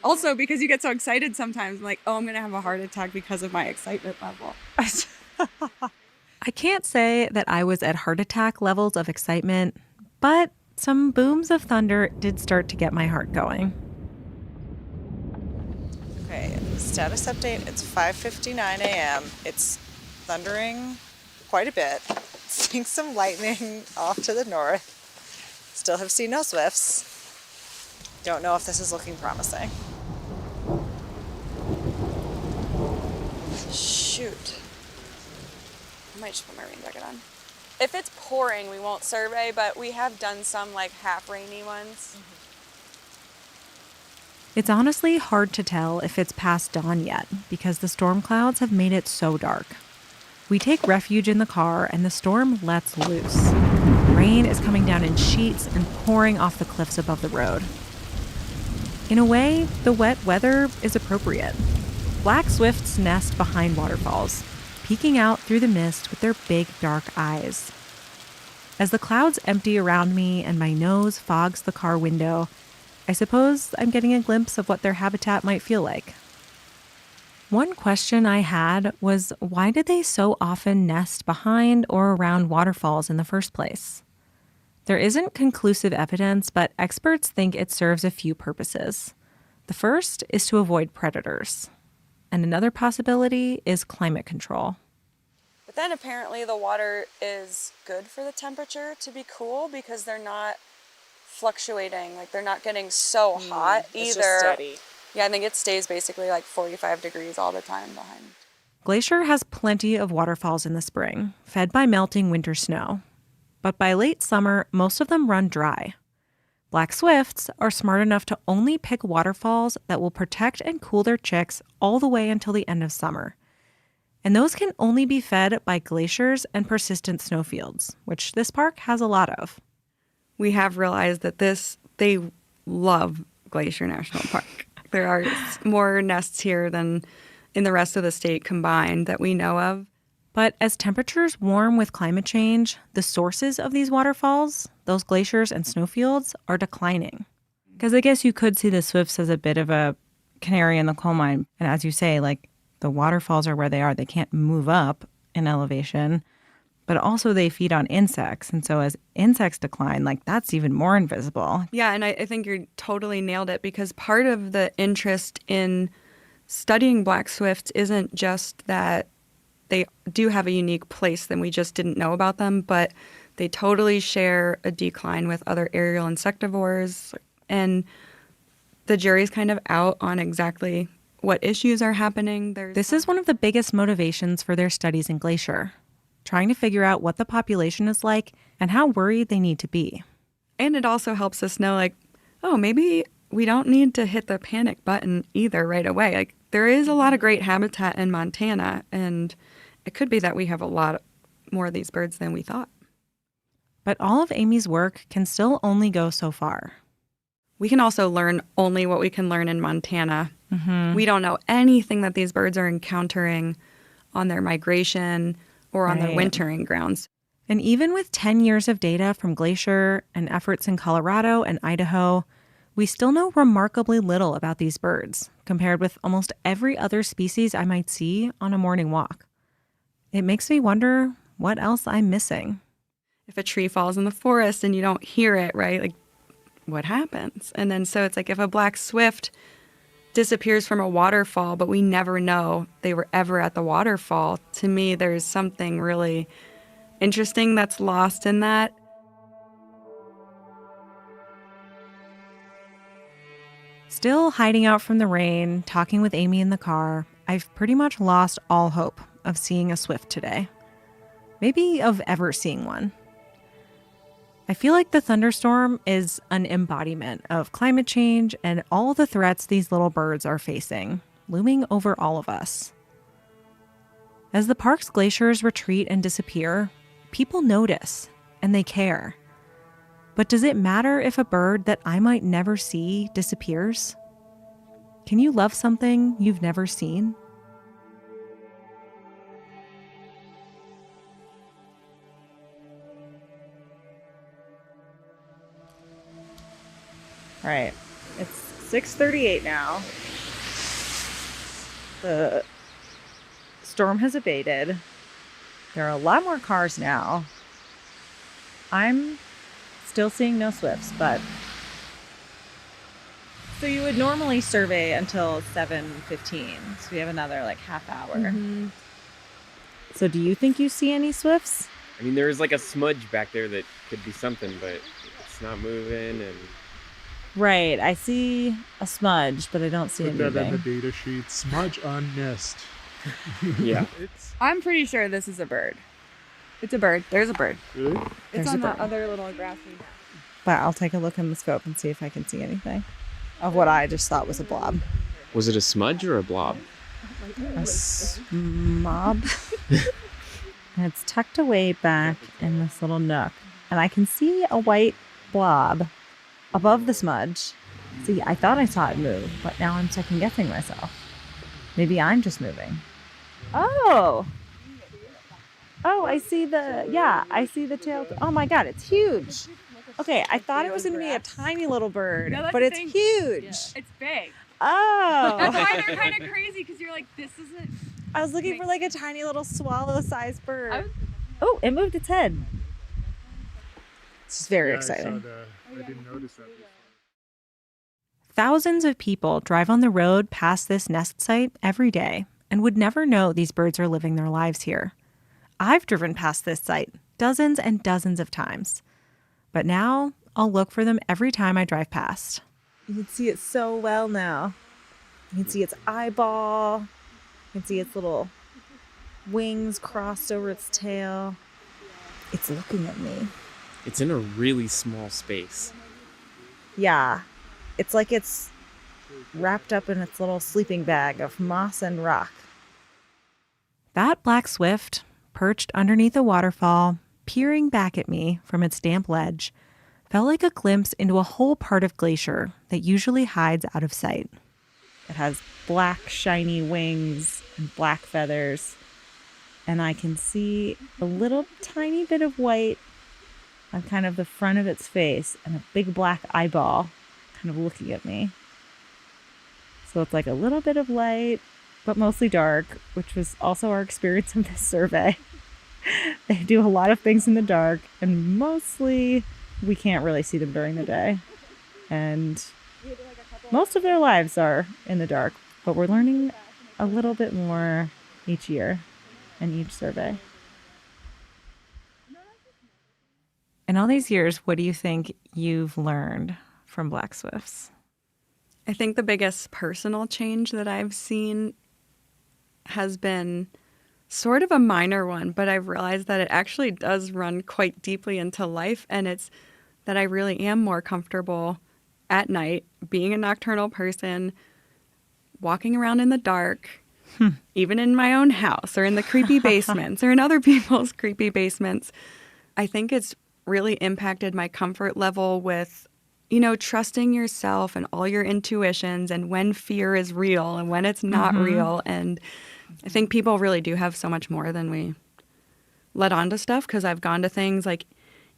Also, because you get so excited sometimes, I'm like, oh, I'm going to have a heart attack because of my excitement level. I can't say that I was at heart attack levels of excitement, but some booms of thunder did start to get my heart going. Okay, status update. It's 5:59 a.m. It's thundering quite a bit. Seeing some lightning off to the north. Still have seen no swifts. Don't know if this is looking promising. Shoot. I might just put my rain jacket on. If it's pouring, we won't survey, but we have done some like half rainy ones. It's honestly hard to tell if it's past dawn yet because the storm clouds have made it so dark. We take refuge in the car and the storm lets loose. Rain is coming down in sheets and pouring off the cliffs above the road. In a way, the wet weather is appropriate. Black swifts nest behind waterfalls, peeking out through the mist with their big dark eyes. As the clouds empty around me and my nose fogs the car window, I suppose I'm getting a glimpse of what their habitat might feel like. One question I had was, why did they so often nest behind or around waterfalls in the first place? There isn't conclusive evidence, but experts think it serves a few purposes. The first is to avoid predators, and another possibility is climate control. But then apparently the water is good for the temperature to be cool because they're not fluctuating, like they're not getting so hot either. It's just steady. Yeah, I think it stays basically like 45 degrees all the time behind. Glacier has plenty of waterfalls in the spring, fed by melting winter snow. But by late summer, most of them run dry. Black swifts are smart enough to only pick waterfalls that will protect and cool their chicks all the way until the end of summer. And those can only be fed by glaciers and persistent snowfields, which this park has a lot of. We have realized that they love Glacier National Park. There are more nests here than in the rest of the state combined that we know of. But as temperatures warm with climate change, the sources of these waterfalls, those glaciers and snowfields, are declining. Because I guess you could see the swifts as a bit of a canary in the coal mine. And as you say, like, the waterfalls are where they are. They can't move up in elevation. But also they feed on insects. And so as insects decline, like, that's even more invisible. Yeah, and I think you totally nailed it, because part of the interest in studying black swifts isn't just that they do have a unique place that we just didn't know about them, but they totally share a decline with other aerial insectivores. And the jury's kind of out on exactly what issues are happening. This is one of the biggest motivations for their studies in Glacier, trying to figure out what the population is like and how worried they need to be. And it also helps us know, like, oh, maybe we don't need to hit the panic button either right away. Like, there is a lot of great habitat in Montana, and it could be that we have a lot more of these birds than we thought. But all of Amy's work can still only go so far. We can also learn only what we can learn in Montana. Mm-hmm. We don't know anything that these birds are encountering on their migration or on their wintering grounds. And even with 10 years of data from Glacier and efforts in Colorado and Idaho, we still know remarkably little about these birds compared with almost every other species I might see on a morning walk. It makes me wonder what else I'm missing. If a tree falls in the forest and you don't hear it, right? Like, what happens? And then so it's like if a black swift disappears from a waterfall, but we never know they were ever at the waterfall, to me, there's something really interesting that's lost in that. Still hiding out from the rain, talking with Amy in the car, I've pretty much lost all hope of seeing a swift today. Maybe of ever seeing one. I feel like the thunderstorm is an embodiment of climate change and all the threats these little birds are facing, looming over all of us. As the park's glaciers retreat and disappear, people notice and they care. But does it matter if a bird that I might never see disappears? Can you love something you've never seen? All right, it's 6:38 now. The storm has abated. There are a lot more cars now. I'm still seeing no swifts, but so you would normally survey until 7:15. So we have another like half hour. Mm-hmm. So do you think you see any swifts? I mean, there is like a smudge back there that could be something, but it's not moving. And Right, I see a smudge, but I don't see Put that in the anything. data sheet. Smudge on nest. yeah. I'm pretty sure this is a bird. It's a bird. There's a bird. Really? It's There's on a that bird. other little grassy. But I'll take a look in the scope and see if I can see anything of what I just thought was a blob. Was it a smudge or a blob? A mob. And it's tucked away back in this little nook. And I can see a white blob above the smudge. See, I thought I saw it move, but now I'm second guessing myself. Maybe I'm just moving. Oh! Oh, I see the tail. Oh my God, it's huge. Okay, I thought it was going to be a tiny little bird, No, that's but the it's thing. huge. It's big. Oh! That's why they're kind of crazy, because you're like, this isn't. I was looking for like a tiny little swallow-sized bird. Oh, it moved its head. This is very exciting. I didn't notice that before. Thousands of people drive on the road past this nest site every day and would never know these birds are living their lives here. I've driven past this site dozens and dozens of times, but now I'll look for them every time I drive past. You can see it so well now. You can see its eyeball. You can see its little wings crossed over its tail. It's looking at me. It's in a really small space. Yeah. It's like it's wrapped up in its little sleeping bag of moss and rock. That black swift, perched underneath a waterfall, peering back at me from its damp ledge, felt like a glimpse into a whole part of Glacier that usually hides out of sight. It has black, shiny wings and black feathers. And I can see a little tiny bit of white on kind of the front of its face and a big black eyeball kind of looking at me. So it's like a little bit of light, but mostly dark, which was also our experience of this survey. They do a lot of things in the dark, and mostly we can't really see them during the day. And most of their lives are in the dark, but we're learning a little bit more each year and each survey. In all these years, what do you think you've learned from black swifts? I think the biggest personal change that I've seen has been sort of a minor one, but I've realized that it actually does run quite deeply into life, and it's that I really am more comfortable at night being a nocturnal person, walking around in the dark, even in my own house or in the creepy basements or in other people's creepy basements. I think it's really impacted my comfort level with, you know, trusting yourself and all your intuitions and when fear is real and when it's not real. And I think people really do have so much more than we let on to stuff, because I've gone to things like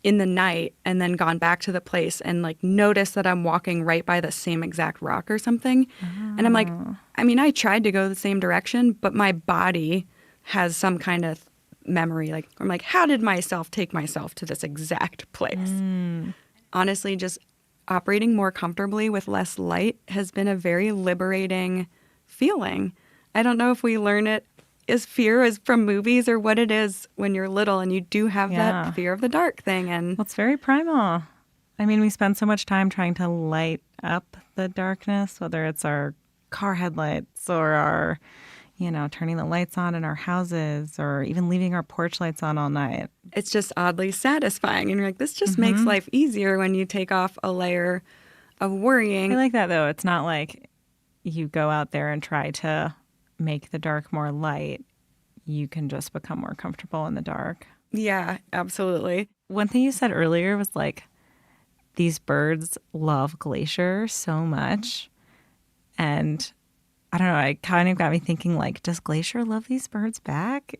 in the night and then gone back to the place and like noticed that I'm walking right by the same exact rock or something. And I'm like, I mean, I tried to go the same direction, but my body has some kind of memory. Like, I'm like, how did myself take myself to this exact place? Honestly, just operating more comfortably with less light has been a very liberating feeling. I don't know if we learn it as fear as from movies or what it is when you're little and you do have that fear of the dark thing. And Well, it's very primal. I mean, we spend so much time trying to light up the darkness, whether it's our car headlights or our, you know, turning the lights on in our houses or even leaving our porch lights on all night. it's just oddly satisfying. And you're like, this just makes life easier when you take off a layer of worrying. I like that, though. It's not like you go out there and try to make the dark more light. You can just become more comfortable in the dark. Yeah, absolutely. One thing you said earlier was like, these birds love Glacier so much. And I don't know, it kind of got me thinking, like, does Glacier love these birds back?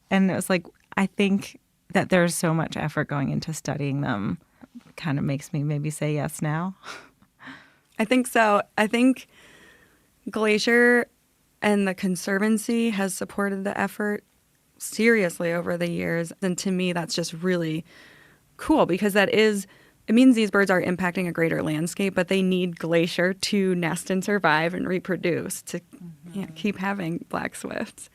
And it was like, I think that there's so much effort going into studying them. Kind of makes me maybe say yes now. I think so. I think Glacier and the Conservancy has supported the effort seriously over the years. And to me, that's just really cool because it means these birds are impacting a greater landscape, but they need Glacier to nest and survive and reproduce to keep having black swifts.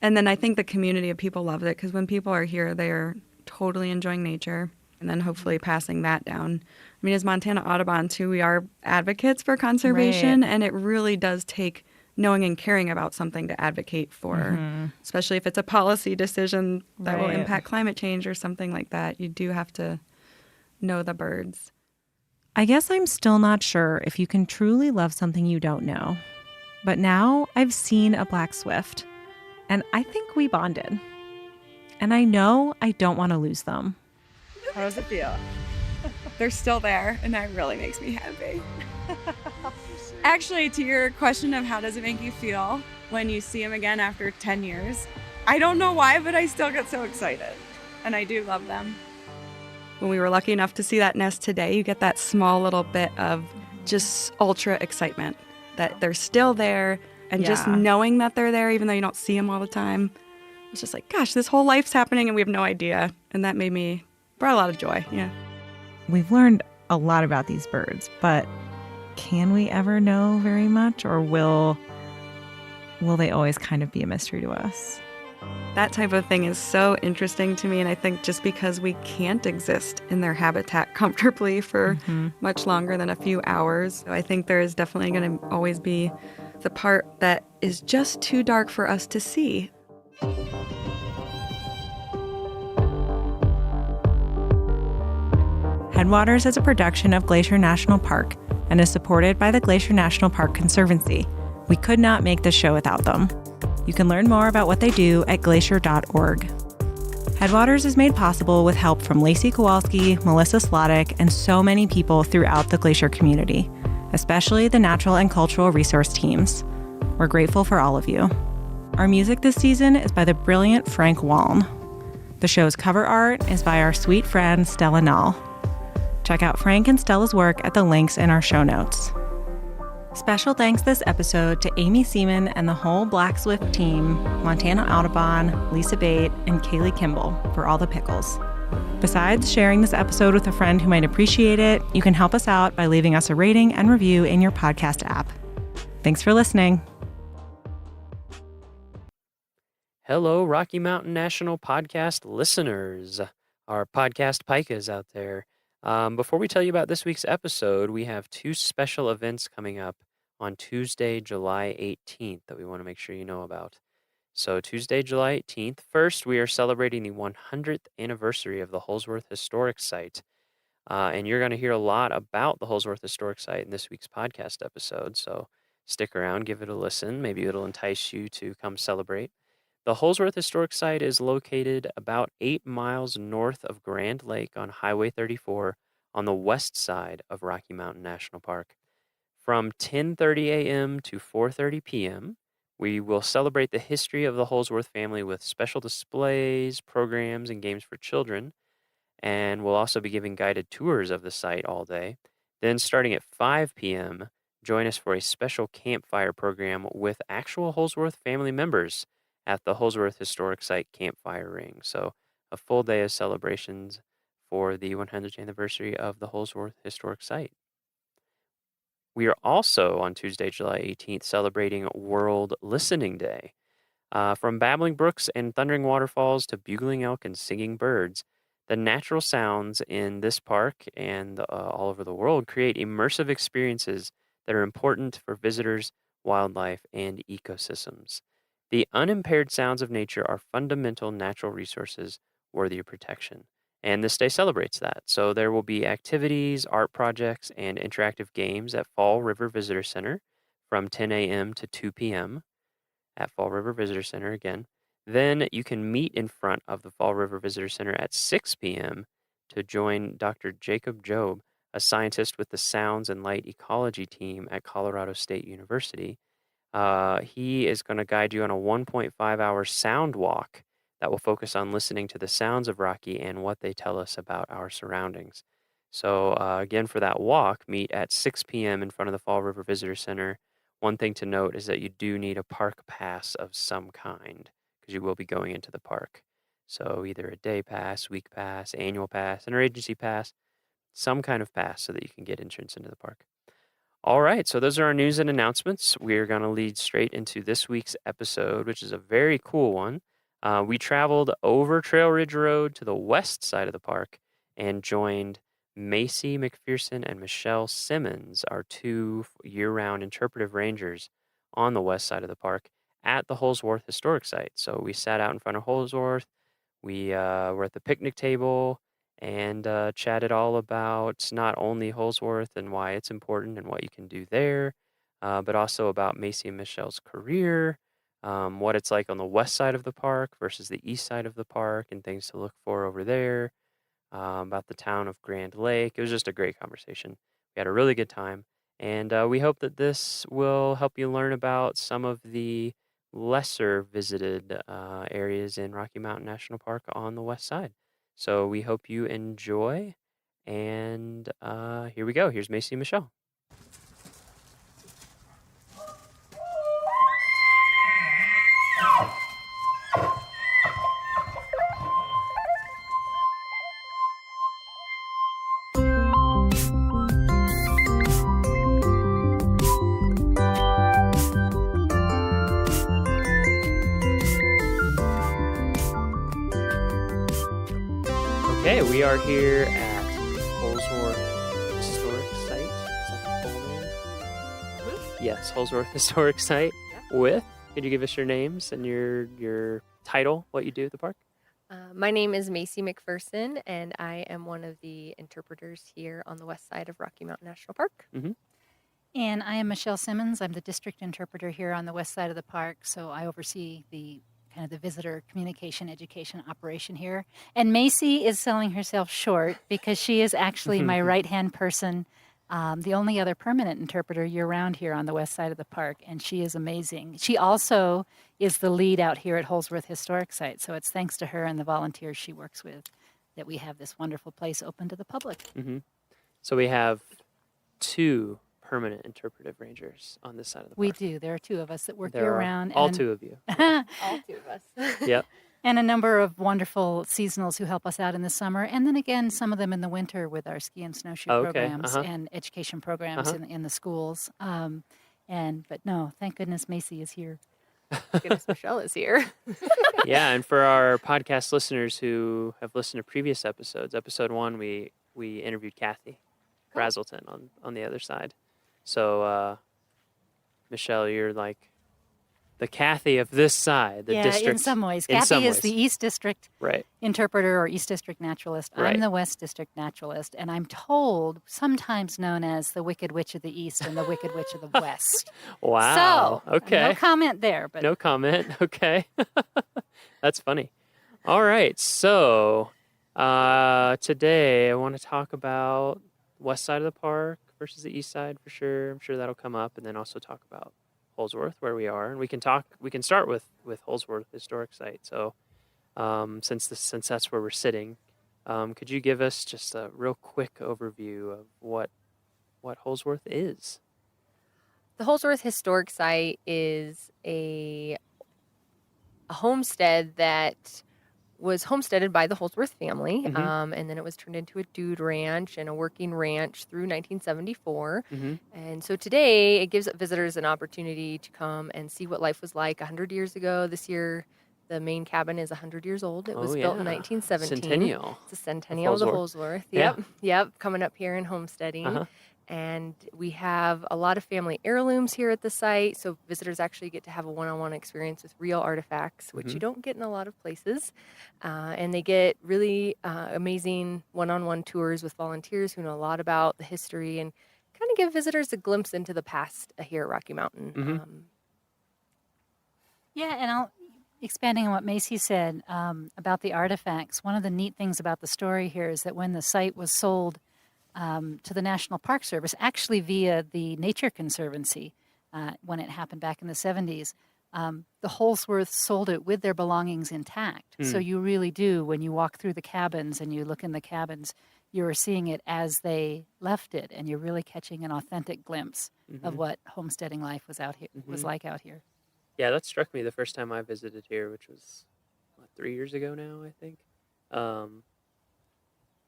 And then I think the community of people loves it because when people are here, they're totally enjoying nature and then hopefully passing that down. I mean, as Montana Audubon, too, we are advocates for conservation, and it really does take knowing and caring about something to advocate for, especially if it's a policy decision that will impact climate change or something like that. You do have to know the birds. I guess I'm still not sure if you can truly love something you don't know. But now I've seen a black swift, and I think we bonded. And I know I don't want to lose them. How does it feel? They're still there, and that really makes me happy. Actually, to your question of how does it make you feel when you see them again after 10 years, I don't know why, but I still get so excited, and I do love them. When we were lucky enough to see that nest today, you get that small little bit of just ultra excitement that they're still there, and just knowing that they're there, even though you don't see them all the time. It's just like, gosh, this whole life's happening, and we have no idea, and that brought a lot of joy, yeah. We've learned a lot about these birds, but can we ever know very much, or will they always kind of be a mystery to us? That type of thing is so interesting to me, and I think just because we can't exist in their habitat comfortably for much longer than a few hours, I think there is definitely going to always be the part that is just too dark for us to see. Headwaters is a production of Glacier National Park and is supported by the Glacier National Park Conservancy. We could not make this show without them. You can learn more about what they do at glacier.org. Headwaters is made possible with help from Lacey Kowalski, Melissa Slottick, and so many people throughout the Glacier community, especially the natural and cultural resource teams. We're grateful for all of you. Our music this season is by the brilliant Frank Walm. The show's cover art is by our sweet friend Stella Nall. Check out Frank and Stella's work at the links in our show notes. Special thanks this episode to Amy Seaman and the whole Black Swift team, Montana Audubon, Lisa Bate, and Kaylee Kimball for all the pickles. Besides sharing this episode with a friend who might appreciate it, you can help us out by leaving us a rating and review in your podcast app. Thanks for listening. Hello, Rocky Mountain National Podcast listeners. Our podcast pikas out there. Before we tell you about this week's episode, we have two special events coming up on Tuesday, July 18th that we want to make sure you know about. So Tuesday, July 18th, first we are celebrating the 100th anniversary of the Holsworth Historic Site. And you're going to hear a lot about the Holsworth Historic Site in this week's podcast episode. So stick around, give it a listen. Maybe it'll entice you to come celebrate. The Holsworth Historic Site is located about 8 miles north of Grand Lake on Highway 34 on the west side of Rocky Mountain National Park. From 10:30 a.m. to 4:30 p.m., we will celebrate the history of the Holsworth family with special displays, programs, and games for children. And we'll also be giving guided tours of the site all day. Then starting at 5 p.m., join us for a special campfire program with actual Holsworth family members at the Holsworth Historic Site Campfire Ring. So a full day of celebrations for the 100th anniversary of the Holsworth Historic Site. We are also on Tuesday, July 18th, celebrating World Listening Day. From babbling brooks and thundering waterfalls to bugling elk and singing birds, the natural sounds in this park and all over the world create immersive experiences that are important for visitors, wildlife, and ecosystems. The unimpaired sounds of nature are fundamental natural resources worthy of protection, and this day celebrates that. So there will be activities, art projects, and interactive games at Fall River Visitor Center from 10 a.m. to 2 p.m. at Fall River Visitor Center again. Then you can meet in front of the Fall River Visitor Center at 6 p.m. to join Dr. Jacob Job a scientist with the Sounds and Light Ecology team at Colorado State University. He is going to guide you on a 1.5-hour sound walk that will focus on listening to the sounds of Rocky and what they tell us about our surroundings. So again, for that walk, meet at 6 p.m. in front of the Fall River Visitor Center. One thing to note is that you do need a park pass of some kind because you will be going into the park. So either a day pass, week pass, annual pass, interagency pass, some kind of pass so that you can get entrance into the park. All right, so those are our news and announcements. We're going to lead straight into this week's episode, which is a very cool one. We traveled over Trail Ridge Road to the west side of the park and joined Macy McPherson and Michelle Simmons, our two year-round interpretive rangers on the west side of the park at the Holsworth Historic Site. So we sat out in front of Holsworth. We were at the picnic table and chatted all about not only Holsworth and why it's important and what you can do there, but also about Macy and Michelle's career, what it's like on the west side of the park versus the east side of the park and things to look for over there, about the town of Grand Lake. It was just a great conversation. We had a really good time, and we hope that this will help you learn about some of the lesser visited areas in Rocky Mountain National Park on the west side. So we hope you enjoy, and here we go. Here's Macy and Michelle. Okay, we are here at Holsworth Historic Site. Is that the full name? Yes, Holsworth Historic Site. With, could you give us your names and your title, what you do at the park? My name is Macy McPherson, and I am one of the interpreters here on the west side of Rocky Mountain National Park. Mm-hmm. And I am Michelle Simmons. I'm the district interpreter here on the west side of the park, so I oversee the kind of the visitor communication education operation here. And Macy is selling herself short because she is actually my right-hand person, the only other permanent interpreter year-round here on the west side of the park, and she is amazing. She also is the lead out here at Holsworth Historic Site, so it's thanks to her and the volunteers she works with that we have this wonderful place open to the public. Mm-hmm. So we have two permanent interpretive rangers on this side of the park. We do. There are two of us that work There are year-round. all two of you. All two of us. Yep. And a number of wonderful seasonals who help us out in the summer, and then again, some of them in the winter with our ski and snowshoe programs and education programs in the schools. But no, thank goodness Macy is here. Goodness Michelle is here. Yeah, and for our podcast listeners who have listened to previous episodes, episode 1, we interviewed Kathy Brazelton on the other side. So, Michelle, you're like the Kathy of this side, the district. In some ways. Kathy is the East District interpreter or East District naturalist. Right. I'm the West District naturalist, and I'm told sometimes known as the Wicked Witch of the East and the Wicked Witch of the West. Wow. So, okay. no comment there. But no comment. Okay. That's funny. All right. So, today I want to talk about west side of the park versus the east side for sure. I'm sure that'll come up, and then also talk about Holsworth, where we are, and we can start with Holsworth Historic Site. So, since that's where we're sitting, could you give us just a real quick overview of what Holsworth is? The Holsworth Historic Site is a homestead that was homesteaded by the Holsworth family, and then it was turned into a dude ranch and a working ranch through 1974. And so today it gives visitors an opportunity to come and see what life was like 100 years ago. This year, the main cabin is 100 years old. It was built in 1917. Centennial. It's a centennial of the Holsworth. Yep, coming up here and homesteading. And we have a lot of family heirlooms here at the site, so visitors actually get to have a one-on-one experience with real artifacts, which you don't get in a lot of places. And they get really amazing one-on-one tours with volunteers who know a lot about the history and kind of give visitors a glimpse into the past here at Rocky Mountain. and expanding on what Macy said about the artifacts, one of the neat things about the story here is that when the site was sold to the National Park Service, actually via the Nature Conservancy when it happened back in the 70s. The Holsworths sold it with their belongings intact. So you really do, when you walk through the cabins and you look in the cabins, you're seeing it as they left it, and you're really catching an authentic glimpse of what homesteading life was out here was like out here. Yeah, that struck me the first time I visited here, which was 3 years ago now, I think.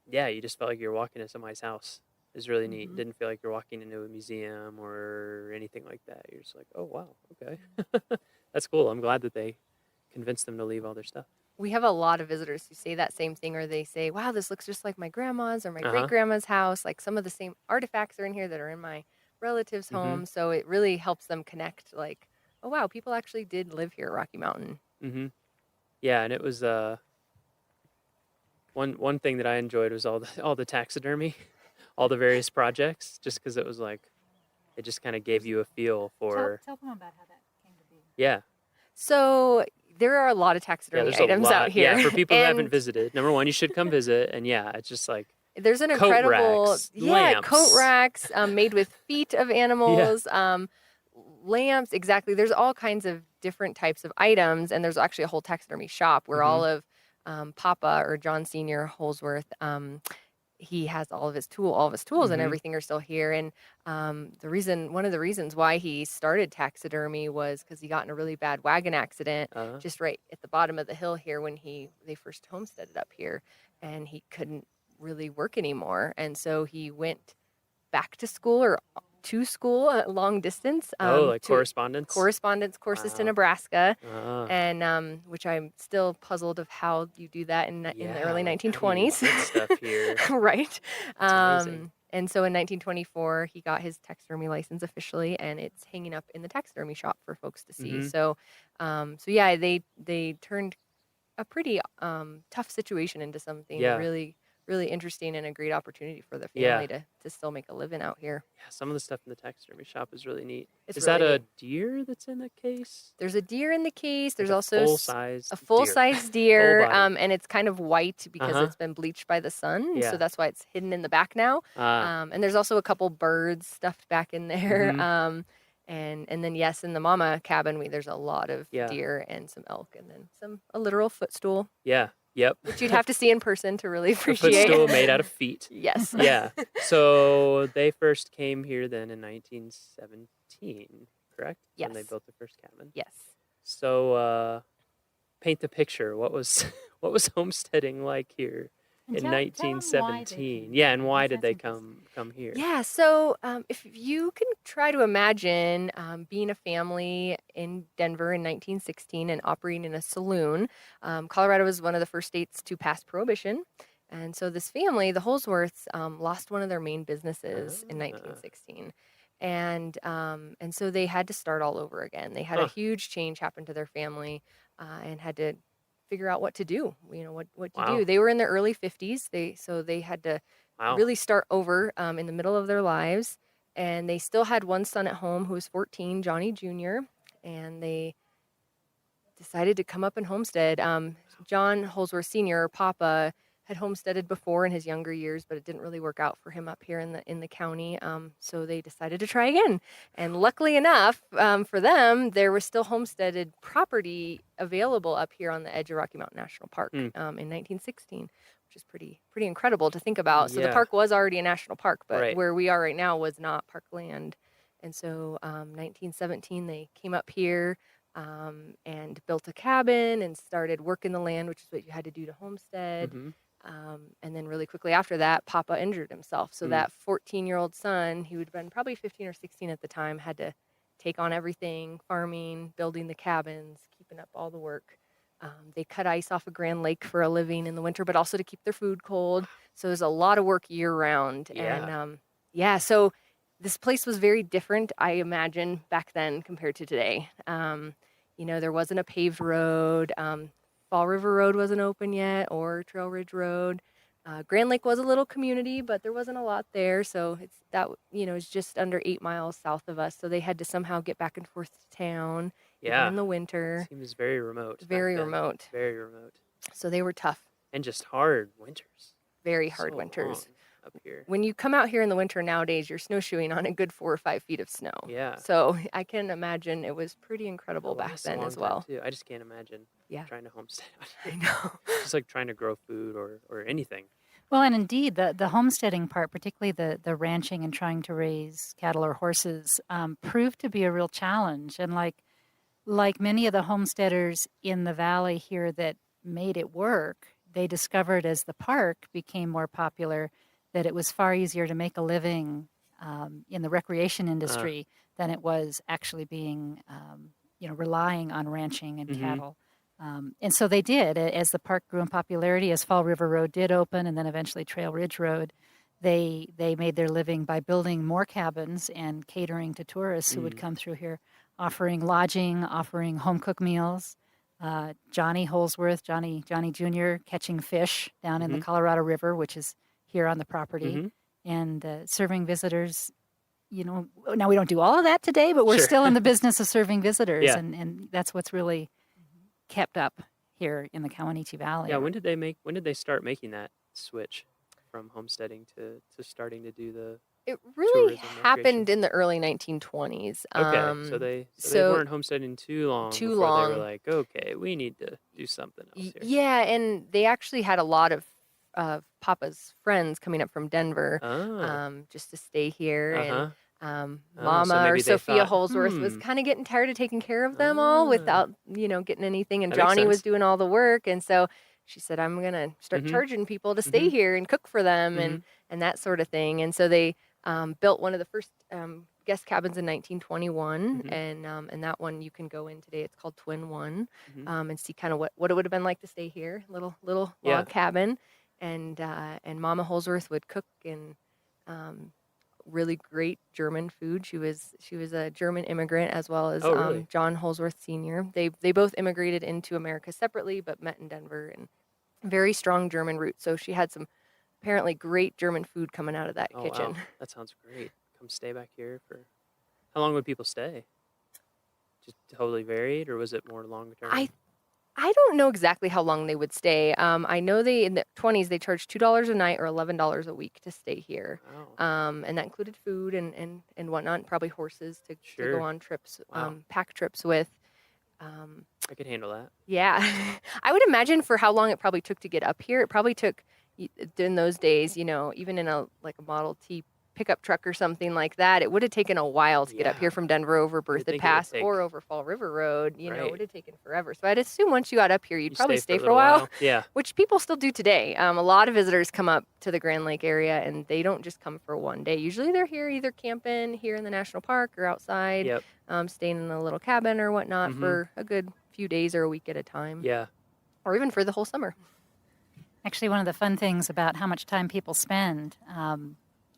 Yeah, you just felt like you were walking into somebody's house. It was really neat. Didn't feel like you're walking into a museum or anything like that. You're just like, oh wow, okay, that's cool. I'm glad that they convinced them to leave all their stuff. We have a lot of visitors who say that same thing, or they say, wow, this looks just like my grandma's or my great-grandma's house. Like some of the same artifacts are in here that are in my relatives' home. So it really helps them connect, like, oh, wow, people actually did live here at Rocky Mountain. Yeah, and it was one thing that I enjoyed was all the taxidermy, all the various projects, just because it was like, it just kind of gave you a feel for. Tell them about how that came to be. Yeah. So there are a lot of taxidermy items out here. Yeah, for people who haven't visited, number one, you should come visit. And yeah, it's just like there's an coat incredible racks, lamps. coat racks made with feet of animals, lamps. Exactly. There's all kinds of different types of items, and there's actually a whole taxidermy shop where all of Papa or John Senior Holsworth. He has all of his tools and everything are still here. And one of the reasons why he started taxidermy was because he got in a really bad wagon accident just right at the bottom of the hill here when they first homesteaded up here, and he couldn't really work anymore. And so he went back to school to school long distance. Correspondence courses to Nebraska, and which I'm still puzzled of how you do that in the early 1920s. Stuff here, right? And so in 1924, he got his taxidermy license officially, and it's hanging up in the taxidermy shop for folks to see. So, yeah, they turned a pretty tough situation into something really, really interesting and a great opportunity for the family to still make a living out here. Yeah, some of the stuff in the taxidermy shop is really neat. Is really that a deer that's in the case? There's a deer in the case. There's like also a full-size deer, and it's kind of white because it's been bleached by the sun. Yeah. So that's why it's hidden in the back now. And there's also a couple birds stuffed back in there. And then yes, in the mama cabin, there's a lot of deer and some elk, and then a literal footstool. Yeah. Yep. Which you'd have to see in person to really appreciate. A footstool made out of feet. Yes. Yeah. So they first came here then in 1917, correct? Yes. When they built the first cabin. Yes. So paint the picture. What was homesteading like here in 1917? Yeah, and why did they come here? Yeah, so if you can try to imagine being a family in Denver in 1916 and operating in a saloon, Colorado was one of the first states to pass prohibition. And so this family, the Holsworths, lost one of their main businesses in 1916. And so they had to start all over again. They had a huge change happen to their family and had to figure out what to do, what to do. They were in their early 50s. So they had to really start over in the middle of their lives. And they still had one son at home who was 14, Johnny Jr., and they decided to come up and homestead. John Holsworth Sr., Papa, had homesteaded before in his younger years, but it didn't really work out for him up here in the county. So they decided to try again. And luckily enough for them, there was still homesteaded property available up here on the edge of Rocky Mountain National Park in 1916, which is pretty incredible to think about. So the park was already a national park, but where we are right now was not parkland. And so 1917, they came up here and built a cabin and started working the land, which is what you had to do to homestead. And then really quickly after that, Papa injured himself. So that 14-year-old son, he would have been probably 15 or 16 at the time, had to take on everything, farming, building the cabins, keeping up all the work. They cut ice off a Grand Lake for a living in the winter, but also to keep their food cold. So there's a lot of work year round. Yeah. And so this place was very different, I imagine, back then compared to today. There wasn't a paved road. Fall River Road wasn't open yet, or Trail Ridge Road. Grand Lake was a little community, but there wasn't a lot there. So it's just under 8 miles south of us. So they had to somehow get back and forth to town even in the winter. Seems very remote. Very remote. Very remote. So they were tough. And just hard winters. Very hard winters. Long. up here. When you come out here in the winter nowadays, you're snowshoeing on a good 4 or 5 feet of snow. Yeah. So I can imagine it was pretty incredible back Lasts a then long as time, well. too. I just can't imagine trying to homestead out here. I know. Just like trying to grow food or anything. Well, and indeed, the homesteading part, particularly the ranching and trying to raise cattle or horses, proved to be a real challenge. And like many of the homesteaders in the valley here that made it work, they discovered as the park became more popular that it was far easier to make a living in the recreation industry than it was actually being, relying on ranching and cattle. And so they did. As the park grew in popularity, as Fall River Road did open, and then eventually Trail Ridge Road, they made their living by building more cabins and catering to tourists who would come through here, offering lodging, offering home-cooked meals. Johnny Holsworth, Johnny Jr., catching fish down in the Colorado River, which is here on the property, and serving visitors. Now we don't do all of that today, but we're still in the business of serving visitors, and that's what's really kept up here in the Kawanichi Valley. Yeah, when did they start making that switch from homesteading to starting to do the It really tourism, happened in the early 1920s. Okay, so they weren't homesteading too long before they were like, okay, we need to do something else here. Yeah, and they actually had a lot of Papa's friends coming up from Denver just to stay here. And Mama or Sophia Holsworth was kind of getting tired of taking care of them all without, getting anything. And That makes Johnny was sense. doing all the work. And so she said, I'm going to start charging people to stay here and cook for them and that sort of thing. And so they built one of the first guest cabins in 1921. And that one you can go in today. It's called Twin One and see kind of what it would have been like to stay here. Little log cabin. And Mama Holsworth would cook and really great German food. She was a German immigrant as well as really? John Holsworth Sr. They both immigrated into America separately, but met in Denver, and very strong German roots. So she had some apparently great German food coming out of that kitchen. Wow. That sounds great. Come stay back here for how long would people stay? Just totally varied, or was it more long term? I don't know exactly how long they would stay. I know in the 20s they charged $2 a night or $11 a week to stay here, and that included food and whatnot, and probably horses to go on trips, pack trips with. I could handle that. Yeah, I would imagine for how long it probably took to get up here. It probably took in those days, even in a Model T pickup truck or something like that, it would have taken a while to get up here from Denver over Berthoud Pass or over Fall River Road. It would have taken forever. So I'd assume once you got up here, you'd probably stay for a while. Yeah. Which people still do today. A lot of visitors come up to the Grand Lake area, and they don't just come for one day. Usually they're here either camping here in the national park or outside, staying in a little cabin or whatnot for a good few days or a week at a time. Yeah. Or even for the whole summer. Actually, one of the fun things about how much time people spend,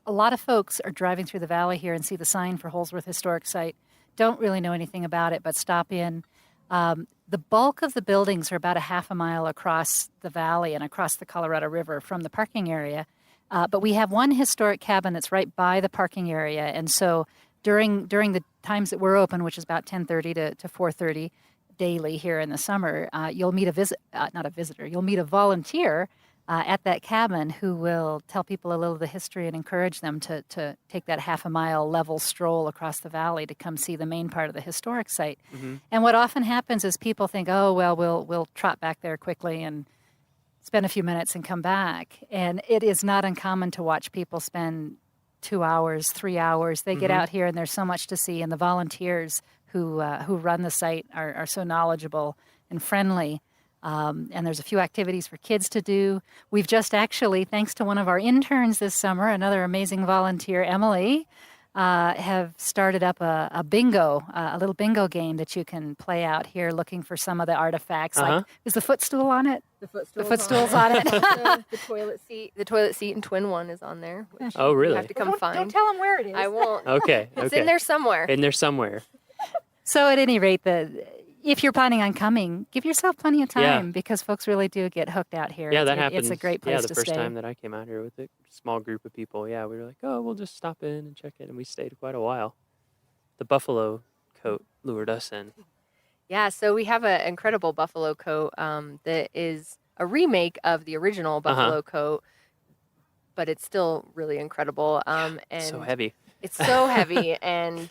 a lot of folks are driving through the valley here and see the sign for Holsworth Historic Site, don't really know anything about it, but stop in. The bulk of the buildings are about a half a mile across the valley and across the Colorado River from the parking area. But we have one historic cabin that's right by the parking area. And so during the times that we're open, which is about 10:30 to 4:30 daily here in the summer, you'll meet you'll meet a volunteer at that cabin who will tell people a little of the history and encourage them to take that half a mile level stroll across the valley to come see the main part of the historic site. And what often happens is people think, oh, well, we'll trot back there quickly and spend a few minutes and come back. And it is not uncommon to watch people spend 2 hours, 3 hours. They get out here and there's so much to see. And the volunteers who run the site are so knowledgeable and friendly. And there's a few activities for kids to do. We've just actually, thanks to one of our interns this summer, another amazing volunteer, Emily, have started up a little bingo game that you can play out here looking for some of the artifacts. Like, is the footstool on it? The footstool's on it. The toilet seat in Twin One is on there. Which Oh, really? You have to come find. Don't tell them where it is. I won't. Okay. It's in there somewhere. So at any rate, if you're planning on coming, give yourself plenty of time because folks really do get hooked out here. Yeah, that happened. It's a great place to stay. stay. The first time that I came out here with a small group of people, we were like, oh, we'll just stop in and check it. And we stayed quite a while. The buffalo coat lured us in. Yeah, so we have an incredible buffalo coat that is a remake of the original buffalo coat. but it's still really incredible. And so heavy. It's so heavy, and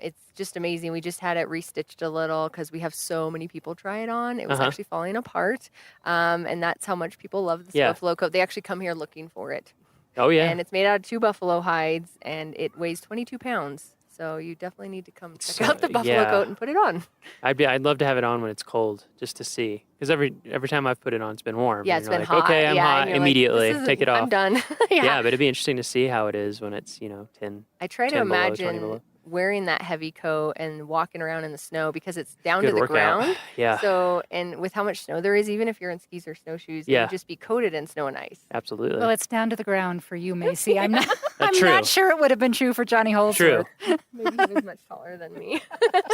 it's just amazing. We just had it restitched a little because we have so many people try it on. It was actually falling apart, and that's how much people love this buffalo coat. They actually come here looking for it. Oh, yeah. And it's made out of 2 buffalo hides, and it weighs 22 pounds. So you definitely need to come check out the buffalo coat and put it on. I'd love to have it on when it's cold, just to see. Because every time I've put it on, it's been warm. Yeah, it's been like, hot. Okay, I'm hot. Immediately, take it off. I'm done. Yeah, but it'd be interesting to see how it is when it's 10. I try to 10 below, 20 imagine below. wearing that heavy coat and walking around in the snow because it's down Good to the workout. ground. Yeah. So, and with how much snow there is, even if you're in skis or snowshoes, Yeah. you'd just be coated in snow and ice. Absolutely. Well, it's down to the ground for you, Macy. I'm not. I'm True. not sure it would have been true for Johnny Holsworth. Maybe he was much taller than me.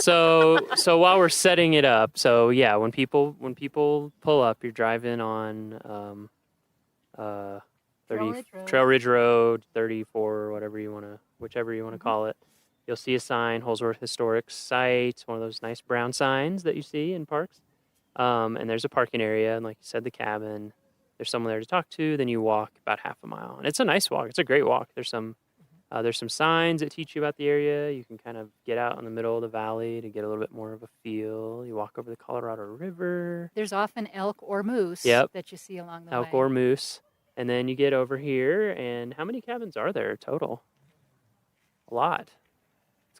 so while we're setting it up, when people pull up, you're driving on 30 Trail Ridge Road, 34, whichever you want to call it. You'll see a sign, Holsworth Historic Site, one of those nice brown signs that you see in parks. And there's a parking area, and like you said, the cabin. There's someone there to talk to. Then you walk about half a mile, and it's a nice walk. It's a great walk. There's some signs that teach you about the area. You can kind of get out in the middle of the valley to get a little bit more of a feel. You walk over the Colorado River. There's often elk or moose Yep. that you see along the way. Elk or moose. And then you get over here, and how many cabins are there total? A lot.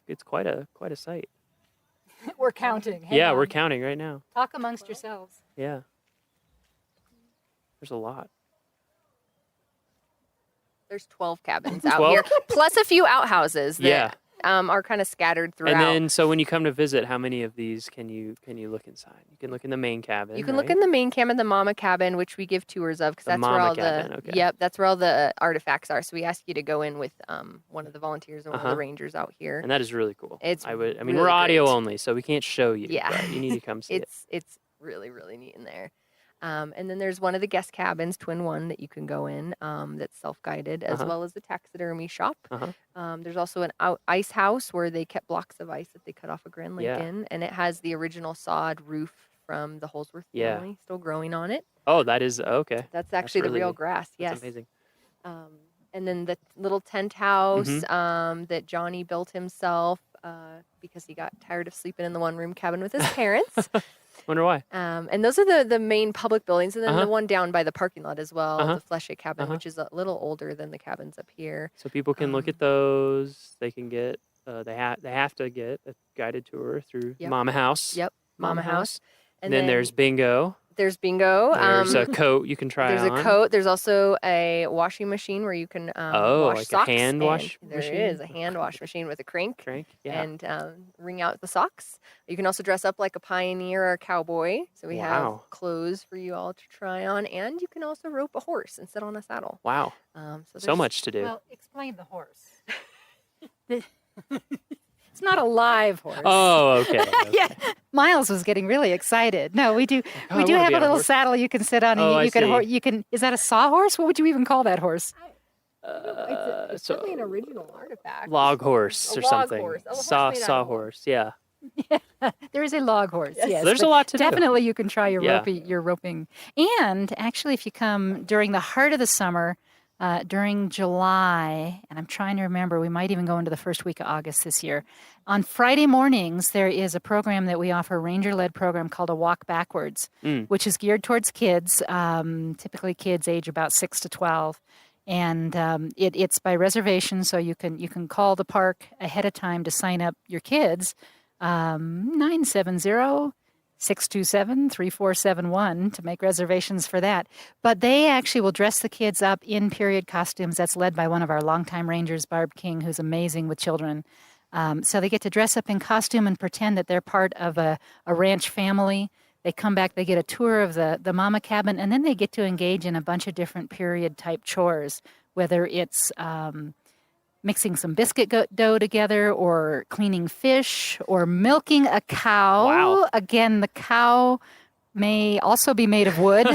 It's quite a sight. We're counting. Hang Yeah, on. we're counting right now. Talk amongst yourselves. Yeah. There's a lot. There's 12 cabins out 12? here, plus a few outhouses that Yeah. are kind of scattered throughout. And then, so when you come to visit, how many of these can you look inside? You can look in the main cabin. You can right? look in the main cabin, the mama cabin, which we give tours of because The that's where mama all cabin, the okay. that's where all the artifacts are. So we ask you to go in with one of the volunteers or one of Uh-huh. the rangers out here. And that is really cool. It's we're really audio great. only, so we can't show you. Yeah. But you need to come see it. It's really, really neat in there. And then there's one of the guest cabins, Twin One, that you can go in that's self-guided, as Uh-huh. well as the taxidermy shop. Uh-huh. There's also an ice house where they kept blocks of ice that they cut off a Grand Lake Yeah. in, and it has the original sod roof from the Holsworth Yeah. family still growing on it. Oh, that is okay. That's actually the real really- grass. Yes. That's amazing. And then the little tent house Mm-hmm. that Johnny built himself because he got tired of sleeping in the one-room cabin with his parents. Wonder why. And those are the main public buildings, and then Uh-huh. the one down by the parking lot as well, Uh-huh. the Fleshy cabin, Uh-huh. which is a little older than the cabins up here. So people can look at those. They can get. They have to get a guided tour through Yep. Mama House. Yep, Mama House. And then there's bingo. There's bingo. There's a coat you can try There's on. a coat. There's also a washing machine where you can wash like a socks. hand wash and There machine? is a hand wash machine with a crank. Yeah. And wring out the socks. You can also dress up like a pioneer or a cowboy. So we Wow. have clothes for you all to try on. And you can also rope a horse and sit on a saddle. Wow. So So much to do. Well, explain the horse. It's not a live horse. Oh, okay. Yeah, Miles was getting really excited. No, we do. I We do wanna have be a on a little horse. saddle you can sit on, and Oh, I you can. see. You can. Is that a sawhorse? What would you even call that horse? It's certainly an original artifact. Log horse A or log something. horse. A horse Saw made out of sawhorse. Yeah. There is a log horse. Yes, There's a but lot to do. definitely you can try your Yeah. roping. And actually, if you come during the heart of the summer, during July, and I'm trying to remember, we might even go into the first week of August this year. On Friday mornings, there is a program that we offer, a ranger-led program called A Walk Backwards, which is geared towards kids, typically kids age about 6 to 12. And it's by reservation, so you can call the park ahead of time to sign up your kids. 970-627-3471 to make reservations for that. But they actually will dress the kids up in period costumes. That's led by one of our longtime rangers, Barb King, who's amazing with children. So they get to dress up in costume and pretend that they're part of a ranch family. They come back, they get a tour of the mama cabin, and then they get to engage in a bunch of different period-type chores, whether it's mixing some biscuit dough together, or cleaning fish, or milking a cow. Wow. Again, the cow may also be made of wood,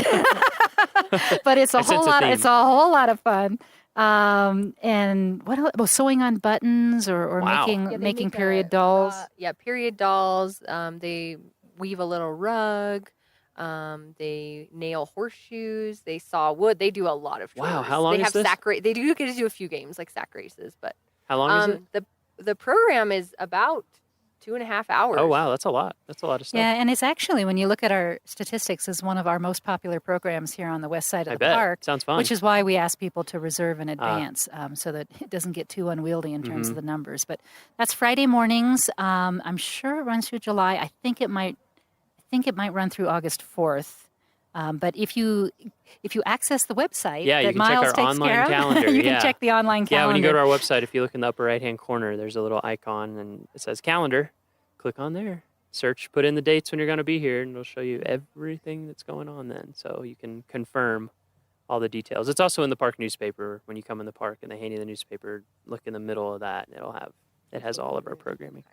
but it's a I sense whole a lot. theme. It's a whole lot of fun. And what else? Oh, sewing on buttons, or Wow. Yeah, they making make period dolls. period dolls. They weave a little rug. They nail horseshoes. They saw wood. They do a lot of chores. Wow, how long they is have this? They do get to do a few games like sack races, but How long is it? The program is about 2.5 hours. Oh, wow, that's a lot. That's a lot of stuff. Yeah, and it's actually, when you look at our statistics, is one of our most popular programs here on the west side of I the bet. park. Sounds fun. Which is why we ask people to reserve in advance, so that it doesn't get too unwieldy in terms of the numbers. But that's Friday mornings. I'm sure it runs through July. I think it might run through August 4th. But if you access the website Yeah, you that can check Miles our takes online care of, calendar. you Yeah. can check the online calendar. Yeah, when you go to our website, if you look in the upper right-hand corner, there's a little icon, and it says calendar. Click on there. Search, put in the dates when you're going to be here, and it'll show you everything that's going on then. So you can confirm all the details. It's also in the park newspaper. When you come in the park and they hand you the newspaper, look in the middle of that, and it has all of our programming.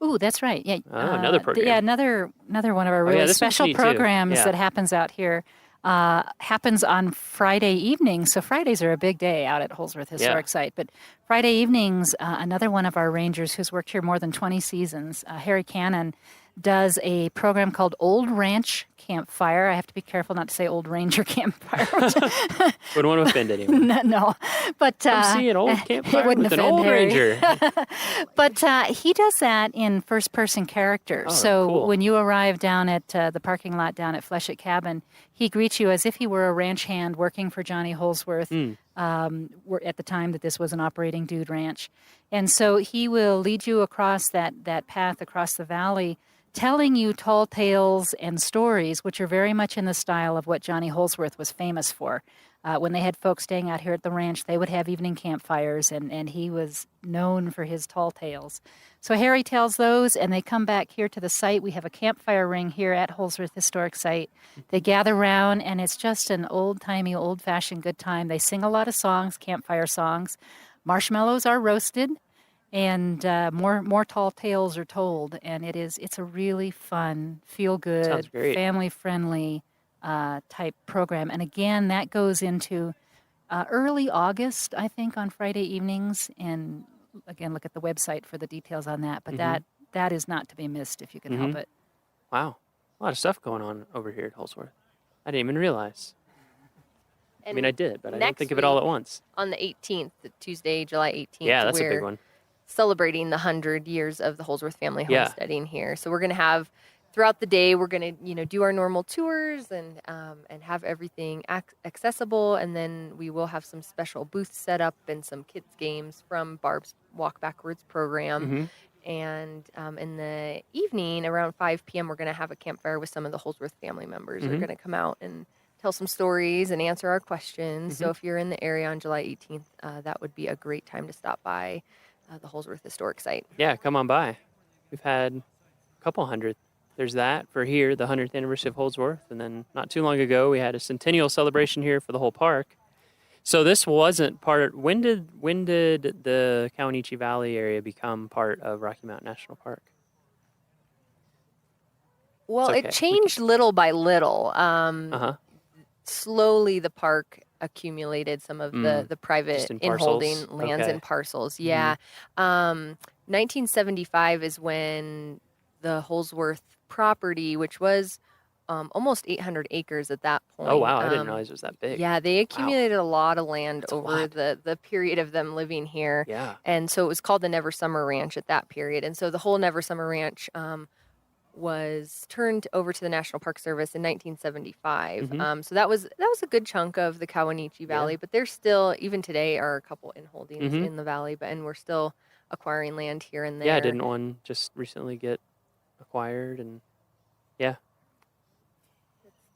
Ooh, that's right. Yeah. Oh, another program. Yeah, another one of our Oh, yeah, really this one's special neat, too. programs Yeah. that happens out here. Happens on Friday evenings. So Fridays are a big day out at Holsworth Historic Site. But Friday evenings, another one of our rangers who's worked here more than 20 seasons, Harry Cannon, does a program called Old Ranch Campfire. I have to be careful not to say Old Ranger Campfire. Wouldn't want to offend anyone. No, but Come see an old it campfire wouldn't with an offend old Harry. ranger. But he does that in first-person character. Oh, so cool. when you arrive down at the parking lot down at Fleshett Cabin, he greets you as if he were a ranch hand working for Johnny Holsworth at the time that this was an operating dude ranch. And so he will lead you across that path across the valley, telling you tall tales and stories, which are very much in the style of what Johnny Holsworth was famous for. When they had folks staying out here at the ranch, they would have evening campfires, and he was known for his tall tales. So Harry tells those, and they come back here to the site. We have a campfire ring here at Holsworth Historic Site. They gather around, and it's just an old-timey, old-fashioned good time. They sing a lot of songs, campfire songs. Marshmallows are roasted, and more tall tales are told. And it's a really fun, feel-good, family-friendly type program. And again, that goes into early August, I think, on Friday evenings. And again, look at the website for the details on that. But that is not to be missed if you can help it. Wow. A lot of stuff going on over here at Holsworth. I didn't even realize. I mean, I did, but I didn't think of it all at once. On the 18th, Tuesday, July 18th. Yeah, that's a big we're one. Celebrating the 100 years of the Holsworth family homesteading here. So we're going to have, throughout the day, we're going to do our normal tours and have everything accessible. And then we will have some special booths set up and some kids games from Barb's Walk Backwards program. And in the evening, around 5 p.m., we're going to have a campfire with some of the Holsworth family members. They're going to come out and tell some stories and answer our questions. So if you're in the area on July 18th, that would be a great time to stop by the Holsworth Historic Site. Yeah, come on by. We've had a couple hundred. There's that for here, the 100th anniversary of Holsworth. And then not too long ago, we had a centennial celebration here for the whole park. So this wasn't part of, when did the Cowanechee Valley area become part of Rocky Mountain National Park? Well, It's okay. it changed little by little. Slowly, the park accumulated some of the private Just in in-holding parcels? lands Okay. and parcels. Yeah. 1975 is when the Holsworth property, which was almost 800 acres at that point. Oh, wow. I didn't realize it was that big. Yeah, they accumulated a lot of land That's a over lot. the period of them living here. Yeah. And so it was called the Never Summer Ranch at that period. And so the whole Never Summer Ranch was turned over to the National Park Service in 1975. So that was a good chunk of the Cowanechee Valley, but there's still, even today, are a couple in holdings in the valley, and we're still acquiring land here and there. Yeah, didn't one just recently get acquired? And yeah.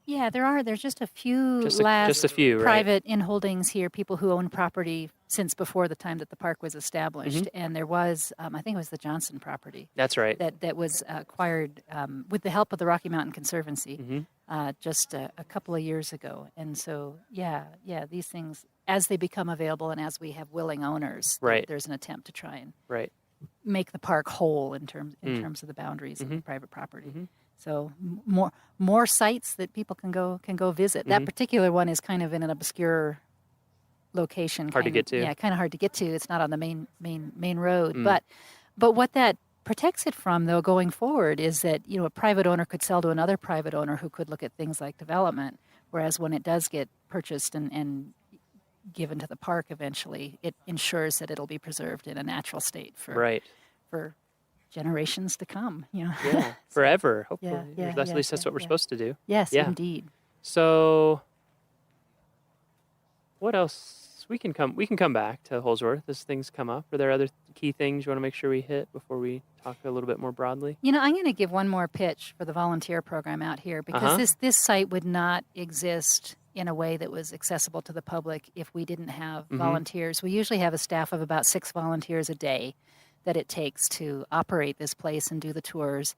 Yeah, there's just a few Just a few, right? private in-holdings here, people who own property since before the time that the park was established. And there was, I think it was the Johnson property. That's right. That was acquired with the help of the Rocky Mountain Conservancy just a couple of years ago. And so, yeah, these things, as they become available and as we have willing owners, there's an attempt to try and make the park whole in terms of the boundaries of the private property. So more sites that people can go visit. That particular one is kind of in an obscure location. Hard to get to. Yeah, kind of hard to get to. It's not on the main road. But what that protects it from, though, going forward is that, a private owner could sell to another private owner who could look at things like development, whereas when it does get purchased and given to the park eventually, it ensures that it'll be preserved in a natural state for generations to come. Yeah, forever, hopefully. Yeah, At least that's what we're supposed to do. Yes, indeed. So, what else? We can come back to Holsworth as things come up. Are there other key things you want to make sure we hit before we talk a little bit more broadly? I'm going to give one more pitch for the volunteer program out here, because this site would not exist in a way that was accessible to the public if we didn't have volunteers. We usually have a staff of about 6 volunteers a day that it takes to operate this place and do the tours.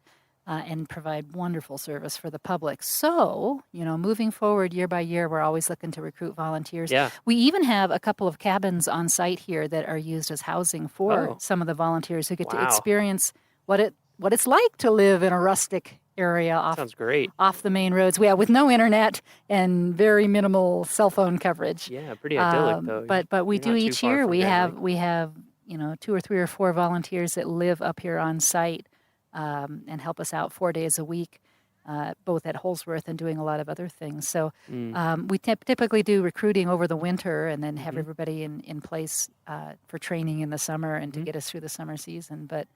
And provide wonderful service for the public. So, moving forward year by year, we're always looking to recruit volunteers. Yeah. We even have a couple of cabins on site here that are used as housing for some of the volunteers who get to experience what it's like to live in a rustic area Sounds great. off the main roads. With no internet and very minimal cell phone coverage. Yeah, pretty idyllic though. But we You're do not too each far year. from We Denver. have 2 or 3 or 4 volunteers that live up here on site. And help us out 4 days a week, both at Holsworth and doing a lot of other things. So we typically do recruiting over the winter and then have everybody in place for training in the summer and to get us through the summer season. But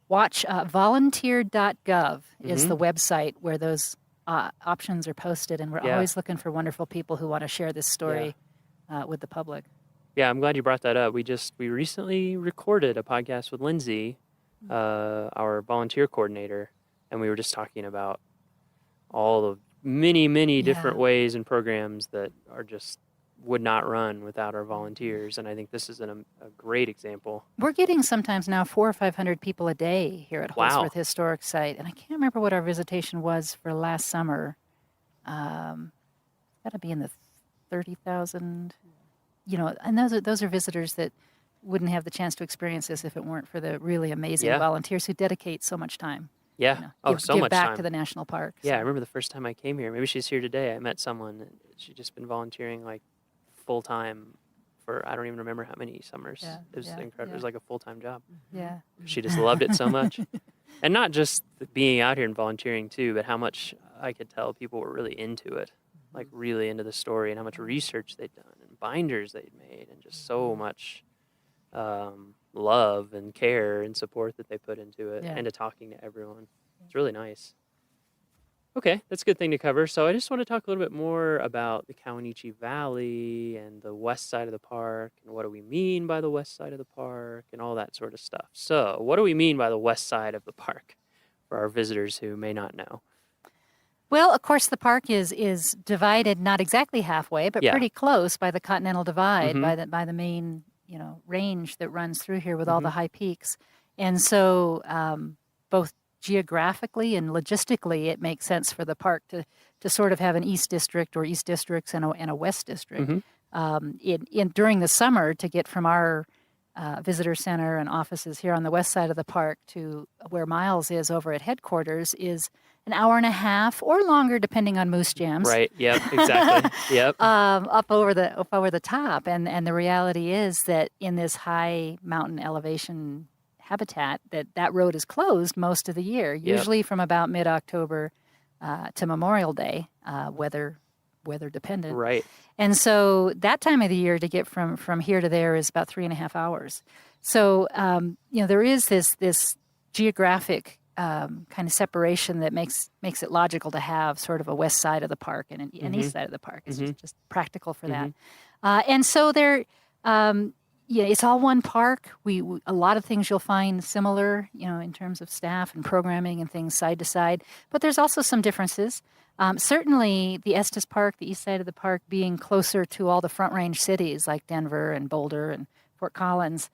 watch volunteer.gov is the website where those options are posted, and we're always looking for wonderful people who want to share this story with the public. Yeah, I'm glad you brought that up. We recently recorded a podcast with Lindsay, our volunteer coordinator, and we were just talking about all the many different ways and programs that are just would not run without our volunteers, and I think this is a great example. We're getting sometimes now 400 or 500 people a day here at Holsworth Historic Site, and I can't remember what our visitation was for last summer. Got to be in the 30,000. And those are visitors that wouldn't have the chance to experience this if it weren't for the really amazing volunteers who dedicate so much time. Yeah. Give much back time. to the national park. Yeah, I remember the first time I came here. Maybe she's here today. I met someone, and she'd just been volunteering like full time for I don't even remember how many summers. Yeah, it was incredible. yeah. It was like a full-time job. Yeah. She just loved it so much. And not just being out here and volunteering too, but how much I could tell people were really into it, like really into the story, and how much research they'd done and binders they'd made, and just so much love and care and support that they put into it, and to talking to everyone. It's really nice. Okay, that's a good thing to cover. So I just want to talk a little bit more about the Kawanichi Valley and the west side of the park, and what do we mean by the west side of the park, and all that sort of stuff. So what do we mean by the west side of the park for our visitors who may not know? Well, of course, the park is divided not exactly halfway, but pretty close by the Continental Divide, by the main range that runs through here with all the high peaks. And so both geographically and logistically, it makes sense for the park to sort of have an East District or East Districts and a West District. During the summer, to get from our visitor center and offices here on the west side of the park to where Miles is over at headquarters is an hour and a half or longer, depending on moose jams. Right. Yep. Exactly. Yep. Up over the top, and the reality is that in this high mountain elevation habitat, that road is closed most of the year. Usually from about mid-October to Memorial Day, weather dependent. Right. And so that time of the year to get from here to there is about 3.5 hours. So there is this geographic kind of separation that makes it logical to have sort of a west side of the park and an east side of the park. It's just practical for that. And so there, it's all one park. We a lot of things you'll find similar, in terms of staff and programming and things side to side. But there's also some differences. Certainly, the Estes Park, the east side of the park, being closer to all the Front Range cities like Denver and Boulder and Fort Collins,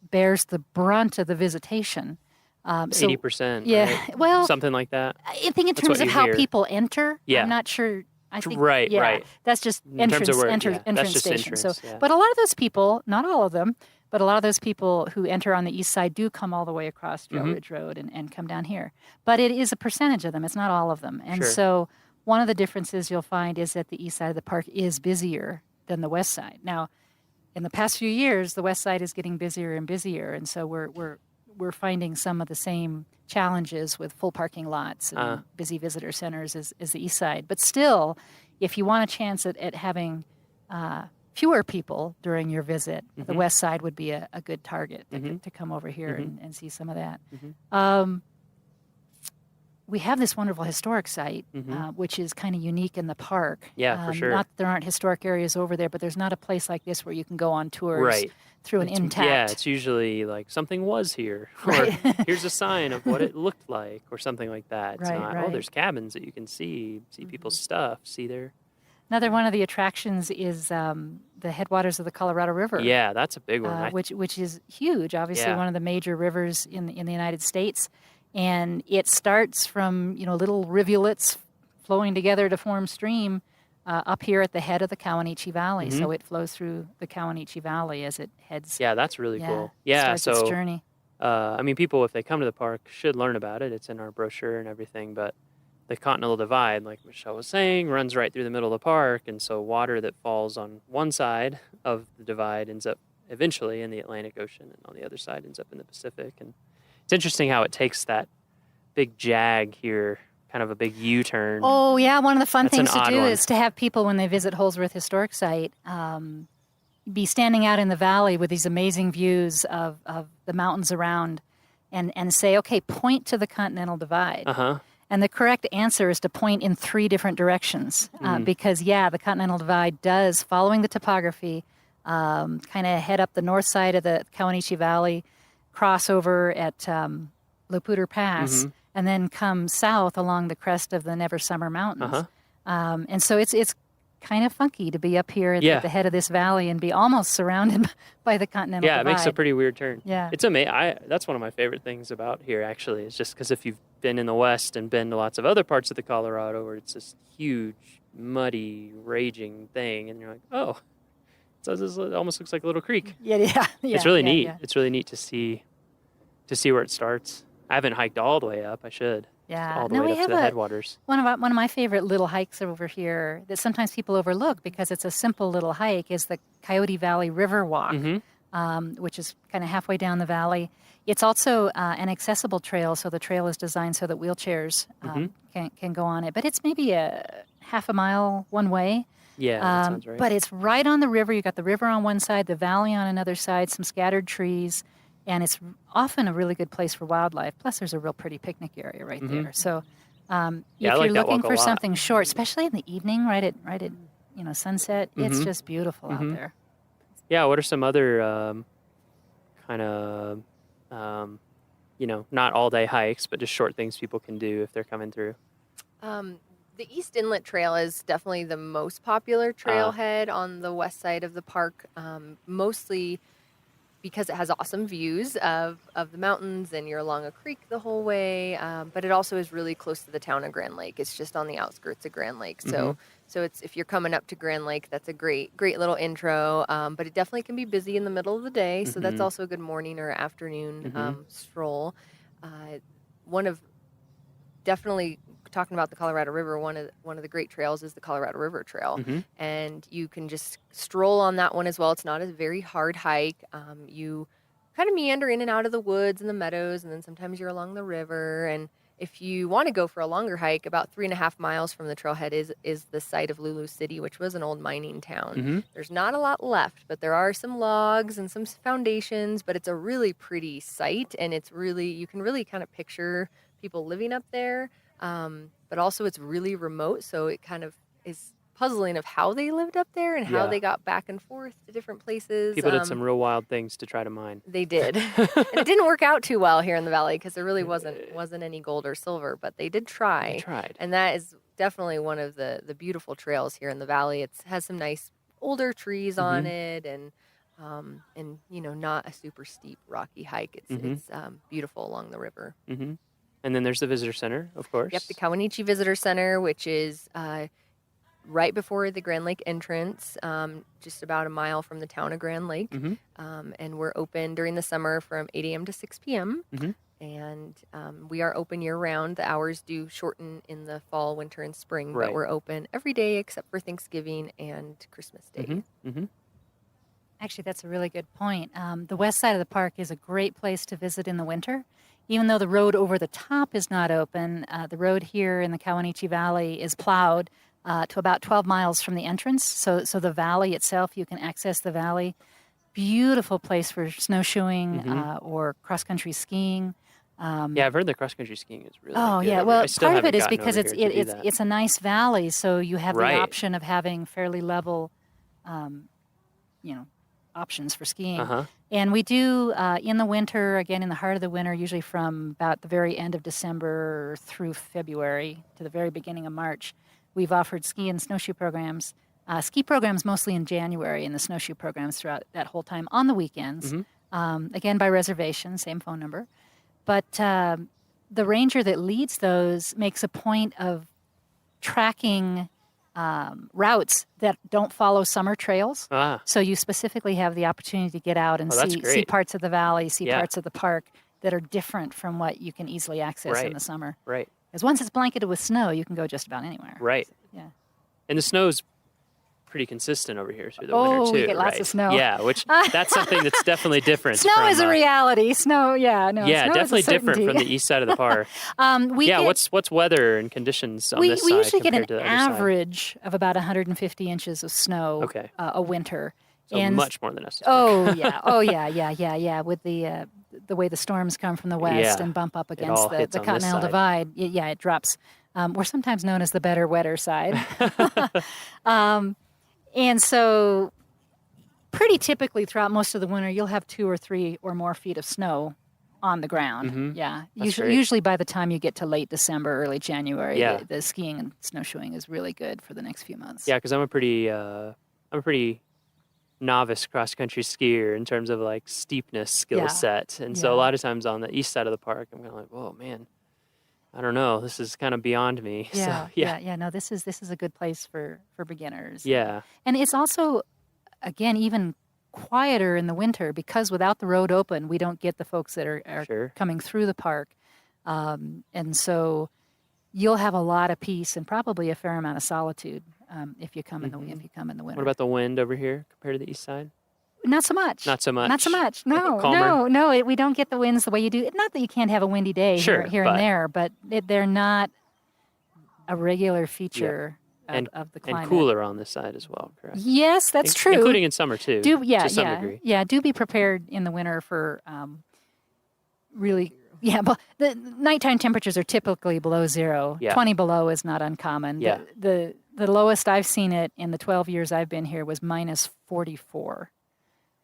bears the brunt of the visitation. 80%. Yeah, right? well, something like that. I think in terms of how people enter, I'm not sure. I think right. That's just In entrance terms of where, entrance that's just station. entrance, So, but a lot of those people, not all of them, but a lot of those people who enter on the east side do come all the way across Trail Ridge Road and come down here. But it is a percentage of them. It's not all of them. And so one of the differences you'll find is that the east side of the park is busier than the west side. Now, in the past few years, the west side is getting busier and busier, and so we're we're finding some of the same challenges with full parking lots and busy visitor centers as the east side. But still, if you want a chance at having fewer people during your visit, the west side would be a good target to come over here and see some of that. We have this wonderful historic site, which is kind of unique in the park. Yeah, for sure. Not that there aren't historic areas over there, but there's not a place like this where you can go on tours through an intact. Yeah, it's usually like something was here, or here's a sign of what it looked like, or something like that. It's not, oh, there's cabins that you can see people's stuff, see their... Another one of the attractions is the headwaters of the Colorado River. Yeah, that's a big one. Which is huge, obviously one of the major rivers in the United States. And it starts from, little rivulets flowing together to form stream up here at the head of the Kawanichi Valley. So it flows through the Kawanichi Valley as it heads. Yeah, that's really cool. Yeah, starts its journey. People, if they come to the park, should learn about it. It's in our brochure and everything. But the Continental Divide, like Michelle was saying, runs right through the middle of the park. And so water that falls on one side of the divide ends up eventually in the Atlantic Ocean, and on the other side ends up in the Pacific. And it's interesting how it takes that big jag here, kind of a big U-turn. Oh, yeah. One of the fun things to do is to have people, when they visit Holsworth Historic Site, be standing out in the valley with these amazing views of the mountains around and say, okay, point to the Continental Divide. And the correct answer is to point in 3 different directions because, the Continental Divide does, following the topography, kind of head up the north side of the Kawanichi Valley, cross over at Laputer Pass, and then come south along the crest of the Never Summer Mountains. And so it's kind of funky to be up here at the head of this valley and be almost surrounded by the Continental Divide. Yeah, it makes a pretty weird turn. Yeah. It's amazing. That's one of my favorite things about here, actually. It's just because if you've been in the West and been to lots of other parts of the Colorado where it's this huge, muddy, raging thing, and you're like, oh, it almost looks like a little creek. It's really neat. Yeah. It's really neat to see where it starts. I haven't hiked all the way up. I should. Yeah. All the way up to the headwaters. One of my favorite little hikes over here that sometimes people overlook because it's a simple little hike is the Coyote Valley River Walk, which is kind of halfway down the valley. It's also an accessible trail, so the trail is designed so that wheelchairs can go on it. But it's maybe a half a mile one way. Yeah, that sounds right. But it's right on the river. You've got the river on one side, the valley on another side, some scattered trees. And it's often a really good place for wildlife. Plus, there's a real pretty picnic area right there. So, if you're looking for something short, especially in the evening, right at sunset, it's just beautiful out there. Yeah. What are some other kind of not all day hikes, but just short things people can do if they're coming through? The East Inlet Trail is definitely the most popular trailhead on the west side of the park, mostly because it has awesome views of the mountains and you're along a creek the whole way. But it also is really close to the town of Grand Lake. It's just on the outskirts of Grand Lake. So it's, if you're coming up to Grand Lake, that's a great little intro. But it definitely can be busy in the middle of the day. So that's also a good morning or afternoon stroll. Definitely talking about the Colorado River, one of the great trails is the Colorado River Trail, and you can just stroll on that one as well. It's not a very hard hike. You kind of meander in and out of the woods and the meadows, and then sometimes you're along the river. And if you want to go for a longer hike, about 3.5 miles from the trailhead is the site of Lulu City, which was an old mining town. There's not a lot left, but there are some logs and some foundations. But it's a really pretty site, and you can really kind of picture people living up there. But also it's really remote, so it kind of is puzzling of how they lived up there and how they got back and forth to different places. People did some real wild things to try to mine. They did. And it didn't work out too well here in the valley because there really wasn't any gold or silver, but they did try. They tried. And that is definitely one of the beautiful trails here in the valley. It has some nice older trees on it and not a super steep rocky hike. It's beautiful along the river. And then there's the visitor center, of course. Yep, the Kawanichi Visitor Center, which is right before the Grand Lake entrance, just about a mile from the town of Grand Lake. And we're open during the summer from 8 a.m. to 6 p.m. And we are open year-round. The hours do shorten in the fall, winter, and spring, but we're open every day except for Thanksgiving and Christmas Day. Actually, that's a really good point. The west side of the park is a great place to visit in the winter. Even though the road over the top is not open, the road here in the Kawanichi Valley is plowed to about 12 miles from the entrance. So the valley itself, you can access the valley. Beautiful place for snowshoeing or cross-country skiing. Yeah, I've heard the cross-country skiing is really Oh, good. yeah. Well, I still part of haven't it is gotten because over here to do that. it's a nice valley, so you have Right. the option of having fairly level, options for skiing. Uh-huh. And we do, in the winter, again, in the heart of the winter, usually from about the very end of December through February to the very beginning of March, we've offered ski and snowshoe programs. Ski programs mostly in January, and the snowshoe programs throughout that whole time on the weekends. Again, by reservation, same phone number. But the ranger that leads those makes a point of tracking routes that don't follow summer trails. So you specifically have the opportunity to get out and that's see great. parts of the valley, see Yeah. parts of the park that are different from what you can easily access in Right. the summer. Right. Because once it's blanketed with snow, you can go just about anywhere. Right. Yeah. And the snow's pretty consistent over here through the Oh, winter, too, we get lots right? of snow. Yeah, which that's something that's definitely different. Snow from, is a reality. Snow, Yeah, snow is a definitely different certainty. from the east side of the park. We yeah, get- what's weather and conditions on we this side usually get compared an to the other side? average of about 150 inches of snow Okay. a winter. So and much more than us. Oh yeah. With the way the storms come from the west Yeah. and bump up It against all the hits on this Continental side. Divide, it drops. We're sometimes known as the better, wetter side. And so, pretty typically throughout most of the winter, you'll have 2 or 3 or more feet of snow on the ground. Mhm. Yeah, That's great. usually by the time you get to late December, early January, Yeah. the skiing and snowshoeing is really good for the next few months. Yeah, because I'm a pretty novice cross-country skier in terms of like steepness skill Yeah. set, and so a lot of times on the east side of the park, I'm kind of like, whoa, man, I don't know, this is kind of beyond me. Yeah, So yeah, No, this is a good place for beginners. Yeah. And it's also, again, even quieter in the winter because without the road open, we don't get the folks that are Sure. coming through the park. And so you'll have a lot of peace and probably a fair amount of solitude if you come in the winter. What about the wind over here compared to the east side? Not so much. Not so much. Not so much. No, Calmer? no. We don't get the winds the way you do. Not that you can't have a windy day Sure, here but- and there, but they're not a regular feature and of the climate. and cooler on this side as well, correct? Yes, that's true. Including in summer too. to some degree. Yeah, do be prepared in the winter for really. Yeah, but the nighttime temperatures are typically below zero. Yeah. 20 below is not uncommon. Yeah. The lowest I've seen it in the 12 years I've been here was minus 44.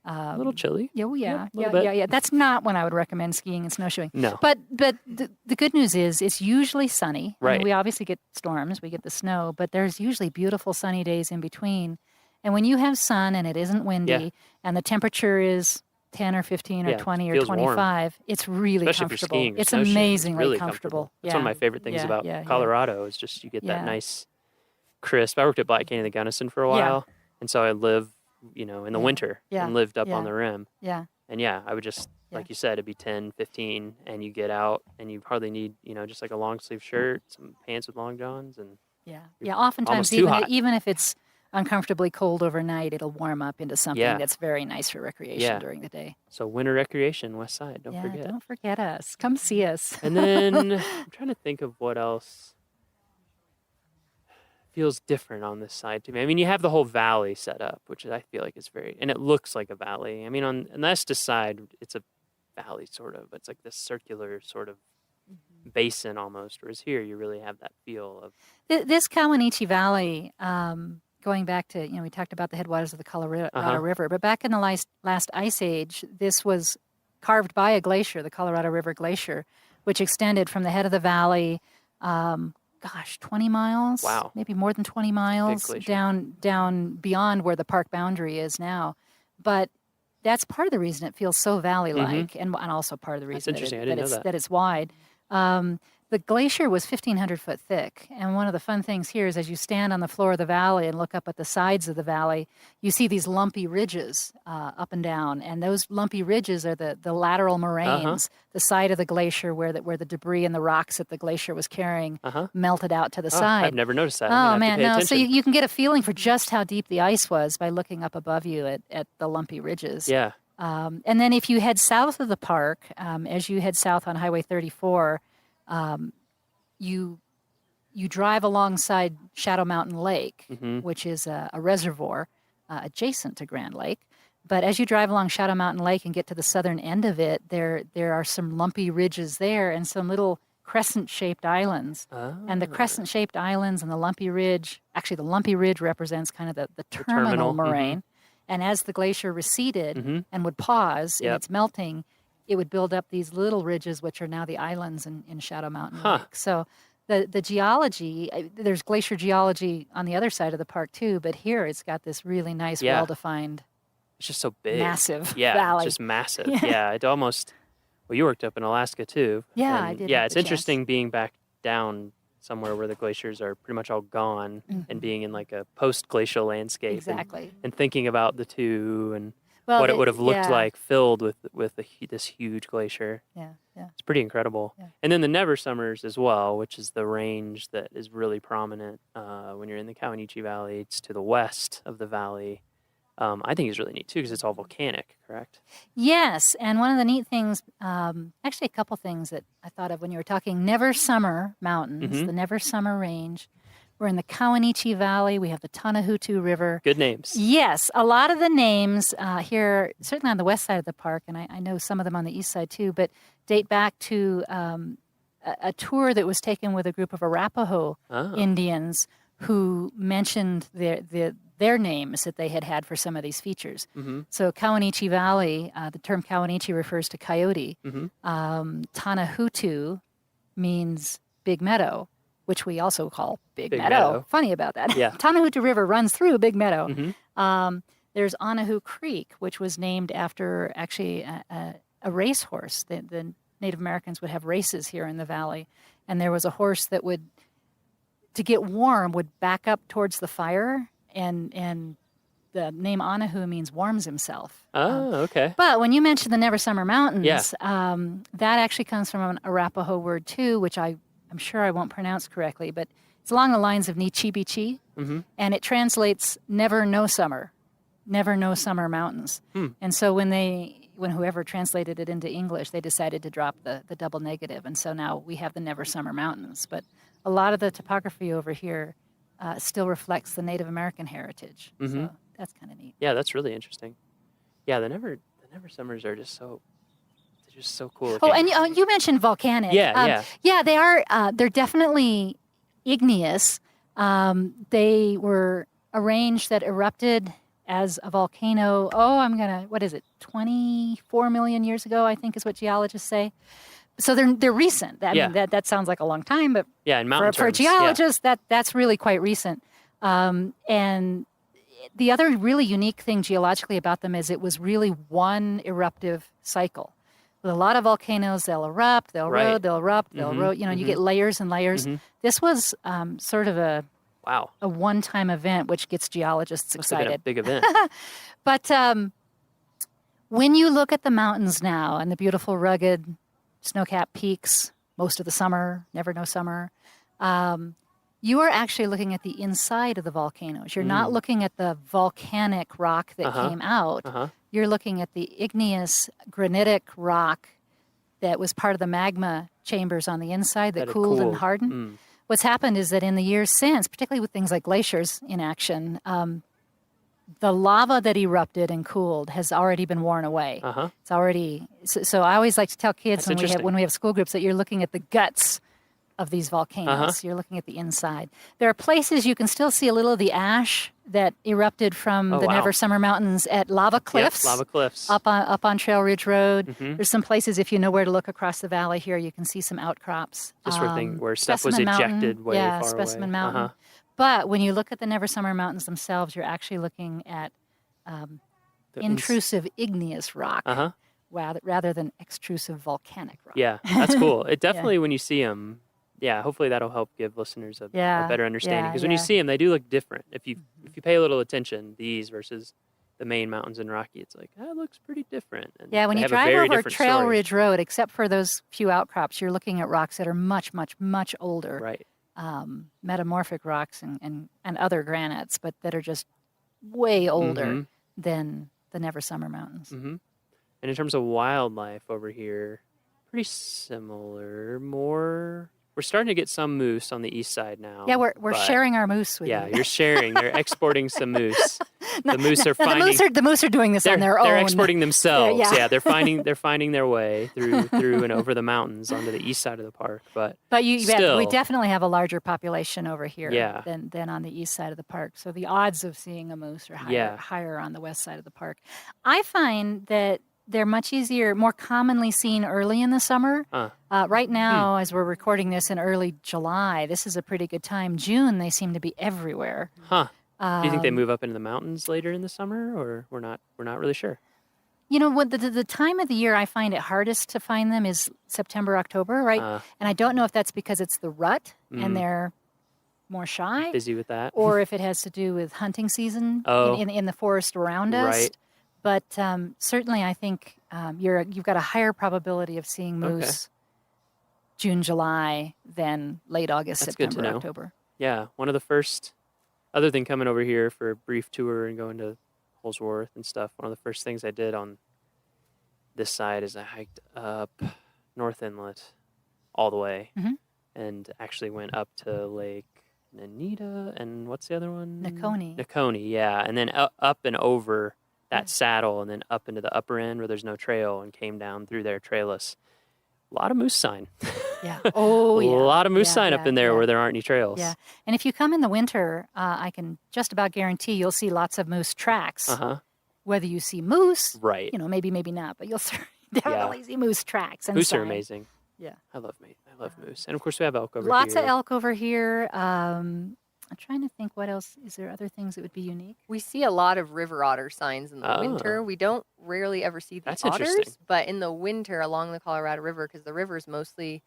A little chilly. Yeah, well, yeah, Yep, a little bit. yeah. That's not when I would recommend skiing and snowshoeing. No. But the good news is it's usually sunny. I mean, Right. we obviously get storms, we get the snow, but there's usually beautiful sunny days in between. And when you have sun and it isn't windy Yeah. and the temperature is 10 or 15 or Yeah, 20 or feels warm. 25, it's really Especially if you're comfortable. skiing or It's snowshoeing, it's amazingly really comfortable. That's one of my favorite things Yeah, about yeah, yeah. Colorado is just you get that Yeah. nice crisp. I worked at Black Canyon the Gunnison for a Yeah. while, and so I lived, in the Yeah. winter Yeah. and lived up on Yeah. the rim. Yeah. And yeah, I would just, like you said, it'd be 10, 15, and you get out and you hardly need, just like a long sleeve shirt, some pants with long johns, and Yeah. you're Yeah, oftentimes almost too hot. even if it's uncomfortably cold overnight, it'll warm up into something Yeah. that's very nice for recreation Yeah. during the day. So winter recreation, West Side, don't yeah, forget. don't forget us. Come see us. And then I'm trying to think of what else feels different on this side to me. I mean, you have the whole valley set up, which I feel like is and it looks like a valley. I mean, on the Estes side, it's a valley sort of. It's like this circular sort of basin almost, whereas here you really have that feel of This Kawanichi Valley, going back to, we talked about the headwaters of the Colorado River, but back in the last ice age, this was carved by a glacier, the Colorado River Glacier, which extended from the head of the valley, 20 miles? Wow. Maybe more than 20 miles glacier. down beyond where the park boundary is now. But that's part of the reason it feels so valley-like, and also part of the That's reason interesting. I didn't know that. that it's wide. The glacier was 1,500 foot thick, and one of the fun things here is as you stand on the floor of the valley and look up at the sides of the valley, you see these lumpy ridges up and down, and those lumpy ridges are the lateral moraines, the side of the glacier where the debris and the rocks that the glacier was carrying melted out to the side. I've never noticed that. Oh, man, no. So you can get a feeling for just how deep the ice was by looking up above you at the lumpy ridges. Yeah. And then if you head south of the park, as you head south on Highway 34, you drive alongside Shadow Mountain Lake, which is a reservoir adjacent to Grand Lake. But as you drive along Shadow Mountain Lake and get to the southern end of it, there are some lumpy ridges there and some little crescent-shaped islands. And the crescent-shaped islands and the lumpy ridge, actually the lumpy ridge represents kind of the terminal moraine. And as the glacier receded and would pause in its melting, it would build up these little ridges, which are now the islands in Shadow Mountain Lake. So the geology, there's glacier geology on the other side of the park too, but here it's got this really nice, well-defined, it's just so big. Massive Yeah, valley. just massive. Yeah, it almost, well, you worked up in Alaska too. Yeah, and I did. Yeah, it's interesting being back down somewhere where the glaciers are pretty much all gone and being in like a post-glacial landscape. Exactly. And thinking about the two and well, what it would have looked like filled with this huge glacier. Yeah. It's pretty incredible. Yeah. And then the Never Summers as well, which is the range that is really prominent when you're in the Kawanichi Valley. It's to the west of the valley. I think is really neat too because it's all volcanic, correct? Yes, and one of the neat things, actually a couple things that I thought of when you were talking Never Summer Mountains, the Never Summer Range. We're in the Kawanichi Valley. We have the Tanahutu River. Good names. Yes, a lot of the names here, certainly on the west side of the park, and I know some of them on the east side too, but date back to a tour that was taken with a group of Arapaho Indians who mentioned their names that they had for some of these features. So Kawanichi Valley, the term Kawanichi refers to coyote. Tanahutu means big meadow, which we also call Big Meadow. Funny about that. Yeah. Tanahutu River runs through Big Meadow. There's Anahu Creek, which was named after actually a racehorse. The Native Americans would have races here in the valley. And there was a horse that would, to get warm, would back up towards the fire. And the name Anahu means warms himself. Oh, okay. But when you mentioned the Never Summer Mountains, that actually comes from an Arapaho word too, which I'm sure I won't pronounce correctly, but it's along the lines of Nichibichi, and it translates never no summer mountains. And so when whoever translated it into English, they decided to drop the double negative, and so now we have the Never Summer Mountains. But a lot of the topography over here still reflects the Native American heritage. So that's kind of neat. Yeah, that's really interesting. Yeah, the Never Summers are just so cool. Oh, and you mentioned volcanic. Yeah. They are. They're definitely igneous. They were a range that erupted as a volcano. What is it? 24 million years ago, I think is what geologists say. So they're recent. I mean, that sounds like a long time, but in mountain for a terms, geologist, that's really quite recent. And the other really unique thing geologically about them is it was really one eruptive cycle. With a lot of volcanoes, they'll erupt, they'll erode, they'll erupt, they'll erode. You get layers and layers. This was sort of a one-time event, which gets geologists excited. It's a big event. But when you look at the mountains now and the beautiful rugged snow-capped peaks, most of the summer, never no summer, you are actually looking at the inside of the volcanoes. You're not looking at the volcanic rock that came out. You're looking at the igneous granitic rock that was part of the magma chambers on the inside that cooled and hardened. What's happened is that in the years since, particularly with things like glaciers in action, the lava that erupted and cooled has already been worn away. It's already so I always like to tell kids when we have school groups that you're looking at the guts of these volcanoes. You're looking at the inside. There are places you can still see a little of the ash that erupted from the Never Summer Mountains at Lava Cliffs. Lava Cliffs. Up on Trail Ridge Road. There's some places, if you know where to look across the valley here, you can see some outcrops. Just where stuff was Specimen ejected Mountain, way far away. Specimen Mountain. But when you look at the Never Summer Mountains themselves, you're actually looking at intrusive igneous rock rather than extrusive volcanic rock. Yeah, that's cool. It definitely, when you see them, hopefully that'll help give listeners a Yeah, better understanding. yeah, Because when you yeah. see them, they do look different. If you pay a little attention, these versus the main mountains in Rocky, it's like, it looks pretty different. And Yeah, when they you have a drive very over different Trail story. Ridge Road, except for those few outcrops, you're looking at rocks that are much, much, much older. Right. Metamorphic rocks and other granites, but that are just way older than the Never Summer Mountains. Mm-hmm. And in terms of wildlife over here, pretty similar. We're starting to get some moose on the east side now. Yeah, we're but- sharing our moose with you. Yeah, you're sharing. They're exporting some moose. No, The moose no, are no, finding. the moose are doing this on their own. They're exporting themselves. Yeah. Yeah, they're finding their way through and over the mountains onto the east side of the park. But still, we definitely have a larger population over here Yeah. than on the east side of the park. So the odds of seeing a moose are Yeah. higher on the west side of the park. I find that they're much easier, more commonly seen early in the summer. Right now, as we're recording this in early July, this is a pretty good time. June, they seem to be everywhere. Huh. Do you think they Um, move up into the mountains later in the summer, or we're not really sure? You know, what the time of the year I find it hardest to find them is September, October, right? And I don't know if that's because it's the rut and they're more shy, Busy with that, or if it has to do with hunting season in the forest around us. Right. But certainly, I think you've got a higher probability of seeing moose June, July than late August, That's good to September, know. October. Yeah, one of the first, other than coming over here for a brief tour and going to Holsworth and stuff, one of the first things I did on this side is I hiked up North Inlet all the way and actually went up to Lake Nanita and what's the other one? Nakoni, yeah. And then up and over that saddle and then up into the upper end where there's no trail and came down through there trailless. A lot of moose sign. Yeah. Oh, yeah. A lot of moose Yeah, sign yeah, up in there yeah. where there aren't any trails. Yeah. And if you come in the winter, I can just about guarantee you'll see lots of moose tracks. Whether you see moose, Right. you know, maybe not, but you'll definitely see moose tracks. And Moose are sign. amazing. Yeah. I love moose. And of course we have elk over Lots here. of elk over here. I'm trying to think what else. Is there other things that would be unique? We see a lot of river otter signs in the Oh. winter. We don't rarely ever see the That's otters, interesting. but in the winter along the Colorado River, because the river is mostly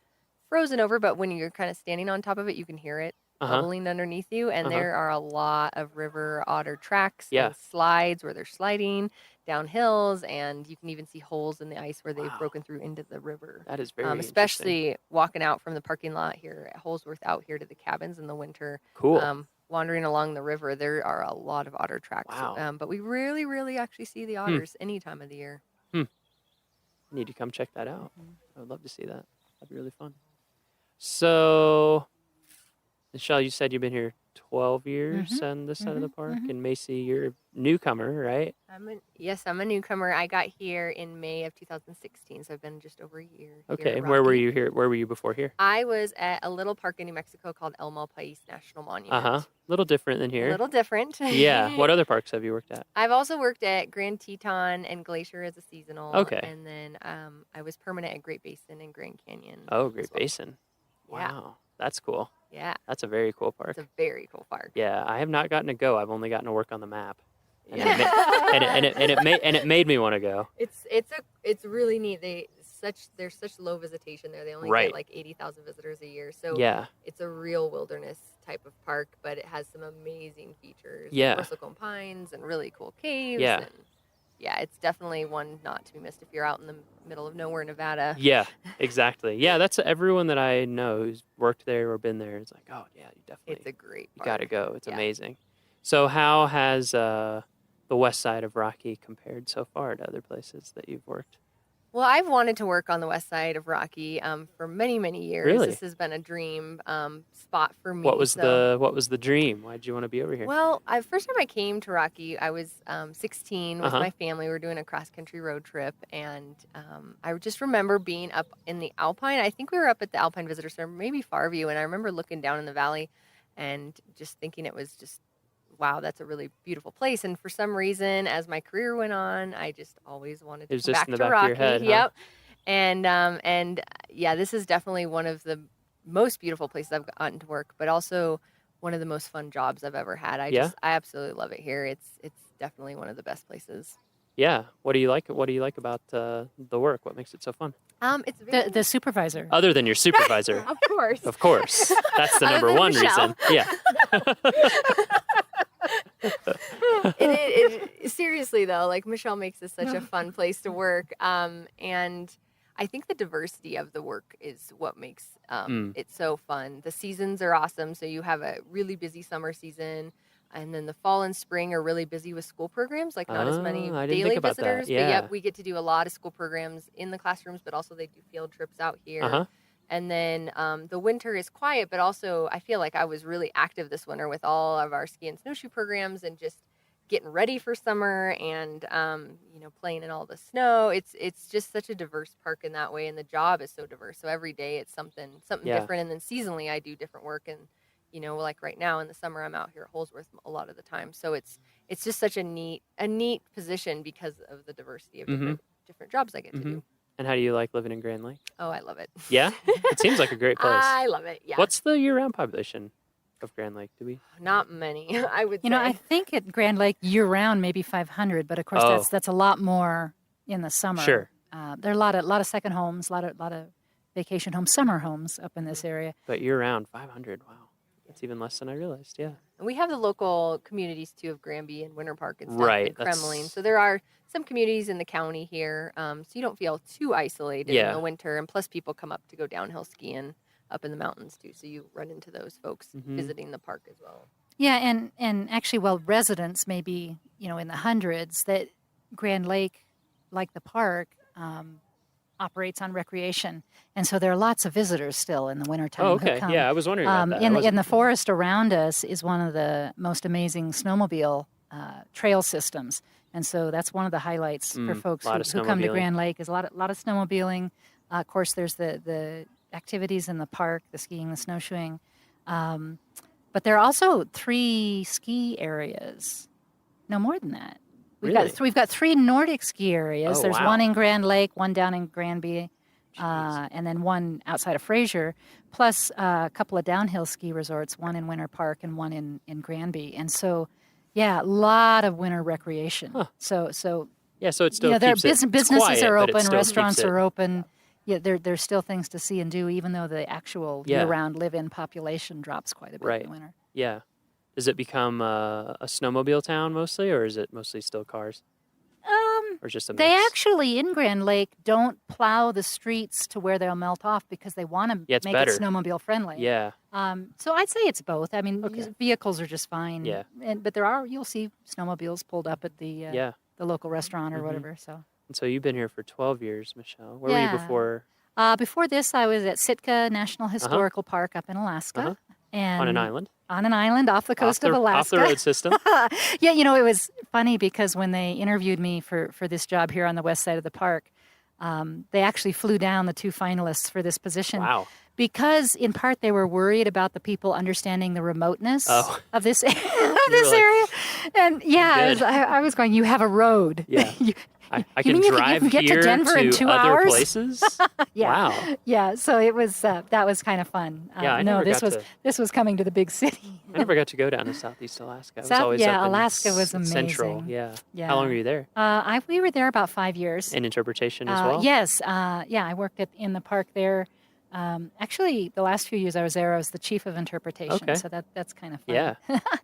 frozen over, but when you're kind of standing on top of it, you can hear it bubbling underneath you. And there are a lot of river otter tracks and slides where they're sliding down hills, and you can even see holes in the ice where they've broken through into the river. That is very interesting. especially walking out from the parking lot here at Holsworth out here to the cabins in the winter. Cool. Wandering along the river, there are a lot of otter tracks. Wow. But we really actually see the otters any time of the year. I need to come check that out. I would love to see that. That'd be really fun. So, Michelle, you said you've been here 12 years on this side of the park. And Macy, you're a newcomer, right? Yes, I'm a newcomer. I got here in May of 2016, so I've been just over a year. here Okay. at And where were Rocky. you here? Where were you before here? I was at a little park in New Mexico called El Malpais National Monument. A little different than here. A little different. Yeah. What other parks have you worked at? I've also worked at Grand Teton and Glacier as a seasonal. Okay. And then I was permanent at Great Basin and Grand Canyon. Oh, Great Basin. Yeah. Wow. That's cool. Yeah. That's a very cool park. It's a very cool park. Yeah, I have not gotten to go. I've only gotten to work on the map, and Yeah. it made me want to go. It's really neat. There's such low visitation there. They only Right. get like 80,000 visitors a year. So Yeah. it's a real wilderness type of park, but it has some amazing features. Yeah. Bristlecone pines and really cool caves. Yeah. And yeah, it's definitely one not to be missed if you're out in the middle of nowhere, Nevada. Yeah, exactly. Yeah, that's everyone that I know who's worked there or been there. It's like, oh yeah, you definitely. It's a great You got to park. go. It's Yeah. amazing. So how has the west side of Rocky compared so far to other places that you've worked? Well, I've wanted to work on the west side of Rocky for many years. Really? This has been a dream spot for me. What was so- the dream? Why did you want to be over here? Well, first time I came to Rocky, I was 16 with Uh-huh. my family. We were doing a cross-country road trip, and I just remember being up in the Alpine. I think we were up at the Alpine Visitor Center, maybe Farview, and I remember looking down in the valley and just thinking it was just, wow, that's a really beautiful place. And for some reason, as my career went on, I just always wanted to It was come just back in the to back Rocky. of your head, huh? Yep. And yeah, this is definitely one of the most beautiful places I've gotten to work, but also one of the most fun jobs I've ever had. I Yeah? absolutely love it here. It's definitely one of the best places. Yeah. What do you like? What do you like about the work? What makes it so fun? It's very The supervisor. Other than your supervisor. Of course. Of course. That's the Other number than one Michelle. reason. Yeah. Seriously though, like Michelle makes this such a fun place to work, and I think the diversity of the work is what makes it so fun. The seasons are awesome, so you have a really busy summer season, and then the fall and spring are really busy with school programs, like not as many I didn't daily think about that. visitors, but Yeah. yep, we get to do a lot of school programs in the classrooms, but also they do field trips out here. Uh-huh. And then the winter is quiet, but also I feel like I was really active this winter with all of our ski and snowshoe programs and just getting ready for summer and playing in all the snow. It's just such a diverse park in that way, and the job is so diverse. So every day it's something Yeah. different, and then seasonally I do different work. And like right now in the summer I'm out here at Holsworth a lot of the time. So it's just such a neat position because of the diversity of different jobs I get to do. And how do you like living in Grand Lake? Oh, I love it. Yeah? It seems like a great place. I love it. Yeah. What's the year-round population of Grand Lake? Do we? Not many, I would say. I think at Grand Lake year-round maybe 500, but of course that's a lot more in the summer. Sure. There are a lot of second homes, a lot of vacation homes, summer homes up in this area. But year-round, 500. Wow. That's even less than I realized. Yeah. And we have the local communities too of Granby and Winter Park and stuff, Right, and that's- Kremlin. So there are some communities in the county here, so you don't feel too isolated Yeah. in the winter. And plus, people come up to go downhill skiing up in the mountains too, so you run into those folks visiting the park as well. Yeah, and actually, while residents may be in the hundreds, that Grand Lake, like the park, operates on recreation, and so there are lots of visitors still in the wintertime. Oh, who okay. come. Yeah, I was wondering about that. I In wasn't- the forest around us is one of the most amazing snowmobile trail systems, and so that's one of the highlights for folks lot of who come to snowmobiling. Grand Lake. Is a lot of snowmobiling. Of course, there's the activities in the park, the skiing, the snowshoeing, but there are also 3 ski areas. No, more than that. Really? We've got 3 Nordic ski areas. Oh, There's wow. one in Grand Lake, one down in Granby, and then one outside of Fraser, plus a couple of downhill ski resorts, one in Winter Park and one in Granby. And so, yeah, a lot of winter recreation. Huh. So Yeah, so it still there keeps it. It's businesses quiet, are but it open, still restaurants keeps it- are open. Yeah, there's still things to see and do, even though the actual Yeah. year-round live-in population drops quite a bit Right. in the winter. Yeah. Does it become a snowmobile town mostly, or is it mostly still cars? Or just a mix? They actually in Grand Lake don't plow the streets to where they'll melt off because they want to Yeah, it's make better. it snowmobile friendly. Yeah. So I'd say it's both. I mean, vehicles are just fine. Yeah. But you'll see snowmobiles pulled up at the the local restaurant or Mhm. whatever. So And so you've been here for 12 years, Michelle. Where were Yeah. you before? before this, I was at Sitka National Historical Park up in Alaska. Uh-huh. And On an island? On an island off the coast of Off Alaska. the road system? Yeah, it was funny because when they interviewed me for this job here on the west side of the park, they actually flew down the 2 finalists for this position. Wow. Because in part they were worried about the people understanding the remoteness of this You're like, area. And yeah, Good. I was going, you have a road. Yeah. I You can mean you drive can get to here Denver in 2 other hours? places? Yeah. Wow. Yeah, so it was that was kind of fun. Yeah, I no, never this got was to- this was coming to the big city. I never got to go down to Southeast Alaska. I was South- always yeah, up in Alaska was Central. amazing. Yeah. Yeah. How long were you there? We were there about 5 years. In interpretation as well? Yes. Yeah, I worked in the park there. Actually, the last few years I was there, I was the chief of interpretation. Okay. So that's kind of fun. Yeah.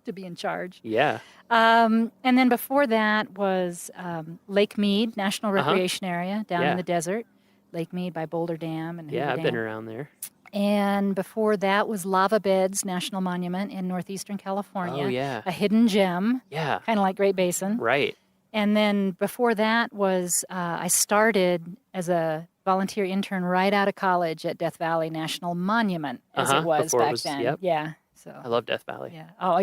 To be in charge. Yeah. And then before that was Lake Mead National Recreation Area down Yeah. in the desert. Lake Mead by Boulder Dam and Yeah, Hoover I've been Dam. around there. And before that was Lava Beds National Monument in northeastern California. Oh, yeah. A hidden gem. Yeah. Kind of like Great Basin. Right. And then before that was I started as a volunteer intern right out of college at Death Valley National Monument, as it was Before it back was- then. yep. Yeah. So I love Death Valley. yeah. Oh,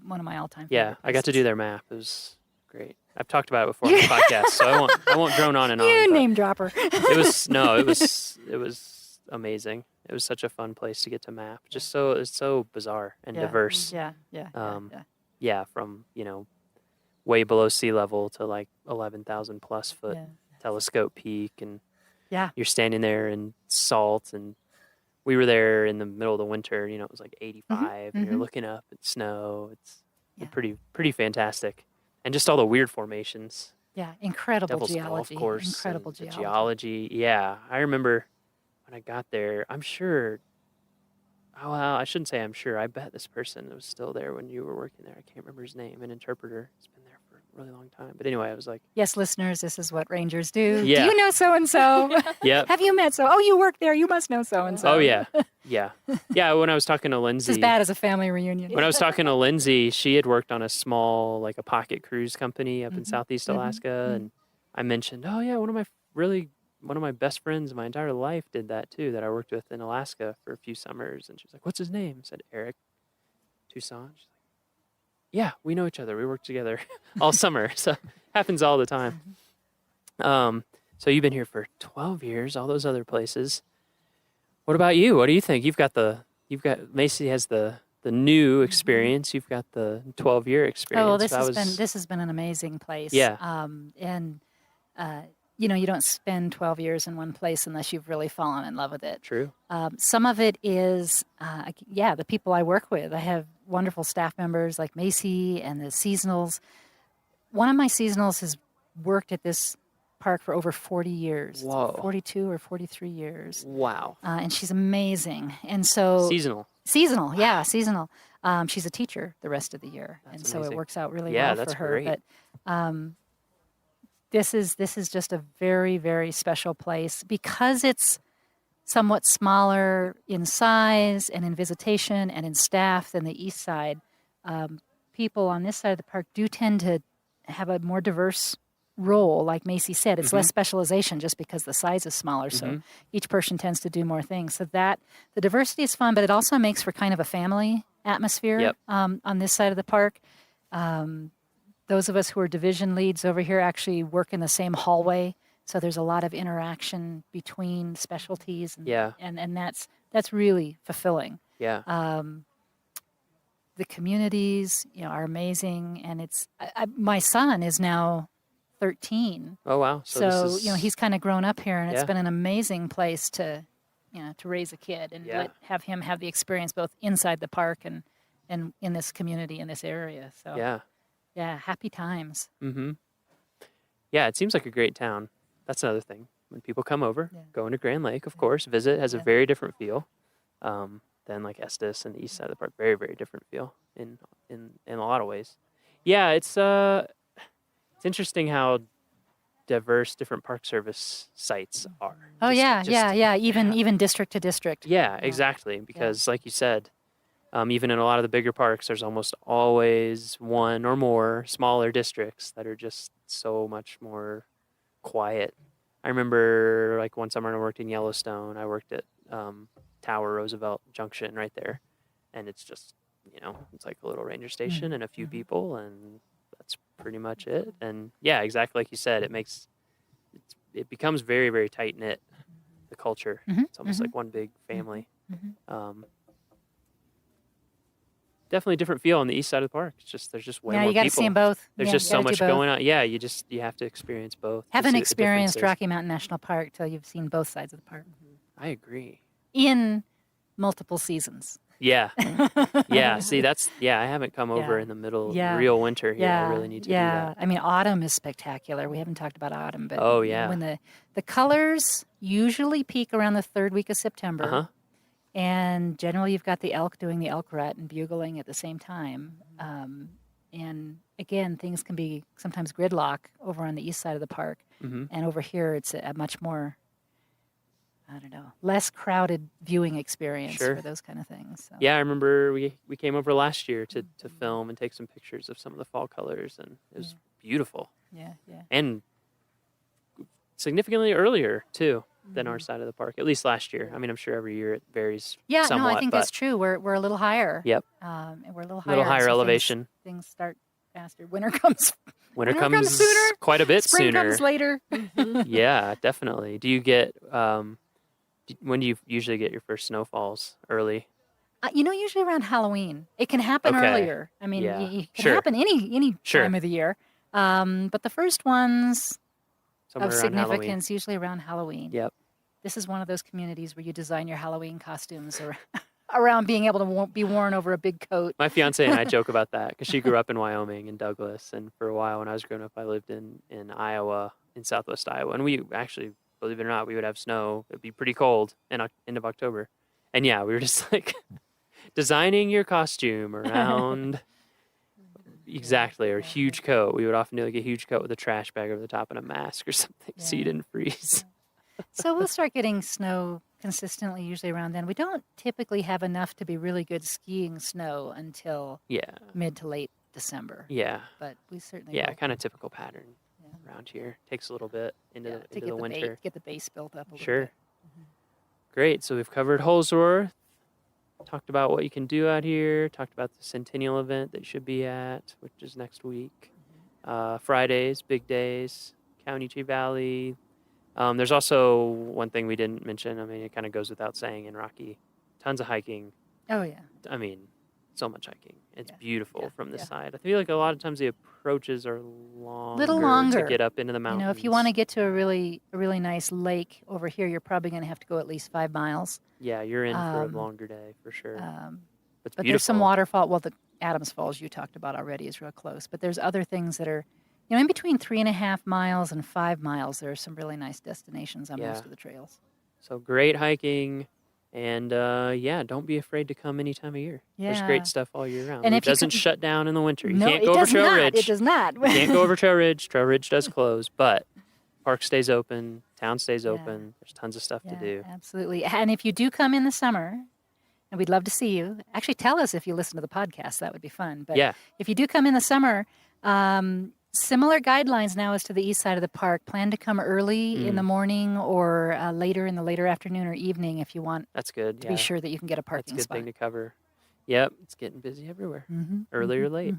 one of my all-time Yeah, favorite I got to places. do their map. It was great. I've talked about it before on the podcast, so I won't drone on and on. You but name dropper. it was amazing. It was such a fun place to get to map. Just it's so bizarre and Yeah. diverse. Yeah. Yeah. Yeah, from way below sea level to like 11,000 plus foot Yeah. telescope peak, and Yeah. you're standing there in salt, and we were there in the middle of the winter. It was like 85, and you're mhm. looking up at snow. It's pretty fantastic, and just all the weird formations. Yeah, incredible Devil's geology. Golf Course, Incredible and the geology. geology. Yeah, I remember when I got there. I'm sure. Oh, well, I shouldn't say I'm sure. I bet this person was still there when you were working there. I can't remember his name. An interpreter. He's been there for a really long time. But anyway, I was like, Yes, listeners, this is what rangers do. Yeah. Do you know so and so? Yep. Have you met so? Oh, you work there. You must know so and so. Oh yeah, yeah, yeah. When I was talking to Lindsay, It's as bad as a family reunion. when I was talking to Lindsay, she had worked on a small, like a pocket cruise company up in Southeast Alaska, and I mentioned, oh yeah, one of my best friends my entire life did that too. That I worked with in Alaska for a few summers, and she was like, "What's his name?" I said Eric Toussaint. She's like, "Yeah, we know each other. We work together all summer, so happens all the time." So you've been here for 12 years. All those other places. What about you? What do you think? You've got Macy has the new experience. You've got the 12-year experience. Oh, well, this has been an amazing place. Yeah. You don't spend 12 years in one place unless you've really fallen in love with it. True. Some of it is, the people I work with. I have wonderful staff members like Macy and the seasonals. One of my seasonals has worked at this park for over 40 years. Whoa. 42 or 43 years. Wow. And she's amazing. And so Seasonal. Yeah, seasonal. She's a teacher the rest of the year, and so amazing. it works out really Yeah, well that's for her. great. But this is just a very, very special place because it's somewhat smaller in size and in visitation and in staff than the east side. People on this side of the park do tend to have a more diverse role, like Macy said. It's less specialization just because the size is smaller, so each person tends to do more things. So that the diversity is fun, but it also makes for kind of a family atmosphere on this side of the park. Those of us who are division leads over here actually work in the same hallway, so there's a lot of interaction between specialties, and that's really fulfilling. Yeah. The communities, are amazing, and it's my son is now 13. Oh wow! So this is, he's kind of grown up here, and it's Yeah. been an amazing place to raise a kid and have him have the experience both inside the park and in this community in this area. So yeah, happy times. Yeah, it seems like a great town. That's another thing. When people come over, going to Grand Lake, of course, visit has a very different feel than like Estes and the east side of the park. Very, very different feel in a lot of ways. Yeah, it's interesting how diverse different Park Service sites are. Oh even district to district. Yeah, exactly. Because like you said, even in a lot of the bigger parks, there's almost always one or more smaller districts that are just so much more quiet. I remember like one summer I worked in Yellowstone. I worked at Tower Roosevelt Junction right there. And it's just, it's like a little ranger station and a few people, and that's pretty much it. And yeah, exactly like you said, it becomes very, very tight knit. The culture, it's almost like one big family. Definitely a different feel on the east side of the park. It's just there's just way more you got to people. see them both. There's Yeah, just you so gotta much do both. going on. Yeah, you have to experience both. to Haven't see what the experienced difference is. Rocky Mountain National Park till you've seen both sides of the park I agree. in multiple seasons. Yeah, yeah. See, I haven't come over in the middle real winter here. I really need to do that. I mean, autumn is spectacular. We haven't talked about autumn, but Oh, yeah. when the colors usually peak around the third week of September, and generally you've got the elk doing the elk rut and bugling at the same time. And again, things can be sometimes gridlock over on the east side of the park, and over here it's a much more, less crowded viewing experience Sure. for those kind of things. So. Yeah, I remember we came over last year to film and take some pictures of some of the fall colors, and it was beautiful. Yeah. And significantly earlier too than our side of the park, at least last year. I mean, I'm sure every year it varies. Yeah, somewhat, no, I think but that's true. We're a little higher. Yep. And we're a little Little higher. higher so elevation. Things start faster. Winter comes. Winter comes sooner. quite a bit Spring sooner. comes later. Yeah, definitely. Do you get? When do you usually get your first snowfalls? Early. Usually around Halloween. It can happen Okay. earlier. I mean, Yeah. it can Sure. happen any Sure. time of the year. But the first ones Somewhere of around Halloween. significance usually around Halloween. Yep. This is one of those communities where you design your Halloween costumes around being able to be worn over a big coat. My fiance and I joke about that because she grew up in Wyoming in Douglas, and for a while when I was growing up, I lived in Iowa, in southwest Iowa, and we actually, believe it or not, we would have snow. It'd be pretty cold in end of October, and yeah, we were just like designing your costume around exactly, or a huge coat. We would often do like a huge coat with a trash bag over the top and a mask or something, so you didn't freeze. So we'll start getting snow consistently, usually around then. We don't typically have enough to be really good skiing snow until mid to late December. Yeah. But we certainly Yeah, will. kind of typical pattern around here. Takes a little bit into the winter. Get the base built up a little Sure. bit. Great. So we've covered Holsworth, talked about what you can do out here, talked about the Centennial event that you should be at, which is next week. Fridays, big days, Comanche Valley. There's also one thing we didn't mention. I mean, it kind of goes without saying in Rocky. Tons of hiking. Oh, yeah. I mean, so much hiking. It's beautiful from this side. I feel like a lot of times the approaches are longer to get up into the mountains. You know, if you want to get to a really nice lake over here, you're probably going to have to go at least 5 miles. Yeah, you're in for a longer day for sure. It's but there's some waterfall. Well, the Adams Falls you talked about already is real close. But there's other things that are, you know, in between 3.5 miles and 5 miles. There are some really nice destinations on most of the trails. So great hiking. And don't be afraid to come any time of year. There's Yeah. great stuff all year round. And It if you doesn't can- shut down in the winter. You No, can't it go over does Trail not. Ridge. It does not. You can't go over Trail Ridge. Trail Ridge does close, but park stays open, town stays open. There's tons of stuff to do. Absolutely. And if you do come in the summer, and we'd love to see you, actually tell us if you listen to the podcast. That would be fun. But if you do come in the summer, similar guidelines now as to the east side of the park. Plan to come early in the morning or later in the later afternoon or evening if you want. That's good. To be sure that you can get a parking That's a good spot. thing to cover. Yep, it's getting busy everywhere. Mhm, Early or late.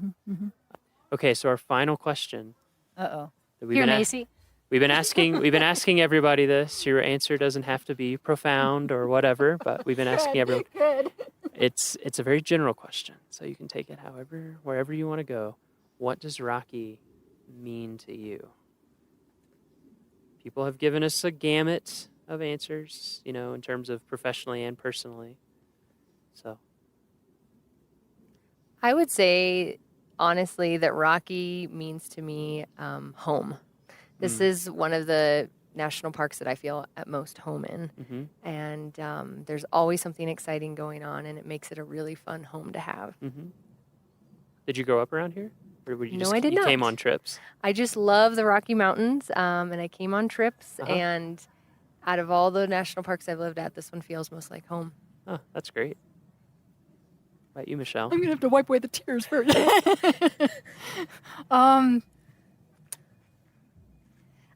Okay, so our final question. Uh-oh. that Here, Macy. We've been asking everybody this. Your answer doesn't have to be profound or whatever, but we've been asking everyone. Good. It's a very general question, so you can take it wherever you want to go. What does Rocky mean to you? People have given us a gamut of answers, you know, in terms of professionally and personally. So I would say, honestly, that Rocky means to me home. This is one of the national parks that I feel at most home in. And there's always something exciting going on, and it makes it a really fun home to have. Did you grow up around here? Or were you No, I did you not. came on trips? I just love the Rocky Mountains, and I came on trips. And out of all the national parks I've lived at, this one feels most like home. Oh, that's great. How about you, Michelle? I'm gonna have to wipe away the tears first.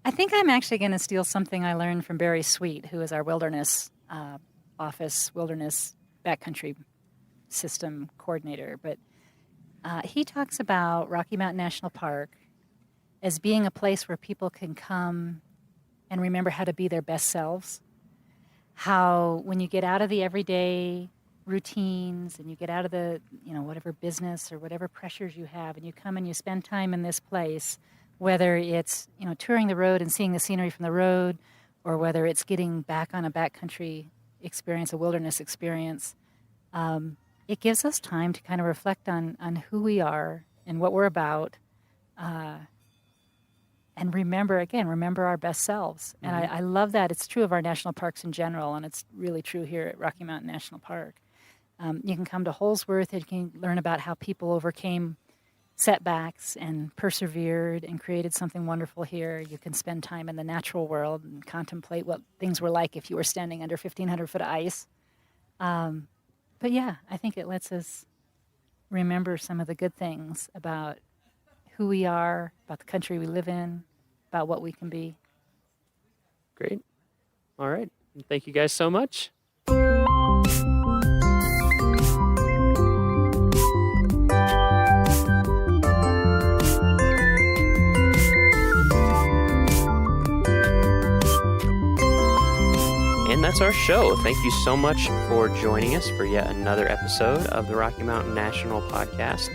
I think I'm actually going to steal something I learned from Barry Sweet, who is our wilderness wilderness backcountry system coordinator. But he talks about Rocky Mountain National Park as being a place where people can come and remember how to be their best selves. How when you get out of the everyday routines and you get out of the, you know, whatever business or whatever pressures you have, and you come and you spend time in this place, whether it's, you know, touring the road and seeing the scenery from the road, or whether it's getting back on a backcountry experience, a wilderness experience, it gives us time to kind of reflect on who we are and what we're about, and remember our best selves. And I love that. It's true of our national parks in general, and it's really true here at Rocky Mountain National Park. You can come to Holsworth and you can learn about how people overcame setbacks and persevered and created something wonderful here. You can spend time in the natural world and contemplate what things were like if you were standing under 1,500 foot of ice. But yeah, I think it lets us remember some of the good things about who we are, about the country we live in, about what we can be. Great. All right. Thank you guys so much. And that's our show. Thank you so much for joining us for yet another episode of the Rocky Mountain National Podcast.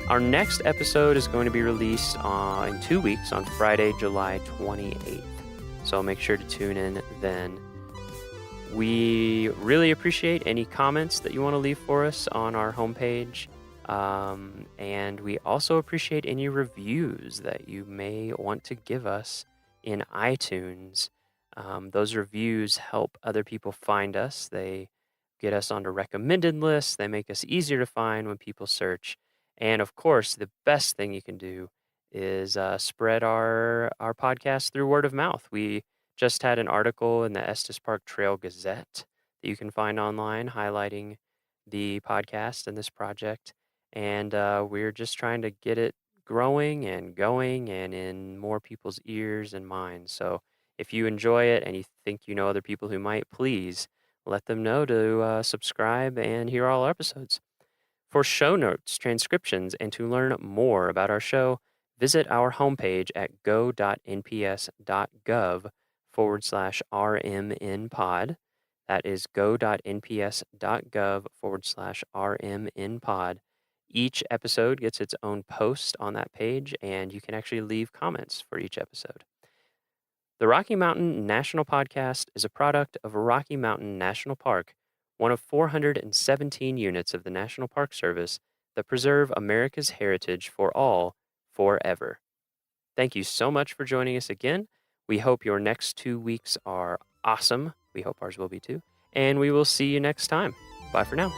Our next episode is going to be released in 2 weeks on Friday, July 28th. So make sure to tune in then. We really appreciate any comments that you want to leave for us on our homepage. And we also appreciate any reviews that you may want to give us in iTunes. Those reviews help other people find us. They get us onto recommended lists. They make us easier to find when people search. And of course, the best thing you can do is spread our podcast through word of mouth. We just had an article in the Estes Park Trail Gazette that you can find online highlighting the podcast and this project. And we're just trying to get it growing and going and in more people's ears and minds. So if you enjoy it and you think you know other people who might, please let them know to subscribe and hear all our episodes. For show notes, transcriptions, and to learn more about our show, visit our homepage at go.nps.gov/rmnpod. That is go.nps.gov/rmnpod. Each episode gets its own post on that page, and you can actually leave comments for each episode. The Rocky Mountain National Podcast is a product of Rocky Mountain National Park, one of 417 units of the National Park Service that preserve America's heritage for all, forever. Thank you so much for joining us again. We hope your next 2 weeks are awesome. We hope ours will be too. And we will see you next time. Bye for now.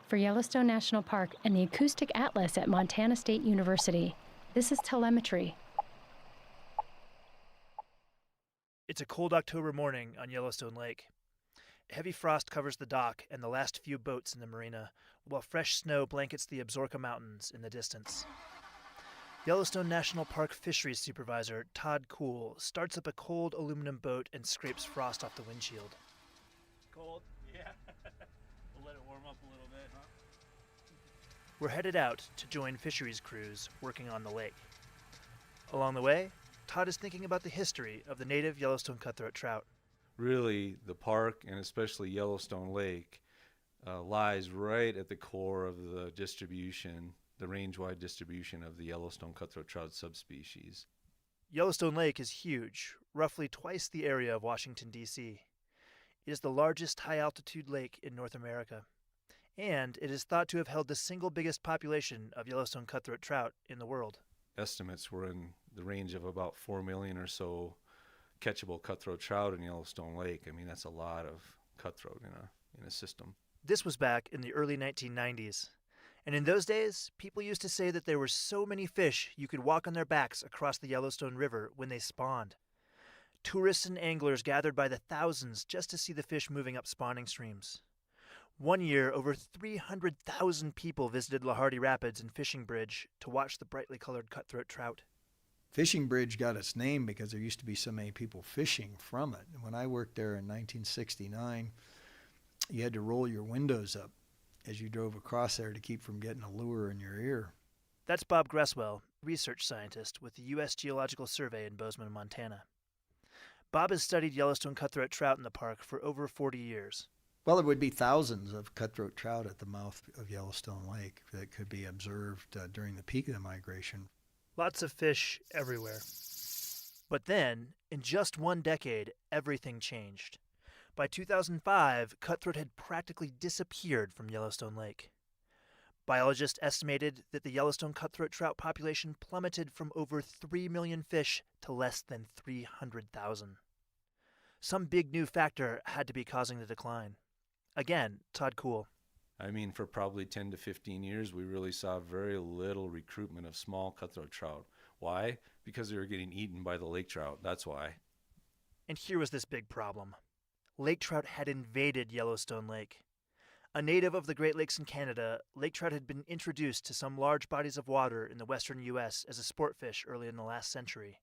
For Yellowstone National Park and the Acoustic Atlas at Montana State University, this is telemetry. It's a cold October morning on Yellowstone Lake. Heavy frost covers the dock and the last few boats in the marina, while fresh snow blankets the Absaroka Mountains in the distance. Yellowstone National Park Fisheries Supervisor Todd Kuhl starts up a cold aluminum boat and scrapes frost off the windshield. Cold? Yeah. We'll let it warm up a little bit, huh? We're headed out to join fisheries crews working on the lake. Along the way, Todd is thinking about the history of the native Yellowstone cutthroat trout. Really, the park, and especially Yellowstone Lake, lies right at the core of the distribution, the range-wide distribution of the Yellowstone cutthroat trout subspecies. Yellowstone Lake is huge, roughly twice the area of Washington, D.C. It is the largest high-altitude lake in North America, and it is thought to have held the single biggest population of Yellowstone cutthroat trout in the world. Estimates were in the range of about 4 million or so catchable cutthroat trout in Yellowstone Lake. I mean, that's a lot of cutthroat in a system. This was back in the early 1990s, and in those days, people used to say that there were so many fish you could walk on their backs across the Yellowstone River when they spawned. Tourists and anglers gathered by the thousands just to see the fish moving up spawning streams. One year, over 300,000 people visited Lahardy Rapids and Fishing Bridge to watch the brightly colored cutthroat trout. Fishing Bridge got its name because there used to be so many people fishing from it. And when I worked there in 1969, you had to roll your windows up as you drove across there to keep from getting a lure in your ear. That's Bob Gresswell, research scientist with the U.S. Geological Survey in Bozeman, Montana. Bob has studied Yellowstone cutthroat trout in the park for over 40 years. Well, there would be thousands of cutthroat trout at the mouth of Yellowstone Lake that could be observed during the peak of the migration. Lots of fish everywhere. But then, in just one decade, everything changed. By 2005, cutthroat had practically disappeared from Yellowstone Lake. Biologists estimated that the Yellowstone cutthroat trout population plummeted from over 3 million fish to less than 300,000. Some big new factor had to be causing the decline. Again, Todd Kuhl. I mean, for probably 10 to 15 years, we really saw very little recruitment of small cutthroat trout. Why? Because they were getting eaten by the lake trout. That's why. And here was this big problem. Lake trout had invaded Yellowstone Lake. A native of the Great Lakes in Canada, lake trout had been introduced to some large bodies of water in the western U.S. as a sport fish early in the last century.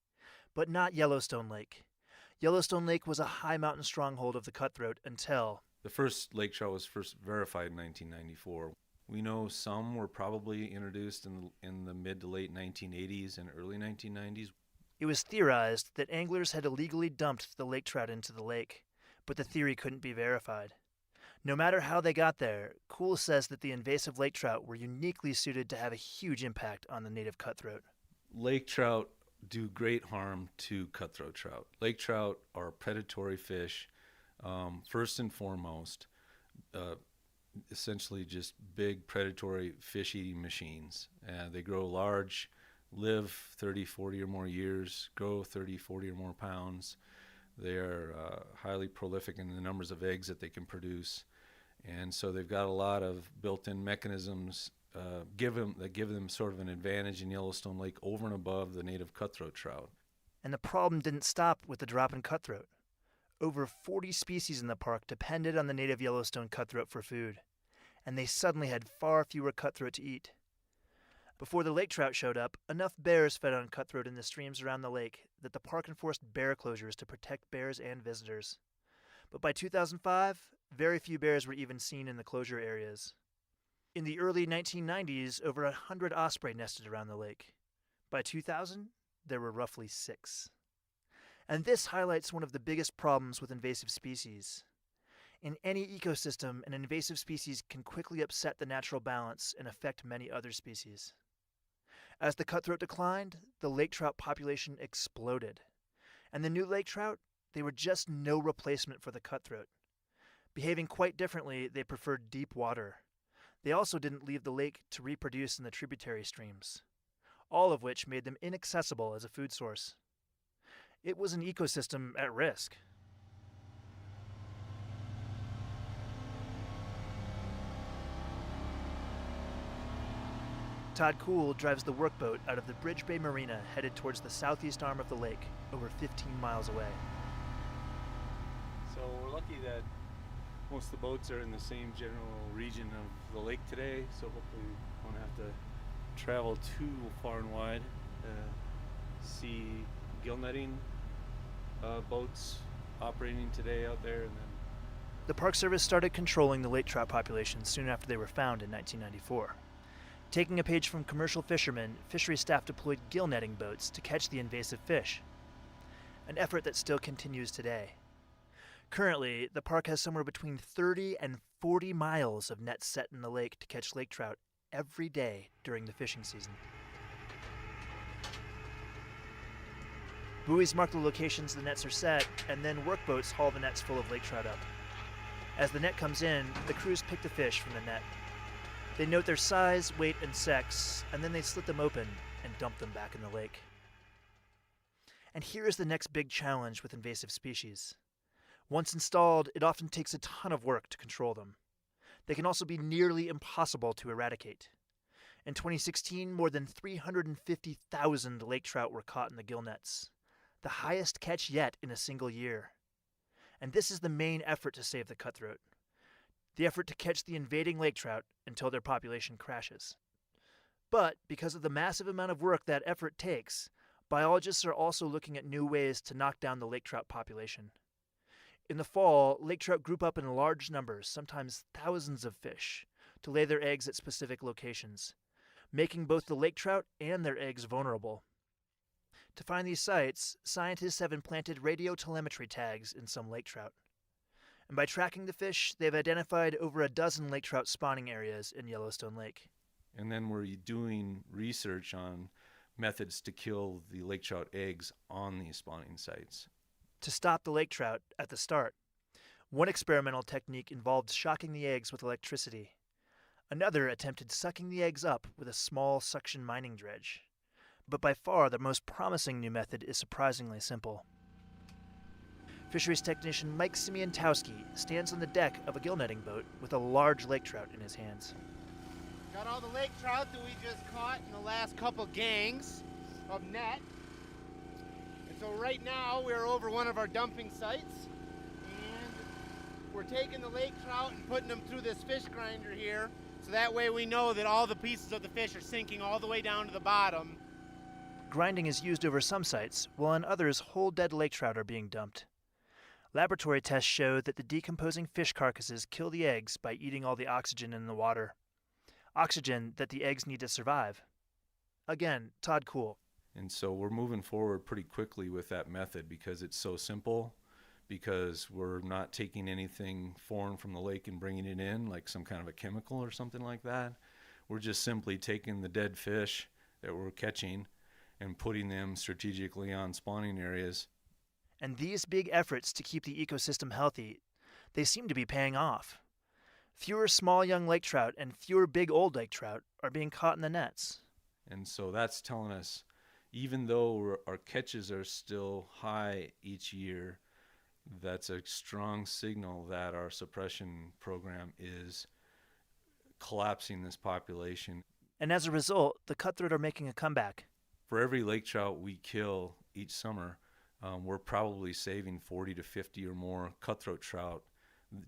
But not Yellowstone Lake. Yellowstone Lake was a high mountain stronghold of the cutthroat until... The first lake trout was first verified in 1994. We know some were probably introduced in the mid to late 1980s and early 1990s. It was theorized that anglers had illegally dumped the lake trout into the lake, but the theory couldn't be verified. No matter how they got there, Kuhl says that the invasive lake trout were uniquely suited to have a huge impact on the native cutthroat. Lake trout do great harm to cutthroat trout. Lake trout are predatory fish, first and foremost, essentially just big predatory fish-eating machines. They grow large, live 30, 40 or more years, grow 30, 40 or more pounds. They are highly prolific in the numbers of eggs that they can produce. And so they've got a lot of built-in mechanisms that give them sort of an advantage in Yellowstone Lake over and above the native cutthroat trout. And the problem didn't stop with the drop in cutthroat. Over 40 species in the park depended on the native Yellowstone cutthroat for food, and they suddenly had far fewer cutthroat to eat. Before the lake trout showed up, enough bears fed on cutthroat in the streams around the lake that the park enforced bear closures to protect bears and visitors. But by 2005, very few bears were even seen in the closure areas. In the early 1990s, over 100 osprey nested around the lake. By 2000, there were roughly 6. And this highlights one of the biggest problems with invasive species. In any ecosystem, an invasive species can quickly upset the natural balance and affect many other species. As the cutthroat declined, the lake trout population exploded. And the new lake trout, they were just no replacement for the cutthroat. Behaving quite differently, they preferred deep water. They also didn't leave the lake to reproduce in the tributary streams, all of which made them inaccessible as a food source. It was an ecosystem at risk. Todd Kuhl drives the workboat out of the Bridge Bay Marina headed towards the southeast arm of the lake, over 15 miles away. So we're lucky that most of the boats are in the same general region of the lake today, so hopefully we won't have to travel too far and wide to see gill netting boats operating today out there. And then the Park Service started controlling the lake trout population soon after they were found in 1994. Taking a page from commercial fishermen, fisheries staff deployed gill netting boats to catch the invasive fish, an effort that still continues today. Currently, the park has somewhere between 30 and 40 miles of nets set in the lake to catch lake trout every day during the fishing season. Buoys mark the locations the nets are set, and then workboats haul the nets full of lake trout up. As the net comes in, the crews pick the fish from the net. They note their size, weight, and sex, and then they slit them open and dump them back in the lake. And here is the next big challenge with invasive species. Once installed, it often takes a ton of work to control them. They can also be nearly impossible to eradicate. In 2016, more than 350,000 lake trout were caught in the gill nets, the highest catch yet in a single year. And this is the main effort to save the cutthroat. The effort to catch the invading lake trout until their population crashes. But because of the massive amount of work that effort takes, biologists are also looking at new ways to knock down the lake trout population. In the fall, lake trout group up in large numbers, sometimes thousands of fish, to lay their eggs at specific locations, making both the lake trout and their eggs vulnerable. To find these sites, scientists have implanted radio telemetry tags in some lake trout. And by tracking the fish, they've identified over a dozen lake trout spawning areas in Yellowstone Lake. And then we're doing research on methods to kill the lake trout eggs on these spawning sites. To stop the lake trout at the start, one experimental technique involved shocking the eggs with electricity. Another attempted sucking the eggs up with a small suction mining dredge. But by far the most promising new method is surprisingly simple. Fisheries technician Mike Simientowski stands on the deck of a gill netting boat with a large lake trout in his hands. Got all the lake trout that we just caught in the last couple gangs of net. And so right now we're over one of our dumping sites, and we're taking the lake trout and putting them through this fish grinder here, so that way we know that all the pieces of the fish are sinking all the way down to the bottom. Grinding is used over some sites, while on others whole dead lake trout are being dumped. Laboratory tests show that the decomposing fish carcasses kill the eggs by eating all the oxygen in the water. oxygen that the eggs need to survive. Again, Todd Kuhl. And so we're moving forward pretty quickly with that method because it's so simple, because we're not taking anything foreign from the lake and bringing it in, like some kind of a chemical or something like that. We're just simply taking the dead fish that we're catching and putting them strategically on spawning areas. And these big efforts to keep the ecosystem healthy, they seem to be paying off. Fewer small young lake trout and fewer big old lake trout are being caught in the nets. And so that's telling us, even though our catches are still high each year, that's a strong signal that our suppression program is collapsing this population. And as a result, the cutthroat are making a comeback. For every lake trout we kill each summer, we're probably saving 40 to 50 or more cutthroat trout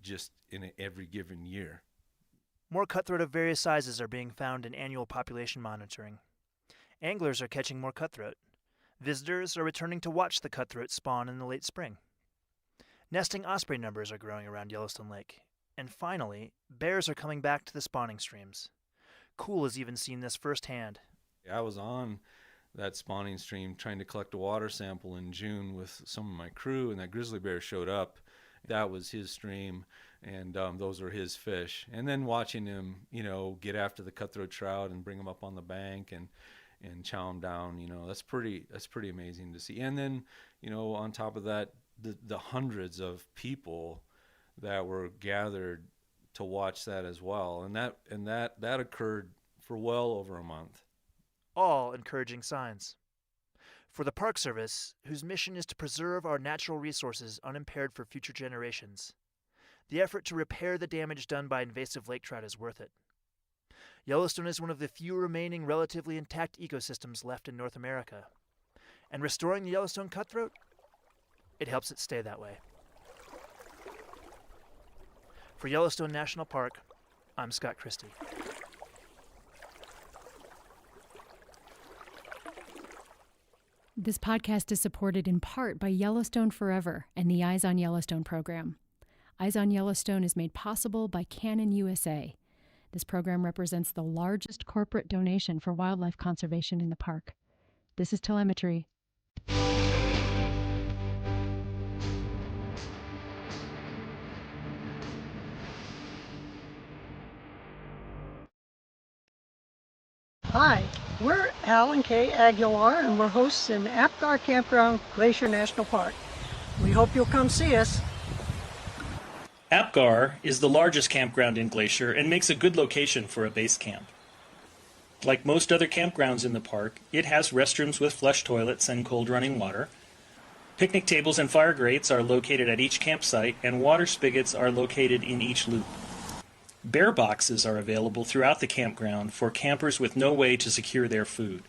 just in every given year. More cutthroat of various sizes are being found in annual population monitoring. Anglers are catching more cutthroat. Visitors are returning to watch the cutthroat spawn in the late spring. Nesting osprey numbers are growing around Yellowstone Lake. And finally, bears are coming back to the spawning streams. Kuhl has even seen this firsthand. I was on that spawning stream trying to collect a water sample in June with some of my crew, and that grizzly bear showed up. That was his stream, and those are his fish. And then watching him, get after the cutthroat trout and bring them up on the bank and chow them down, that's pretty amazing to see. And then, on top of that, the hundreds of people that were gathered to watch that as well, and that occurred for well over a month. All encouraging signs. For the Park Service, whose mission is to preserve our natural resources unimpaired for future generations, the effort to repair the damage done by invasive lake trout is worth it. Yellowstone is one of the few remaining relatively intact ecosystems left in North America, and restoring the Yellowstone cutthroat, it helps it stay that way. For Yellowstone National Park, I'm Scott Christie. This podcast is supported in part by Yellowstone Forever and the Eyes on Yellowstone program. Eyes on Yellowstone is made possible by Canon USA. This program represents the largest corporate donation for wildlife conservation in the park. This is telemetry. Hi, we're Al and Kay Aguilar, and we're hosts in Apgar Campground, Glacier National Park. We hope you'll come see us. Apgar is the largest campground in Glacier and makes a good location for a base camp. Like most other campgrounds in the park, it has restrooms with flush toilets and cold running water. Picnic tables and fire grates are located at each campsite, and water spigots are located in each loop. Bear boxes are available throughout the campground for campers with no way to secure their food.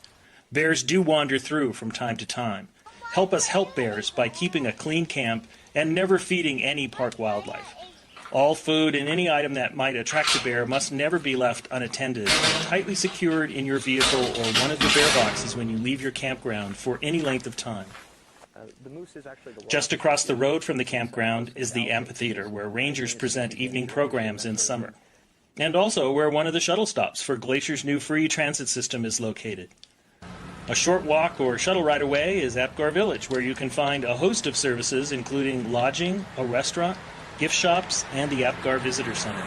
Bears do wander through from time to time. Help us help bears by keeping a clean camp and never feeding any park wildlife. All food and any item that might attract a bear must never be left unattended, tightly secured in your vehicle or one of the bear boxes when you leave your campground for any length of time. Just across the road from the campground is the amphitheater, where rangers present evening programs in summer, and also where one of the shuttle stops for Glacier's new free transit system is located. A short walk or shuttle ride away is Apgar Village, where you can find a host of services including lodging, a restaurant, gift shops, and the Apgar Visitor Center.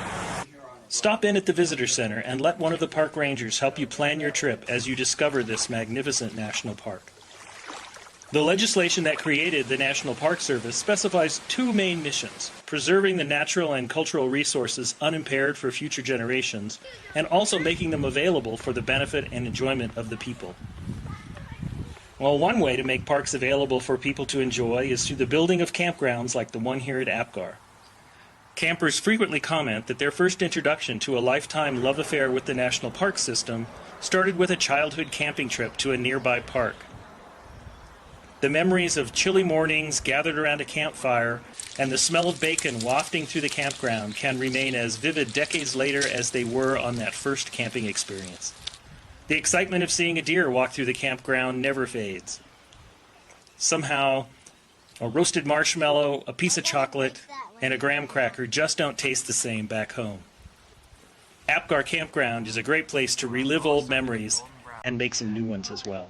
Stop in at the Visitor Center and let one of the park rangers help you plan your trip as you discover this magnificent national park. The legislation that created the National Park Service specifies two main missions: preserving the natural and cultural resources unimpaired for future generations, and also making them available for the benefit and enjoyment of the people. Well, one way to make parks available for people to enjoy is through the building of campgrounds like the one here at Apgar. Campers frequently comment that their first introduction to a lifetime love affair with the National Park System started with a childhood camping trip to a nearby park. The memories of chilly mornings gathered around a campfire and the smell of bacon wafting through the campground can remain as vivid decades later as they were on that first camping experience. The excitement of seeing a deer walk through the campground never fades. Somehow, a roasted marshmallow, a piece of chocolate, and a graham cracker just don't taste the same back home. Apgar Campground is a great place to relive old memories and make some new ones as well.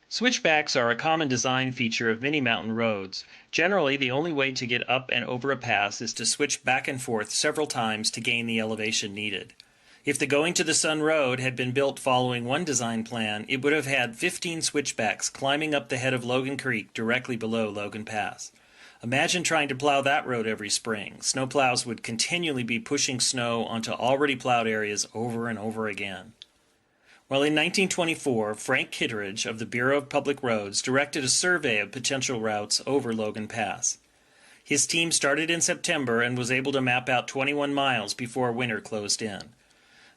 Switchbacks are a common design feature of many mountain roads. Generally, the only way to get up and over a pass is to switch back and forth several times to gain the elevation needed. If the Going to the Sun Road had been built following one design plan, it would have had 15 switchbacks climbing up the head of Logan Creek directly below Logan Pass. Imagine trying to plow that road every spring. Snowplows would continually be pushing snow onto already plowed areas over and over again. Well, in 1924, Frank Kitteridge of the Bureau of Public Roads directed a survey of potential routes over Logan Pass. His team started in September and was able to map out 21 miles before winter closed in.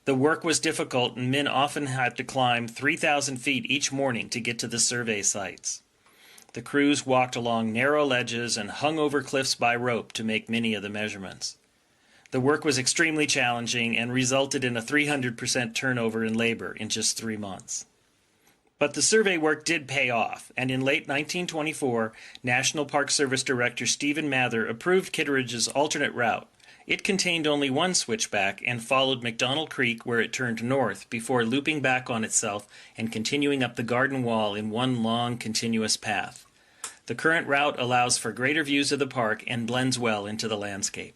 The work was difficult, and men often had to climb 3,000 feet each morning to get to the survey sites. The crews walked along narrow ledges and hung over cliffs by rope to make many of the measurements. The work was extremely challenging and resulted in a 300% turnover in labor in just 3 months. But the survey work did pay off, and in late 1924, National Park Service Director Stephen Mather approved Kitteridge's alternate route. It contained only one switchback and followed McDonald Creek where it turned north before looping back on itself and continuing up the garden wall in one long, continuous path. The current route allows for greater views of the park and blends well into the landscape.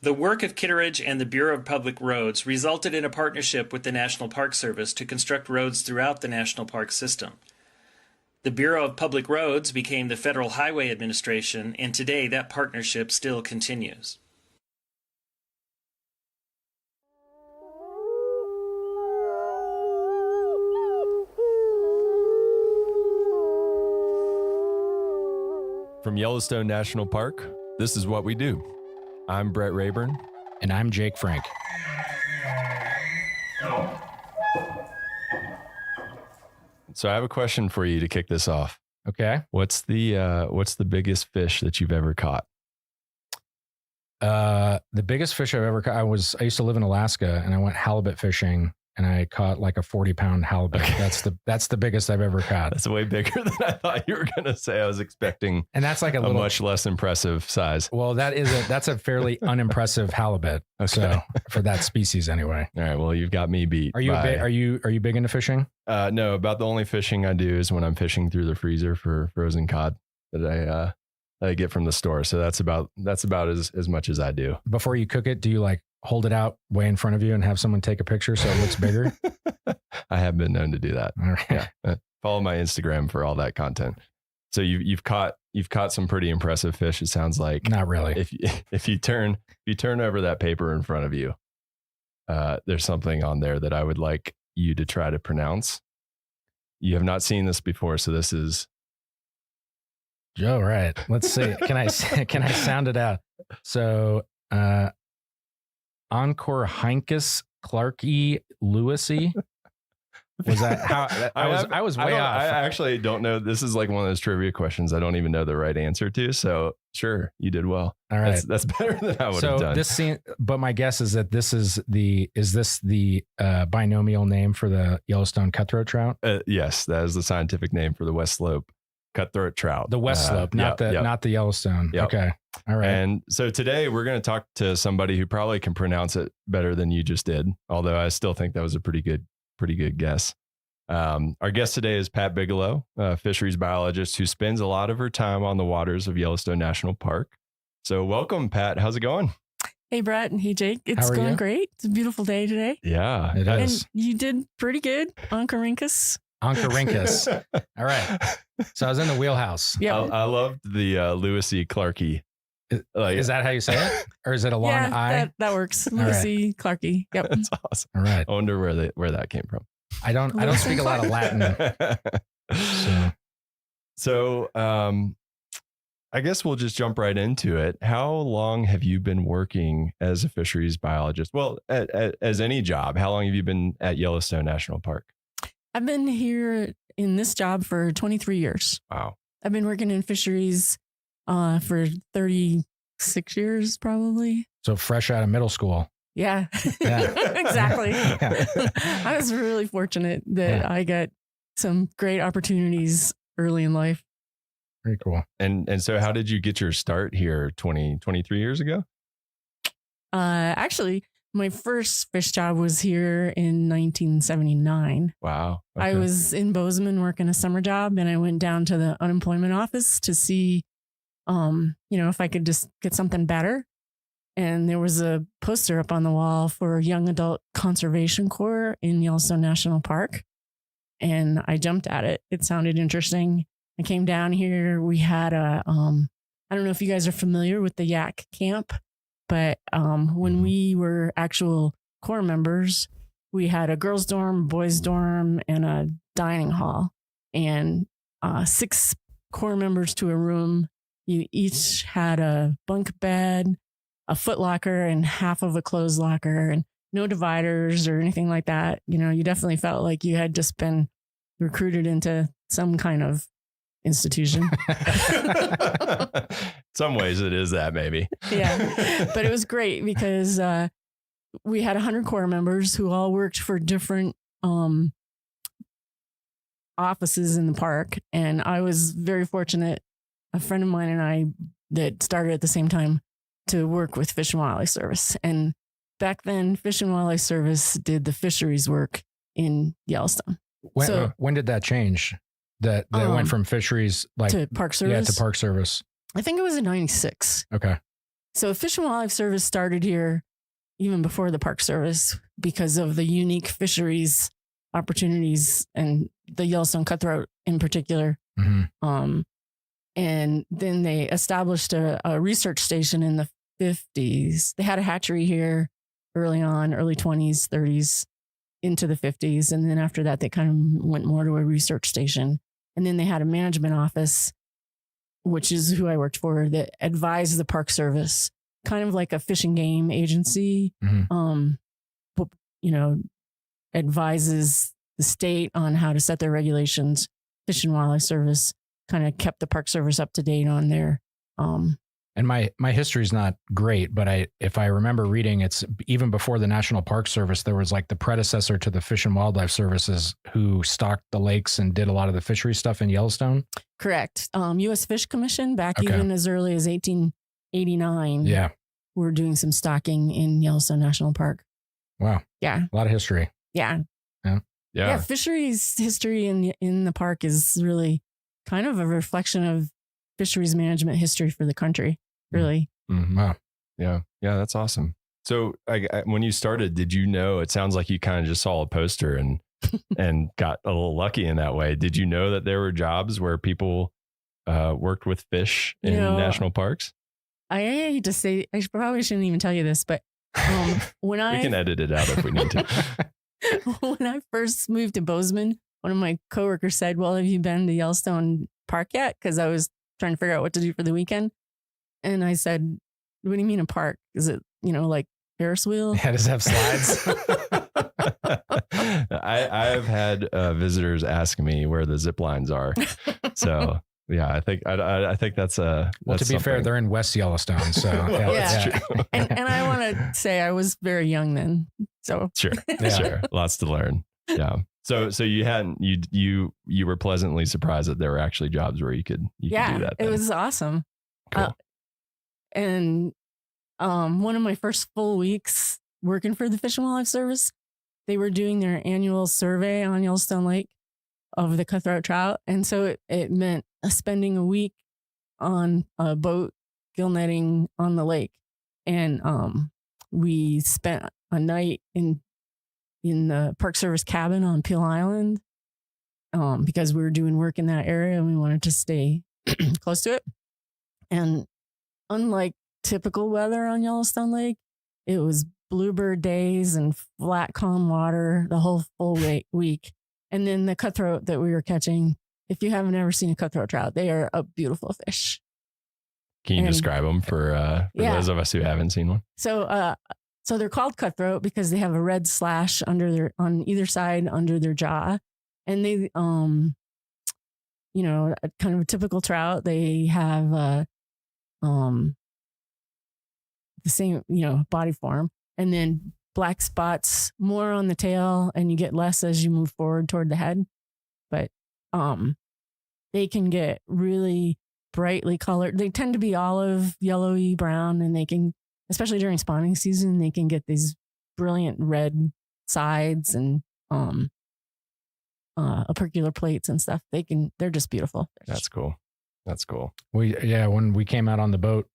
The work of Kitteridge and the Bureau of Public Roads resulted in a partnership with the National Park Service to construct roads throughout the national park system. The Bureau of Public Roads became the Federal Highway Administration, and today that partnership still continues. From Yellowstone National Park, this is what we do. I'm Brett Rayburn. And I'm Jake Frank. So I have a question for you to kick this off. Okay. What's the biggest fish that you've ever caught? The biggest fish I've ever caught, I used to live in Alaska, and I went halibut fishing, and I caught like a 40-pound halibut. Okay. That's the biggest I've ever caught. That's way bigger than I thought you were going to say. I was expecting, and that's like a much less impressive size. Well, that's a fairly unimpressive halibut. Okay. So for that species, anyway. All right. Well, you've got me beat. Are you big into fishing? No. About the only fishing I do is when I'm fishing through the freezer for frozen cod that I get from the store. So that's about as much as I do. Before you cook it, do you like hold it out way in front of you and have someone take a picture so it looks bigger? I have been known to do that. All right. Yeah. Follow my Instagram for all that content. So you've caught some pretty impressive fish. It sounds like. Not really. If you turn over that paper in front of you, there's something on there that I would like you to try to pronounce. You have not seen this before, so this is. All right. Let's see. Can I sound it out? So, Oncorhynchus clarkii lewisii. Was that how I was way off? I actually don't know. This is like one of those trivia questions I don't even know the right answer to. So sure, you did well. All right. That's better than I would have done. But my guess is that this is the binomial name for the Yellowstone cutthroat trout? Yes, that is the scientific name for the West Slope cutthroat trout. The West Slope, not the Yellowstone. Yep. Okay. All right. And so today we're going to talk to somebody who probably can pronounce it better than you just did. Although I still think that was a pretty good guess. Our guest today is Pat Bigelow, a fisheries biologist who spends a lot of her time on the waters of Yellowstone National Park. So welcome, Pat. How's it going? Hey, Brett, and hey, Jake. It's going great. It's a beautiful day today. Yeah, it is. And you did pretty good, Oncorhynchus. Oncorhynchus. All right. So I was in the wheelhouse. Yeah, I loved the Lewisii clarkii. Is that how you say it, or is it a long I? That works. Lewisii clarkii. Yep, that's awesome. All right. I wonder where that came from. I don't speak a lot of Latin. So I guess we'll just jump right into it. How long have you been working as a fisheries biologist? Well, as any job, how long have you been at Yellowstone National Park? I've been here in this job for 23 years. Wow. I've been working in fisheries for 36 years, probably. So fresh out of middle school. Yeah, exactly. I was really fortunate that I got some great opportunities early in life. Very cool. And so how did you get your start here 23 years ago? Actually, my first fish job was here in 1979. Wow. I was in Bozeman working a summer job, and I went down to the unemployment office to see, if I could just get something better. And there was a poster up on the wall for Young Adult Conservation Corps in Yellowstone National Park. And I jumped at it. It sounded interesting. I came down here. We had I don't know if you guys are familiar with the Yak Camp, but when we were actual Corps members, we had a girls' dorm, boys' dorm, and a dining hall. And 6 Corps members to a room. You each had a bunk bed, a foot locker, and half of a clothes locker, and no dividers or anything like that. You definitely felt like you had just been recruited into some kind of institution. Some ways it is that, maybe. Yeah. But it was great because we had 100 Corps members who all worked for different offices in the park. And I was very fortunate, a friend of mine and I that started at the same time, to work with Fish and Wildlife Service. And back then, Fish and Wildlife Service did the fisheries work in Yellowstone. When did that change? That went from fisheries to Park Service? Yeah, to Park Service. I think it was in 96. Okay. So Fish and Wildlife Service started here even before the Park Service because of the unique fisheries opportunities and the Yellowstone cutthroat in particular. Mm-hmm. And then they established a research station in the 50s. They had a hatchery here early on, early 20s, 30s, into the 50s. And then after that, they kind of went more to a research station. And then they had a management office, which is who I worked for, that advised the Park Service, kind of like a fish and game agency, advises the state on how to set their regulations. Fish and Wildlife Service kind of kept the Park Service up to date on their. And my history is not great, but if I remember reading, it's even before the National Park Service, there was like the predecessor to the Fish and Wildlife Services who stocked the lakes and did a lot of the fishery stuff in Yellowstone. Correct. U.S. Fish Commission back even as early as 1889. Yeah. We're doing some stocking in Yellowstone National Park. Wow. Yeah. A lot of history. Yeah. Yeah. Fisheries history in the park is really kind of a reflection of fisheries management history for the country, really. Mm-hmm. Wow. Yeah. That's awesome. So when you started, did you know, it sounds like you kind of just saw a poster and got a little lucky in that way. Did you know that there were jobs where people worked with fish in national parks? I hate to say, I probably shouldn't even tell you this, but when we can edit it out if we need to. When I first moved to Bozeman, one of my coworkers said, "Well, have you been to Yellowstone Park yet?" Because I was trying to figure out what to do for the weekend. And I said, "What do you mean a park? Is it, like Ferris wheel?" Yeah, does it have slides? I've had visitors ask me where the zip lines are. So yeah, I think that's well, to be fair, they're in West Yellowstone, so that's true. And I want to say I was very young then, so sure, lots to learn. Yeah. So you were pleasantly surprised that there were actually jobs where you could do that. It was awesome. Cool. And one of my first full weeks working for the Fish and Wildlife Service, they were doing their annual survey on Yellowstone Lake of the cutthroat trout, and so it meant spending a week on a boat gill netting on the lake, and we spent a night in the Park Service cabin on Peel Island because we were doing work in that area and we wanted to stay close to it. And unlike typical weather on Yellowstone Lake, it was bluebird days and flat, calm water the whole full week. And then the cutthroat that we were catching, if you haven't ever seen a cutthroat trout, they are a beautiful fish. Can you describe them for those of us who haven't seen one? So they're called cutthroat because they have a red slash on either side under their jaw. And they, kind of a typical trout. They have the same, body form. and then black spots more on the tail, and you get less as you move forward toward the head. But they can get really brightly colored. They tend to be olive, yellowy, brown, and they can, especially during spawning season, they can get these brilliant red sides and opercular plates and stuff. They're just beautiful. That's cool. That's cool. When we came out on the boat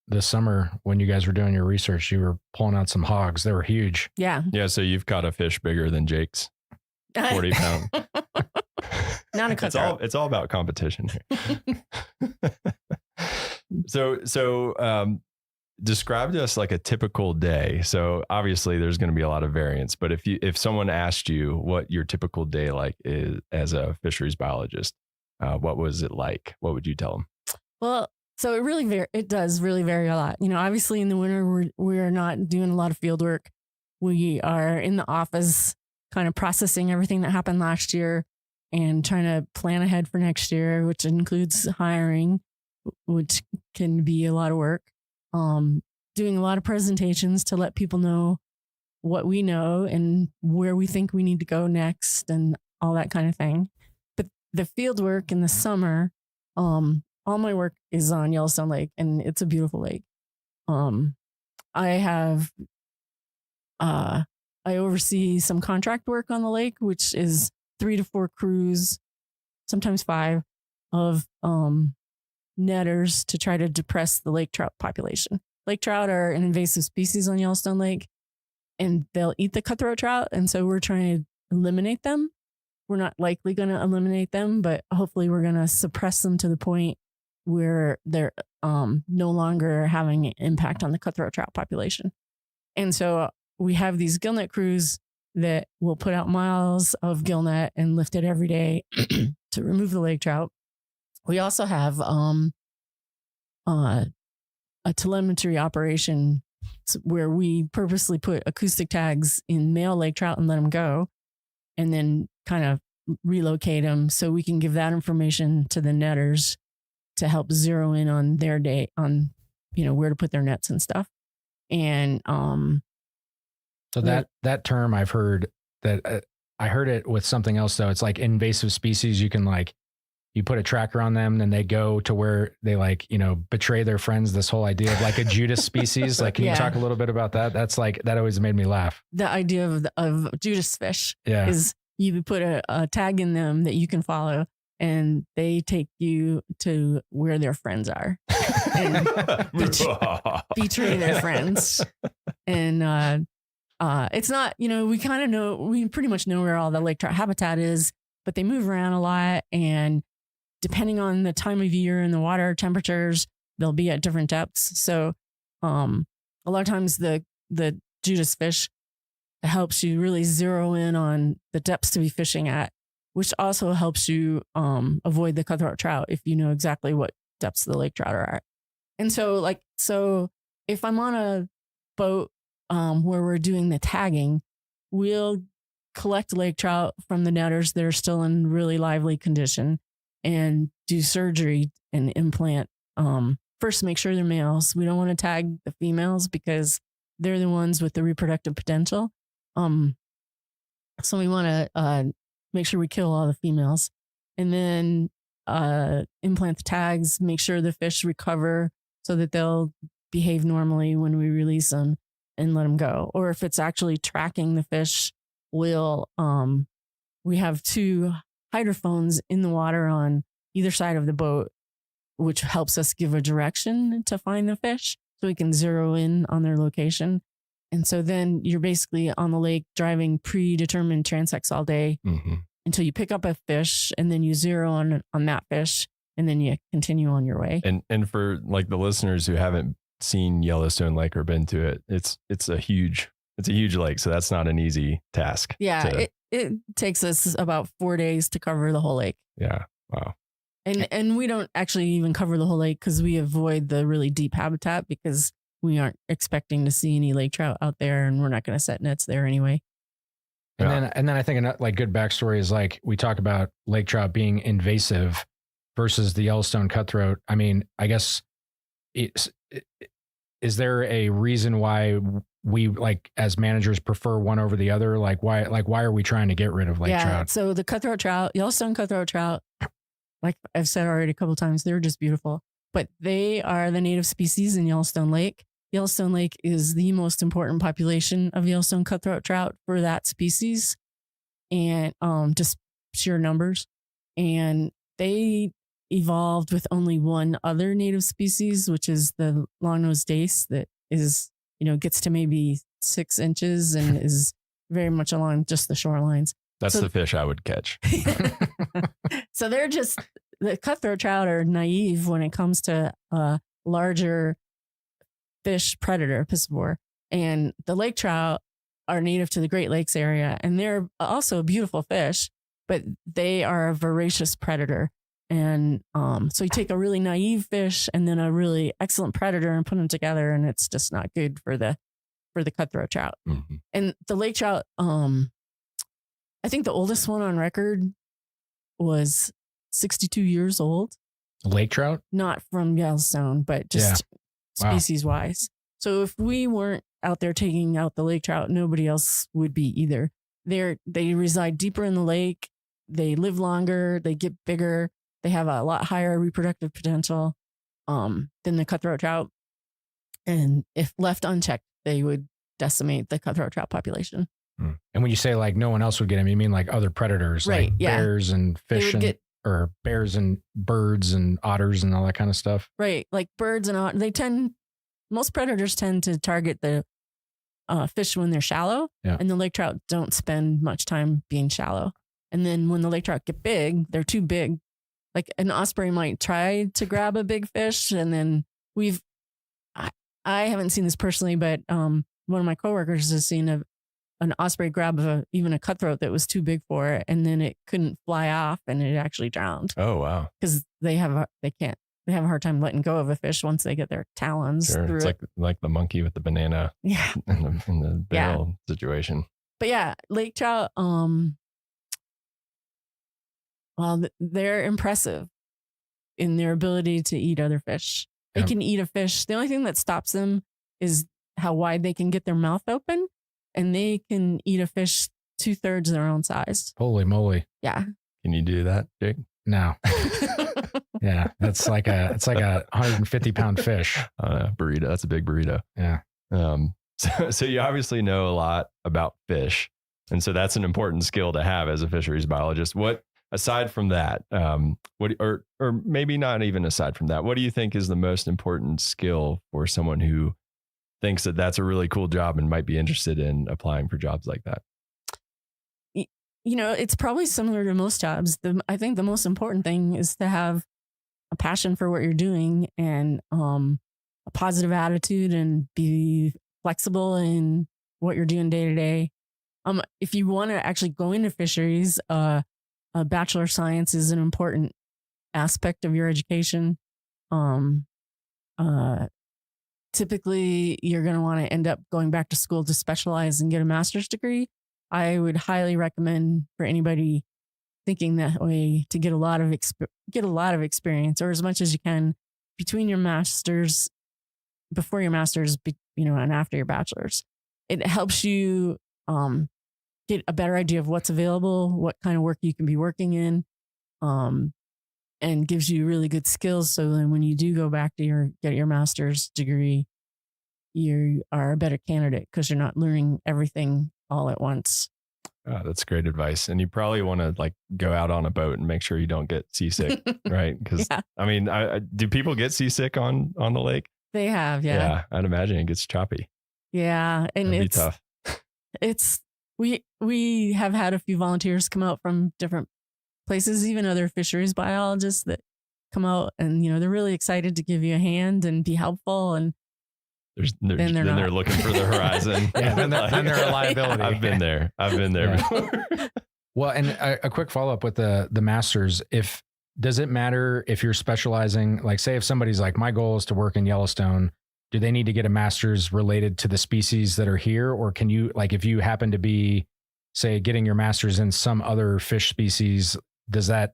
this summer, when you guys were doing your research, you were pulling out some hogs. They were huge. Yeah. Yeah. So you've caught a fish bigger than Jake's 40 pound. Not a cutthroat. It's all about competition here. So describe to us like a typical day. So obviously there's going to be a lot of variance, but if someone asked you what your typical day like is as a fisheries biologist, what was it like? What would you tell them? Well, so it does really vary a lot. Obviously in the winter, we're not doing a lot of field work. We are in the office kind of processing everything that happened last year and trying to plan ahead for next year, which includes hiring, which can be a lot of work. Doing a lot of presentations to let people know what we know and where we think we need to go next and all that kind of thing. But the field work in the summer, all my work is on Yellowstone Lake, and it's a beautiful lake. I oversee some contract work on the lake, which is 3 to 4 crews, sometimes 5, of netters to try to depress the lake trout population. Lake trout are an invasive species on Yellowstone Lake, and they'll eat the cutthroat trout. And so we're trying to eliminate them. We're not likely going to eliminate them, but hopefully we're going to suppress them to the point where they're no longer having an impact on the cutthroat trout population. And so we have these gillnet crews that will put out miles of gillnet and lift it every day to remove the lake trout. We also have a telemetry operation where we purposely put acoustic tags in male lake trout and let them go, and then kind of relocate them so we can give that information to the netters to help zero in on their day on, where to put their nets and stuff. And so that term I've heard that I heard it with something else though. It's like invasive species. You can you put a tracker on them, then they go to where they betray their friends. This whole idea of like a Judas species. Can you talk a little bit about that? That's that always made me laugh. The idea of Judas fish is you put a tag in them that you can follow, and they take you to where their friends are and betray their friends. And it's not, we pretty much know where all the lake trout habitat is, but they move around a lot, and depending on the time of year and the water temperatures, they'll be at different depths. So a lot of times the Judas fish helps you really zero in on the depths to be fishing at, which also helps you avoid the cutthroat trout if you know exactly what depths the lake trout are at. And so if I'm on a boat where we're doing the tagging, we'll collect lake trout from the netters that are still in really lively condition and do surgery and implant. First, make sure they're males. We don't want to tag the females because they're the ones with the reproductive potential. So we want to make sure we kill all the females, and then implant the tags, make sure the fish recover so that they'll behave normally when we release them and let them go. Or if it's actually tracking the fish, we have 2 hydrophones in the water on either side of the boat, which helps us give a direction to find the fish so we can zero in on their location. And so then you're basically on the lake driving predetermined transects all day until you pick up a fish, and then you zero on that fish, and then you continue on your way. And for the listeners who haven't seen Yellowstone Lake or been to it, it's a huge lake. So that's not an easy task. Yeah. It takes us about 4 days to cover the whole lake. Yeah. Wow. And we don't actually even cover the whole lake because we avoid the really deep habitat because we aren't expecting to see any lake trout out there, and we're not going to set nets there anyway. And then I think good backstory is we talk about lake trout being invasive versus the Yellowstone cutthroat. I mean, I guess is there a reason why we like as managers prefer one over the other? Like why are we trying to get rid of lake trout? So the cutthroat trout, Yellowstone cutthroat trout, like I've said already a couple of times, they're just beautiful, but they are the native species in Yellowstone Lake. Yellowstone Lake is the most important population of Yellowstone cutthroat trout for that species, and just sheer numbers. And they evolved with only one other native species, which is the long-nosed dace that is, gets to maybe 6 inches and is very much along just the shorelines. That's the fish I would catch. So they're just, the cutthroat trout are naive when it comes to larger fish predator, piscivore. And the lake trout are native to the Great Lakes area. And they're also a beautiful fish, but they are a voracious predator. And so you take a really naive fish and then a really excellent predator and put them together, and it's just not good for the cutthroat trout. Mm-hmm. And the lake trout, I think the oldest one on record was 62 years old. Lake trout? Not from Yellowstone, but just species wise. So if we weren't out there taking out the lake trout, nobody else would be either. They reside deeper in the lake. They live longer. They get bigger. They have a lot higher reproductive potential than the cutthroat trout. And if left unchecked, they would decimate the cutthroat trout population. And when you say like no one else would get them, you mean like other predators, right? Like bears and fish or bears and birds and otters and all that kind of stuff. Right. Like birds and otters, most predators tend to target the fish when they're shallow, and the lake trout don't spend much time being shallow. And then when the lake trout get big, they're too big. Like an osprey might try to grab a big fish, and then I haven't seen this personally, but one of my coworkers has seen an osprey grab even a cutthroat that was too big for it, and then it couldn't fly off, and it actually drowned. Oh wow! Because they have a hard time letting go of a fish once they get their talons through it's it. like the monkey with the banana. Yeah. in the barrel situation. But yeah, lake trout. Well, they're impressive in their ability to eat other fish. They can eat a fish. The only thing that stops them is how wide they can get their mouth open, and they can eat a fish 2/3 their own size. Holy moly. Yeah. Can you do that, Jake? No. Yeah. It's like a 150-pound fish. Burrito. That's a big burrito. Yeah. So you obviously know a lot about fish. And so that's an important skill to have as a fisheries biologist. Aside from that, or maybe not even aside from that, what do you think is the most important skill for someone who thinks that that's a really cool job and might be interested in applying for jobs like that? It's probably similar to most jobs. I think the most important thing is to have a passion for what you're doing and a positive attitude and be flexible in what you're doing day to day. If you want to actually go into fisheries, a Bachelor of Science is an important aspect of your education. Typically, you're going to want to end up going back to school to specialize and get a master's degree. I would highly recommend for anybody thinking that way to get a lot of experience, or as much as you can between your masters, before your masters, and after your bachelor's. It helps you get a better idea of what's available, what kind of work you can be working in, and gives you really good skills. So then when you do go back to get your master's degree, you are a better candidate because you're not learning everything all at once. Oh, that's great advice. And you probably want to go out on a boat and make sure you don't get seasick, right? Because do people get seasick on the lake? They have, yeah. Yeah, I'd imagine it gets choppy. Yeah, and That'd be tough. We have had a few volunteers come out from different places, even other fisheries biologists that come out, and they're really excited to give you a hand and be helpful. And then they're looking for the horizon. Yeah, then they're a liability. I've been there before. Well, and a quick follow up with the masters. Does it matter if you're specializing? Like, say if somebody's like, my goal is to work in Yellowstone. Do they need to get a master's related to the species that are here? Or can you, if you happen to be, say, getting your master's in some other fish species, does that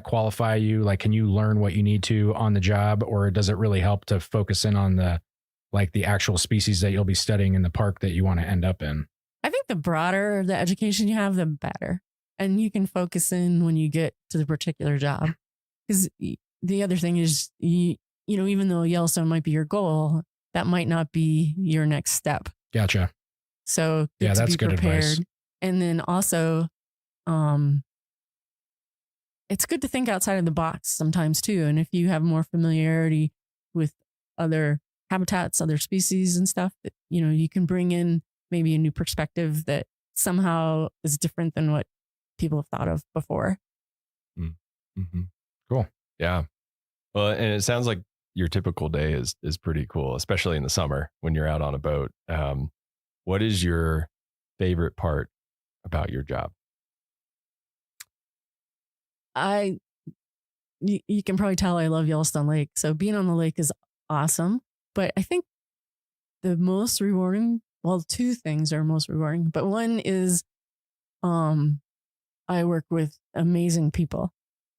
qualify you? Like, can you learn what you need to on the job, or does it really help to focus in on the like the actual species that you'll be studying in the park that you want to end up in? I think the broader the education you have, the better. And you can focus in when you get to the particular job. Because the other thing is, even though Yellowstone might be your goal, that might not be your next step. Gotcha. So yeah, that's be good prepared. advice. And then also, it's good to think outside of the box sometimes too. And if you have more familiarity with other habitats, other species and stuff, that, you can bring in maybe a new perspective that somehow is different than what people have thought of before. Mm-hmm. Cool. Yeah. Well, and it sounds like your typical day is pretty cool, especially in the summer when you're out on a boat. What is your favorite part about your job? You can probably tell I love Yellowstone Lake. So being on the lake is awesome. But I think the most rewarding, well, two things are most rewarding, but one is I work with amazing people,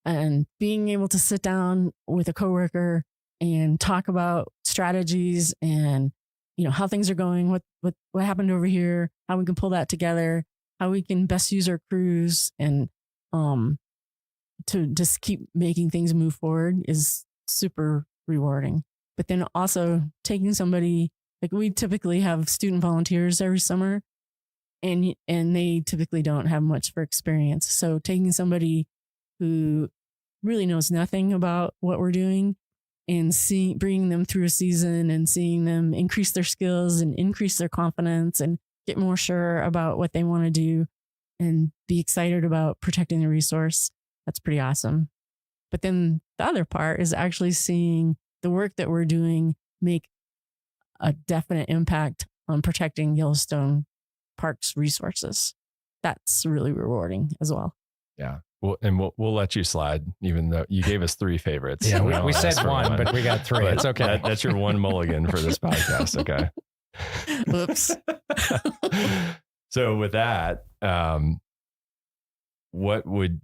and being able to sit down with a coworker and talk about strategies and, how things are going, what happened over here, how we can pull that together, how we can best use our crews, and to just keep making things move forward is super rewarding. But then also taking somebody, like we typically have student volunteers every summer, and they typically don't have much for experience. So taking somebody who really knows nothing about what we're doing and bringing them through a season and seeing them increase their skills and increase their confidence and get more sure about what they want to do and be excited about protecting the resource. That's pretty awesome. But then the other part is actually seeing the work that we're doing make a definite impact on protecting Yellowstone Park's resources. That's really rewarding as well. Yeah. Well, and we'll let you slide, even though you gave us 3 favorites. Yeah, we said one, but we got 3. It's okay. That's your one mulligan for this podcast. Okay. Oops. So with that,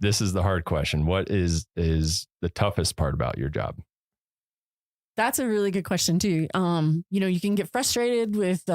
this is the hard question. What is the toughest part about your job? That's a really good question too. You can get frustrated with,